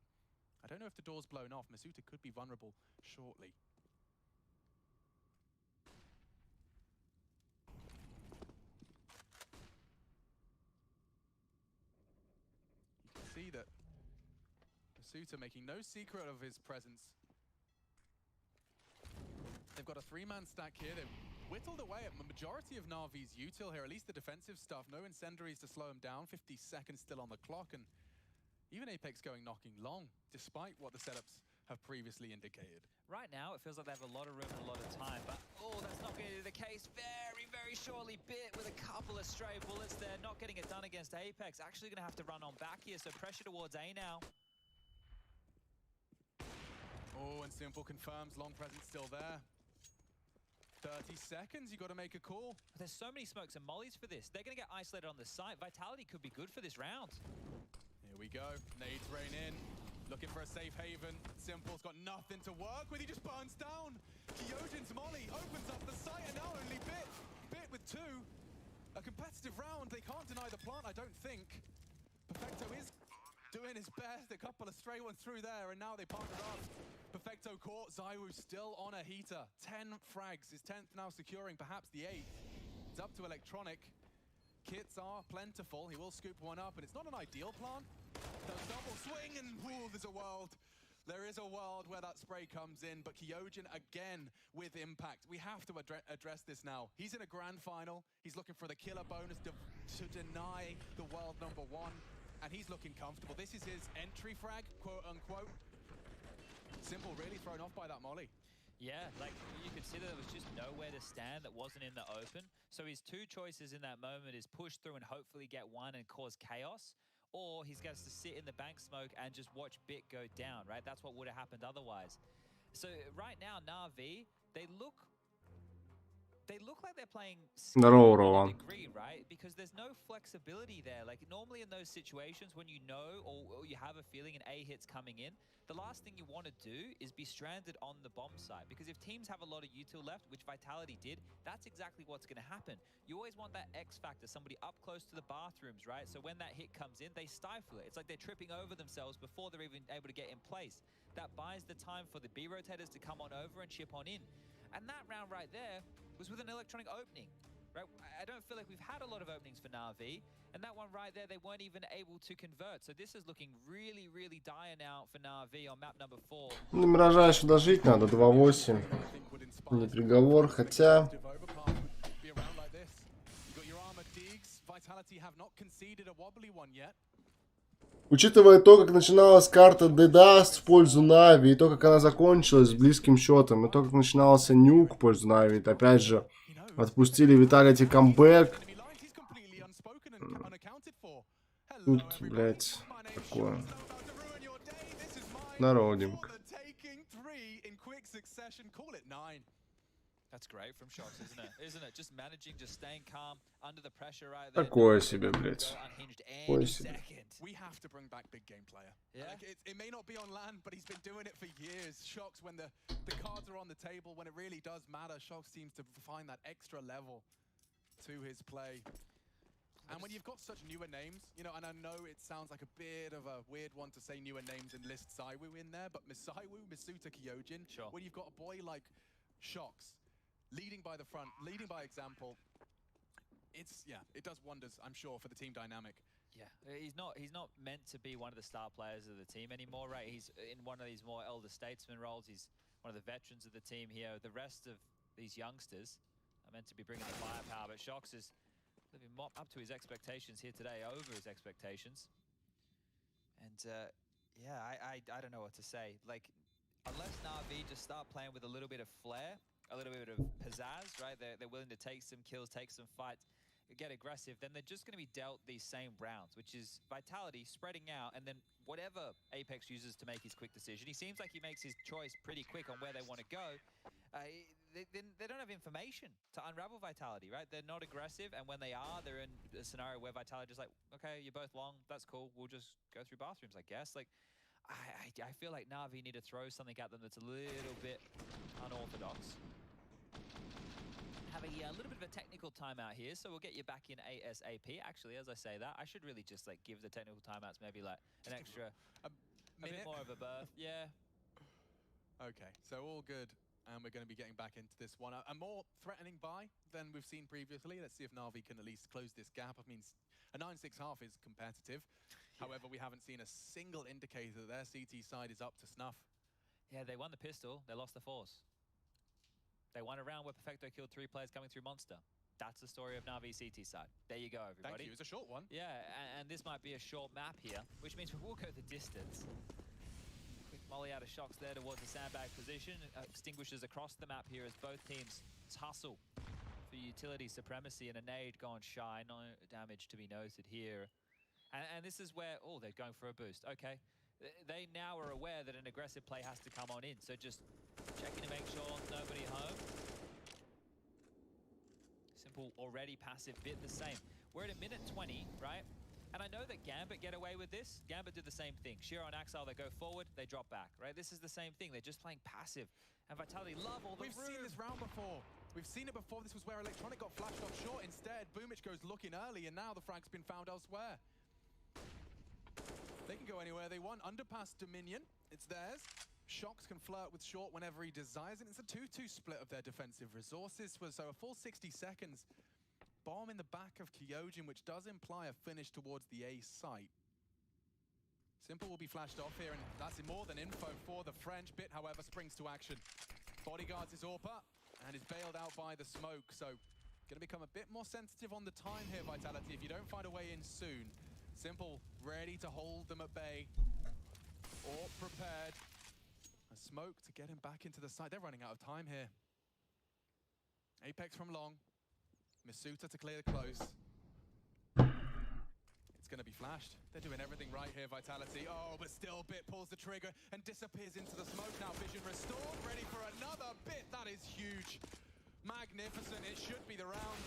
I don't know if the door's blown off. Masuda could be vulnerable shortly. You can see that Masuda making no secret of his presence. They've got a 3-man stack here. They've whittled away at the majority of Navi's util here, at least the defensive stuff. No incendiaries to slow him down. 50 seconds still on the clock, and even Apex going knocking long, despite what the setups have previously indicated. Right now, it feels like they have a lot of room and a lot of time, but that's not going to be the case. Very, very shortly bit with a couple of stray bullets there. Not getting it done against Apex. Actually going to have to run on back here, so pressure towards A now. Oh, and Simple confirms long presence still there. 30 seconds, you got to make a call. There's so many smokes and mollies for this. They're going to get isolated on the site. Vitality could be good for this round. Here we go. Nades rain in. Looking for a safe haven. Simple's got nothing to work with. He just burns down. Kyojin's molly opens up the site, and now only Bit with 2. A competitive round. They can't deny the plant, I don't think. Perfecto is doing his best. A couple of stray ones through there, and now they partnered up. Perfecto caught. ZywOo still on a heater. 10 frags. His 10th now securing perhaps the 8th. It's up to Electronic. Kits are plentiful. He will scoop one up, and it's not an ideal plan. Does double swing, and there's a world. There is a world where that spray comes in, but Kyojin again with impact. We have to address this now. He's in a grand final. He's looking for the killer bonus to deny the world #1, and he's looking comfortable. This is his entry frag, quote unquote. Simple really thrown off by that molly. Yeah, like you could see that there was just nowhere to stand that wasn't in the open. So his 2 choices in that moment is push through and hopefully get one and cause chaos, or he's got to sit in the bank smoke and just watch Bit go down, right? That's what would have happened otherwise. So right now, NaVi, they look like they're playing to a degree, right? Because there's no flexibility there. Like normally in those situations when you know or you have a feeling an A hit's coming in, the last thing you want to do is be stranded on the bomb site. Because if teams have a lot of util left, which Vitality did, that's exactly what's going to happen. You always want that X factor, somebody up close to the bathrooms, right? So when that hit comes in, they stifle it. It's like they're tripping over themselves before they're even able to get in place. That buys the time for the B rotators to come on over and chip on in. And that round right there was with an Electronic opening, right? I don't feel like we've had a lot of openings for NaVi, and that one right there, they weren't even able to convert. So this is looking really, really dire now for NaVi on map number 4. До Миража еще дожить надо, 2-8. Не приговор, хотя... Учитывая то, как начиналась карта Dedaст в пользу Нави, и то, как она закончилась с близким счетом, и то, как начинался Нюк в пользу Нави, опять же, отпустили виталити камбэк. Тут, блядь, такое. Народик. That's great from Shox, isn't it? Isn't it? Just managing, just staying calm under the pressure right there. Такое себе, блядь. Такое себе. We have to bring back big game player. Yeah. Like it may not be on land, but he's been doing it for years. Shox, when the cards are on the table, when it really does matter, Shox seems to find that extra level to his play. And when you've got such newer names, you know, and I know it sounds like a bit of a weird one to say newer names and list Zywoo in there, but Misaiwu, Misuta, Kyojin, when you've got a boy like Shox, leading by the front, leading by example, it does wonders, I'm sure, for the team dynamic. Yeah, he's not meant to be one of the star players of the team anymore, right? He's in one of these more elder statesman roles. He's one of the veterans of the team here. The rest of these youngsters are meant to be bringing the firepower, but Shox is living up to his expectations here today, over his expectations. And yeah, I don't know what to say. Like, unless NaVi just start playing with a little bit of flair, a little bit of pizzazz, right? They're willing to take some kills, take some fights, get aggressive, then they're just going to be dealt these same rounds, which is vitality spreading out, and then whatever Apex uses to make his quick decision. He seems like he makes his choice pretty quick on where they want to go. They don't have information to unravel vitality, right? They're not aggressive, and when they are, they're in a scenario where vitality is like, okay, you're both long, that's cool, we'll just go through bathrooms, I guess. Like, I feel like NaVi need to throw something at them that's a little bit unorthodox. Have a little bit of a technical timeout here, so we'll get you back in ASAP. Actually, as I say that, I should really just like give the technical timeouts maybe like an extra, a bit more of a berth. Yeah. Okay, so all good, and we're going to be getting back into this one. A more threatening buy than we've seen previously. Let's see if NaVi can at least close this gap. I mean, a 9-6 half is competitive. However, we haven't seen a single indicator that their CT side is up to snuff. Yeah, they won the pistol, they lost the force. They won a round where Perfecto killed 3 players coming through Monster. That's the story of NaVi CT side. There you go, everybody. Thank you. It was a short one. Yeah, and this might be a short map here, which means we will go the distance. Quick molly out of Shox there towards the sandbag position. Extinguishes across the map here as both teams tussle for utility supremacy, and a nade gone shy. No damage to be noted here. And this is where, oh, they're going for a boost. Okay. They now are aware that an aggressive play has to come on in, so just checking to make sure nobody home. Simple, already passive, bit the same. We're at a minute 20, right? And I know that Gambit get away with this. Gambit did the same thing. Shiro and Axile, they go forward, they drop back, right? This is the same thing. They're just playing passive. And Vitality love all the We've seen this round before. We've seen it before. This was where Electronic got flashed off short. Instead, Boomich goes looking early, and now the frag's been found elsewhere. They can go anywhere they want. Underpass Dominion, it's theirs. Shox can flirt with short whenever he desires, and it's a 2-2 split of their defensive resources. So a full 60 seconds. Bomb in the back of Kyojin, which does imply a finish towards the A site. Simple will be flashed off here, and that's more than info for the French. Bit, however, springs to action. Bodyguards his AWPer, and is bailed out by the smoke. So going to become a bit more sensitive on the time here, Vitality, if you don't find a way in soon. Simple, ready to hold them at bay. Or prepared. A smoke to get him back into the side. They're running out of time here. Apex from long. Misuta to clear the close. It's going to be flashed. They're doing everything right here, Vitality. Oh, but still Bit pulls the trigger and disappears into the smoke now. Vision restored, ready for another Bit. That is huge. Magnificent. It should be the round.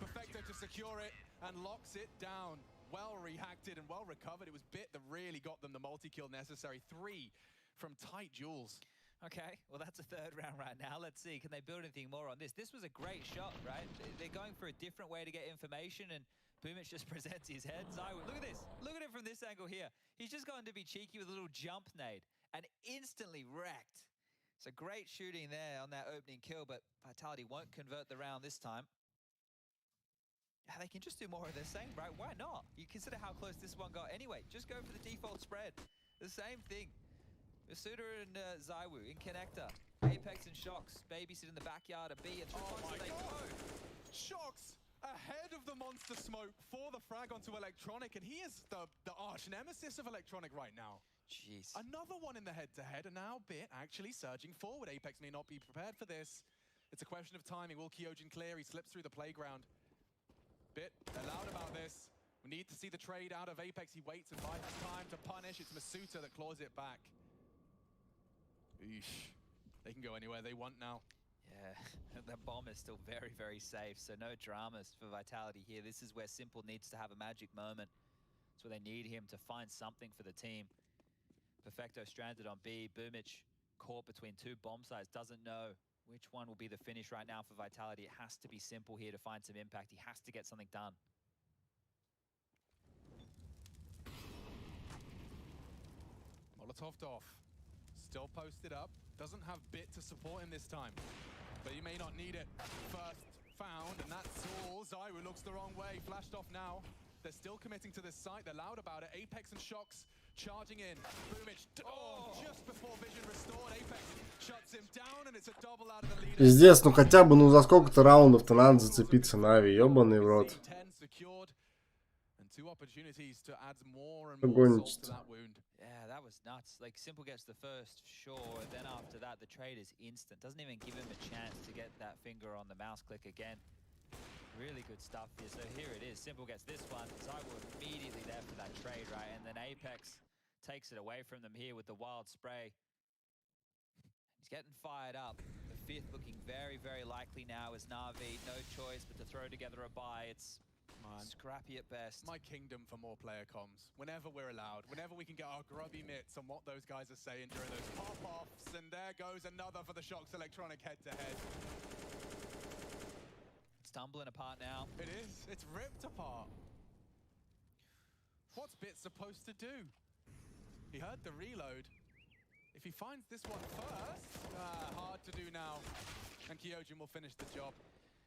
Perfecto to secure it and locks it down. Well reacted and well recovered. It was Bit that really got them the multi-kill necessary. 3 from tight duels. Okay, well that's a third round right now. Let's see, can they build anything more on this? This was a great shot, right? They're going for a different way to get information, and Boomich just presents his head. Zywoo, look at this. Look at it from this angle here. He's just going to be cheeky with a little jump nade and instantly wrecked. So great shooting there on that opening kill, but Vitality won't convert the round this time. Yeah, they can just do more of the same, right? Why not? You consider how close this one got anyway. Just go for the default spread. The same thing. Misuta and Zywoo in connector. Apex and Shox babysit in the backyard of B. And oh my god! Shox ahead of the monster smoke for the frag onto Electronic, and he is the arch nemesis of Electronic right now. Jeez. Another one in the head-to-head, and now Bit actually surging forward. Apex may not be prepared for this. It's a question of timing. Will Kyojin clear? He slips through the playground. Bit, they're loud about this. We need to see the trade out of Apex. He waits and buys time to punish. It's Masuta that claws it back. Eesh. They can go anywhere they want now. Yeah, the bomb is still very, very safe, so no dramas for Vitality here. This is where Simple needs to have a magic moment. It's where they need him to find something for the team. Perfecto stranded on B. Boomich caught between two bomb sites, doesn't know which one will be the finish right now for Vitality. It has to be Simple here to find some impact. He has to get something done. Molotov'd off. Still posted up. Doesn't have bit to support him this time. But he may not need it. First found, and that's all. Zyru looks the wrong way. Flashed off now. They're still committing to this site. They're loud about it. Apex and Shox charging in. Boomich, just before vision restored. Apex shuts him down, and it's a double out of the lead. Пиздец, ну хотя бы, ну за сколько-то раундов-то надо зацепиться, Нави, ёбаный в рот. Гонится. Yeah, that was nuts. Like, Simple gets the first, sure, then after that, the trade is instant. Doesn't even give him a chance to get that finger on the mouse click again. Really good stuff here. So here it is. Simple gets this one. Zyru immediately there for that trade, right? And then Apex takes it away from them here with the wild spray. He's getting fired up. The fifth looking very, very likely now is NaVi. No choice but to throw together a buy. It's scrappy at best. My kingdom for more player comms. Whenever we're allowed, whenever we can get our grubby mitts on what those guys are saying during those pop-offs, and there goes another for the Shox Electronic head-to-head. It's tumbling apart now. It is. It's ripped apart. What's Bit supposed to do? He heard the reload. If he finds this one first, hard to do now. And Kyojin will finish the job.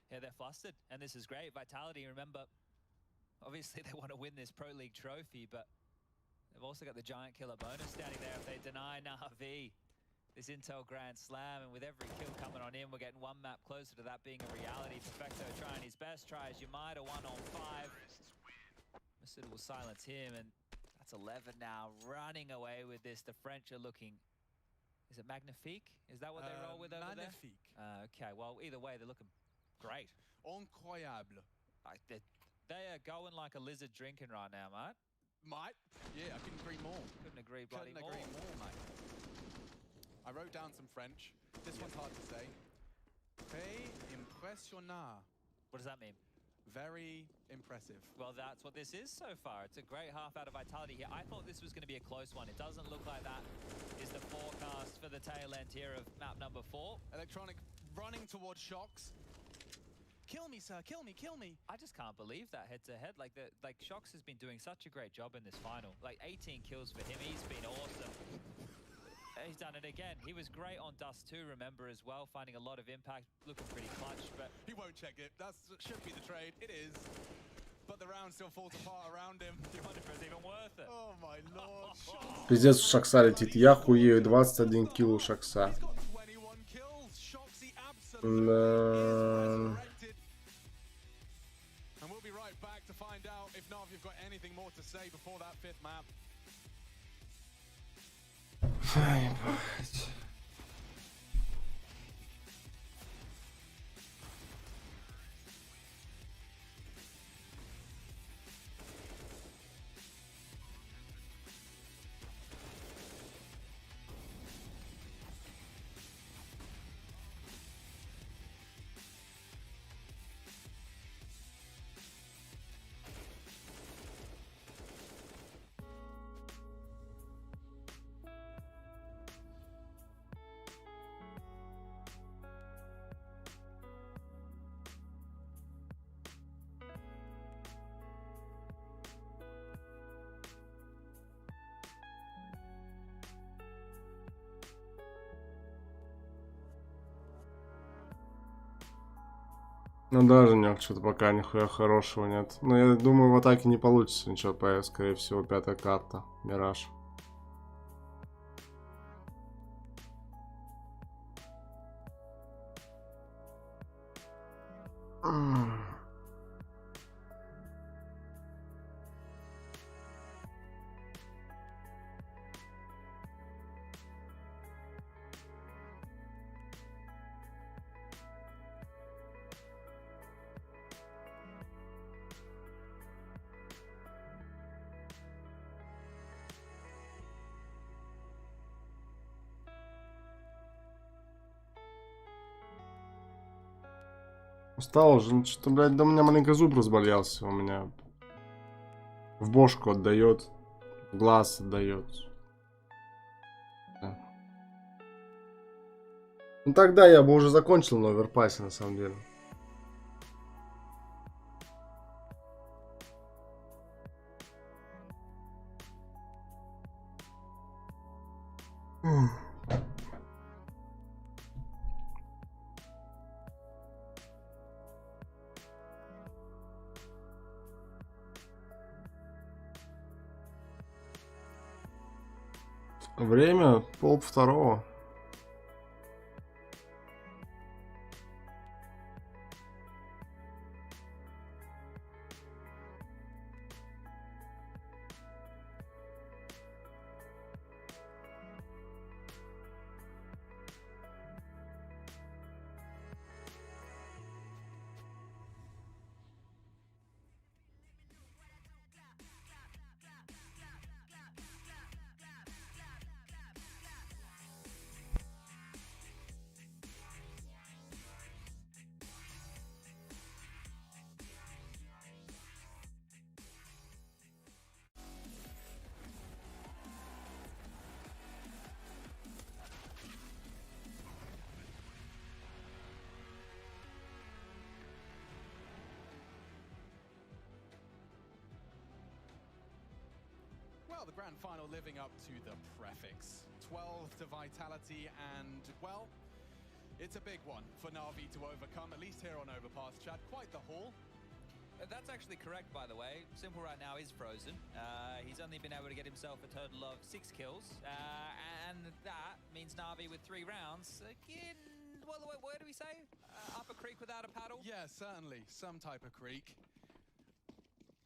Yeah, they're flustered, and this is great. Vitality, remember, obviously they want to win this Pro League trophy, but they've also got the giant killer bonus standing there if they deny NaVi this Intel Grand Slam, and with every kill coming on in, we're getting one map closer to that being a reality. Perfecto trying his best, try as you might, a 1-on-5. Masuda will silence him, and that's 11 now, running away with this. The French are looking... Is it Magnifique? Is that what they roll with over Magnifique. there? Okay, well, either way, they're looking great. Incroyable. They are going like a lizard drinking right now, mate. Mate? Yeah, I couldn't agree more. Couldn't agree bloody more. Couldn't agree more, mate. I wrote down some French. This one's hard to say. Très impressionnant. What does that mean? Very impressive. Well, that's what this is so far. It's a great half out of Vitality here. I thought this was going to be a close one. It doesn't look like that is the forecast for the tail end here of map number 4. Electronic running towards Shox. Kill me, sir. Kill me. Kill me. I just can't believe that head-to-head. Like Shox has been doing such a great job in this final. Like 18 kills for him. He's been awesome. He's done it again. He was great on Dust 2, remember, as well, finding a lot of impact, looking pretty clutch, but... He won't check it. That should be the trade. It is. But the round still falls apart around him. 200 is even worth it. Oh my lord. Пиздец, у Шакса летит. Я хуею. 21 килл у Шакса. And we'll be right back to find out if NaVi have got anything more to say before that 5th map. Ай, блядь. Ну даже нет, что-то пока нихуя хорошего нет. Но я думаю, в атаке не получится ничего, скорее всего, 5-я карта. Мираж. Устал уже, что-то, блядь, да у меня маленько зуб разболелся, у меня в бошку отдает, в глаз отдает. Да. Ну тогда я бы уже закончил на оверпассе, на самом деле. Время 1:30. Well, the grand final living up to the prefix. 12 to vitality, and, well, it's a big one for NaVi to overcome, at least here on Overpass, Chad. Quite the haul. That's actually correct, by the way. Simple right now is frozen. He's only been able to get himself a total of 6 kills, and that means NaVi with 3 rounds. Again, well, where do we say? Up a creek without a paddle? Yeah, certainly. Some type of creek.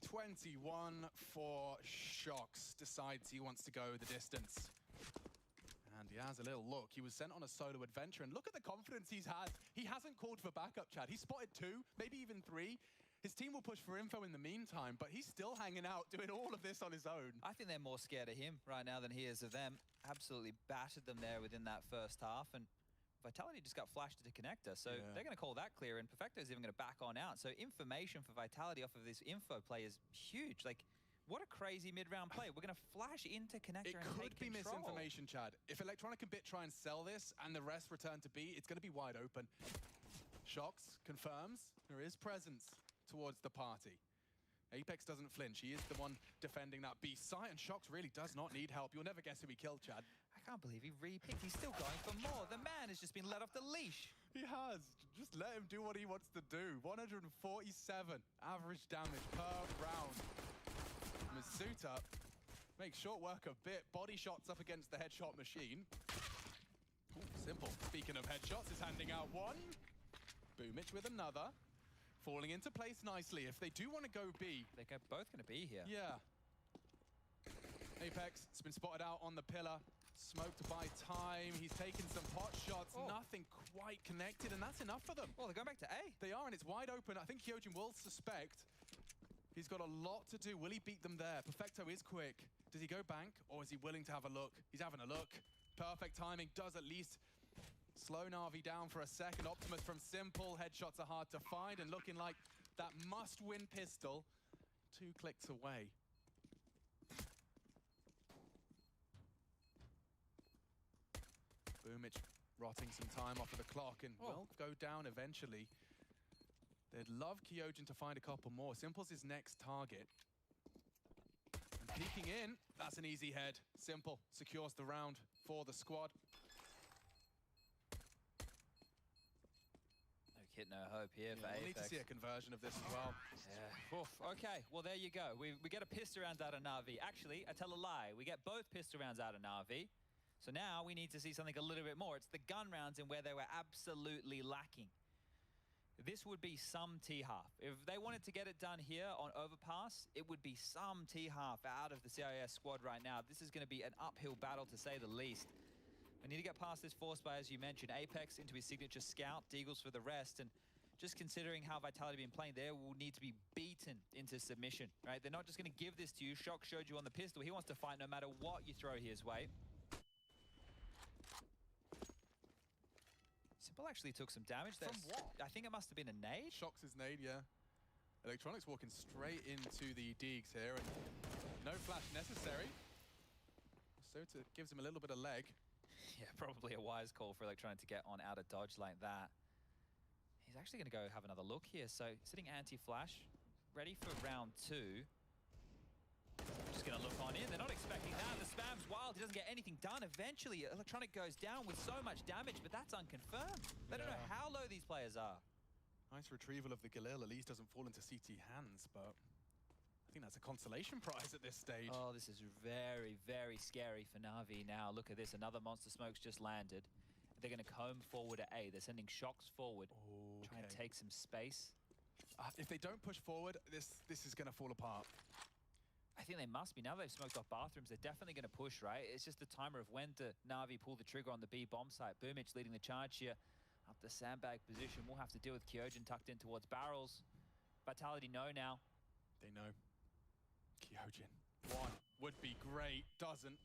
21 for Shox. Decides he wants to go the distance. And he has a little look. He was sent on a solo adventure, and look at the confidence he's had. He hasn't called for backup, Chad. He spotted 2, maybe even 3. His team will push for info in the meantime, but he's still hanging out, doing all of this on his own. I think they're more scared of him right now than he is of them. Absolutely battered them there within that first half, and Vitality just got flashed to connector, so they're going to call that clear, and Perfecto's even going to back on out. So information for Vitality off of this info play is huge. Like, what a crazy mid-round play. We're going to flash into connector and take control. It could be misinformation, Chad. If Electronic and Bit try and sell this and the rest return to B, it's going to be wide open. Shox confirms there is presence towards the party. Apex doesn't flinch. He is the one defending that B site, and Shox really does not need help. You'll never guess who he killed, Chad. I can't believe he re-picked. He's still going for more. The man has just been let off the leash. He has. Just let him do what he wants to do. 147 average damage per round. Masuta makes short work of Bit. Body shots up against the headshot machine. Ooh, Simple. Speaking of headshots, is handing out one. Boomich with another. Falling into place nicely. If they do want to go B, they're both going to be here. Yeah. Apex has been spotted out on the pillar. Smoked to buy time. He's taken some pot shots. Nothing quite connected, and that's enough for them. Well, they're going back to A. They are, and it's wide open. I think Kyojin will suspect. He's got a lot to do. Will he beat them there? Perfecto is quick. Does he go bank, or is he willing to have a look? He's having a look. Perfect timing. Does at least slow NaVi down for a second. Optimus from Simple. Headshots are hard to find, and looking like that must-win pistol 2 clicks away. Boomich rotting some time off of the clock and will go down eventually. They'd love Kyojin to find a couple more. Simple's his next target. And peeking in, that's an easy head. Simple secures the round for the squad. Hit no hope here for Apex. We'll need to see a conversion of this as well. Yeah. Oof. Okay, well there you go. We get a pistol rounds out of NaVi. Actually, I tell a lie. We get both pistol rounds out of NaVi. So now we need to see something a little bit more. It's the gun rounds in where they were absolutely lacking. This would be some T-half. If they wanted to get it done here on Overpass, it would be some T-half out of the CIS squad right now. This is going to be an uphill battle to say the least. We need to get past this force by, as you mentioned, Apex into his signature scout, Deagles for the rest, and just considering how Vitality been playing, they will need to be beaten into submission, right? They're not just going to give this to you. Shock showed you on the pistol. He wants to fight no matter what you throw his way. Simple actually took some damage there. From what? I think it must have been a nade. Shocks his nade, yeah. Electronics walking straight into the Deegs here, and no flash necessary. Sota gives him a little bit of leg. Yeah, probably a wise call for Electronic to get on out of dodge like that. He's actually going to go have another look here. So sitting anti-flash, ready for round 2. Just going to look on in. They're not expecting that. The spam's wild. He doesn't get anything done. Eventually, Electronic goes down with so much damage, but that's unconfirmed. They don't know how low these players are. Nice retrieval of the Galil. At least doesn't fall into CT hands, but I think that's a consolation prize at this stage. Oh, this is very, very scary for Navi now. Look at this. Another Monster Smoke's just landed. They're going to comb forward at A. They're sending Shocks forward. Try and take some space. If they don't push forward, this is going to fall apart. I think they must be. Now they've smoked off bathrooms, they're definitely going to push, right? It's just the timer of when to Navi pull the trigger on the B bomb site. Boomich leading the charge here. Up the sandbag position. We'll have to deal with Kyojin tucked in towards barrels. Vitality know now. They know. Kyojin. One would be great. Doesn't.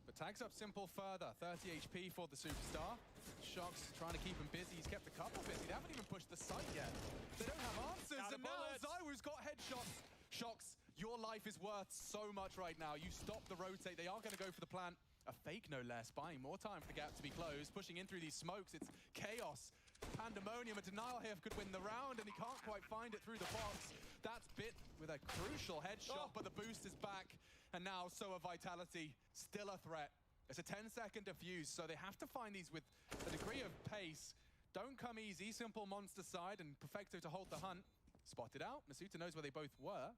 But tags up Simple further. 30 HP for the superstar. Shocks trying to keep him busy. He's kept a couple busy. They haven't even pushed the site yet. They don't have answers. And now Zywoo's got headshots. Shocks, your life is worth so much right now. You stop the rotate. They are going to go for the plant. A fake, no less. Buying more time for the gap to be closed. Pushing in through these smokes. It's chaos. Pandemonium. A denial here could win the round, and he can't quite find it through the box. That's Bit with a crucial headshot, but the boost is back. And now, so a Vitality. Still a threat. It's a 10-second defuse, so they have to find these with a degree of pace. Don't come easy. Simple monster side, and Perfecto to hold the hunt. Spotted out. Masuta knows where they both were.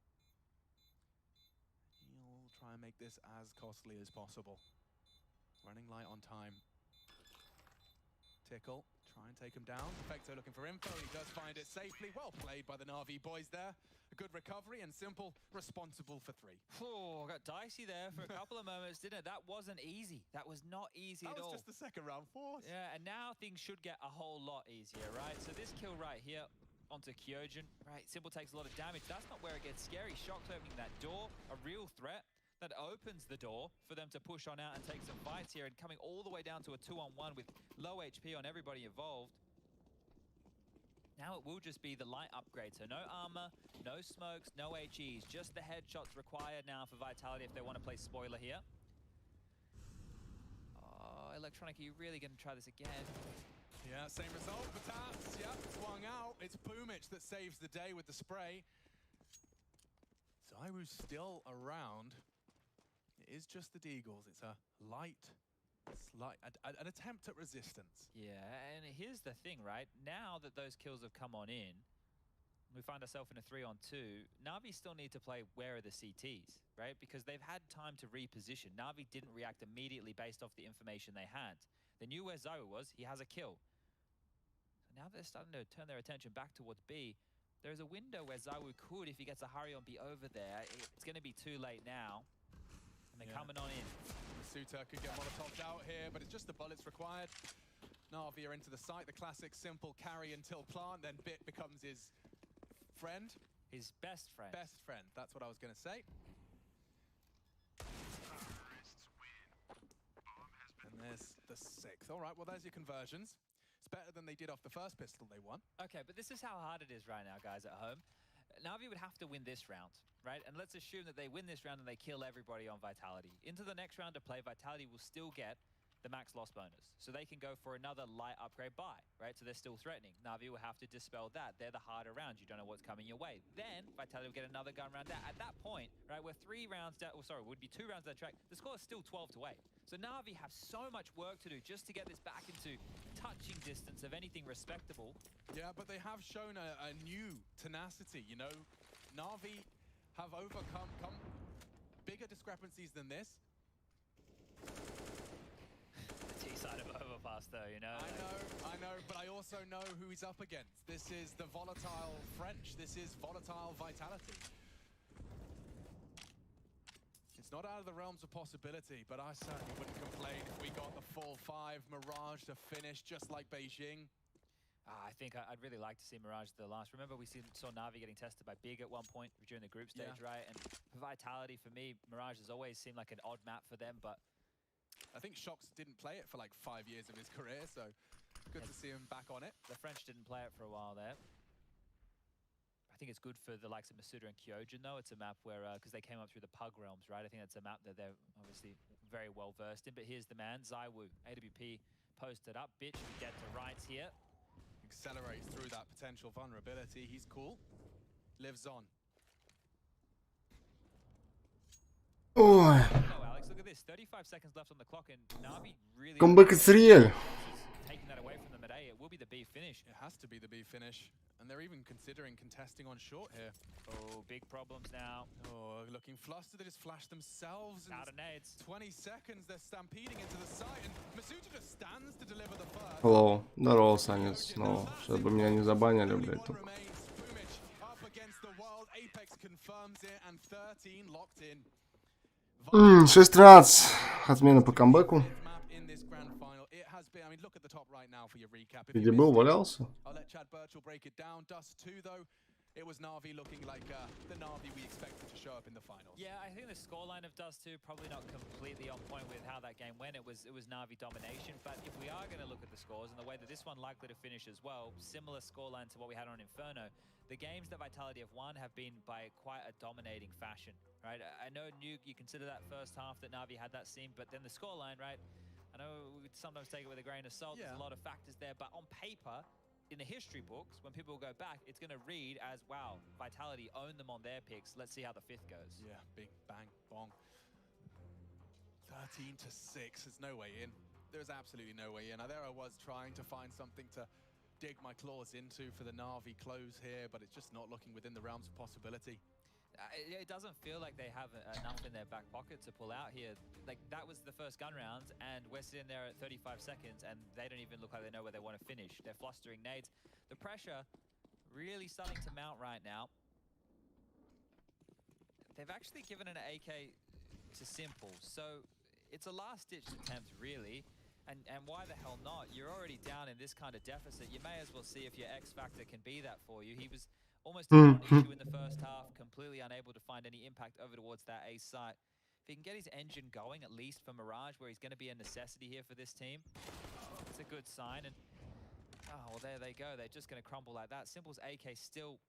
He'll try and make this as costly as possible. Running light on time. Tickle, try and take him down. Perfecto looking for info, he does find it safely. Well played by the Navi boys there. A good recovery, and Simple responsible for 3. Oh, got dicey there for a couple of moments, didn't it? That wasn't easy. That was not easy at all. That was just the second round force. Yeah, and now things should get a whole lot easier, right? So this kill right here onto Kyojin, right? Simple takes a lot of damage. That's not where it gets scary. Shocks opening that door, a real threat. That opens the door for them to push on out and take some fights here, and coming all the way down to a 2-on-1 with low HP on everybody involved. Now it will just be the light upgrade, so no armor, no smokes, no HEs, just the headshots required now for Vitality if they want to play spoiler here. Oh, Electronic, are you really going to try this again? Yeah, same result. Batats, yeah, swung out. It's Boomich that saves the day with the spray. Zywoo's still around. It is just the Deagles. It's a light, an attempt at resistance. Yeah, and here's the thing, right? Now that those kills have come on in, we find ourselves in a 3-on-2. Navi still need to play where are the CTs, right? Because they've had time to reposition. Navi didn't react immediately based off the information they had. They knew where Zywoo was. He has a kill. So now they're starting to turn their attention back towards B. There's a window where Zywoo could, if he gets a hurry on, be over there. It's going to be too late now. And they're coming on in. Masuta could get Molotovs out here, but it's just the bullets required. Navi are into the site. The classic Simple carry until plant, then Bit becomes his friend. His best friend. Best friend, that's what I was going to say. And there's the 6th. All right, well, there's your conversions. It's better than they did off the first pistol they won. Okay, but this is how hard it is right now, guys, at home. Navi would have to win this round, right? And let's assume that they win this round and they kill everybody on Vitality. Into the next round of play, Vitality will still get the max loss bonus. So they can go for another light upgrade buy, right? So they're still threatening. Navi will have to dispel that. They're the harder rounds. You don't know what's coming your way. Then Vitality will get another gun round out. At that point, right, we're 3 rounds down, would be 2 rounds down the track. The score is still 12-8. So Navi have so much work to do just to get this back into touching distance of anything respectable. Yeah, but they have shown a new tenacity, you know. Navi have overcome bigger discrepancies than this. The T-side of overpass, though, you know. I know, but I also know who he's up against. This is the volatile French. This is volatile Vitality. It's not out of the realms of possibility, but I certainly wouldn't complain if we got the full 5 Mirage to finish, just like Beijing. I think I'd really like to see Mirage at the last. Remember, we saw Navi getting tested by Big at one point during the group stage, right? And for Vitality, for me, Mirage has always seemed like an odd map for them, but... I think Shocks didn't play it for like 5 years of his career, so Good to see him back on it. The French didn't play it for a while there. I think it's good for the likes of Masuda and Kyojin, though. It's a map where, because they came up through the Pug realms, right? I think that's a map that they're obviously very well versed in. But here's the man, Zaiwu. AWP posted up. Bitch, we get to rights here. Accelerates through that potential vulnerability. He's cool. Lives on. Ой. No, Alex, look at this. 35 seconds left on the clock, and Navi really... Камбэк из Риэль. Taking that away from them at A, it will be the B finish. It has to be the B finish. And they're even considering contesting on short here. Oh, big problems now. Oh, looking flustered. They just flashed themselves. Out of nades. 20 seconds. They're stampeding into the site. And Masuda just stands to deliver the first. Hello. Здорово, Санец. Ну, сейчас бы меня не забанили, блядь. Тут. Up against the world. Apex confirms it. And 13 locked in. 6-13. Отмена по камбэку. Где был, валялся? It was NaVi looking like the NaVi we expected to show up in the finals. Yeah, I think the scoreline of Dust 2 probably not completely on point with how that game went. It was NaVi domination, but if we are going to look at the scores and the way that this one likely to finish as well, similar scoreline to what we had on Inferno, the games that Vitality have won have been by quite a dominating fashion, right? I know Nuke, you consider that first half that NaVi had that scene, but then the scoreline, right? I know we would sometimes take it with a grain of salt. There's a lot of factors there, but on paper, in the history books, when people go back, it's going to read as, wow, Vitality owned them on their picks. Let's see how the fifth goes. Yeah, bing, bang, bong. 13-6. There's no way in. There's absolutely no way in. Now, there I was trying to find something to dig my claws into for the NaVi close here, but it's just not looking within the realms of possibility. It doesn't feel like they have enough in their back pocket to pull out here. Like, that was the first gun round, and we're sitting there at 35 seconds, and they don't even look like they know where they want to finish. They're flustering nades. The pressure really starting to mount right now. They've actually given an AK to Simple, so it's a last-ditch attempt, really. And why the hell not? You're already down in this kind of deficit. You may as well see if your X Factor can be that for you. He was almost a non-issue in the first half, completely unable to find any impact over towards that A site. If he can get his engine going, at least for Mirage, where he's going to be a necessity here for this team, it's a good sign. And oh, well, there they go. They're just going to crumble like that. Simple's AK still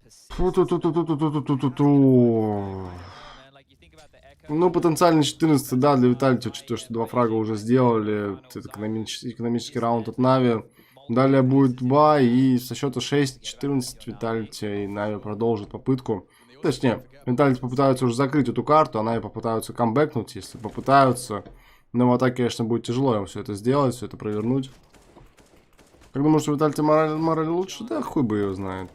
persists. Ну, потенциально 14, да, для виталити, учитывая, что 2 фрага уже сделали. Это экономический раунд от NaVi. Далее будет бай, и со счета 6-14 виталити и NaVi продолжит попытку. Точнее, виталити попытаются уже закрыть эту карту, а NaVi попытаются камбэкнуть, если попытаются. Но в атаке, конечно, будет тяжело им все это сделать, все это провернуть. Как думаю, что виталити мораль лучше? Да, хуй бы ее знает.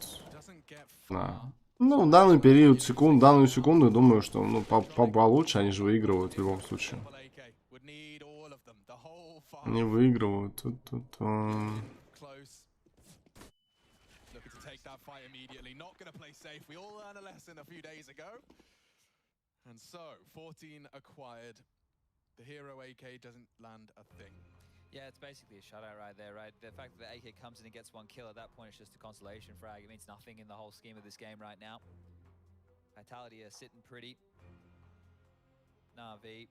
Да. Ну, в данный период, данную секунду, я думаю, что ну, получше, они же выигрывают в любом случае. Они выигрывают. Yeah, it's basically a shutout right there, right? The fact that the AK comes in and gets 1 kill at that point is just a consolation frag. It means nothing in the whole scheme of this game right now. Vitality are sitting pretty. NaVi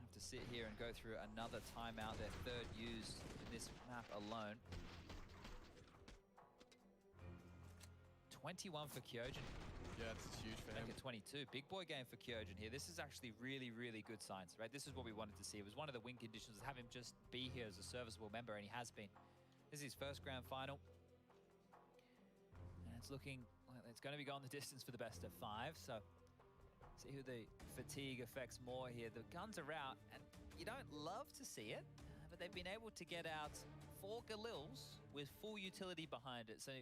have to sit here and go through another timeout, their third used in this map alone. 21 for Kyojin. Yeah, this is huge for him. Make it 22. Big boy game for Kyojin here. This is actually really, really good signs, right? This is what we wanted to see. It was one of the win conditions, have him just be here as a serviceable member, and he has been. This is his first grand final. And it's looking like it's going to be going the distance for the best of 5, so see who the fatigue affects more here. The guns are out, and you don't love to see it, but they've been able to get out 4 Galils with full utility behind it. So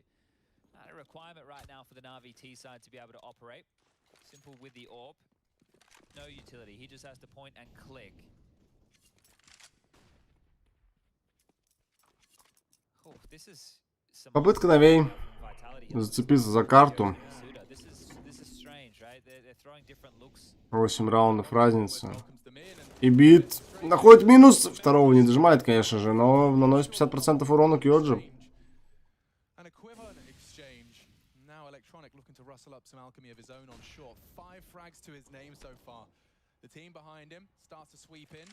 not a requirement right now for the NaVi T side to be able to operate. Simple with the AWP. No utility. He just has to point and click. Oh, this is some Попытка NaVi зацепиться за карту. 8 раундов разница. И бит находит минус. Второго не дожимает, конечно же, но наносит 50% урона Кьоджи. Looking to rustle up some alchemy of his own on short. 5 frags to his name so far. The team behind him starts to sweep in.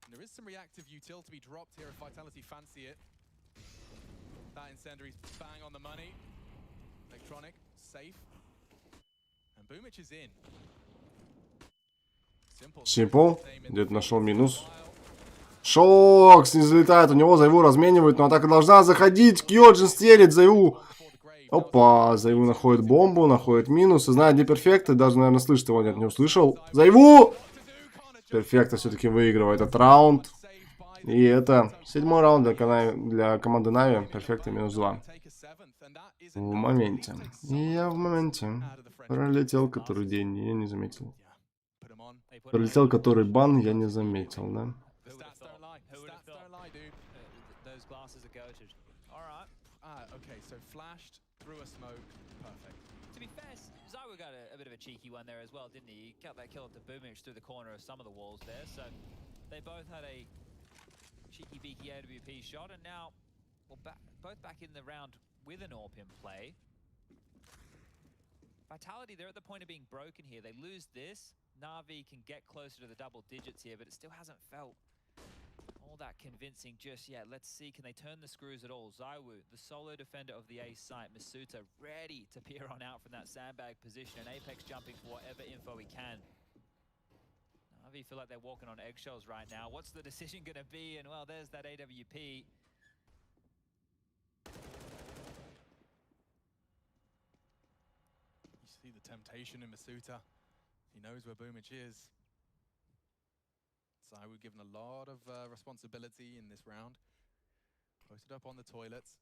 There is some reactive util to be dropped here if Vitality fancy it. That incendiary's bang on the money. Electronic, safe. And Boomich is in. Simple. Где-то нашел минус. Шокс не залетает. У него Зайву разменивают, но атака должна заходить. Кьоджин стелит Зайву. Опа, Зайву находит бомбу, находит минус. И знает, где перфекты. Даже, наверное, слышит его. Нет, не услышал. Зайву! Перфекта все-таки выигрывает этот раунд. И это 7-й раунд для команды Нави. Перфекта -2. В моменте. И я в моменте. Пролетел который день, я не заметил. Пролетел который бан, я не заметил, да? Got a bit of a cheeky one there as well, didn't he? He cut that kill up to Boomich through the corner of some of the walls there, so they both had a cheeky beaky AWP shot, and now, well, both back in the round with an AWP in play. Vitality, they're at the point of being broken here. They lose this, NaVi can get closer to the double digits here, but it still hasn't felt all that convincing just yet. Let's see, can they turn the screws at all? Zaiwu, the solo defender of the A site. Masuta ready to peer on out from that sandbag position. And Apex jumping for whatever info he can. NaVi feel like they're walking on eggshells right now. What's the decision going to be? And well, there's that AWP. You see the temptation in Masuta. He knows where Boomich is. Zaiwu given a lot of responsibility in this round. Posted up on the toilets.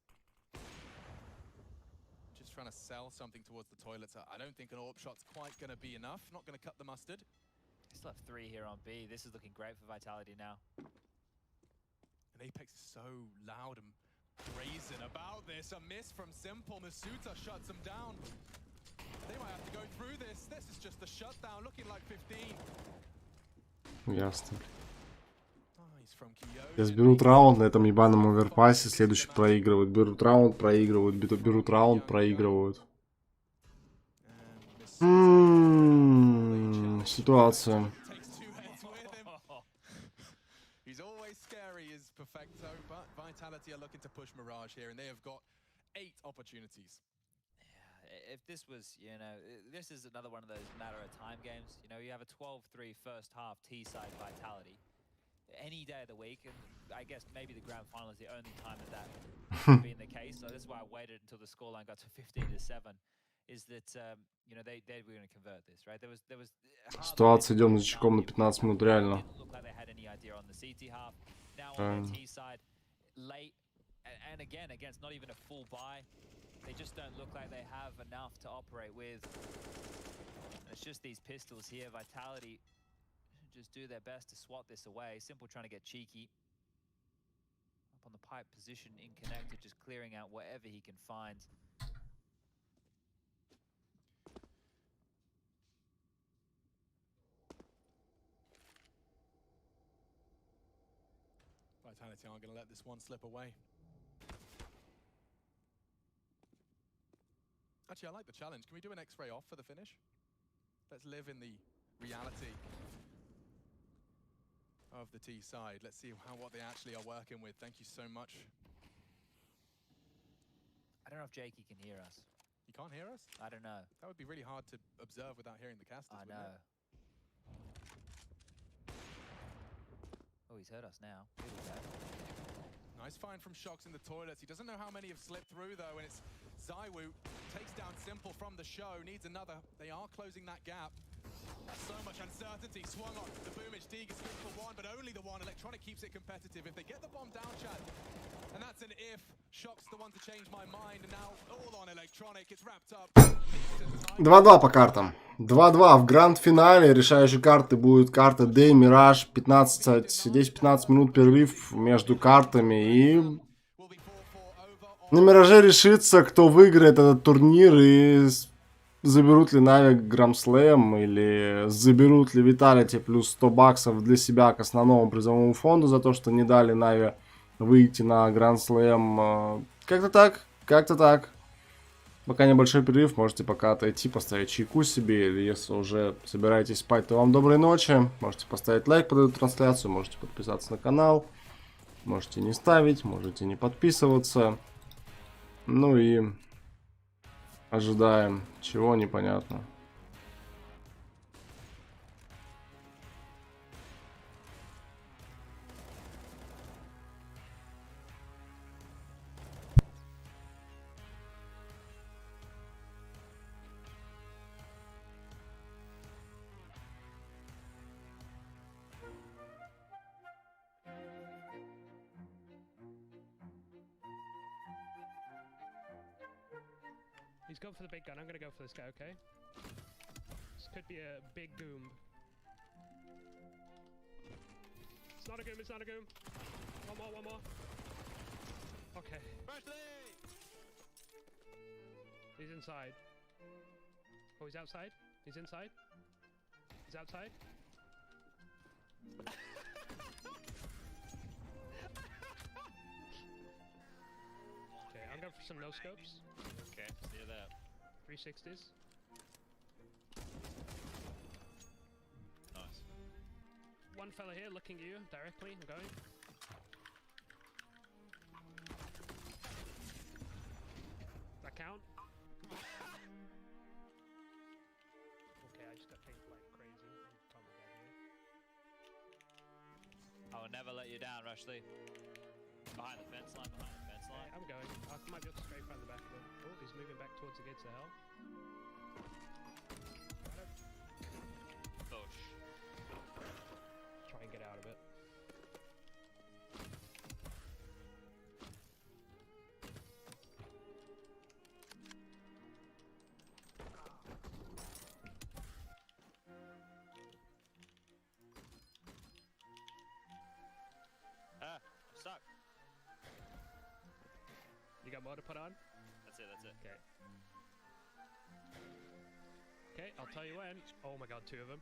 Just trying to sell something towards the toilets. I don't think an AWP shot's quite going to be enough. Not going to cut the mustard. Still have 3 here on B. This is looking great for Vitality now. And Apex is so loud and brazen about this. A miss from Simple. Masuta shuts him down. They might have to go through this. This is just the shutdown, looking like 15. Ясно. Сейчас берут раунд на этом ебаном оверпассе, следующий проигрывают. Берут раунд, проигрывают. Берут раунд, проигрывают. Ситуация. Vitality are looking to push Mirage here, and they have got 8 opportunities. If this was, you know, this is another one of those matter of time games. You know, you have a 12-3 first half T-side Vitality any day of the week, and I guess maybe the grand final is the only time that could be in the case. So that's why I waited until the scoreline got to 15-7. Is that you know, they were going to convert this, right? There was. Ситуация идет новичком на 15 минут реально. Late, and again, against not even a full buy, they just don't look like they have enough to operate with. It's just these pistols here. Vitality just do their best to swat this away. Simple trying to get cheeky. Up on the pipe position in connected, just clearing out whatever he can find. Vitality aren't going to let this one slip away. Actually, I like the challenge. Can we do an X-ray off for the finish? Let's live in the reality of the T side. Let's see what they actually are working with. Thank you so much. I don't know if Jakey can hear us. You can't hear us? I don't know. That would be really hard to observe without hearing the casters. I know. Oh, he's heard us now. Here we go. Nice find from Shox in the toilets. He doesn't know how many have slipped through, though, and it's Zaiwu takes down Simple from the show, needs another. They are closing that gap. So much uncertainty. Swung on. The Boomich Dig is good for one, but only the one. Electronic keeps it competitive. If they get the bomb down, Chad, and that's an if. Shox the one to change my mind, and now all on Electronic. It's wrapped up. 2-2 по картам. 2-2 в гранд-финале. Решающие карты будут карта Day, Mirage. 10-15 минут перерыв между картами. И на Мираже решится, кто выиграет этот турнир. И заберут ли Нави Грамслэм, или заберут ли виталити плюс 100 баксов для себя к основному призовому фонду за то, что не дали Нави выйти на Гранд Слэм. Как-то так, как-то так. Пока небольшой перерыв, можете пока отойти, поставить чайку себе, или если уже собираетесь спать, то вам доброй ночи. Можете поставить лайк под эту трансляцию, можете подписаться на канал, можете не ставить, можете не подписываться. Ну и ожидаем, чего непонятно. He's gone for the big gun. I'm gonna go for this guy, okay? This could be a big goom. It's not a goom, it's not a goom. One more, one more. Okay. He's inside. Oh, he's outside? He's inside? He's outside? Okay, I'm going for some no-scopes. Okay, see that. 360s. Nice. One fella here looking at you directly. I'm going. That count? Okay, I just got pinged like crazy. I'm totally dead here. I will never let you down, Rushley. Behind the fence line, behind the fence line. Okay, I'm going. I might be able to straight find the back of him. Oh, he's moving back towards the gates of hell. Bush. Try and get out of it. Ah, I'm stuck. You got more to put on? That's it, that's it. Okay. Okay, I'll tell you when. Oh my god, two of them.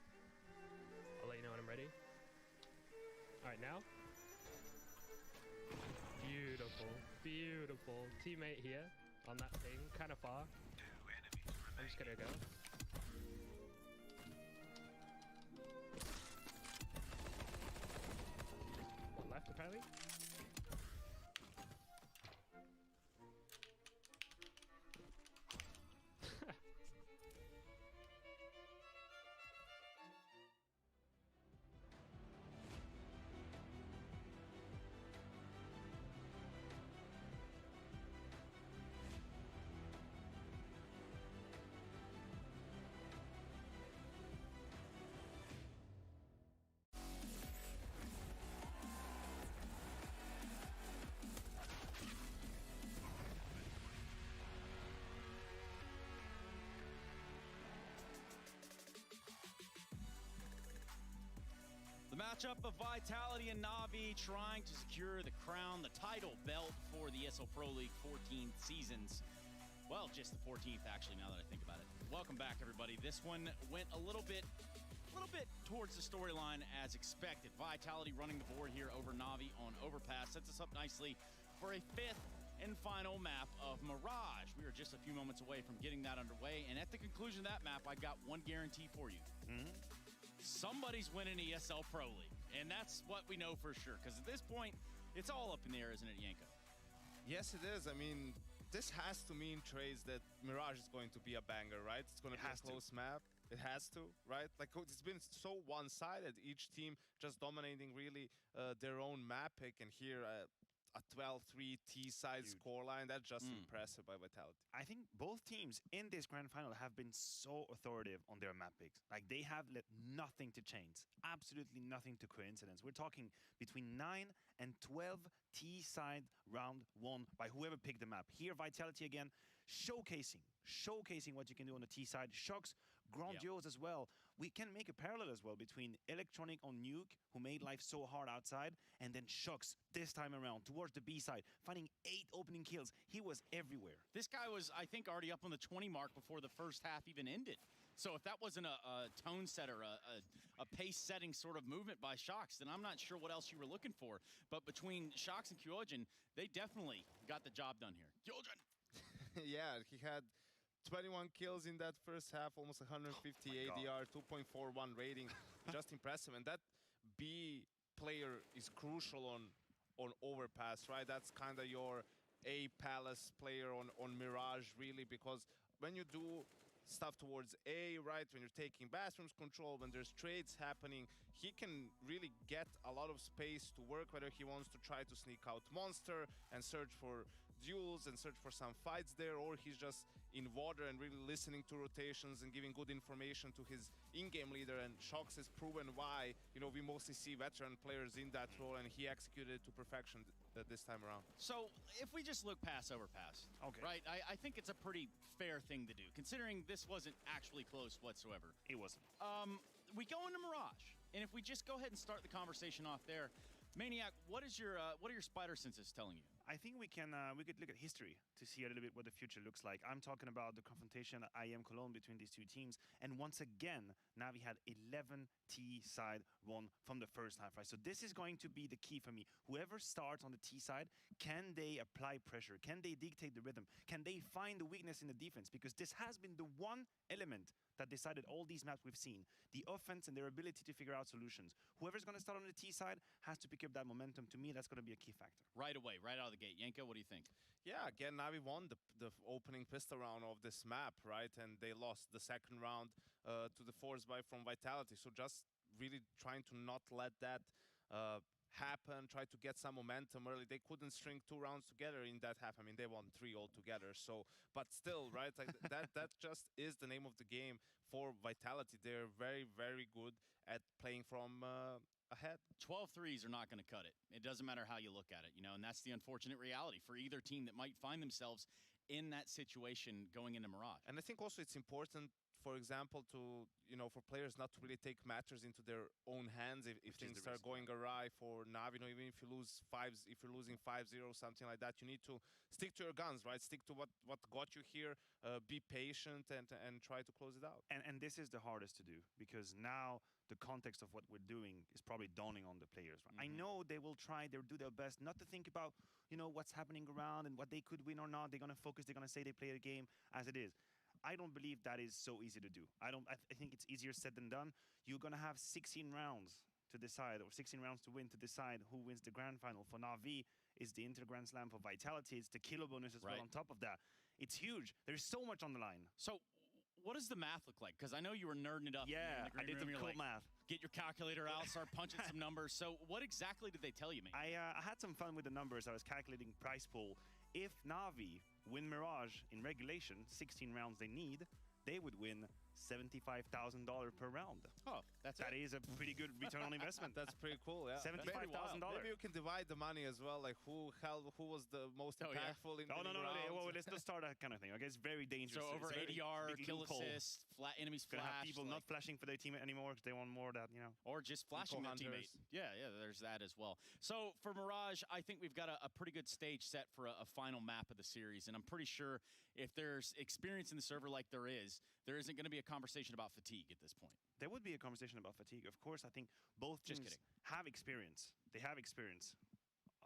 I'll let you know when I'm ready. Alright, now. Beautiful, beautiful. Teammate here on that thing, kind of far. I'm just gonna go. One left, apparently. The matchup of Vitality and Navi trying to secure the crown, the title belt for the ESL Pro League 14 seasons. Well, just the 14th, actually, now that I think about it. Welcome back, everybody. This one went a little bit towards the storyline as expected. Vitality running the board here over Navi on Overpass sets us up nicely for a fifth and final map of Mirage. We are just a few moments away from getting that underway, and at the conclusion of that map, I got one guarantee for you. Somebody's winning ESL Pro League, and that's what we know for sure, because at this point, it's all up in the air, isn't it, Yanko? Yes, it is. I mean, this has to mean, Trace, that Mirage is going to be a banger, right? It's going to be a close map. It has to, right? Like, it's been so one-sided, each team just dominating really their own map pick, and here a 12-3 T-side scoreline, that's just impressive by Vitality. I think both teams in this grand final have been so authoritative on their map picks. Like, they have let nothing to chance, absolutely nothing to coincidence. We're talking between 9 and 12 T-side round one by whoever picked the map. Here, Vitality again, showcasing what you can do on the T-side. Shocks, grandiose as well. We can make a parallel as well between Electronic on Nuke, who made life so hard outside, and then Shocks this time around towards the B side, finding 8 opening kills. He was everywhere. This guy was, I think, already up on the 20 mark before the first half even ended. So if that wasn't a tone setter, a pace-setting sort of movement by Shocks, then I'm not sure what else you were looking for. But between Shocks and Kyojin, they definitely got the job done here. Kyojin! Yeah, he had 21 kills in that first half, almost 150 ADR, 2.41 rating, just impressive. And that B player is crucial on overpass, right? That's kind of your A Palace player on Mirage, really, because when you do stuff towards A, right, when you're taking bathrooms control, when there's trades happening, he can really get a lot of space to work, whether he wants to try to sneak out Monster and search for duels and search for some fights there, or he's just in water and really listening to rotations and giving good information to his in-game leader. And Shox has proven why, you know, we mostly see veteran players in that role, and he executed it to perfection this time around. So if we just look pass overpass, okay, right, I think it's a pretty fair thing to do, considering this wasn't actually close whatsoever. It wasn't. We go into Mirage, and if we just go ahead and start the conversation off there, Maniac, what are your spider senses telling you? I think we could look at history to see a little bit what the future looks like. I'm talking about the confrontation at IM Cologne between these two teams, and once again, Navi had 11 T side won from the first half, right? So this is going to be the key for me. Whoever starts on the T side, can they apply pressure? Can they dictate the rhythm? Can they find the weakness in the defense? Because this has been the one element that decided all these maps we've seen, the offense and their ability to figure out solutions. Whoever's going to start on the T side has to pick up that momentum. To me, that's going to be a key factor. Right away, right out of the gate. Yanko, what do you think? Yeah, again, Navi won the opening pistol round of this map, right? And they lost the second round to the force buy from Vitality. So just really trying to not let that happen, try to get some momentum early. They couldn't string 2 rounds together in that half. I mean, they won 3 altogether. So, but still, right? Like that just is the name of the game for Vitality. They're very, very good at playing from ahead. 12 threes are not going to cut it. It doesn't matter how you look at it, you know, and that's the unfortunate reality for either team that might find themselves in that situation going into Mirage. And I think also it's important, for example, to, you know, for players not to really take matters into their own hands if things start going awry for Navi. You know, even if you're losing 5-0, something like that, you need to stick to your guns, right? Stick to what got you here, be patient and try to close it out. And this is the hardest to do, because now the context of what we're doing is probably dawning on the players. Right? I know they will try, they'll do their best not to think about, you know, what's happening around and what they could win or not. They're going to focus, they're going to say they play the game as it is. I don't believe that is so easy to do. I think it's easier said than done. You're going to have 16 rounds to decide, or 16 rounds to win, to decide who wins the grand final. For NaVi, it's the Inter Grand Slam. For Vitality, it's the kilo bonus as well on top of that. It's huge. There's so much on the line. So what does the math look like? Because I know you were nerding it up. Yeah, I did some cool math. Get your calculator out, start punching some numbers. So what exactly did they tell you, man? I had some fun with the numbers. I was calculating price pool. If Navi win Mirage in regulation, 16 rounds they need, they would win $75,000 per round. Oh, that is a pretty good return on investment. That's pretty cool, yeah. $75,000. Maybe you can divide the money as well, like who was the most impactful in the no. rounds? Well, let's not start that kind of thing. Okay, it's very dangerous. So over ADR, kill assist, enemies flash. Gonna have people not flashing for their teammate anymore because they want more of that, you know. Or just flashing their teammate. Yeah, there's that as well. So for Mirage, I think we've got a pretty good stage set for a final map of the series, and I'm pretty sure if there's experience in the server like there isn't going to be a conversation about fatigue at this point. There would be a conversation about fatigue. Of course, I think both teams have experience. They have experience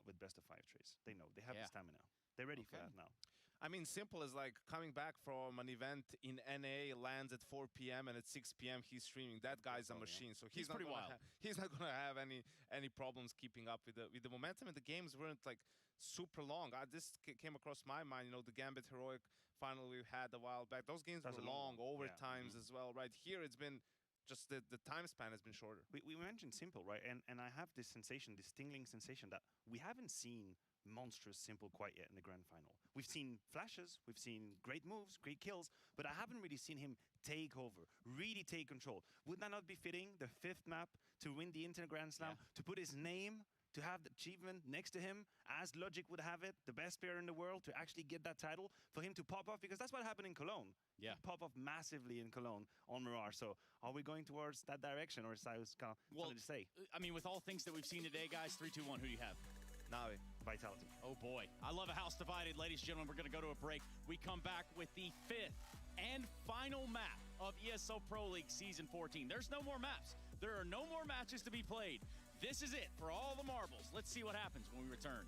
with best of 5 trays. They know. They have the stamina. They're ready for that now. I mean, simple as like coming back from an event in NA, lands at 4 p.m. and at 6 p.m. he's streaming. That guy's a machine, so he's pretty wild. He's not gonna have any problems keeping up with the momentum. And the games weren't like super long. This came across my mind. You know, the Gambit Heroic final we had a while back. Those games were long, overtimes as well. Right here, it's been just the time span has been shorter. We mentioned simple, right? And I have this sensation, this tingling sensation that we haven't seen monstrous simple quite yet in the grand final. We've seen flashes, we've seen great moves, great kills, but I haven't really seen him take over, really take control. Would that not be fitting, the 5th map, to win the Inter Grand Slam, to put his name, to have the achievement next to him, as Logic would have it, the best player in the world, to actually get that title, for him to pop off, because that's what happened in Cologne. Yeah. Pop off massively in Cologne on Mirage. So are we going towards that direction, or is that kind of something to say? I mean, with all things that we've seen today, guys, 3, 2, 1, who do you have? Navi. Vitality. Oh boy. I love a house divided. Ladies and gentlemen, we're going to go to a break. We come back with the 5th and final map of ESL Pro League Season 14. There's no more maps. There are no more matches to be played. This is it for all the marbles. Let's see what happens when we return.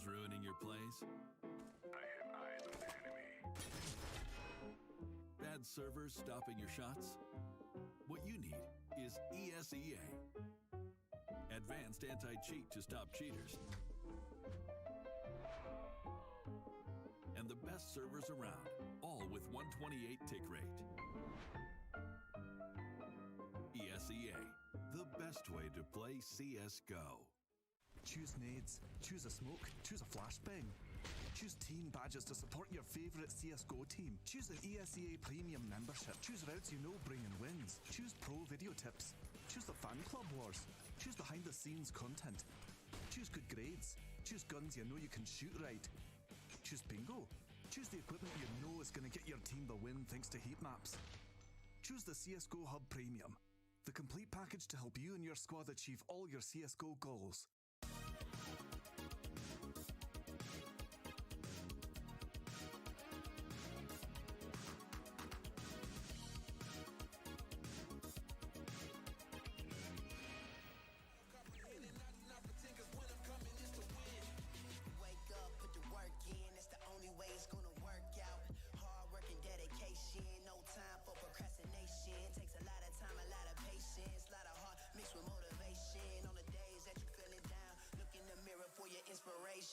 Cheaters ruining your plays? I have eyes on the enemy. Bad servers stopping your shots? What you need is ESEA. Advanced anti-cheat to stop cheaters. And the best servers around, all with 128 tick rate. ESEA, the best way to play CSGO. Choose nades, choose a smoke, choose a flashbang. Choose team badges to support your favorite CSGO team. Choose an ESEA premium membership. Choose routes you know bring in wins. Choose pro video tips. Choose the fan club wars. Choose behind the scenes content. Choose good grades. Choose guns you know you can shoot right. Choose bingo. Choose the equipment you know is going to get your team the win thanks to heat maps. Choose the CSGO Hub Premium, the complete package to help you and your squad achieve all your CSGO goals.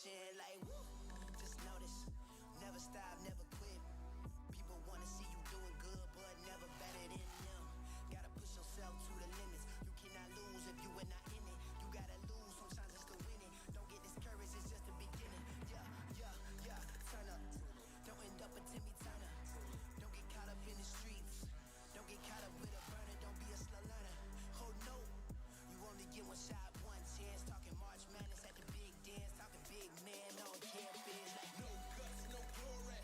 Like, woo, just notice, never stop, never quit. People wanna see you doing good, but never better than them. Gotta push yourself to the limits. You cannot lose if you are not in it. You gotta lose sometimes just to win it. Don't get discouraged, it's just the beginning. Yeah, turn up. Don't end up a Timmy Turner. Don't get caught up in the streets. Don't get caught up with a burner. Don't be a slow learner. Oh no, you only get one shot, one chance. Talking March Madness at the big dance. Talking big man on campus. Like no guts, no glory.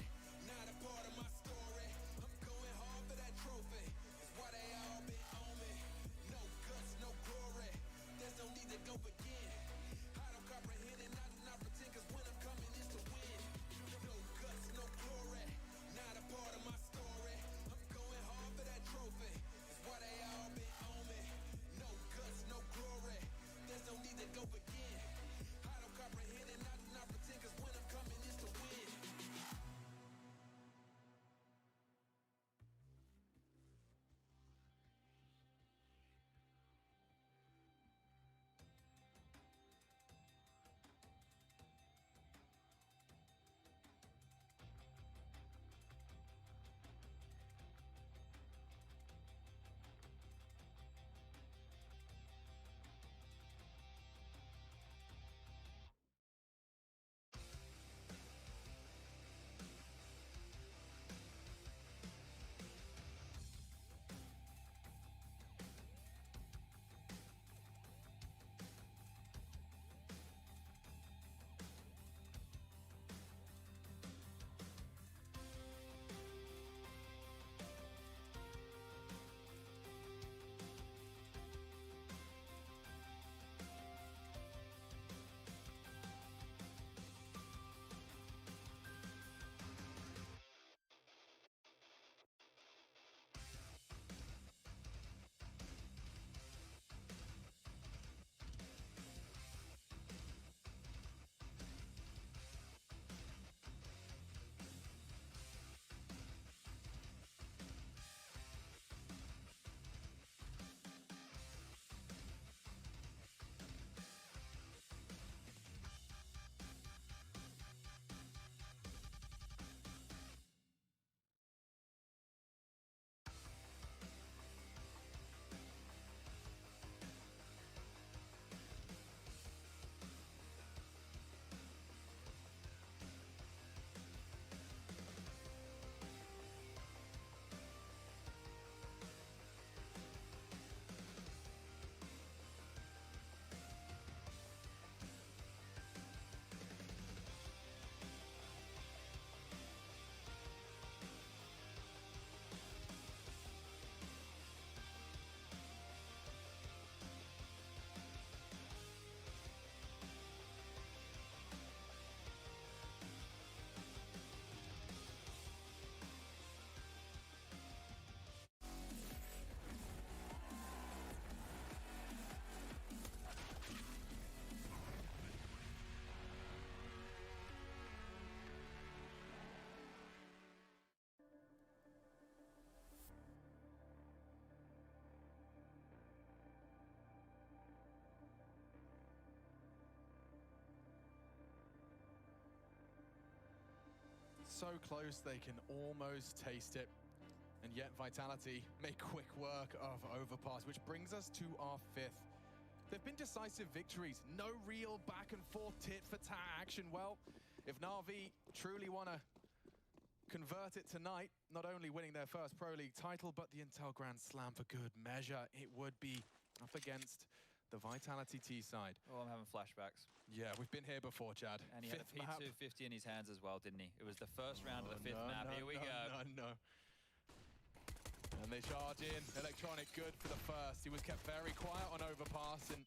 so close they can almost taste it. And yet Vitality make quick work of Overpass, which brings us to our 5th. They've been decisive victories, no real back and forth tit-for-tat action. Well, if NaVi truly want to convert it tonight, not only winning their first Pro League title, but the Intel Grand Slam for good measure, it would be up against the Vitality T side. Oh, I'm having flashbacks. Yeah, we've been here before, Chad. And he had a P250 in his hands as well, didn't he? It was the first round of the 5th map. Here we go. No. And they charge in. Electronic good for the first. He was kept very quiet on Overpass, and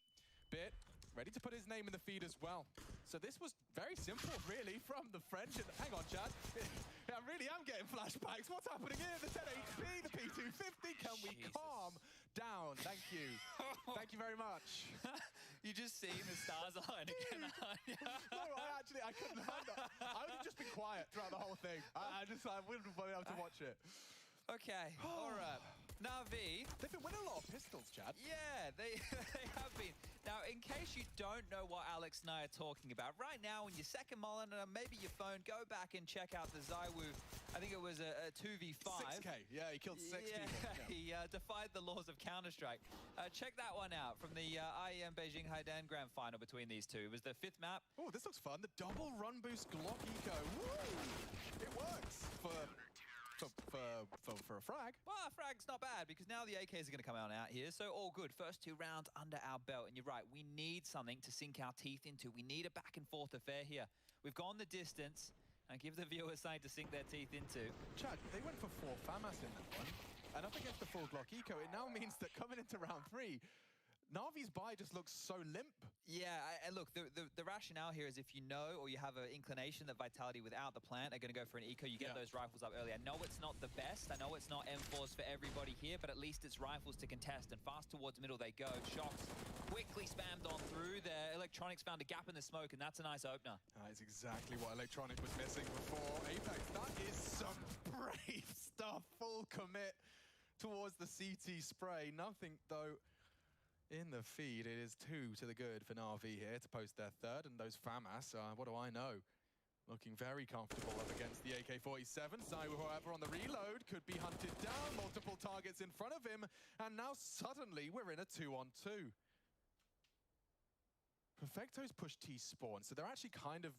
Bit ready to put his name in the feed as well. So this was very simple, really, from the French. And hang on, Chad. I really am getting flashbacks. What's happening here? The 10 HP, the P250. Can we calm down? Thank you. Thank you very much. You just seen the stars align again, aren't you? No, I couldn't handle it. I would have just been quiet throughout the whole thing. I wouldn't have been able to watch it. Okay, all right. NaVi. They've been winning a lot of pistols, Chad. Yeah, they have been. Now, in case you don't know what Alex and I are talking about, right now on your second monitor, maybe your phone, go back and check out the ZywOo. I think it was a 2v5. 6K, yeah, he killed 6 people. Yeah. He defied the laws of Counter-Strike. Check that one out from the IEM Beijing Haidan Grand Final between these two. It was the 5th map. Oh, this looks fun. The double run boost Glock Eco. Woo! It works for a frag. Well, a frag's not bad because now the AKs are going to come out here, so all good. First 2 rounds under our belt, and you're right, we need something to sink our teeth into. We need a back and forth affair here. We've gone the distance, and give the viewers something to sink their teeth into. Chad, they went for 4 FAMAS in that one, and up against the full Glock Eco, it now means that coming into round 3, NaVi's buy just looks so limp. Yeah, and look, the rationale here is if you know or you have an inclination that Vitality without the plant are going to go for an eco, you get those rifles up early. I know it's not the best. I know it's not M4s for everybody here, but at least it's rifles to contest, and fast towards middle they go. Shocks quickly spammed on through there. Electronics found a gap in the smoke, and that's a nice opener. That is exactly what Electronic was missing before. Apex, that is some brave stuff. Full commit towards the CT spray. Nothing, though. In the feed, it is 2 to the good for NaVi here to post their 3rd, and those FAMAS, what do I know? Looking very comfortable up against the AK-47. ZywOo, however, on the reload, could be hunted down. Multiple targets in front of him, and now suddenly we're in a 2-on-2. Perfecto's pushed T-spawn, so they're actually kind of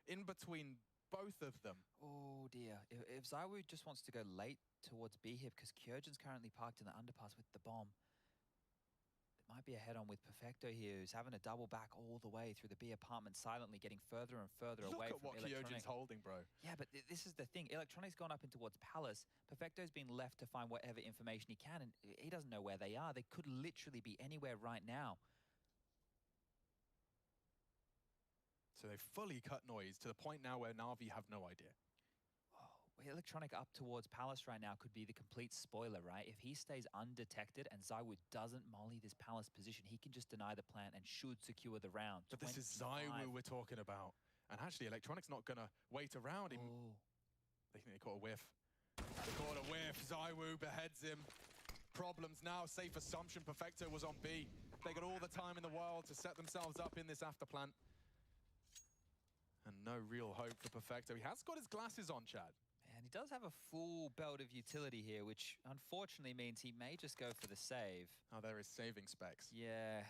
in between both of them. Oh dear, if ZywOo just wants to go late towards B here, because Kjorgen's currently parked in the underpass with the bomb, might be a head-on with Perfecto here, who's having to double back all the way through the B apartment, silently getting further and further away from Electronic. Look at what Kjorgen's holding, bro. Yeah, but this is the thing. Electronic's gone up in towards Palace. Perfecto's been left to find whatever information he can, and he doesn't know where they are. They could literally be anywhere right now. So they fully cut noise to the point now where NaVi have no idea. Electronic up towards Palace right now could be the complete spoiler, right? If he stays undetected and ZywOo doesn't molly this Palace position, he can just deny the plant and should secure the round. But this is ZywOo we're talking about. And actually, Electronic's not going to wait around. They think they caught a whiff. They caught a whiff. ZywOo beheads him. Problems now. Safe assumption Perfecto was on B. They got all the time in the world to set themselves up in this after plant. And no real hope for Perfecto. He has got his glasses on, Chad. And he does have a full belt of utility here, which unfortunately means he may just go for the save. Oh, there is saving specs. Yeah.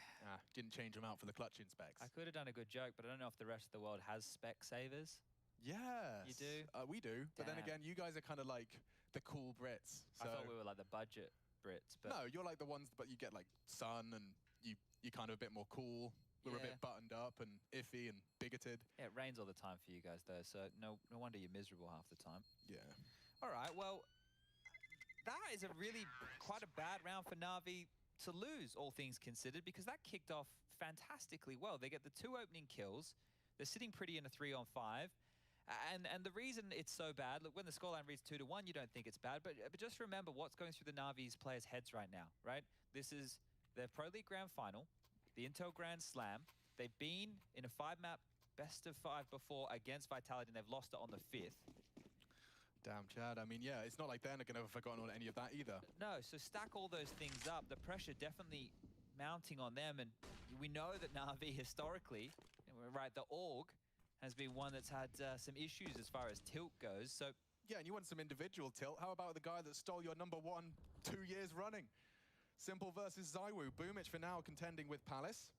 Didn't change them out for the clutching specs. I could have done a good joke, but I don't know if the rest of the world has spec savers. Yes. You do? We do. But then again, you guys are kind of like the cool Brits. So. I thought we were like the budget Brits. But no, you're like the ones, but you get like sun and you're kind of a bit more cool. We're a bit buttoned up and iffy and bigoted. Yeah, it rains all the time for you guys, though, so no wonder you're miserable half the time. Yeah. All right, well, that is quite a bad round for NaVi to lose, all things considered, because that kicked off fantastically well. They get the 2 opening kills. They're sitting pretty in a 3-on-5. And the reason it's so bad, look, when the scoreline reads 2-1, you don't think it's bad, but just remember what's going through the NaVi's players' heads right now, right? This is their Pro League Grand Final, the Intel Grand Slam. They've been in a 5-map best of 5 before against Vitality, and they've lost it on the 5th. Damn, Chad. I mean, yeah, it's not like they're not going to have forgotten any of that either. No, so stack all those things up. The pressure definitely mounting on them, and we know that NaVi historically, right, the org has been one that's had some issues as far as tilt goes. So yeah, and you want some individual tilt. How about the guy that stole your #1 2 years running? Simple versus ZywOo. Boomich for now contending with Palace.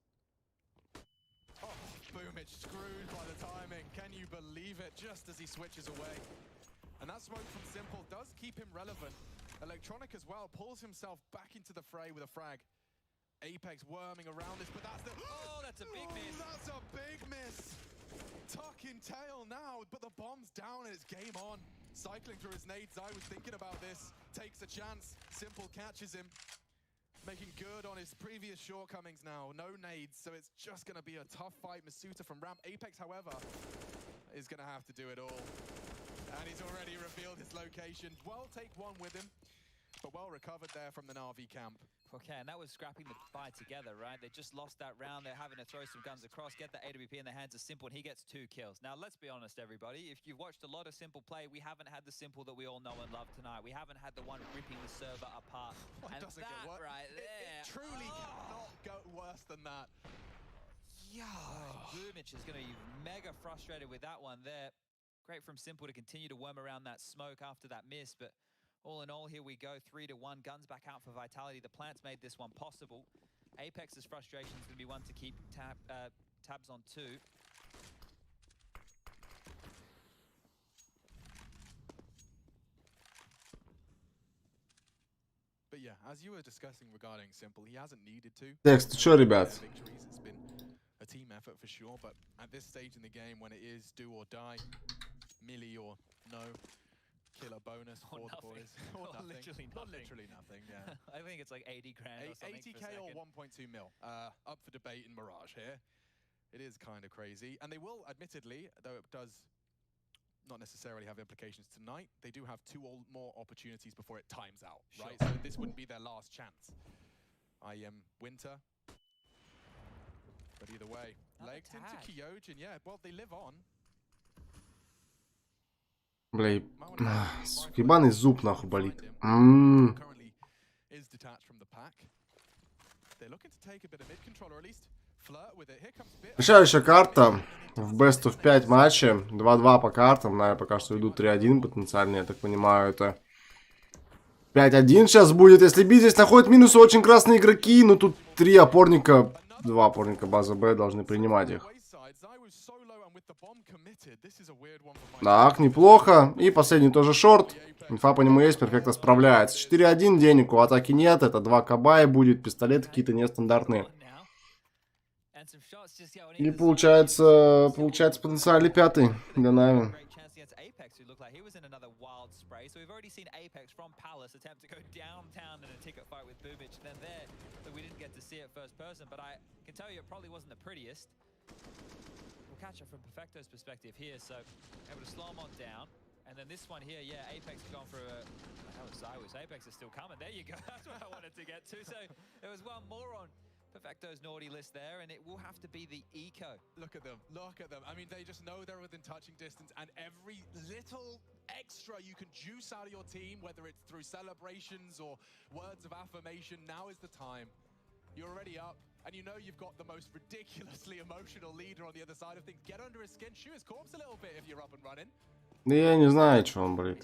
Oh, Boomich screwed by the timing. Can you believe it? Just as he switches away. And that smoke from Simple does keep him relevant. Electronic as well pulls himself back into the fray with a frag. Apex worming around this, but that's the... Oh, that's a big miss. That's a big miss. Tuck in tail now, but the bomb's down and it's game on. Cycling through his nades, I was thinking about this. Takes a chance. Simple catches him. Making good on his previous shortcomings now. No nades, so it's just going to be a tough fight. Masuta from ramp. Apex, however, is going to have to do it all. And he's already revealed his location. Well, take one with him, but well recovered there from the NaVi camp. Okay, and that was scrapping the buy together, right? They just lost that round. They're having to throw some guns across, get the AWP in the hands of Simple, and he gets 2 kills. Now, let's be honest, everybody. If you've watched a lot of Simple play, we haven't had the Simple that we all know and love tonight. We haven't had the one ripping the server apart. Well, and doesn't that get worse. right there. It truly cannot go worse than that. Yeah. Boomich is going to be mega frustrated with that one there. Great from Simple to continue to worm around that smoke after that miss, but all in all, here we go, 3-1. Guns back out for Vitality. The plants made this one possible. Apex's frustration is going to be one to keep tabs on too. But yeah, as you were discussing regarding Simple, he hasn't needed to. Текст, что, ребят? It's been a team effort for sure, but at this stage in the game, when it is do or die, milli or no, killer bonus for the boys, or nothing. Literally nothing, yeah. I think it's like 80 grand or something 80k or 1.2 mil. Up for debate in Mirage here. It is kind of crazy. And they will, admittedly, though it does not necessarily have implications tonight, they do have 2 more opportunities before it times out, right? So this wouldn't be their last chance. I am Winter. But either way, legs into Kyojin, yeah, well, they live on. Бля, ебаный зуб нахуй болит. Is detached from the pack. They're looking to take a bit of mid control, or at least flirt with it. Here comes Bit. Решающая карта в Best of 5 матче. 2-2 по картам. Нави пока что идут 3-1 потенциально, я так понимаю. Это 5-1 сейчас будет. Если Би здесь находит минусы, очень красные игроки. Но тут 3 опорника, 2 опорника базы Б должны принимать их. Так, неплохо. И последний тоже шорт. Инфа по нему есть, перфекто справляется. 4-1, денег у атаки нет. Это 2 кабая будет. Пистолеты какие-то нестандартные. И получается потенциальный 5-й для Нави. Catch it from Perfecto's perspective here, so able to slow him on down. And then this one here, yeah, Apex has gone for a... That was ZywOo. Apex is still coming. There you go. That's what I wanted to get to. So there was one more on Perfecto's naughty list there, and it will have to be the eco. Look at them. Look at them. I mean, they just know they're within touching distance, and every little extra you can juice out of your team, whether it's through celebrations or words of affirmation, now is the time. You're already up. And you know you've got the most ridiculously emotional leader on the other side of things. Get under his skin, shoot his corpse a little bit if you're up and running. Да я не знаю, что он, блин.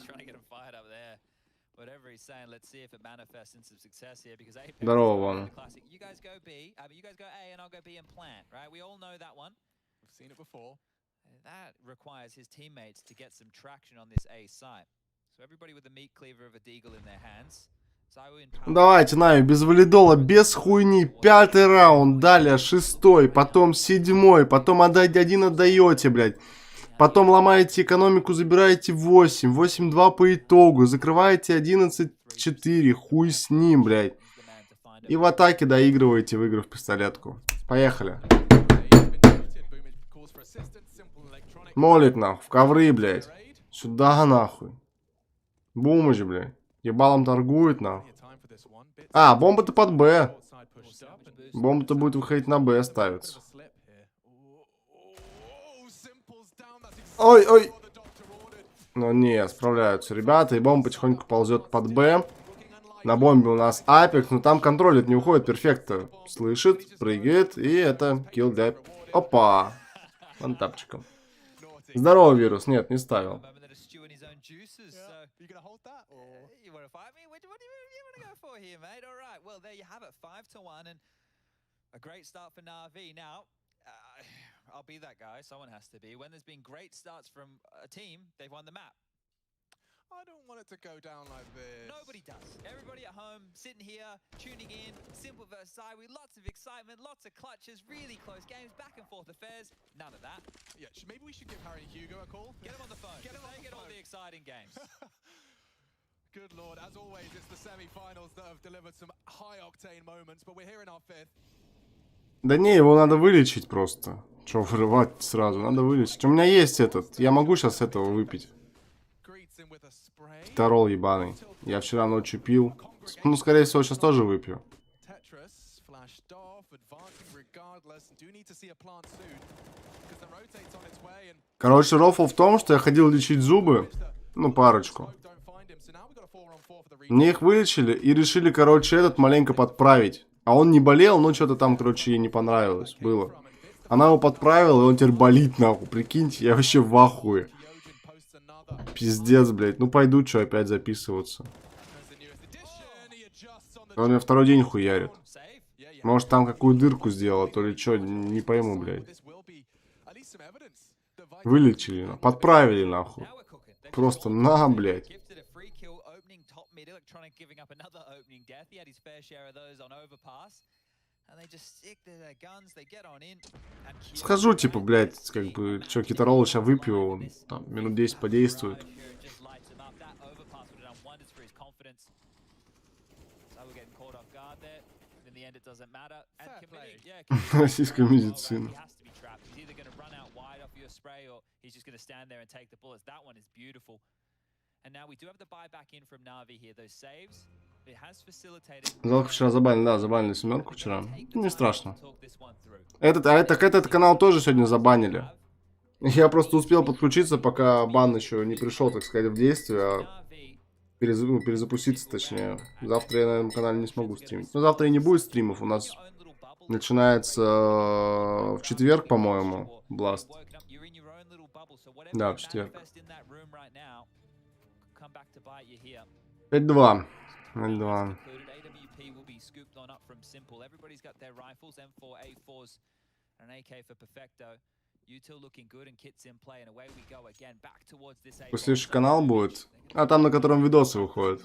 Здорово, Ван. You guys go B, you guys go A, and I'll go B and plant, right? We all know that one. We've seen it before. That requires his teammates to get some traction on this A site. So everybody with the meat cleaver of a deagle in their hands. Давайте, Нави, без валидола, без хуйни. 5-й раунд, далее 6-й, потом 7-й, потом 1 отдаете, блядь. Потом ломаете экономику, забираете 8, 8-2 по итогу, закрываете 11-4, хуй с ним, блядь. И в атаке доигрываете в игры в пистолетку. Поехали. Молик, нахуй, в ковры, блядь. Сюда, нахуй. Бумыч, блядь. Ебалом торгует, нахуй. А, бомба-то под Б. Бомба-то будет выходить на Б, ставится. Ой, ой. Ну не, справляются ребята. И бомба потихоньку ползет под Б. На бомбе у нас Апекс, но там контролит, не уходит. Перфекто слышит, прыгает. И это килл для... Опа. Вантапчиком. Здорово, вирус. Нет, не ставил. You gonna hold that, or you want to fight me? What do you want to go for here, mate? All right. Well, there you have it, 5-1, and a great start for NaVi. Now, I'll be that guy. Someone has to be. When there's been great starts from a team, they've won the map. I don't want it to go down like this. Nobody does. Everybody at home, sitting here, tuning in, Simple versus Iwi, lots of excitement, lots of clutches, really close games, back and forth affairs. None of that. Yeah, maybe we should give Harry and Hugo a call. Get him on the phone. Get him on they the get phone. all the exciting games. Good lord, as always, it's the semi-finals that have delivered some high-octane moments, but we're here in our fifth. Да не, его надо вылечить просто. Чё вырывать сразу? Надо вылечить. У меня есть этот. Я могу сейчас этого выпить. Тарол ебаный. Я вчера ночью пил. Ну, скорее всего, сейчас тоже выпью. Короче, рофл в том, что я ходил лечить зубы. Ну, парочку. Мне их вылечили и решили, короче, этот маленько подправить. А он не болел, но что-то там, короче, ей не понравилось. Было. Она его подправила, и он теперь болит, нахуй. Прикиньте, я вообще в ахуе. Пиздец, блядь. Ну пойду, что, опять записываться. Он меня второй день хуярит. Может, там какую дырку сделала, то ли что, не пойму, блядь. Вылечили, подправили, нахуй. Просто на, блядь. Схожу, типа, блядь, как бы, чё, китарол сейчас выпью, он там минут 10 подействует. Российская медицина. Жалко, вчера забанили, да, забанили семерку вчера. Не страшно. Этот канал тоже сегодня забанили. Я просто успел подключиться, пока бан еще не пришел, так сказать, в действие, а перезапуститься, точнее. Завтра я на этом канале не смогу стримить. Но завтра и не будет стримов, у нас начинается в четверг, по-моему, Blast. Да, в четверг. 5-2. 5-2. Следующий канал будет. А там, на котором видосы выходят.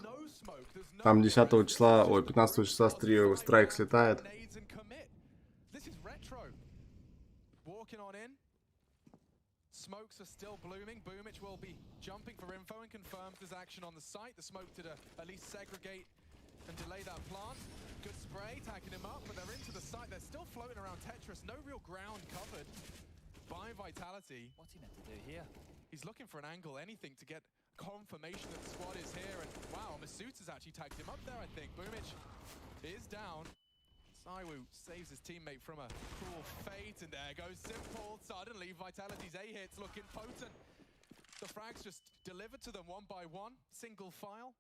Там 10 числа, ой, 15 числа страйк слетает. Smokes are still blooming. Boomich will be jumping for info and confirms there's action on the site. The smoke did at least segregate and delay that plant. Good spray, tagging him up, but they're into the site. They're still floating around Tetris. No real ground covered by Vitality. What's he meant to do here? He's looking for an angle, anything to get confirmation that the squad is here. And wow, Masut has actually tagged him up there, I think. Boomich is down. Saiwu saves his teammate from a cruel fate, and there goes Simple. Suddenly, Vitality's A-hits looking potent. The frags just delivered to them one by one, single file.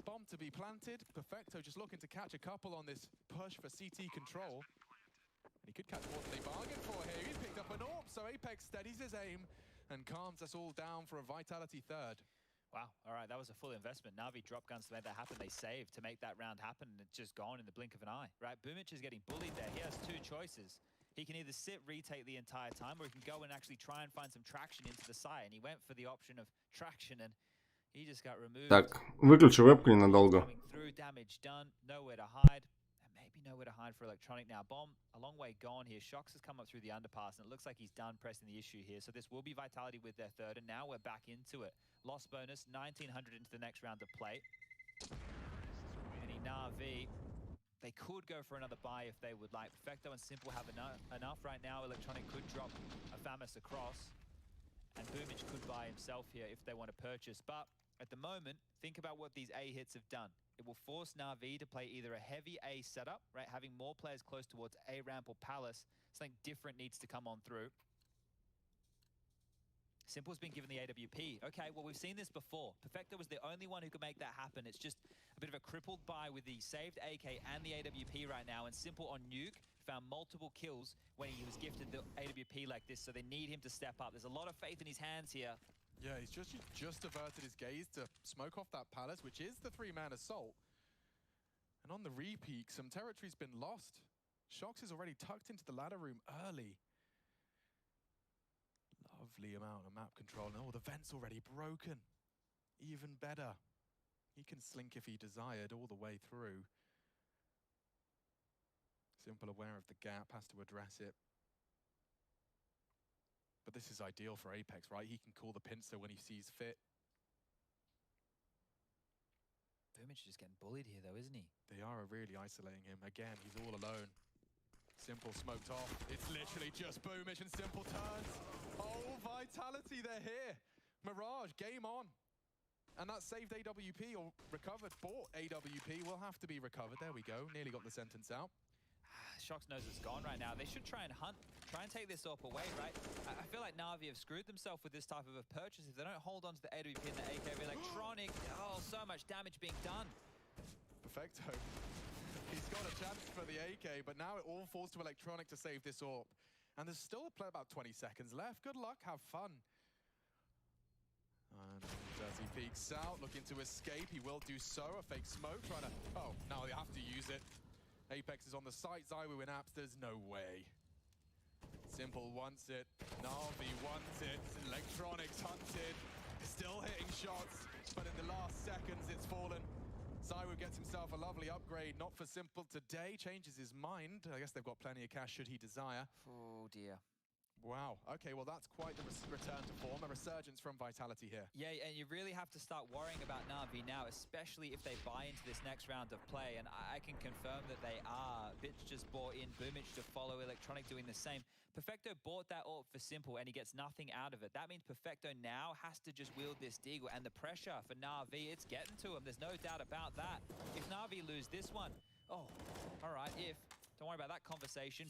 Bomb to be planted. Perfecto just looking to catch a couple on this push for CT control. And he could catch more than they bargained for here. He's picked up an AWP, so Apex steadies his aim and calms us all down for a Vitality third. Wow, all right, that was a full investment. NaVi drop guns to make that happen. They saved to make that round happen, and it's just gone in the blink of an eye. Right, Boomich is getting bullied there. He has two choices. He can either sit, retake the entire time, or he can go and actually try and find some traction into the site. And he went for the option of traction, and he just got removed. Так, выключу вебку ненадолго. Through, damage done, nowhere to hide. Nowhere to hide for Electronic now. Bomb a long way gone here. Shox has come up through the underpass, and it looks like he's done pressing the issue here. So this will be Vitality with their third, and now we're back into it. Loss bonus, 1900 into the next round of play. Any NaVi, they could go for another buy if they would like. Perfecto and Simple have enough right now. Electronic could drop a Famas across, and Boomich could buy himself here if they want to purchase. But at the moment, think about what these A hits have done. It will force NaVi to play either a heavy A setup, right, having more players close towards A ramp or Palace. Something different needs to come on through. Simple's been given the AWP. Okay, well, we've seen this before. Perfecto was the only one who could make that happen. It's just a bit of a crippled buy with the saved AK and the AWP right now, and Simple on Nuke found multiple kills when he was gifted the AWP like this, so they need him to step up. There's a lot of faith in his hands here. Yeah, he's just averted his gaze to smoke off that palace, which is the 3-man assault. And on the repeat, some territory's been lost. Shox is already tucked into the ladder room early. Lovely amount of map control. Oh, the vent's already broken. Even better. He can slink if he desired all the way through. Simple aware of the gap, has to address it. But this is ideal for Apex, right? He can call the pincer when he sees fit. Boomich is just getting bullied here though, isn't he? They are really isolating him. Again, he's all alone. Simple smoked off. It's literally just Boomich and Simple turns. Oh, Vitality, they're here. Mirage, game on. And that saved AWP, or recovered, bought AWP, will have to be recovered. There we go, nearly got the sentence out. Shox knows it's gone right now. They should try and hunt, try and take this AWP away, right? I feel like Navi have screwed themselves with this type of a purchase. If they don't hold on to the AWP and the AK of Electronic, oh, so much damage being done. Perfecto. He's got a chance for the AK, but now it all falls to Electronic to save this AWP. And there's still about 20 seconds left. Good luck, have fun. And as he peeks out, looking to escape, he will do so. A fake smoke, trying to... Oh, now they have to use it. Apex is on the site, ZywOo in apps, there's no way. Simple wants it, NaVi wants it, Electronics hunted, still hitting shots, but in the last seconds it's fallen. ZywOo gets himself a lovely upgrade, not for Simple today, changes his mind. I guess they've got plenty of cash should he desire. Oh dear. Wow, okay, well that's quite the return to form, a resurgence from Vitality here. Yeah, and you really have to start worrying about Navi now, especially if they buy into this next round of play, and I can confirm that they are. Bitch just bought in Boomich to follow, Electronic doing the same. Perfecto bought that AWP for Simple, and he gets nothing out of it. That means Perfecto now has to just wield this Deagle, and the pressure for Navi, it's getting to him. There's no doubt about that. If Navi lose this one, oh, all right, don't worry about that conversation.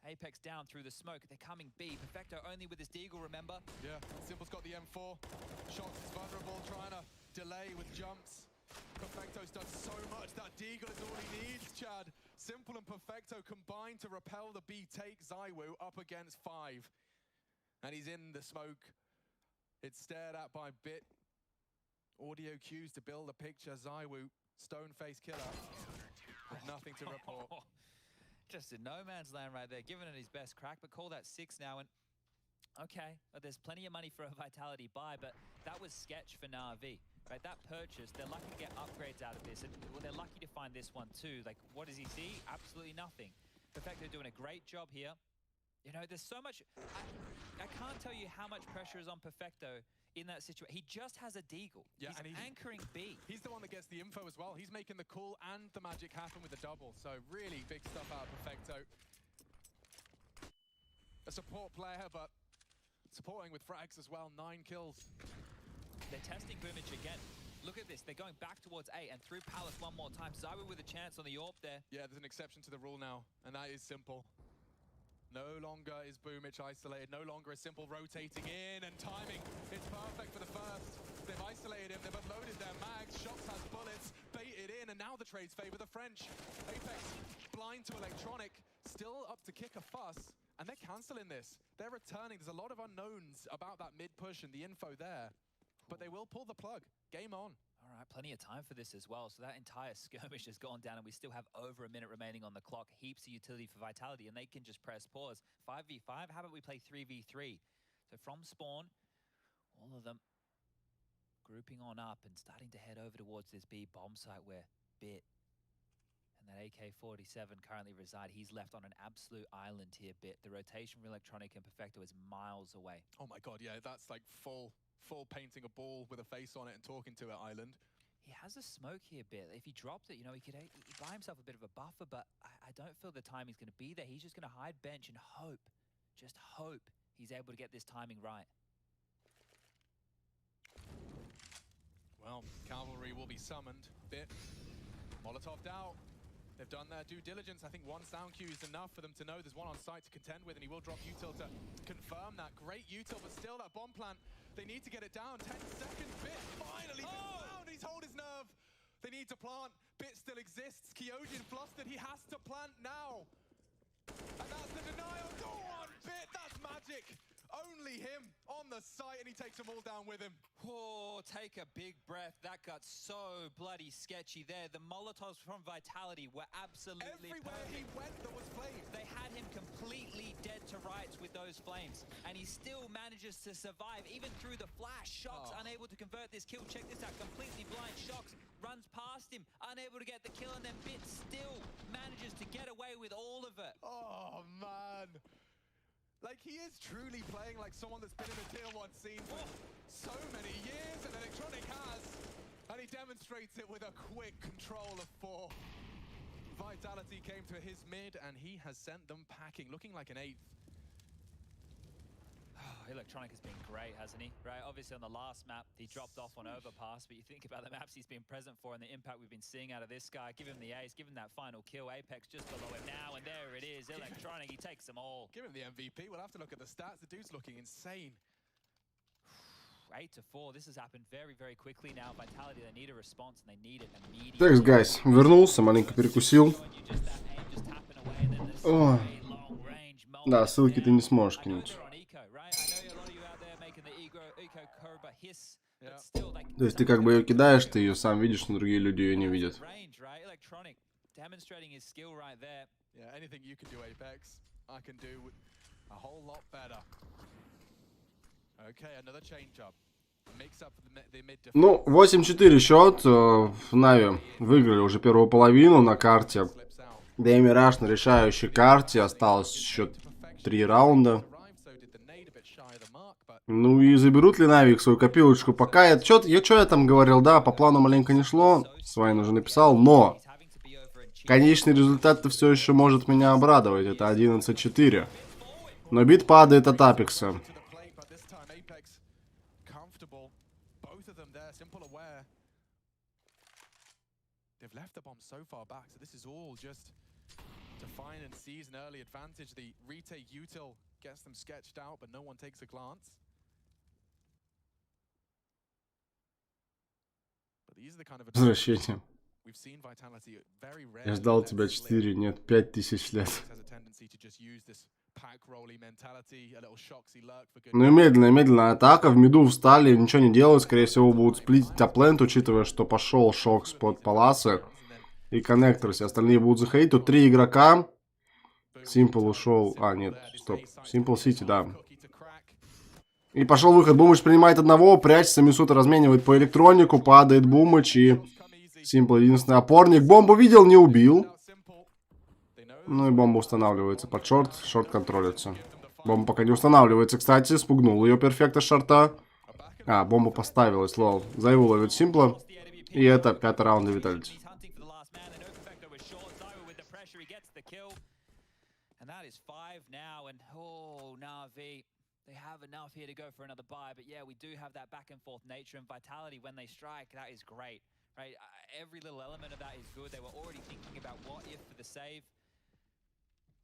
Apex down through the smoke. They're coming B. Perfecto only with his Deagle, remember? Yeah, Simple's got the M4. Shox is vulnerable, trying to delay with jumps. Perfecto's done so much. That Deagle is all he needs, Chad. Simple and Perfecto combine to repel the B take. ZywOo up against 5. And he's in the smoke. It's stared at by Bit. Audio cues to build a picture. ZywOo, stone-faced killer. With nothing to report. Just in no man's land right there, giving it his best crack, but call that 6 now, and okay, but there's plenty of money for a Vitality buy, but that was sketch for Navi, right? That purchase, they're lucky to get upgrades out of this, and well, they're lucky to find this one too. Like, what does he see? Absolutely nothing. Perfecto doing a great job here. You know, there's so much, I can't tell you how much pressure is on Perfecto in that situation. He just has a Deagle. Yeah, he's anchoring B. He's the one that gets the info as well. He's making the call and the magic happen with the double. So really big stuff out of Perfecto. A support player, but supporting with frags as well. 9 kills. They're testing Boomich again. Look at this. They're going back towards A and through Palace one more time. ZywOo with a chance on the AWP there. Yeah, there's an exception to the rule now, and that is Simple. No longer is Boomich isolated, no longer is Simple rotating in and timing. It's perfect for the first. They've isolated him, they've unloaded their mags, Shox has bullets, baited in, and now the trades favor the French. Apex blind to Electronic, still up to kick a fuss, and they're canceling this. They're returning, there's a lot of unknowns about that mid-push and the info there, but they will pull the plug. Game on. All right, plenty of time for this as well. So that entire skirmish has gone down and we still have over a minute remaining on the clock. Heaps of utility for Vitality and they can just press pause. 5v5, how about we play 3v3? So from spawn, all of them grouping on up and starting to head over towards this B bomb site where Bit and that AK-47 currently reside. He's left on an absolute island here, Bit. The rotation for Electronic and Perfecto is miles away. Oh my God, yeah, that's like full painting a ball with a face on it and talking to it island. He has a smoke here, Bit. If he dropped it, you know, he could buy himself a bit of a buffer, but I don't feel the timing's going to be there. He's just going to hide bench and hope, just hope he's able to get this timing right. Well, cavalry will be summoned. Bit Molotov'd out. They've done their due diligence. I think one sound cue is enough for them to know there's one on site to contend with, and he will drop util to confirm that. Great util, but still that bomb plant. They need to get it down. 10 seconds. Bit finally found. He's hold his nerve. They need to plant. Bit still exists. Kyojin flustered. He has to plant now. denial. Go on, bit. That's magic. Only him on the site, and he takes them all down with him. Oh, take a big breath. That got so bloody sketchy there. The Molotovs from Vitality were absolutely everywhere perfect. He went, there was flames. They had him completely dead to rights with those flames, and he still manages to survive, even through the flash. Shox unable to convert this kill. Check this out, completely blind. Shox runs past him, unable to get the kill, and then Bit still manages to get away with all of it. Oh, man. Like, he is truly playing like someone that's been in a tier 1 scene for so many years, and Electronic has. And he demonstrates it with a quick control of 4. Vitality came to his mid, and he has sent them packing, looking like an 8th. Electronic has been great, hasn't he? Right, obviously on the last map, he dropped off on Overpass, but you think about the maps he's been present for and the impact we've been seeing out of this guy. Give him the ace, give him that final kill. Apex just below him now, and there it is. Electronic, he takes them all. Give him the MVP. We'll have to look at the stats. The dude's looking insane. 8-4. This has happened very, very quickly now. Vitality, they need a response, and they need it immediately. Так, guys, вернулся, маленько перекусил. О. Да, ссылки ты не сможешь кинуть. То есть ты как бы ее кидаешь, ты ее сам видишь, но другие люди ее не видят. Ну, 8-4 счет в Нави. Выиграли уже первую половину на карте. Дэми Раш на решающей карте. Осталось еще 3 раунда. Ну и заберут ли Нави свою копилочку? Пока я там говорил, да, по плану маленько не шло. Свайн уже написал, но конечный результат-то все еще может меня обрадовать. Это 11-4. Но бит падает от Апекса. Возвращение. Я ждал тебя 4, нет, 5000 лет. Ну и медленная атака. В миду встали, ничего не делают. Скорее всего, будут сплитить топ-ленд, учитывая, что пошел Шокс под паласы и коннектор. Все остальные будут заходить. Тут 3 игрока. Simple ушел. А, нет, стоп. Simple City, да. И пошел выход. Бумыч принимает одного, прячется. Мисута разменивает по электронику. Падает Бумыч и Simple единственный опорник. Бомбу видел, не убил. Ну и бомба устанавливается под шорт. Шорт контролится. Бомба пока не устанавливается, кстати. Спугнул ее перфекта шорта. А, бомба поставилась, лол. Зайву ловит Симпла. И это 5-й раунд для виталити. They have enough here to go for another buy, but yeah, we do have that back and forth nature and vitality when they strike. That is great, right? Every little element of that is good. They were already thinking about what if for the save.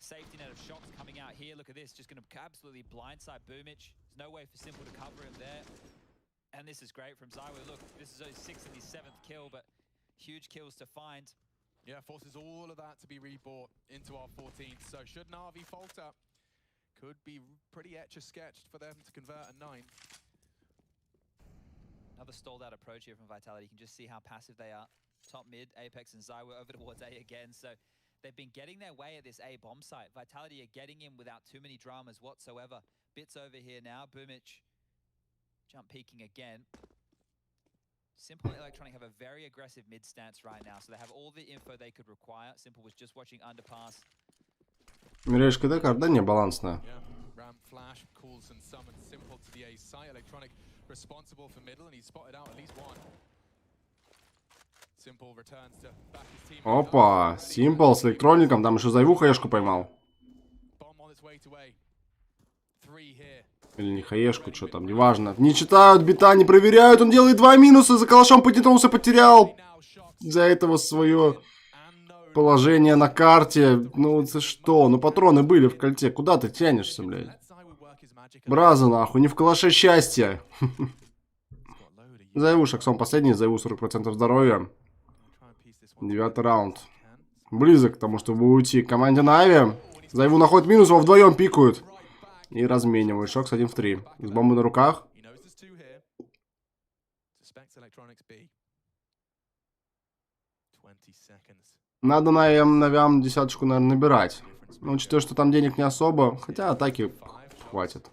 Safety net of Shox coming out here. Look at this, just going to absolutely blindside Boomich. There's no way for Simple to cover him there. And this is great from Zywo. Look, this is his 6th and his 7th kill, but huge kills to find. Yeah, forces all of that to be rebought into our 14th. So should NaVi falter, could be pretty etch-a-sketched for them to convert a 9. Another stalled out approach here from Vitality. You can just see how passive they are. Top mid, Apex and Zywo over towards A again. So they've been getting their way at this A bomb site. Vitality are getting in without too many dramas whatsoever. Bits over here now. Boomich jump peeking again. Simple and Electronic have a very aggressive mid stance right now. So they have all the info they could require. Simple was just watching underpass. Мирешка, да, карта не балансная. Опа, Simple с электроником, там еще Зайву хаешку поймал. Или не хаешку, что там, неважно. Не читают бита, не проверяют, он делает 2 минуса, за калашом потянулся, потерял. Из-за этого свое положение на карте. Ну, это что? Ну, патроны были в кольце. Куда ты тянешься, блядь? Браза, нахуй, не в калаше счастья. Зайву Шоксом последний, Зайву 40% здоровья. 9-й раунд. Близок к тому, чтобы уйти к команде Нави. Зайву находит минус, его вдвоем пикают. И разменивают. Шокс 1 в 3. С бомбой на руках. Надо навям десяточку, наверное, набирать. Ну, учитывая, что там денег не особо. Хотя атаки хватит.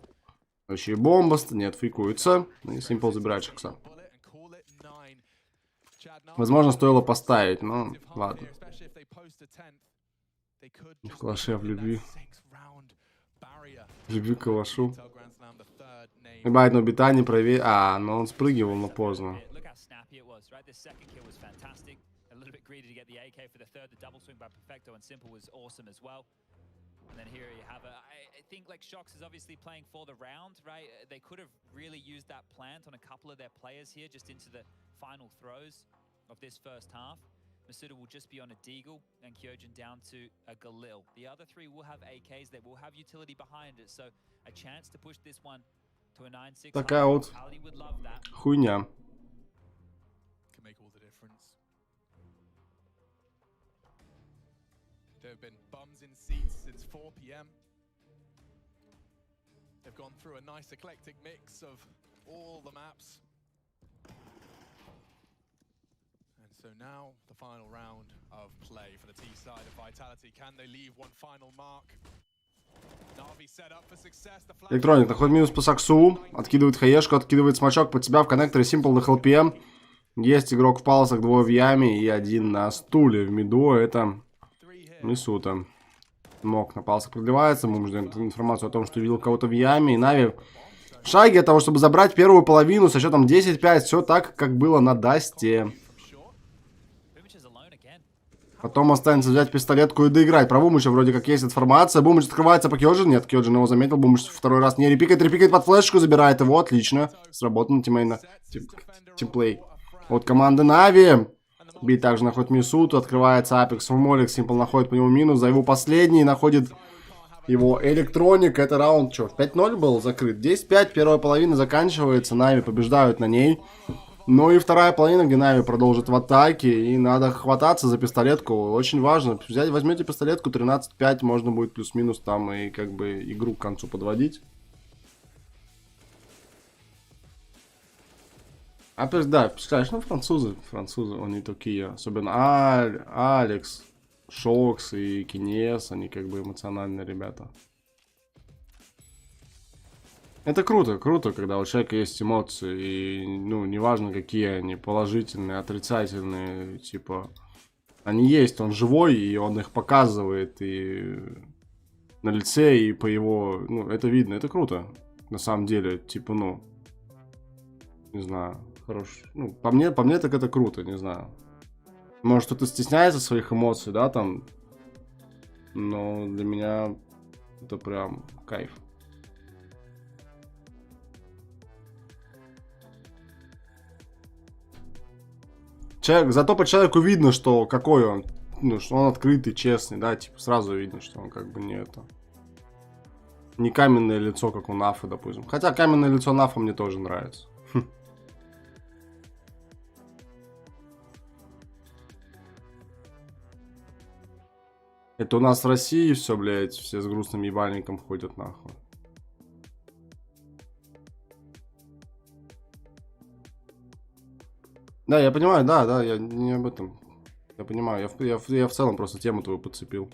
Еще и бомба. Нет, фейкуется. И Симпл забирает Шокса. Возможно, стоило поставить, но ладно. В клаше, в любви. В любви к калашу. Ебать, но бита не проверь. А, но он спрыгивал, но поздно. And then here you have I think like Shox is obviously playing for the round, right? They could have really used that plant on a couple of their players here just into the final throws of this first half. Masuda will just be on a Deagle and Kyojin down to a Galil. The other three will have AKs, they will have utility behind it, so a chance to push this one to a 9-6. Такая вот хуйня. There have been bums in seats since 4 p.m. They've gone through a nice eclectic mix of all the maps. And so now the final round of play for the T side of Vitality. Can they leave one final mark? NaVi set up for success. Электроник находит минус по саксу. Откидывает хаешку, откидывает смачок под себя в коннекторе. Симпл на хелпе. Есть игрок в палосах, двое в яме и один на стуле в миду. Это Мисута. Мог на палцах продлевается. Мы ждем информацию о том, что видел кого-то в яме. И Нави в шаге от того, чтобы забрать первую половину со счетом 10-5. Все так, как было на Дасте. Потом останется взять пистолетку и доиграть. Про Бумыча вроде как есть информация. Бумыч открывается по Кёджин. Нет, Кёджин его заметил. Бумыч второй раз не репикает под флешку. Забирает его. Отлично. Сработано тиммейна. Тимплей. От команды Нави. Би также находит Мисуту, открывается Апекс в молик, Симпл находит по нему минус, за его последний находит его Электроник. Это раунд, что, 5-0 был закрыт? 10-5, первая половина заканчивается, Нави побеждают на ней. Ну и вторая половина, где Нави продолжит в атаке, и надо хвататься за пистолетку, очень важно. Возьмете пистолетку, 13-5, можно будет плюс-минус там и как бы игру к концу подводить. Опять, да, представляешь, ну французы, они такие, особенно Алекс, Шокс и Кинес, они как бы эмоциональные ребята. Это круто, когда у человека есть эмоции, и, ну, неважно какие они, положительные, отрицательные, типа, они есть, он живой, и он их показывает, и на лице, и по его, ну, это видно, это круто, на самом деле, типа, ну, не знаю. Хорош. Ну, по мне так это круто, не знаю. Может, кто-то стесняется своих эмоций, да, там. Но для меня это прям кайф. Зато по человеку видно, что какой он. Ну, что он открытый, честный, да, типа сразу видно, что он как бы не это. Не каменное лицо, как у Нафа, допустим. Хотя каменное лицо Нафа мне тоже нравится. Это у нас в России все, блядь, все с грустным ебальником ходят нахуй. Да, я понимаю, да, я не об этом. Я понимаю, я в целом просто тему твою подцепил.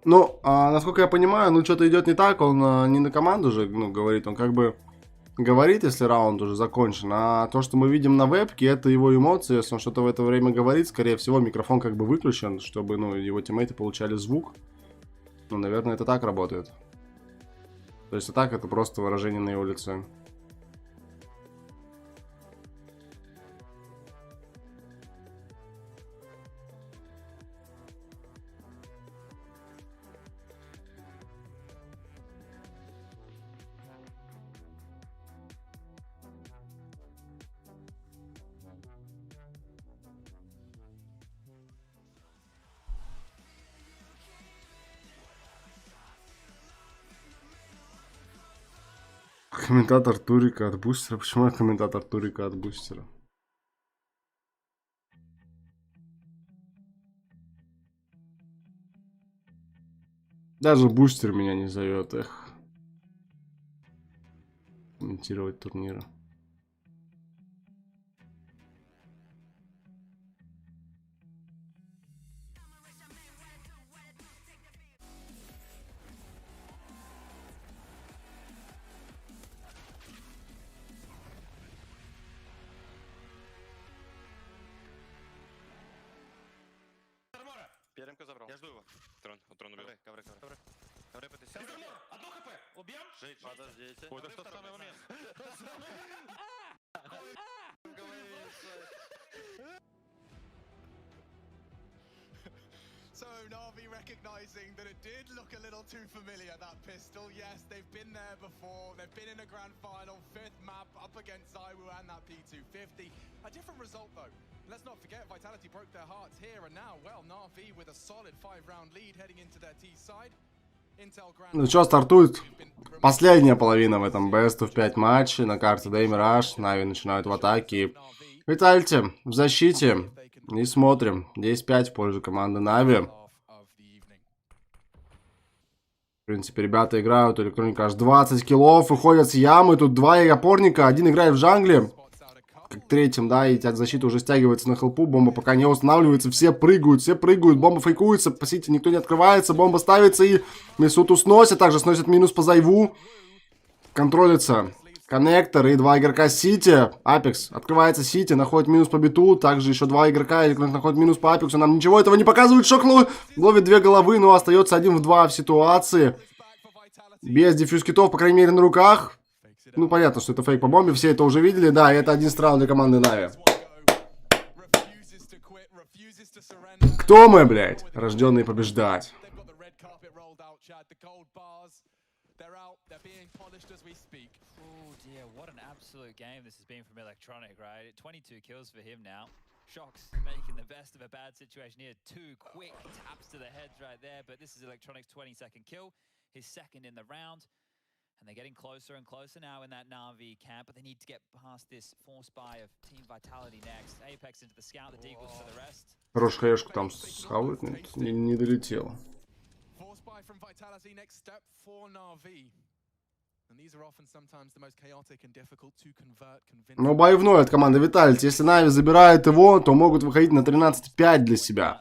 Ну, насколько я понимаю, ну, что-то идет не так, он не на команду же, ну, говорит, он как бы говорит, если раунд уже закончен, а то, что мы видим на вебке, это его эмоции, если он что-то в это время говорит, скорее всего, микрофон как бы выключен, чтобы, ну, его тиммейты получали звук. Ну, наверное, это так работает. То есть, а так это просто выражение на его лице. Комментатор Турика от бустера. Почему я комментатор Турика от бустера? Даже бустер меня не зовет, эх. Комментировать турниры. Перемку забрал. Я жду его. Трон убил. Ковры. Ковры потусил. Одно хп! Убьем? Жить. Подождите. Ой, это тот самый момент. So NaVi recognizing that it did look a little too familiar, that pistol. Yes, they've been there before. They've been in a grand final, 5th map up against Zaiwu and that P250. A different result though. Let's not forget, Vitality broke their hearts here and now, well, NaVi with a solid 5-round lead heading into their T side. Ну что, стартует последняя половина в этом Best of 5 матче на карте Day Mirage. NaVi начинают в атаке. Виталити в защите. И смотрим. 10-5 в пользу команды NaVi. В принципе, ребята играют. Электроника аж 20 киллов. Выходят с ямы. Тут два опорника. Один играет в джангле. Как третьим, да, и защита уже стягивается на хелпу. Бомба пока не устанавливается. Все прыгают. Бомба фейкуется. По сити никто не открывается. Бомба ставится и Мисуту сносит. Также сносит минус по Зайву. Контролится коннектор и два игрока Сити. Апекс. Открывается Сити. Находит минус по биту. Также еще два игрока. Электроник находит минус по Апексу. Нам ничего этого не показывает. Шок ловит две головы. Но остается 1 в 2 в ситуации. Без дефьюз китов, по крайней мере, на руках. Ну, понятно, что это фейк по бомбе, все это уже видели. Да, и это 11 раунд для команды NaVi. Кто мы, блядь? Рожденные побеждать. Shox making the best of a bad situation here. 2 quick taps to the heads right there, but this is Electronic's 22nd kill, his second in the round. And they're getting closer and closer now in that NaVi camp, but they need to get past this force buy of Team Vitality next. Apex into the scout, the deagles for the rest. Хорош хаешку там схавать, но не долетел. Force buy from Vitality, next step for NaVi. Но боевной от команды Виталити. Если NaVi забирает его, то могут выходить на 13-5 для себя.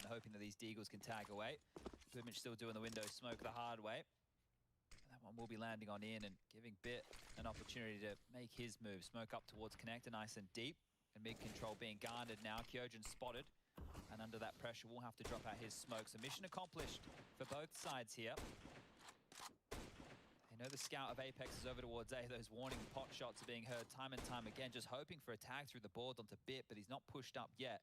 Will be landing on in and giving Bit an opportunity to make his move. Smoke up towards connector, nice and deep. And mid control being garnered now. Kyojin spotted. And under that pressure, will have to drop out his smoke. So mission accomplished for both sides here. They know the scout of Apex is over towards A. Those warning pot shots are being heard time and time again. Just hoping for a tag through the board onto Bit, but he's not pushed up yet.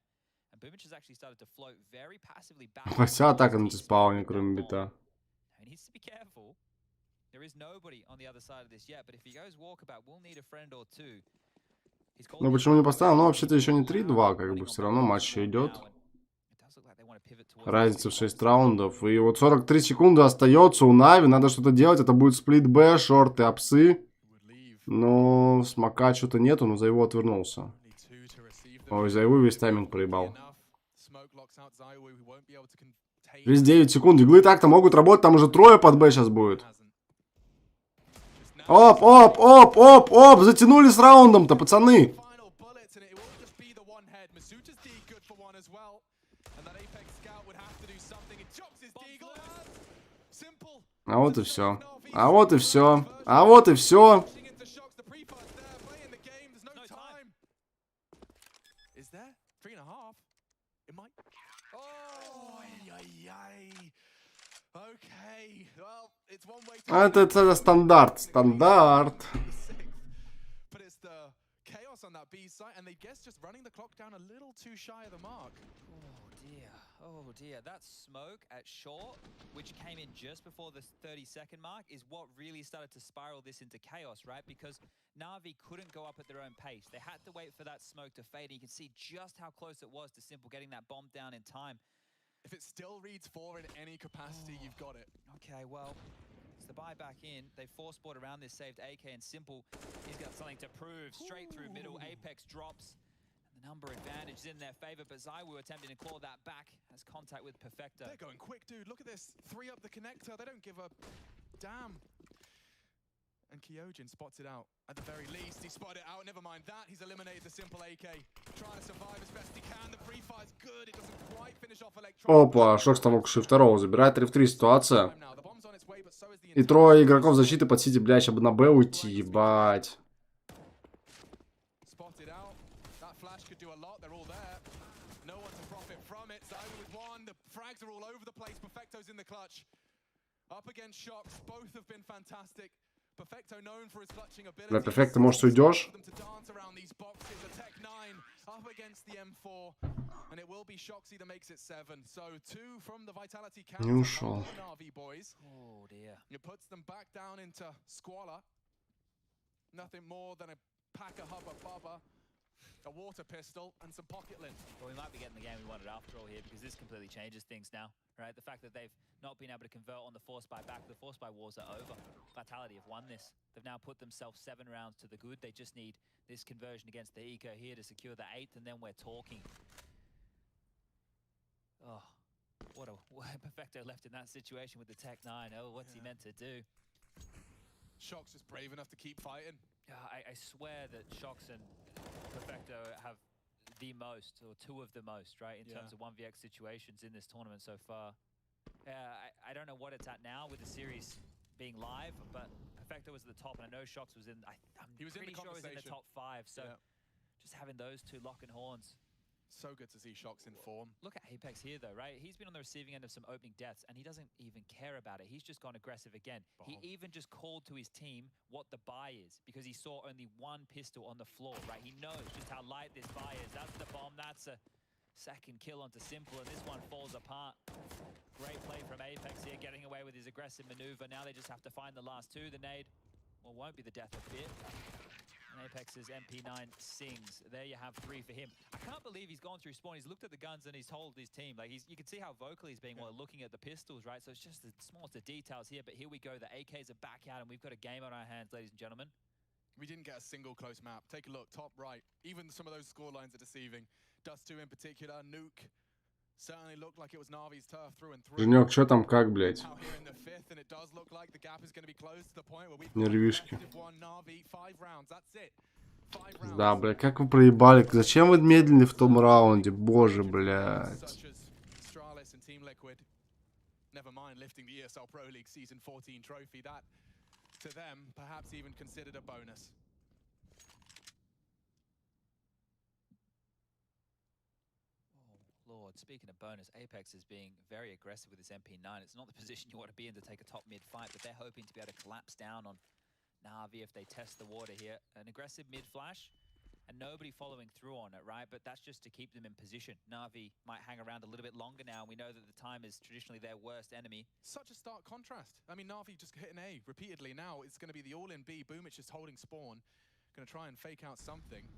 And Boomich has actually started to float very passively back. Вся атака на спауне, кроме бита. He needs to be careful. There is nobody on the other side of this yet, but if he goes walkabout, we'll need a friend or two. Ну почему не поставил? Ну вообще-то еще не 3-2, как бы все равно матч идет. Разница в 6 раундов. И вот 43 секунды остается у NaVi. Надо что-то делать. Это будет сплит Б, шорты, апсы. Но смока что-то нету, но Зайву отвернулся. Ой, Зайву весь тайминг проебал. 39 секунд. Иглы так-то могут работать. Там уже трое под Б сейчас будет. Оп! Затянули с раундом-то, пацаны. А вот и все. А вот и все. А вот и все. Это стандарт. Стандарт. On that B site, and they guess just running the clock down a little too shy of the mark. Oh dear, that smoke at short, which came in just before the 30-second mark, is what really started to spiral this into chaos, right? Because NaVi couldn't go up at their own pace. They had to wait for that smoke to fade, and you can see just how close it was to Simple getting that bomb down in time. If it still reads 4 in any capacity, you've got it. Okay, well, the buy back in. They force-bought around this saved AK, and Simple, he's got something to prove. Straight through middle, Apex drops. And the number advantage is in their favor, but ZywOo attempting to claw that back. Has contact with Perfecto. They're going quick, dude. Look at this. 3 up the connector. They don't give a damn. And Kyojin spots it out. At the very least, he spotted it out. Never mind that. He's eliminated the Simple AK. Trying to survive as best he can. The free fire's good. It doesn't quite finish off Electronic. Опа, Шокс там окуши второго забирает. 3 в 3 ситуация. И трое игроков защиты под сити, блядь, чтобы на Б уйти, ебать. Spotted out. That flash could do a lot. They're all there. No one to profit from it. ZywOo with one. The frags are all over the place. Perfecto's in the clutch. Up against Shocks. Both have been fantastic. Perfecto known for his clutching ability. Бля, Perfecto, может, уйдешь? Up against the M4, and it will be Shoxy that makes it 7. So 2 from the vitality count. Не ушел. NaVi boys. Oh dear. It puts them back down into squalor. Nothing more than a pack of hubba bubba, a water pistol, and some pocket lint. Well, we might be getting the game we wanted after all here, because this completely changes things now, right? The fact that they've not been able to convert on the force buy back, the force buy wars are over. Vitality have won this. They've now put themselves 7 rounds to the good. They just need this conversion against the Eco here to secure the 8th, and then we're talking. Oh, what Perfecto left in that situation with the Tech 9. Oh, what's he meant to do? Shocks just brave enough to keep fighting. I swear that Shocks and Perfecto have the most, or 2 of the most, right, in terms of 1vx situations in this tournament so far. I don't know what it's at now with the series being live, but Perfecto was at the top, and I know Shocks was in. He was pretty in the sure he was in the top 5. So just having those 2 locking horns. So good to see Shocks in form. Look at Apex here, though, right? He's been on the receiving end of some opening deaths, and he doesn't even care about it. He's just gone aggressive again. He even just called to his team what the buy is, because he saw only 1 pistol on the floor, right? He knows just how light this buy is. That's the bomb. That's a second kill onto Simple, and this one falls apart. Great play from Apex here, getting away with his aggressive maneuver. Now they just have to find the last 2. The nade, well, won't be the death of Bit. Apex's MP9 sings. There you have 3 for him. I can't believe he's gone through spawn. He's looked at the guns and he's told his team. Like, you can see how vocal he's being while looking at the pistols, right? So it's just the smallest of details here. But here we go. The AKs are back out, and we've got a game on our hands, ladies and gentlemen. We didn't get a single close map. Take a look, top right. Even some of those score lines are deceiving. Dust 2 in particular, Nuke. Certainly looked like it was Navi's turf through and through. Женек, что там, как, блядь? Нервишки. Да, бля, как вы проебали? Зачем вы медленны в том раунде? Боже, блядь. Never mind lifting the ESL Pro League Season 14 trophy. That, to them, perhaps even considered a bonus. Lord, speaking of bonus, Apex is being very aggressive with this MP9. It's not the position you want to be in to take a top mid fight, but they're hoping to be able to collapse down on NaVi if they test the water here. An aggressive mid flash, and nobody following through on it, right? But that's just to keep them in position. NaVi might hang around a little bit longer now. We know that the time is traditionally their worst enemy. Such a stark contrast. I mean, NaVi just hit an A repeatedly. Now it's going to be the all-in B. Boomich just holding spawn. Going to try and fake out something.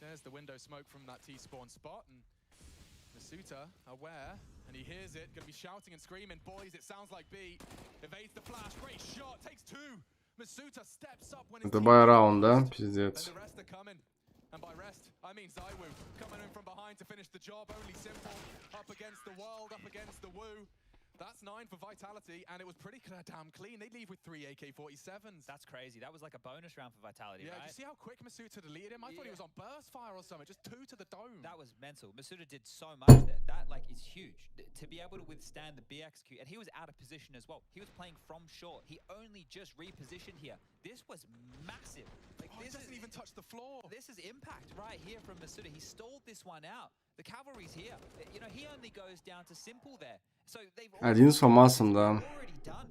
There's the window smoke from that T-spawn spot, and Masuta aware, and he hears it, gonna be shouting and screaming. Boys, it sounds like B. Evades the flash, great shot, takes 2. Masuta steps up when Это бай-раунд, да? Пиздец. And the rest are coming. And by rest, I mean ZywOo coming in from behind to finish the job. Only Simple up against the world, up against the Woo. That's 9 for Vitality, and it was pretty damn clean. They leave with 3 AK-47s. That's crazy. That was like a bonus round for Vitality, right? Yeah, did you see how quick Masuta deleted him? I thought he was on burst fire or something. Just 2 to the dome. That was mental. Masuta did so much there. That, like, is huge. To be able to withstand the BXQ, and he was out of position as well. He was playing from short. He only just repositioned here. This was massive. Like, this doesn't even touch the floor. This is impact right here from Masuta. He stalled this one out. The cavalry's here. You know, he only goes down to Simple there. So they've Один с Фамасом, да. already done.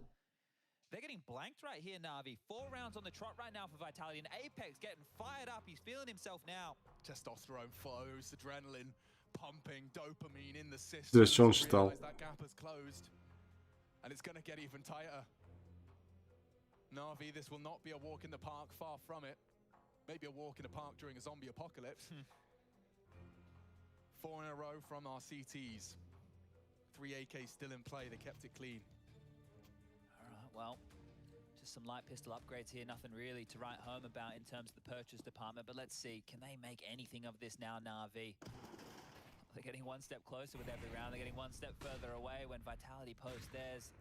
They're getting blanked right here, NaVi. 4 rounds on the trot right now for Vitality. And Apex getting fired up. He's feeling himself now. Testosterone flows, adrenaline pumping, dopamine in the system. Здесь что он считал? That gap has closed. And it's going to get even tighter. NaVi, this will not be a walk in the park, far from it. Maybe a walk in the park during a zombie apocalypse. 4 in a row from our CTs. 3 AKs still in play, they kept it clean. well, just some light pistol upgrades here. Nothing really to write home about in terms of the purchase department. But let's see, can they make anything of this now, NaVi? They're getting one step closer with every round. They're getting one step further away when Vitality posts theirs.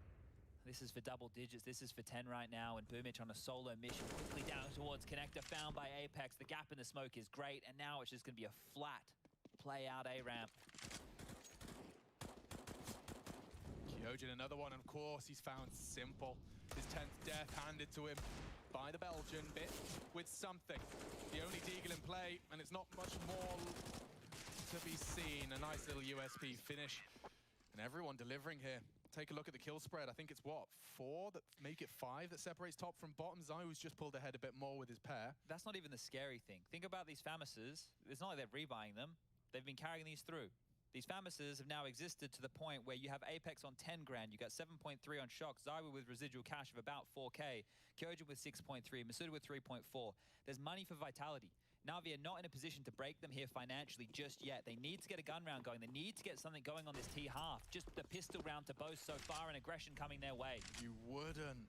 This is for double digits. This is for 10 right now. And Boomich on a solo mission quickly down towards connector, found by Apex. The gap in the smoke is great. And now it's just going to be a flat play out A ramp. Kyojin, another one, of course, he's found Simple. His 10th death handed to him by the Belgian, bit with something. The only Deagle in play, and it's not much more to be seen. A nice little USP finish. And everyone delivering here. Take a look at the kill spread. I think it's what, 4 that make it 5 that separates top from bottom. Zaiwu's just pulled ahead a bit more with his pair. That's not even the scary thing. Think about these Famuses. It's not like they're rebuying them. They've been carrying these through. These Famuses have now existed to the point where you have Apex on 10 grand, you got 7.3 on Shock, Zaiwu with residual cash of about 4k, Kyojin with 6.3, Masuda with 3.4. There's money for Vitality. NaVi are not in a position to break them here financially just yet. They need to get a gun round going. They need to get something going on this T-half. Just the pistol round to boast so far and aggression coming their way. You wouldn't.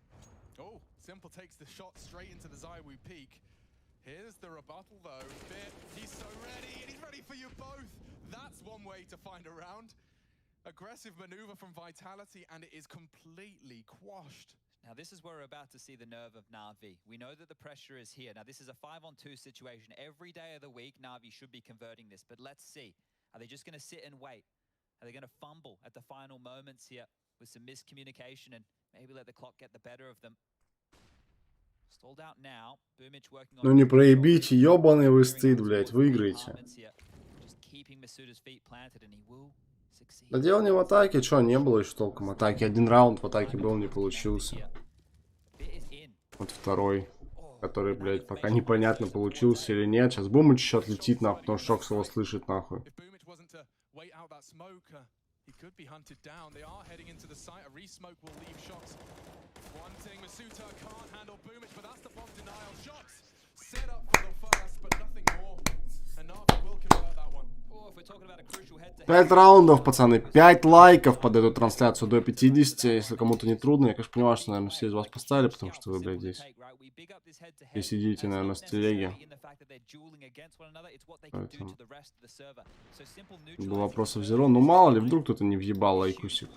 Oh, Simple takes the shot straight into the Zaiwu peak. Here's the rebuttal though. Bit, he's so ready, and he's ready for you both. That's one way to find a round. Aggressive maneuver from Vitality, and it is completely quashed. Now this is where we're about to see the nerve of NaVi. We know that the pressure is here. Now this is a 5-on-2 situation. Every day of the week, NaVi should be converting this, but let's see. Are they just going to sit and wait? Are they going to fumble at the final moments here with some miscommunication and maybe let the clock get the better of them? Stalled out now. Boomich working on... Ну не проебите, ёбаный вы стыд, блядь, выиграете. Да дело не в атаке, чё, не было еще толком атаки. Один раунд в атаке был, не получился. Вот второй, который, блядь, пока непонятно, получился или нет. Сейчас Бумыч еще отлетит, нахуй, потому что Шокс его слышит, нахуй. Пять раундов, пацаны, 5 лайков под эту трансляцию до 50, если кому-то не трудно. Я, конечно, понимаю, что, наверное, все из вас поставили, потому что вы, блядь, здесь и сидите, наверное, с телеги. Поэтому... Был вопрос в зеро. Ну, мало ли, вдруг кто-то не въебал лайкусик.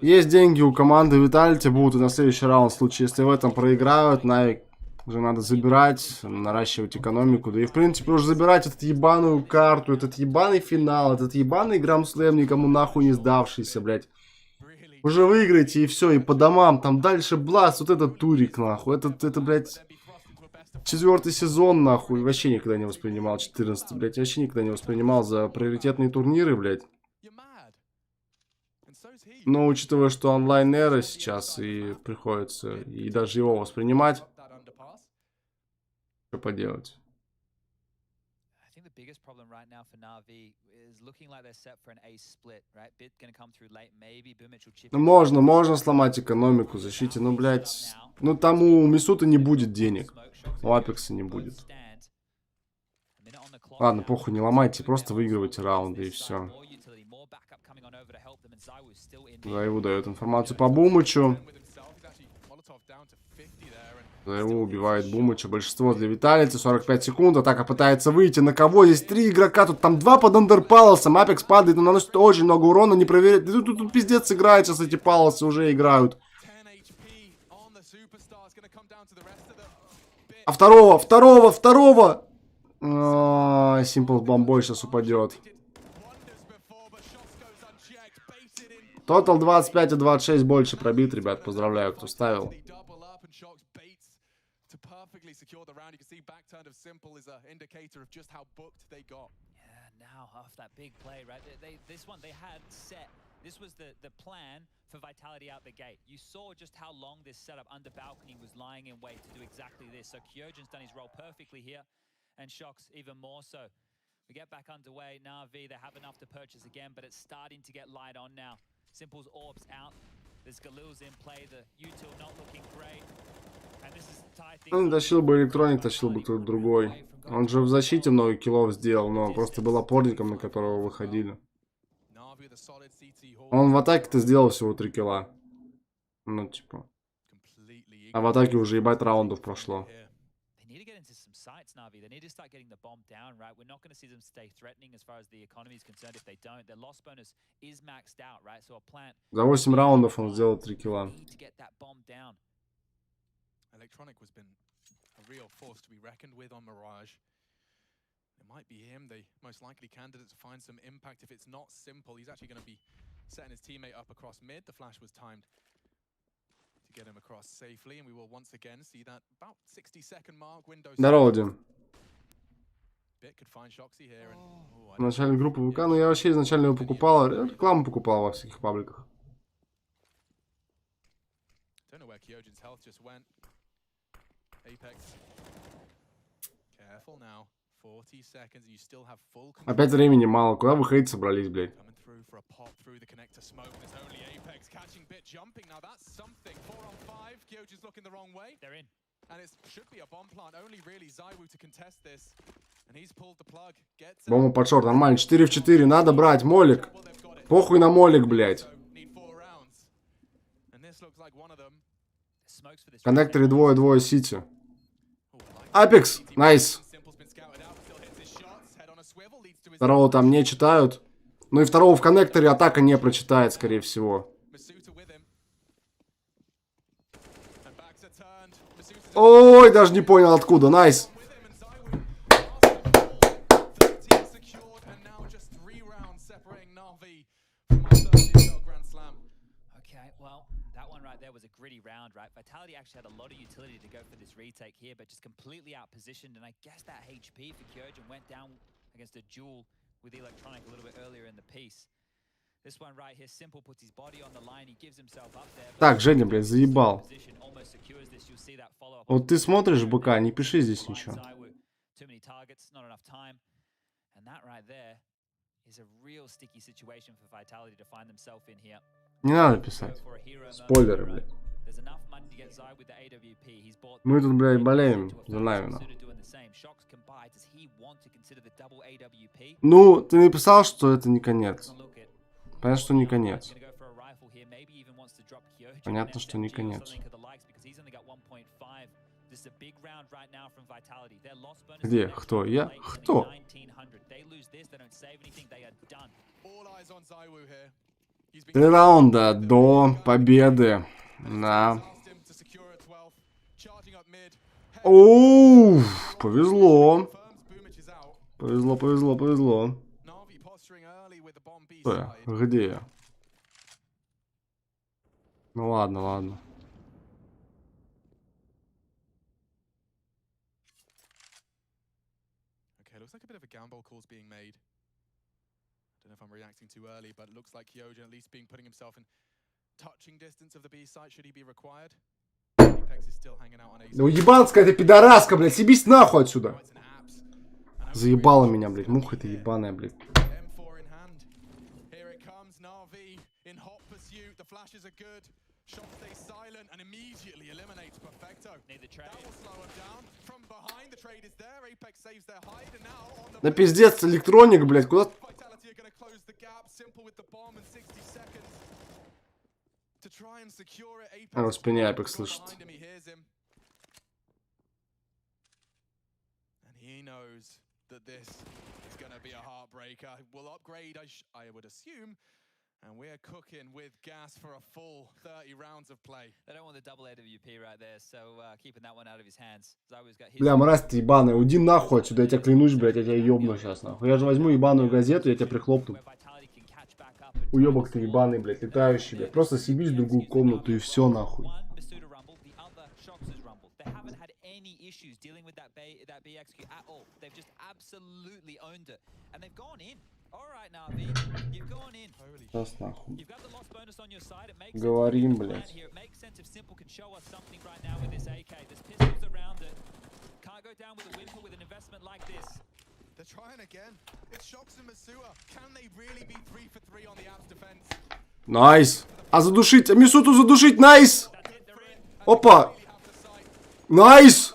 Есть деньги у команды виталити, будут и на следующий раунд. В случае, если в этом проиграют, NaVi уже надо забирать, наращивать экономику. Да и, в принципе, уже забирать эту ебаную карту, этот ебаный финал, этот ебаный грамслэм, никому нахуй не сдавшийся, блядь. Уже выиграйте и все, и по домам. Там дальше Бласт, вот этот турик, нахуй. Это, блядь, 4-й сезон, нахуй. Вообще никогда не воспринимал. 14-й, блядь, вообще никогда не воспринимал за приоритетные турниры, блядь. Но учитывая, что онлайн-эра сейчас, и приходится и даже его воспринимать, что поделать? Ну, можно сломать экономику, защите, ну, блядь, ну, там у Мисута не будет денег, у Апекса не будет. Ладно, похуй, не ломайте, просто выигрывайте раунды и все. Зайву дает информацию по Бумычу. Зайву убивает Бумыча. Большинство для виталити. 45 секунд. Атака пытается выйти. На кого? Здесь 3 игрока. Тут там 2 под андерпалосом. Апекс падает, но наносит очень много урона. Не проверяет. Тут пиздец играет. Сейчас эти палосы уже играют. А второго! Simple бомбой сейчас упадет. Тотал 25 и 26 больше пробит, ребят. Поздравляю, кто ставил. This was the plan for Vitality out the gate. You saw just how long this setup under balcony was lying in wait to do exactly this. So Kyojin's done his role perfectly here, and Shock's even more so. We get back underway. NaVi, they have enough to purchase again, but it's starting to get light on now. Simple's orbs out. There's Galil's in play. The util not looking great. And this is tight. Он тащил бы электроник, тащил бы кто-то другой. Он же в защите много киллов сделал, но просто был опорником, на которого выходили. Он в атаке-то сделал всего 3 килла. Ну, типа. А в атаке уже ебать раундов прошло. Sites, NaVi. They need to start getting the bomb down, right? We're not going to see them stay threatening as far as the economy is concerned if they don't. Their loss bonus is maxed out, right? So a plant... За 8 раундов он сделал 3 килла. Electronic has been a real force to be reckoned with on Mirage. It might be him, the most likely candidate to find some impact if it's not simple. He's actually going to be setting his teammate up across mid. The flash was timed to get him across safely, and we will once again see that about 60-second mark window. Здорово, Дим. В начале группы ВК, но я вообще изначально его покупал, рекламу покупал во всяких пабликах. Опять времени мало. Куда вы хейт собрались, блядь? Бомба под шорт, нормально. 4 в 4, надо брать, молик. Похуй на молик, блядь. В коннекторе двое сити. Апекс, найс. Второго там не читают. Ну и второго в коннекторе атака не прочитает, скорее всего. Ой, даже не понял откуда. Найс. Round, right? Vitality actually had a lot of utility to go for this retake here, but just completely outpositioned. And I guess that HP for Kyojin went down against a duel with the Electronic a little bit earlier in the piece. This one right here, Simple puts his body on the line, he gives himself up there. Так, Женя, блядь, заебал. Вот ты смотришь БК, не пиши здесь ничего. Too many targets, not enough time. And that right there is a real sticky situation for Vitality to find themselves in here. Не надо писать. Спойлеры, блядь. Мы тут, блядь, болеем за Нави. Ну, ты написал, что это не конец. Понятно, что не конец. Понятно, что не конец. Где? Кто? Я? Кто? 3 раунда до победы на... Оу, повезло. Повезло. Где я? Ну ладно. I don't know if I'm reacting too early, but it looks like Kyojin at least being putting himself in touching distance of the B site should he be required. Apex is still hanging out on A. Ну ебанская ты пидораска, блядь, съебись нахуй отсюда. Заебала меня, блядь, муха эта ебаная, блядь. Here it comes, NaVi in hot pursuit. The flashes are good. Shot stays silent and immediately eliminates Perfecto. That will slow him down. From behind, the trade is there. Apex saves their hide and now on the... Да пиздец, электроник, блядь, куда... А, в спине Apex слышит. And we're cooking with gas for a full 30 rounds of play. They don't want the double AWP right there, so keeping that one out of his hands. Бля, мразь ты ебаная, уйди нахуй отсюда, я тебя клянусь, блядь, я тебя ебну сейчас, нахуй. Я же возьму ебаную газету, я тебя прихлопну. Уебок ты ебаный, блядь, летающий, блядь. Просто съебись в другую комнату и все, нахуй. Issues dealing with that BXQ at all. They've just absolutely owned it. And they've gone in. Alright, NaVi, you've gone in. Сейчас нахуй. You've got the loss bonus on your side. It makes Говорим, блядь. It makes sense if Simple can show us something right now with this AK. There's pistols around it. Can't go down with a whimper with an investment like this. They're trying again. It's Shox and Masua. Can they really be 3 for 3 on the Abs defense? Найс. А задушить, а Мисуту задушить, найс. Опа. Найс.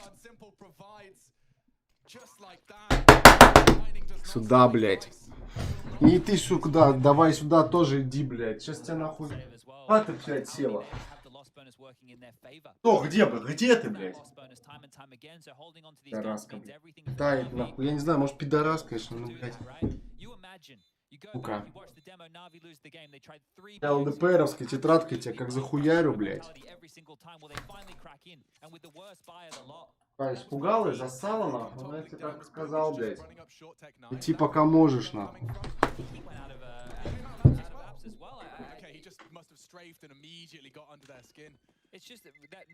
Сюда, блядь. И ты, сука, да, давай сюда тоже иди, блядь. Сейчас тебя нахуй... А ты, блядь, села. Кто, где, где ты, блядь? Пидораска, блядь. Тает, нахуй. Я не знаю, может, пидорас, конечно, ну, блядь. Сука. Я ЛДПРовской тетрадкой тебя как захуярю, блядь. Испугалась, засала, нахуй. Ну, я тебе так сказал, блядь. Идти пока можешь, нахуй.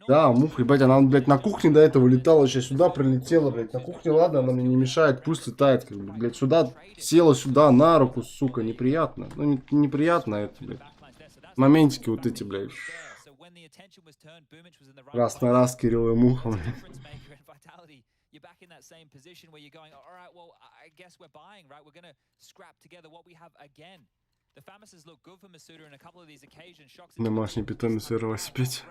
Да, муха, ебать, она, блядь, на кухне до этого летала, сейчас сюда прилетела, блядь. На кухне, ладно, она мне не мешает, пусть летает, как бы, блядь, сюда, села сюда, на руку, сука, неприятно. Ну, неприятно это, блядь. Моментики вот эти, блядь. Раз на раз, Кирилл и муха, блядь. Домашний питомец велосипед.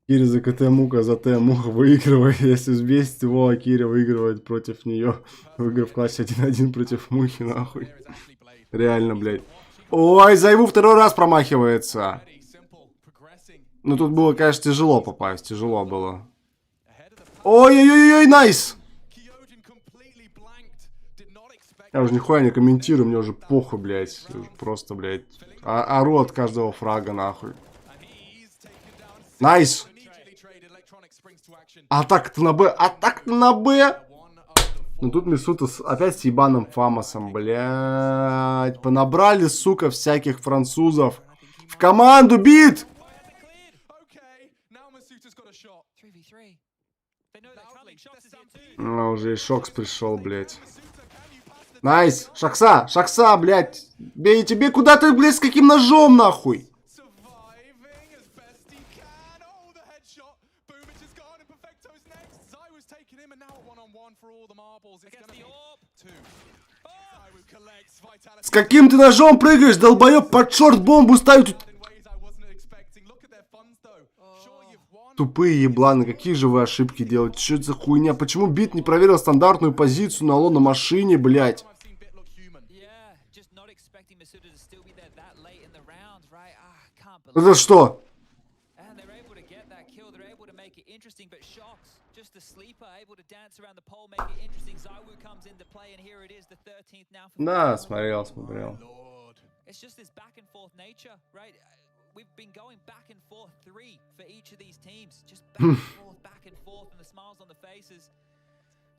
Кири за КТ мука, за Т муха выигрывает. Если взбесит его, а Кири выигрывает против нее. Выиграв в классе 1-1 против мухи, нахуй. Реально, блядь. Ой, Зайву второй раз промахивается. Ну тут было, конечно, тяжело попасть. Тяжело было. Ой-ой-ой-ой, найс! Я уже нихуя не комментирую, мне уже похуй, блядь. Просто, блядь. Ору от каждого фрага, нахуй. Найс! Атака-то на Б! Атака на Б! Ну тут Мисута опять с ебаным Фамосом, блядь. Понабрали, сука, всяких французов. В команду бит! Ну, уже и Шокс пришел, блядь. Найс! Шакса! Шакса, блядь! Бей тебе! Куда ты, блядь, с каким ножом, нахуй? С каким ты ножом прыгаешь, долбоёб, под шорт-бомбу ставить? Тупые ебланы, какие же вы ошибки делаете? Что это за хуйня? Почему бит не проверил стандартную позицию на ло на машине, блядь? Это что? Да, смотрел. We've been going back and forth 3 for each of these teams. Just back and forth, and the smiles on the faces.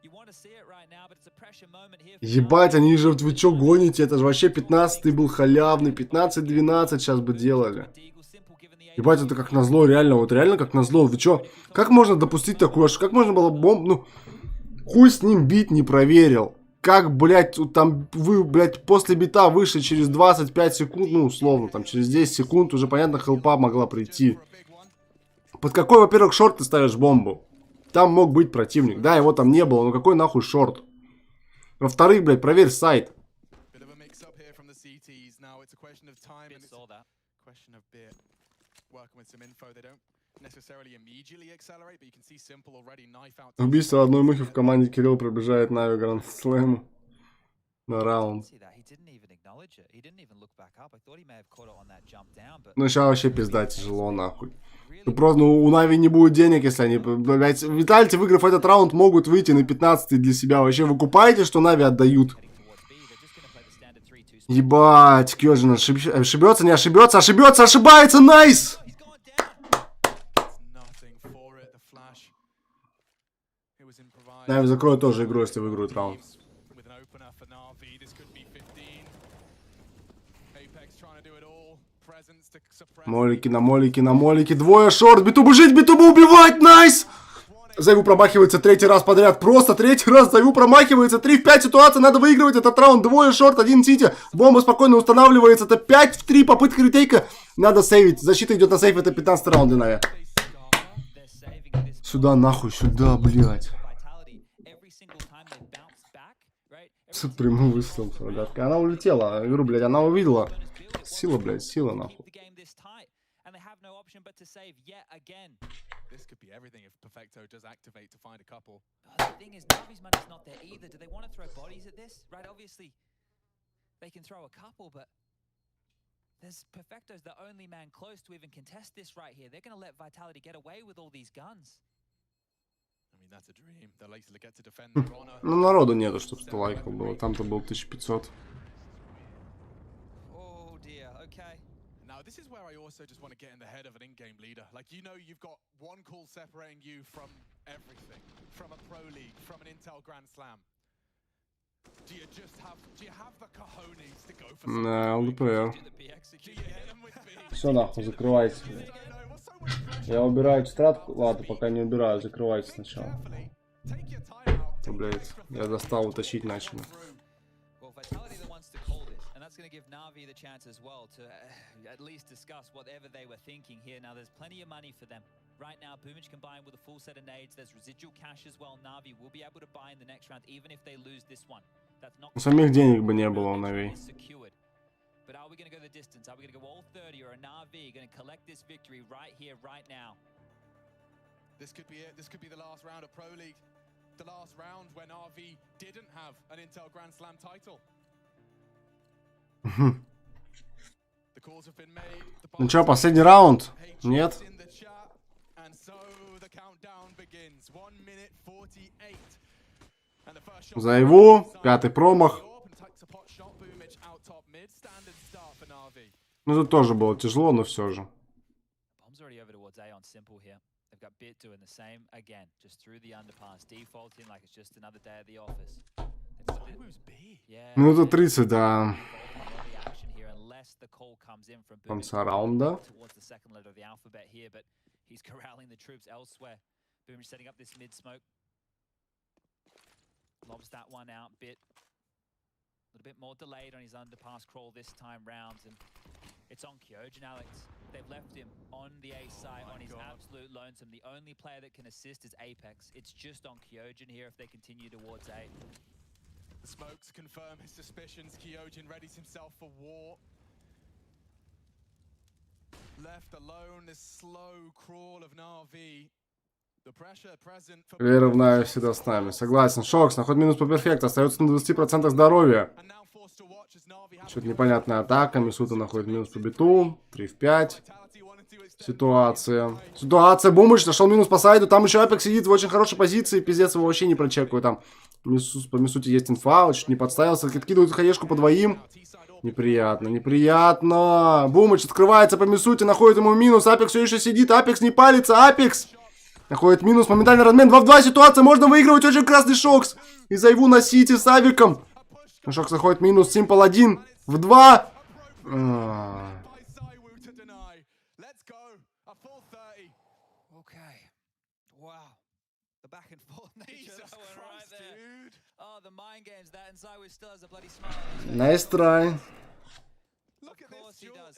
You want to see it right now, but it's a pressure moment here. Ебать, они же, вы чё гоните? Это же вообще 15-й был халявный, 15-12 сейчас бы делали. Ебать, это как назло, реально, вот реально как назло. Вы чё? Как можно допустить такую ошибку? Как можно было бомб... Ну, хуй с ним бит не проверил. Как, блядь, там вы, блядь, после бита вышли через 25 секунд, ну, условно, там, через 10 секунд уже, понятно, хелпа могла прийти. Под какой, во-первых, шорт ты ставишь бомбу? Там мог быть противник. Да, его там не было, но какой нахуй шорт? Во-вторых, блядь, проверь сайт. Убийство одной мухи в команде Кирилл пробежает Нави Гранд Слэм на раунд. Ну сейчас вообще пизда тяжело, нахуй. Ну просто, ну, у Нави не будет денег, если они... Блять, виталити, выиграв этот раунд, могут выйти на 15-й для себя. Вообще вы купаете, что Нави отдают? Ебать, Кёжин ошибется, не ошибется, ошибается, найс! Нави закроет тоже игру, если выиграют раунд. Молики на молики. Двое шорт. Битубу жить, битубу убивать. Найс! Зайву промахивается 3-й раз подряд. Просто 3-й раз Зайву промахивается. 3 в 5 ситуация. Надо выигрывать этот раунд. Двое шорт, 1 сити. Бомба спокойно устанавливается. Это 5 в 3. Попытка ретейка. Надо сейвить. Защита идет на сейф. Это 15-й раунд для Нави. Сюда нахуй. Сюда, блядь. С прямым выстрелом с рогаткой. Она улетела. Игру, блядь, она увидела. Сила, блядь, сила, нахуй. This could be everything if Perfecto does activate to find a couple. The thing is, Navi's money's not there either. Do they want to throw bodies at this? Right, obviously, they can throw a couple, but there's Perfecto's the only man close to even contest this right here. They're going to let Vitality get away with all these guns. I mean, that's a dream. They'll later get to defend their honor. Ну, народу нету, чтобы 100 лайков было. Там-то было 1500. Oh dear, okay. Now, this is where I also just want to get in the head of an in-game leader. Like, you know, you've got one call separating you from everything. From a Pro League, from an Intel Grand Slam. Do you have the cojones to go for Да, ЛДПР. Все, нахуй, закрывайте. Я убираю тетрадку. Ладно, пока не убираю, закрывайте сначала. Блять, я достал, утащить начали. Going to give NaVi the chance as well to at least discuss whatever they were thinking here. Now, there's plenty of money for them. Right now, Boomich combined with a full set of nades. There's residual cash as well. NaVi will be able to buy in the next round, even if they lose this one. That's not самих денег бы не было у NaVi. But are we going to go the distance? Are we going to go all 30, or a NaVi going to collect this victory right here, right now? This could be it. This could be the last round of Pro League. The last round when NaVi didn't have an Intel Grand Slam title. Ну чё, последний раунд? Нет? Заеву, пятый промах. Ну тут тоже было тяжело, но все же. Ну тут 30, да. Конца раунда. He's corralling the troops elsewhere. Boomich setting up this mid smoke. Lobs that one out bit. A little bit more delayed on his underpass crawl this time round, and it's on Kyojin, Alex. They've left him on the A side on his absolute lonesome. The only player that can assist is Apex. It's just on Kyojin here if they continue towards A. The smokes confirm his suspicions. Kyojin readies himself for war. Left alone, this slow crawl of NaVi. The pressure present for... Вера в Нави всегда с нами. Согласен. Шокс, находит минус по перфекту. Остается на 20% здоровья. Что-то непонятная атака. Мисута находит минус по биту. 3 в 5. Ситуация. Бумыч нашел минус по сайду. Там еще Апекс сидит в очень хорошей позиции. Пиздец, его вообще не прочекаю. Там по Мисуте есть инфа. Чуть не подставился. Откидывают хаешку по двоим. Неприятно, неприятно. Бумыч открывается по Мисуте, находит ему минус. Апекс все еще сидит. Апекс не палится. Апекс находит минус. Моментальный размен. 2 в 2 ситуация. Можно выигрывать. Очень красный Шокс. И Зайву на Сити с Авиком. Шокс находит минус. Симпл 1 в 2. Nice try.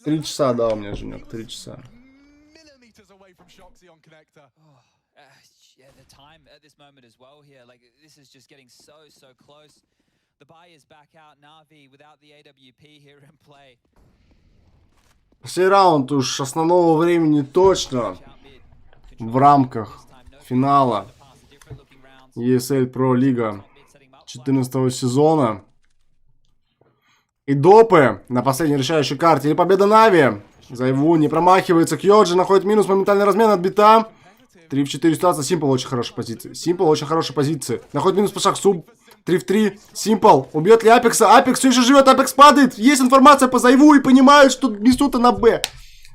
3 часа дал мне, Женек, 3 часа. Yeah, the time at this moment as well here, like this is just getting so close. The buy is back out. NaVi without the AWP here in play. Все раунд уж основного времени точно в рамках финала ESL Pro Лига 14 сезона. И допы на последней решающей карте. И победа Нави. Зайву не промахивается. Кьоджи находит минус. Моментальный размен от бита. 3 в 4 ситуация. Симпл очень хорошей позиции. Симпл очень хорошей позиции. Находит минус по шахсу. 3 в 3. Симпл. Убьет ли Апекса? Апекс все еще живет. Апекс падает. Есть информация по Зайву. И понимают, что Мисута на Б.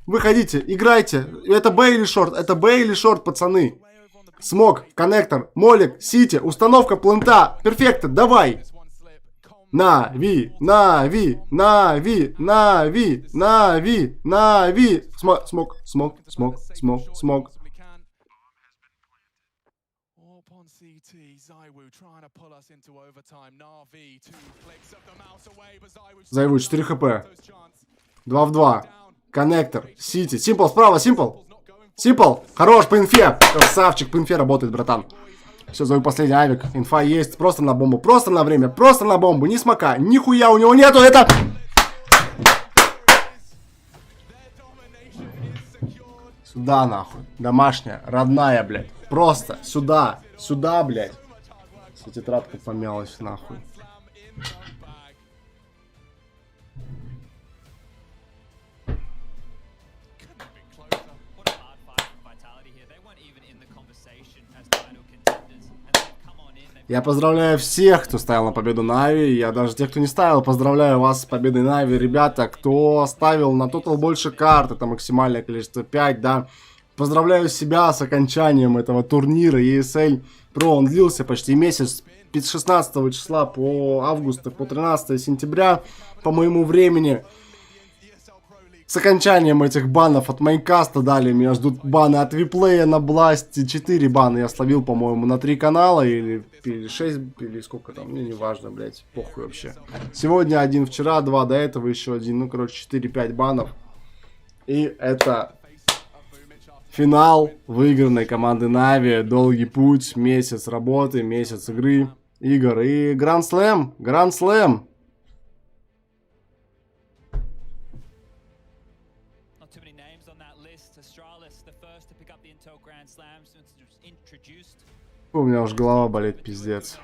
Выходите. Играйте. Это Б или шорт? Это Б или шорт, пацаны? Смог. Коннектор. Молик. Сити. Установка плента. Перфекто. Давай. NaVi, NaVi, NaVi, NaVi, NaVi, NaVi. Смог. Зайву 4 хп. 2 в 2. Коннектор. Сити. Симпл справа, Симпл. Симпл. Хорош по инфе. Красавчик, по инфе работает, братан. Все, зову последний авик. Инфа есть. Просто на бомбу. Просто на время. Просто на бомбу. Ни смока. Нихуя у него нету. Это... Сюда, нахуй. Домашняя, родная, блядь. Просто сюда. Сюда, блядь. Вся тетрадка помялась, нахуй. Я поздравляю всех, кто ставил на победу Нави. Я даже тех, кто не ставил, поздравляю вас с победой Нави. Ребята, кто ставил на тотал больше карт, это максимальное количество 5, да. Поздравляю себя с окончанием этого турнира ESL Pro. Он длился почти месяц, с 16 числа по августа, по 13 сентября, по моему времени. С окончанием этих банов от Майнкаста далее меня ждут баны от Виплея на Бласте. 4 бана я словил, по-моему, на 3 канала или 6, или сколько там, мне не важно, блядь, похуй вообще. Сегодня один, вчера 2, до этого еще один, ну, короче, 4-5 банов. И это финал выигранной команды Нави. Долгий путь, месяц работы, месяц игры, игр и Гранд-слэм, Гранд-слэм. У меня уж голова болит, пиздец.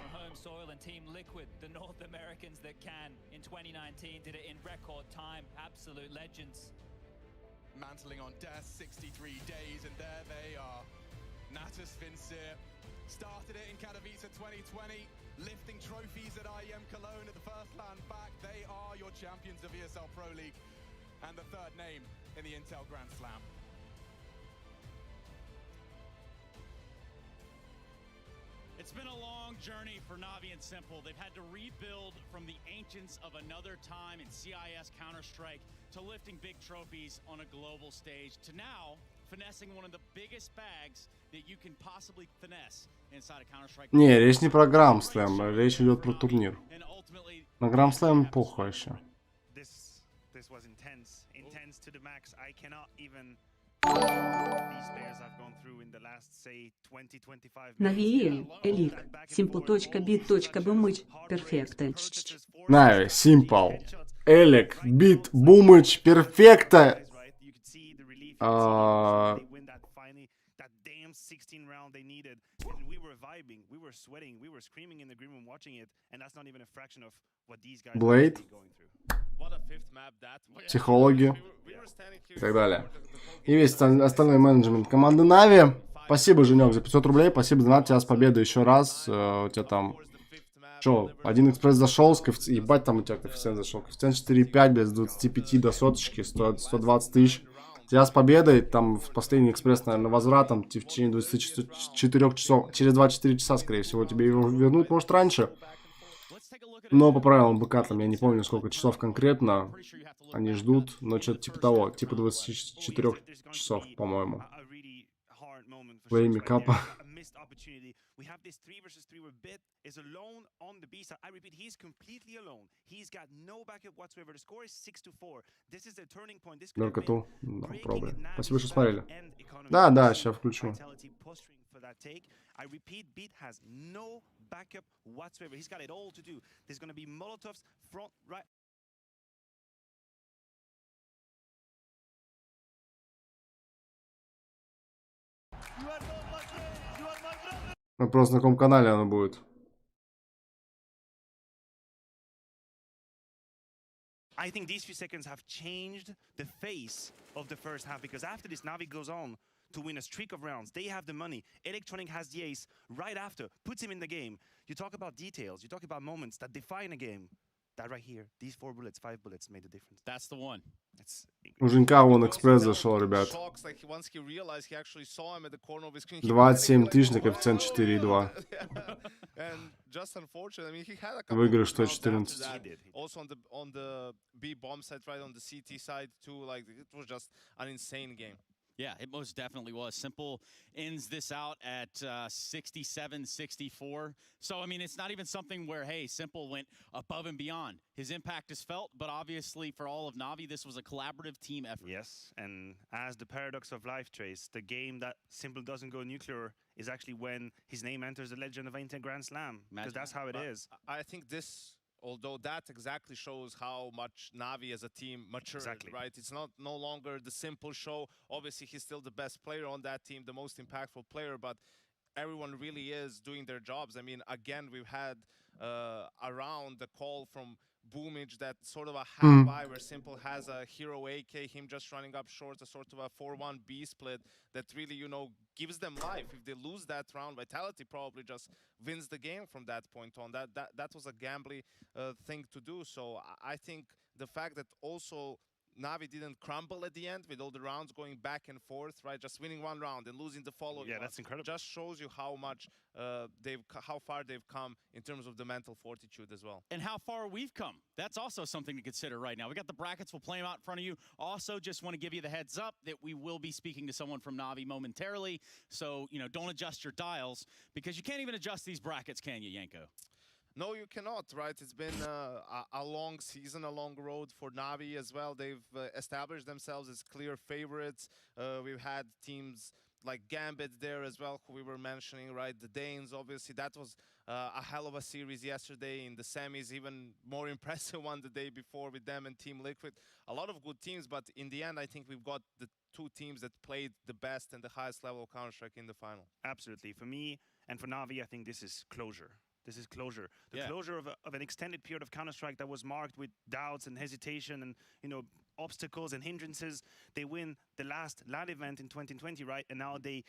Mantling on death, 63 days, and there they are. Natus Vincere started it in Katowice 2020, lifting trophies at IEM Cologne at the first land back. They are your champions of ESL Pro League and the third name in the Intel Grand Slam. It's been a long journey for Navi and Simple. They've had to rebuild from the ancients of another time in CIS Counter-Strike to lifting big trophies on a global stage to now finessing one of the biggest bags that you can possibly finesse inside a Counter-Strike. Не, речь не про Гранд-слэм, речь идет про турнир. На Гранд-слэм похуй вообще. This was intense to the max. I cannot even NaVi, Элик, simple.bit.bmыч, перфекты. Нави, Simple, Элик, Бит, Бумыч, перфекта. 16 round they needed, and we were vibing, we were sweating, we were screaming in the green room watching it, and that's not even a fraction of what these guys Blade, психологи и так далее. И весь остальной менеджмент команды Нави. Спасибо, Женек, за 500 рублей. Спасибо, донат, тебя с победой еще раз. У тебя там... Че, один экспресс зашел, ебать, там у тебя коэффициент зашел. Коэффициент 4,5, без 25 до соточки, 120 тысяч. Тебя с победой, там в последний экспресс, наверное, возвратом в течение 24 часов, через 24 часа, скорее всего, тебе его вернут, может, раньше. Но по правилам БК, там, я не помню, сколько часов конкретно они ждут, но что-то типа того, типа 24 часов, по-моему. Плейми капа. We have this 3 versus 3 where Bit is alone on the B side. I repeat, he's completely alone. He's got no backup whatsoever. The score is 6-4. This is a turning point. This could have been breaking it. Спасибо, что смотрели. Да, сейчас включу. I repeat, Bit has no backup whatsoever. He's got it all to do. There's going to be Molotovs front, right. На просто на каком канале оно будет? I think these few seconds have changed the face of the first half, because after this, Navi goes on to win a streak of rounds. They have the money. Electronic has the ace right after, puts him in the game. You talk about details, you talk about moments that define a game. That right here, these 4 bullets, 5 bullets made the difference. That's the one. У Женька вон экспресс зашел, ребят. 27 тысяч на коэффициент 4,2. Выигрыш 114. Also on the B bomb side, right on the CT side too, like it was just an insane game. Yeah, it most definitely was. Simple ends this out at 67-64. So, I mean, it's not even something where, hey, Simple went above and beyond. His impact is felt, but obviously for all of Navi, this was a collaborative team effort. Yes, and as the paradox of life, Trace, the game that Simple doesn't go nuclear is actually when his name enters the legend of Inter Grand Slam, because that's how it is. I think this although that exactly shows how much Navi as a team matured, right? It's no longer the simple show. Obviously, he's still the best player on that team, the most impactful player, but everyone really is doing their jobs. I mean, again, we've had around the call from Boomage, that sort of a half buy where Simple has a hero AK, him just running up short, a sort of a 4-1 B split that really, you know, gives them life. If they lose that round, Vitality probably just wins the game from that point on. That was a gambly thing to do. So I think the fact that also Navi didn't crumble at the end with all the rounds going back and forth, right? Just winning one round and losing the following. Yeah, that's incredible. Just shows you how much how far they've come in terms of the mental fortitude as well. And how far we've come. That's also something to consider right now. We got the brackets. We'll play them out in front of you. Also, just want to give you the heads up that we will be speaking to someone from Navi momentarily. So, you know, don't adjust your dials because you can't even adjust these brackets, can you, Yanko? No, you cannot, right? It's been a long season, a long road for Navi as well. They've established themselves as clear favorites. We've had teams like Gambit there as well, who we were mentioning, right? The Danes, obviously, that was a hell of a series yesterday in the semis, even more impressive one the day before with them and Team Liquid. A lot of good teams, but in the end, I think we've got the two teams that played the best and the highest level of Counter-Strike in the final. Absolutely. For me and for Navi, I think this is closure. This is closure. The closure of an extended period of Counter-Strike that was marked with doubts and hesitation and, you know, obstacles and hindrances. They win the last LAN event in 2020, right? And now they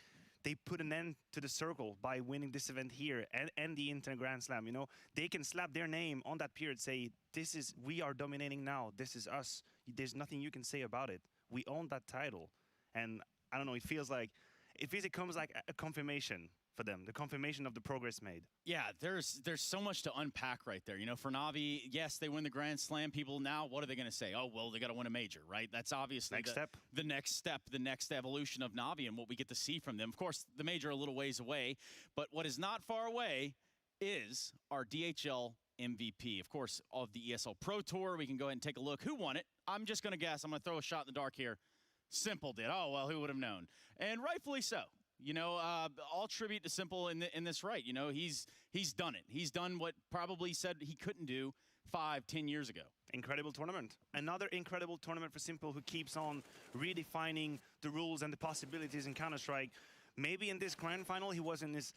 put an end to the circle by winning this event here and the Inter Grand Slam, you know? They can slap their name on that period, say, this is, we are dominating now. This is us. There's nothing you can say about it. We own that title. And I don't know, it feels like it comes like a confirmation for them, the confirmation of the progress made. Yeah, there's so much to unpack right there. You know, for Navi, yes, they win the Grand Slam. People now, what are they going to say? Oh, well, they got to win a major, right? That's obviously the next step, the next evolution of Navi and what we get to see from them. Of course, the major a little ways away, but what is not far away is our DHL MVP. Of course, of the ESL Pro Tour. We can go ahead and take a look. Who won it? I'm just going to guess. I'm going to throw a shot in the dark here. Simple did. Oh, well, who would have known? And rightfully so. You know, all tribute to Simple in this right. You know, he's done it. He's done what probably said he couldn't do 5-10 years ago. Incredible tournament. Another incredible tournament for Simple, who keeps on redefining the rules and the possibilities in Counter-Strike. Maybe in this grand final he was in his,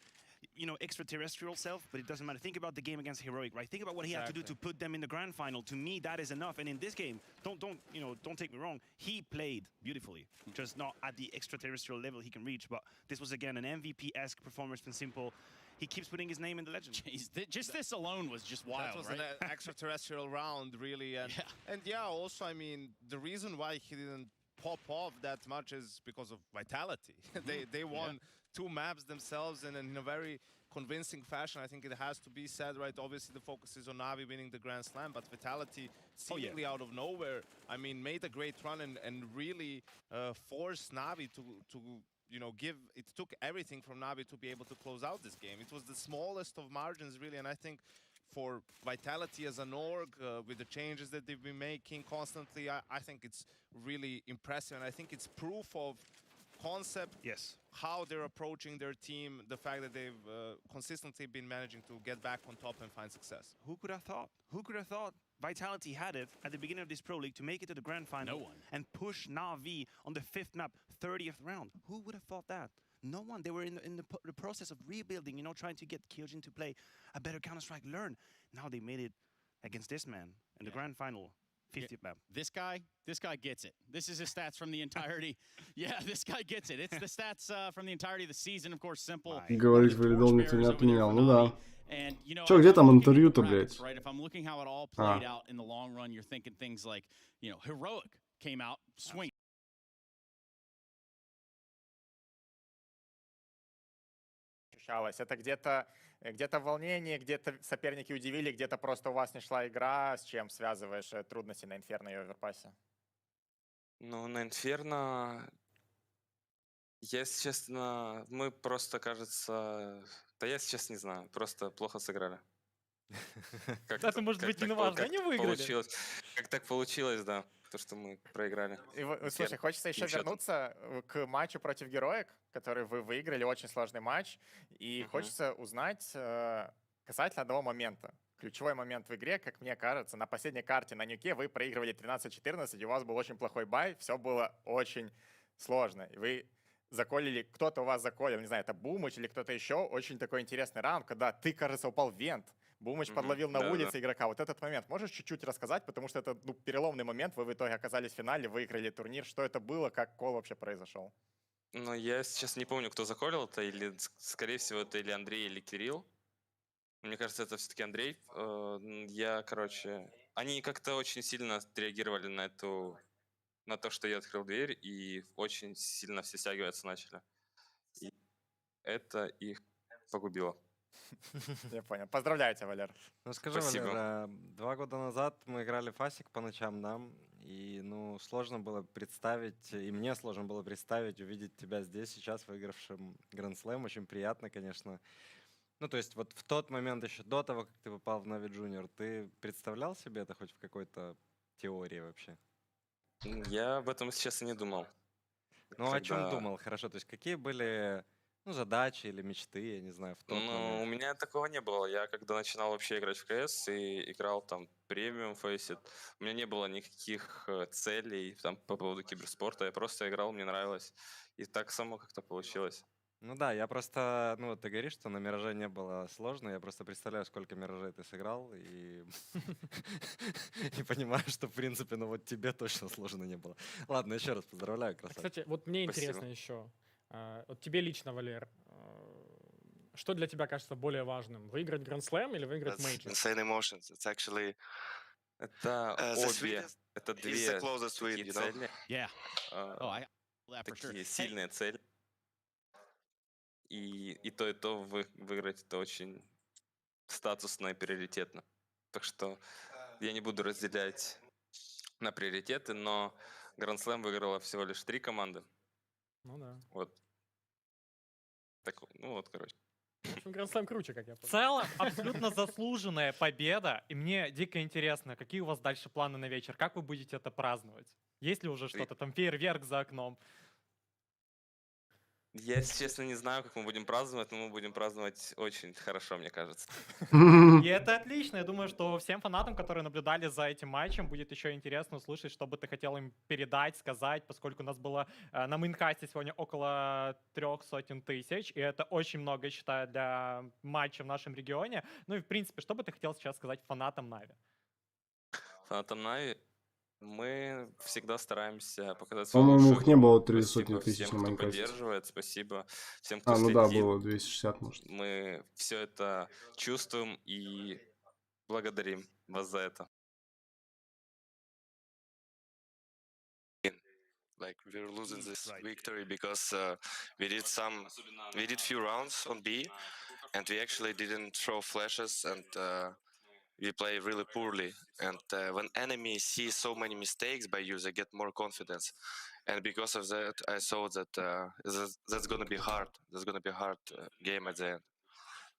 you know, extraterrestrial self, but it doesn't matter. Think about the game against Heroic, right? Think about what he had to do to put them in the grand final. To me, that is enough. And in this game, don't take me wrong, he played beautifully, just not at the extraterrestrial level he can reach. But this was again an MVP-esque performance from Simple. He keeps putting his name in the legend. Jeez, just this alone was just wild, That was right? an extraterrestrial round, really. And also, I mean, the reason why he didn't pop off that much is because of Vitality. They won 2 maps themselves and in a very convincing fashion. I think it has to be said, right? Obviously, the focus is on Navi winning the Grand Slam, but Vitality, seemingly out of nowhere, I mean, made a great run and really forced Navi to you know, it took everything from Navi to be able to close out this game. It was the smallest of margins, really, and I think for Vitality as an org, with the changes that they've been making constantly, I think it's really impressive, and I think it's proof of concept, how they're approaching their team, the fact that they've consistently been managing to get back on top and find success. Who could have thought? Who could have thought Vitality had it at the beginning of this Pro League to make it to the grand final? No one. And push NaVi on the 5th map, 30th round? Who would have thought that? No one. They were in the process of rebuilding, you know, trying to get Kyojin to play a better Counter-Strike, learn. Now they made it against this man in the grand final. 50th map. This guy gets it. This is his stats from the entirety. Yeah, this guy gets it. It's the stats from the entirety of the season. Of course, Simple. Говорит, вылетел, не отменял. Ну да. Чё, где там интервью-то, блядь? Right, if I'm looking how it all played out in the long run, you're thinking things like, you know, Heroic came out swinging. Ощущалось. Это где-то волнение, где-то соперники удивили, где-то просто у вас не шла игра. С чем связываешь трудности на Инферно и Оверпассе? Ну, на Инферно, если честно, мы просто, кажется... Да я сейчас не знаю, просто плохо сыграли. Это может быть не важно, они выиграли. Как так получилось, да, то, что мы проиграли. Слушай, хочется еще вернуться к матчу против Героек, который вы выиграли, очень сложный матч. И хочется узнать касательно одного момента. ключевой момент в игре, как мне кажется, на последней карте на нюке вы проигрывали 13-14, и у вас был очень плохой бай, все было очень сложно. И вы заколили, кто-то у вас заколил, не знаю, это Бумыч или кто-то еще, очень такой интересный раунд, когда ты, кажется, упал в вент, Бумыч подловил на улице игрока. Вот этот момент можешь чуть-чуть рассказать, потому что это переломный момент, вы в итоге оказались в финале, выиграли турнир, что это было, как кол вообще произошел? Ну, я сейчас не помню, кто заколил это, или, скорее всего, это или Андрей, или Кирилл. Мне кажется, это все-таки Андрей. Они как-то очень сильно отреагировали на то, что я открыл дверь, и очень сильно все стягиваться начали. И это их погубило. Я понял. Поздравляю тебя, Валер. Ну скажи, Спасибо. Валер, 2 года назад мы играли в Фасик по ночам, да, и сложно было представить, и мне сложно было представить, увидеть тебя здесь сейчас, выигравшим Гранд Слэм. Очень приятно, конечно. Ну, то есть вот в тот момент еще до того, как ты попал в Нави Junior, ты представлял себе это хоть в какой-то теории вообще? Я об этом, если честно, не думал. Ну, о чем думал? Хорошо, то есть какие были задачи или мечты, я не знаю, в тот момент? У меня такого не было. Я когда начинал вообще играть в КС и играл там премиум фейсит, у меня не было никаких целей там по поводу киберспорта. Я просто играл, мне нравилось. И так само как-то получилось. Ну да, я просто, вот ты говоришь, что на Мираже не было сложно, я просто представляю, сколько Миражей ты сыграл, и понимаю, что, в принципе, вот тебе точно сложно не было. Ладно, еще раз поздравляю, красавчик. Кстати, вот мне интересно еще, вот тебе лично, Валер, что для тебя кажется более важным? Выиграть Grand Slam или выиграть мейджор? Insane emotions. It's actually это обе, это две такие цели. Такие сильные цели. И то выиграть это очень статусно и приоритетно. Так что я не буду разделять на приоритеты, но Grand Slam выиграла всего лишь 3 команды. Ну да. Вот. Так, короче. Grand Slam круче, как я понял. В целом, абсолютно заслуженная победа. И мне дико интересно, какие у вас дальше планы на вечер? Как вы будете это праздновать? Есть ли уже что-то там, фейерверк за окном? Я, если честно, не знаю, как мы будем праздновать, но мы будем праздновать очень хорошо, мне кажется. И это отлично. Я думаю, что всем фанатам, которые наблюдали за этим матчем, будет еще интересно услышать, что бы ты хотел им передать, сказать, поскольку у нас было на мейнкасте сегодня около 300 тысяч, и это очень много, я считаю, для матча в нашем регионе. Ну и, в принципе, что бы ты хотел сейчас сказать фанатам Нави? Фанатам Нави? Мы всегда стараемся показать свою По-моему, лучшую их не было игру. 300 Спасибо тысяч всем, на кто Майнкасте. поддерживает, спасибо всем, кто Ну следит. да, было 260, может. Мы все это чувствуем и благодарим вас за это. Like we're losing this victory because we did few rounds on B, and we actually didn't throw flashes, and we play really poorly. And when enemy see so many mistakes by you, they get more confidence. And because of that, I saw that that's gonna be hard. That's gonna be a hard game at the end.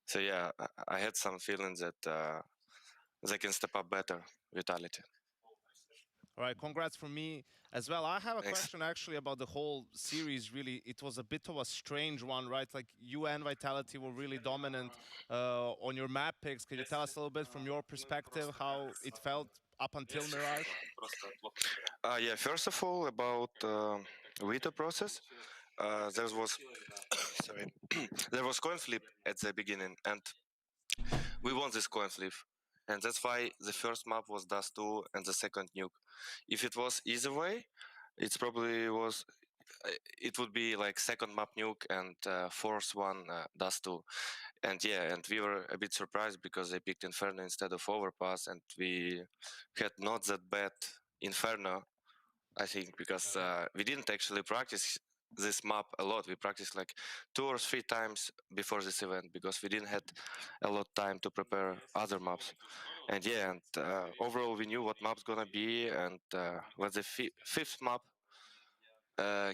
So yeah, I had some feeling that they can step up better. Vitality. All right, congrats from me as well. I have a Thanks. question actually about the whole series. Really, it was a bit of a strange one, right? Like you and Vitality were really dominant on your map picks. Can you tell us a little bit from your perspective how it felt up until Mirage? Yeah, first of all, about veto process, there was sorry, there was coin flip at the beginning, and we won this coin flip. And that's why the first map was Dust 2 and the second nuke. If it was either way, it would be like second map nuke and fourth one Dust 2. And yeah, and we were a bit surprised because they picked Inferno instead of Overpass, and we had not that bad Inferno, I think, because we didn't actually practice this map a lot. We practiced like 2 or 3 times before this event because we didn't have a lot of time to prepare other maps. And yeah, and overall we knew what map's gonna be, and when the fifth map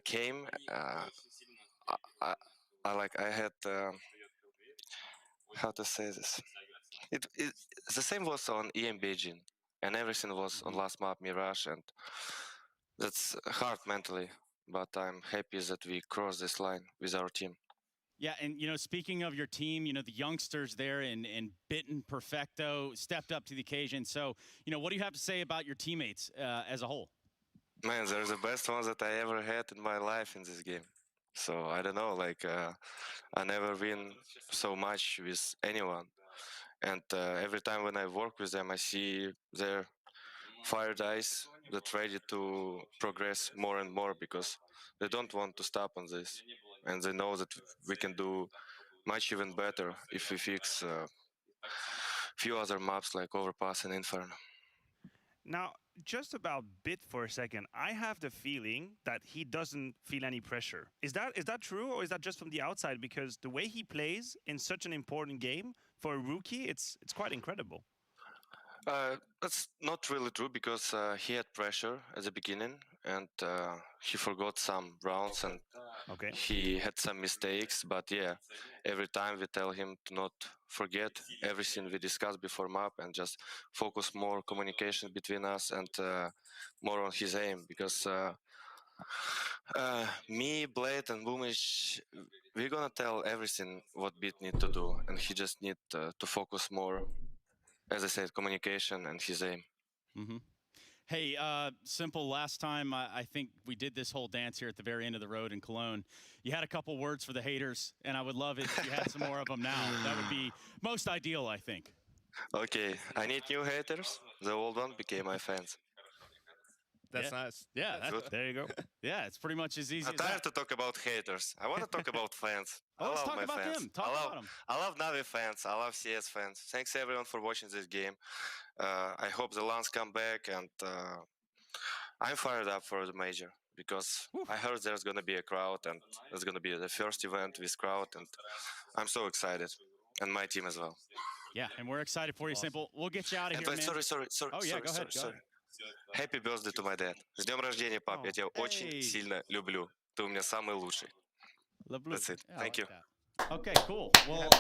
came, I had how to say this. The same was on EM Beijing, and everything was on last map Mirage, and that's hard mentally. But I'm happy that we crossed this line with our team. Yeah, and you know, speaking of your team, you know, the youngsters there and Bitten Perfecto stepped up to the occasion. So, you know, what do you have to say about your teammates as a whole? Man, they're the best ones that I ever had in my life in this game. So I don't know, like I never win so much with anyone, and every time when I work with them, I see their fired eyes that ready to progress more and more because they don't want to stop on this, and they know that we can do much even better if we fix few other maps like Overpass and Inferno. Now, just about Bit for a second, I have the feeling that he doesn't feel any pressure. Is that true, or is that just from the outside? Because the way he plays in such an important game for a rookie, it's quite incredible. That's not really true because he had pressure at the beginning and he forgot some rounds and he had some mistakes. But yeah, every time we tell him to not forget everything we discussed before map and just focus more communication between us and more on his aim because me, Blade, and Boomish, we're gonna tell everything what Beat need to do, and he just need to focus more, as I said, communication and his aim. Mm-hmm. Hey, Simple, last time I think we did this whole dance here at the very end of the road in Cologne. You had a couple words for the haters, and I would love it if you had some more of them now. That would be most ideal, I think. Okay, I need new haters. The old one became my fans. That's nice. Yeah, That's there you go. Yeah, it's pretty much as easy I'm as tired that. to talk about haters. I want to talk about fans. Oh, I let's love talk my about fans. them. Talk about them. I love Navi fans. I love CS fans. Thanks everyone for watching this game. I hope the LANs come back, and I'm fired up for the major because I heard there's gonna be a crowd, and it's gonna be the first event with crowd, and I'm so excited, and my team as well. Yeah, and we're excited for you, Simple. We'll get you out of And here, wait, man. sorry. Oh, yeah, go ahead. Happy birthday to my dad. С днем рождения, пап. Я тебя очень сильно люблю. Ты у меня самый лучший. That's it. Thank you. Okay, cool. Well,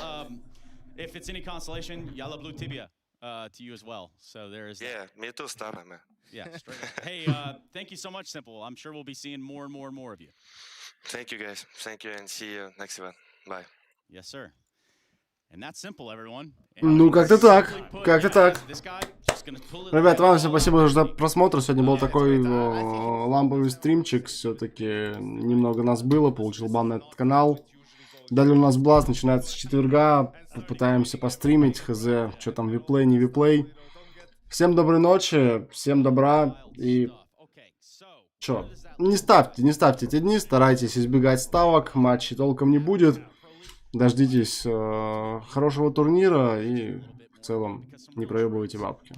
if it's any consolation, я люблю тебя to you as well. So there is that. Yeah, me too, Stana, man. Yeah, straight up. Hey, thank you so much, Simple. I'm sure we'll be seeing more and more and more of you. Thank you, guys. Thank you, and see you next event. Bye. Yes, sir. And that's simple, everyone. Ну, как-то так. Как-то так. Ребят, вам всем спасибо за просмотр. Сегодня был такой ламповый стримчик. Все-таки немного нас было. Получил бан на этот канал. Далее у нас Бласт начинается с четверга. Попытаемся постримить. Хз. Что там, виплей, не виплей. Всем доброй ночи. Всем добра. И... Чё? Не ставьте эти дни. Старайтесь избегать ставок. Матчей толком не будет. Дождитесь хорошего турнира и в целом не проебывайте бабки.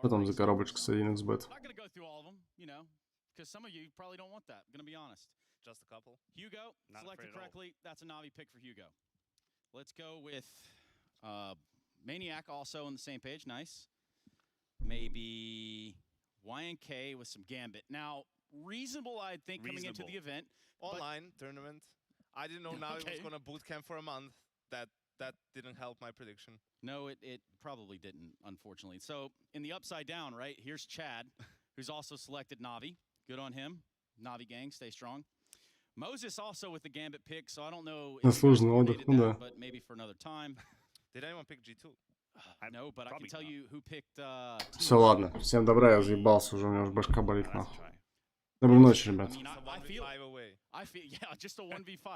Потом за коробочку с 1xbet. Just a couple. Hugo, selected correctly. That's a Navi pick for Hugo. Let's go with Maniac also on the same page. Nice. Maybe YNK with some Gambit. Now, reasonable, I think, coming into the event. Online tournament. I didn't know Navi was going to bootcamp for a month. That didn't help my prediction. No, it probably didn't, unfortunately. So, in the upside down, right, here's Chad, who's also selected Navi. Good on him. Navi gang, stay strong. Moses also with the Gambit pick, so I don't know if that, but maybe for another time. Did anyone pick G2? No, but I can tell you who picked... Все, ладно. Всем добра, я заебался уже, у меня уже башка болит нахуй. Доброй ночи, ребят. I feel, yeah, just a 1v5.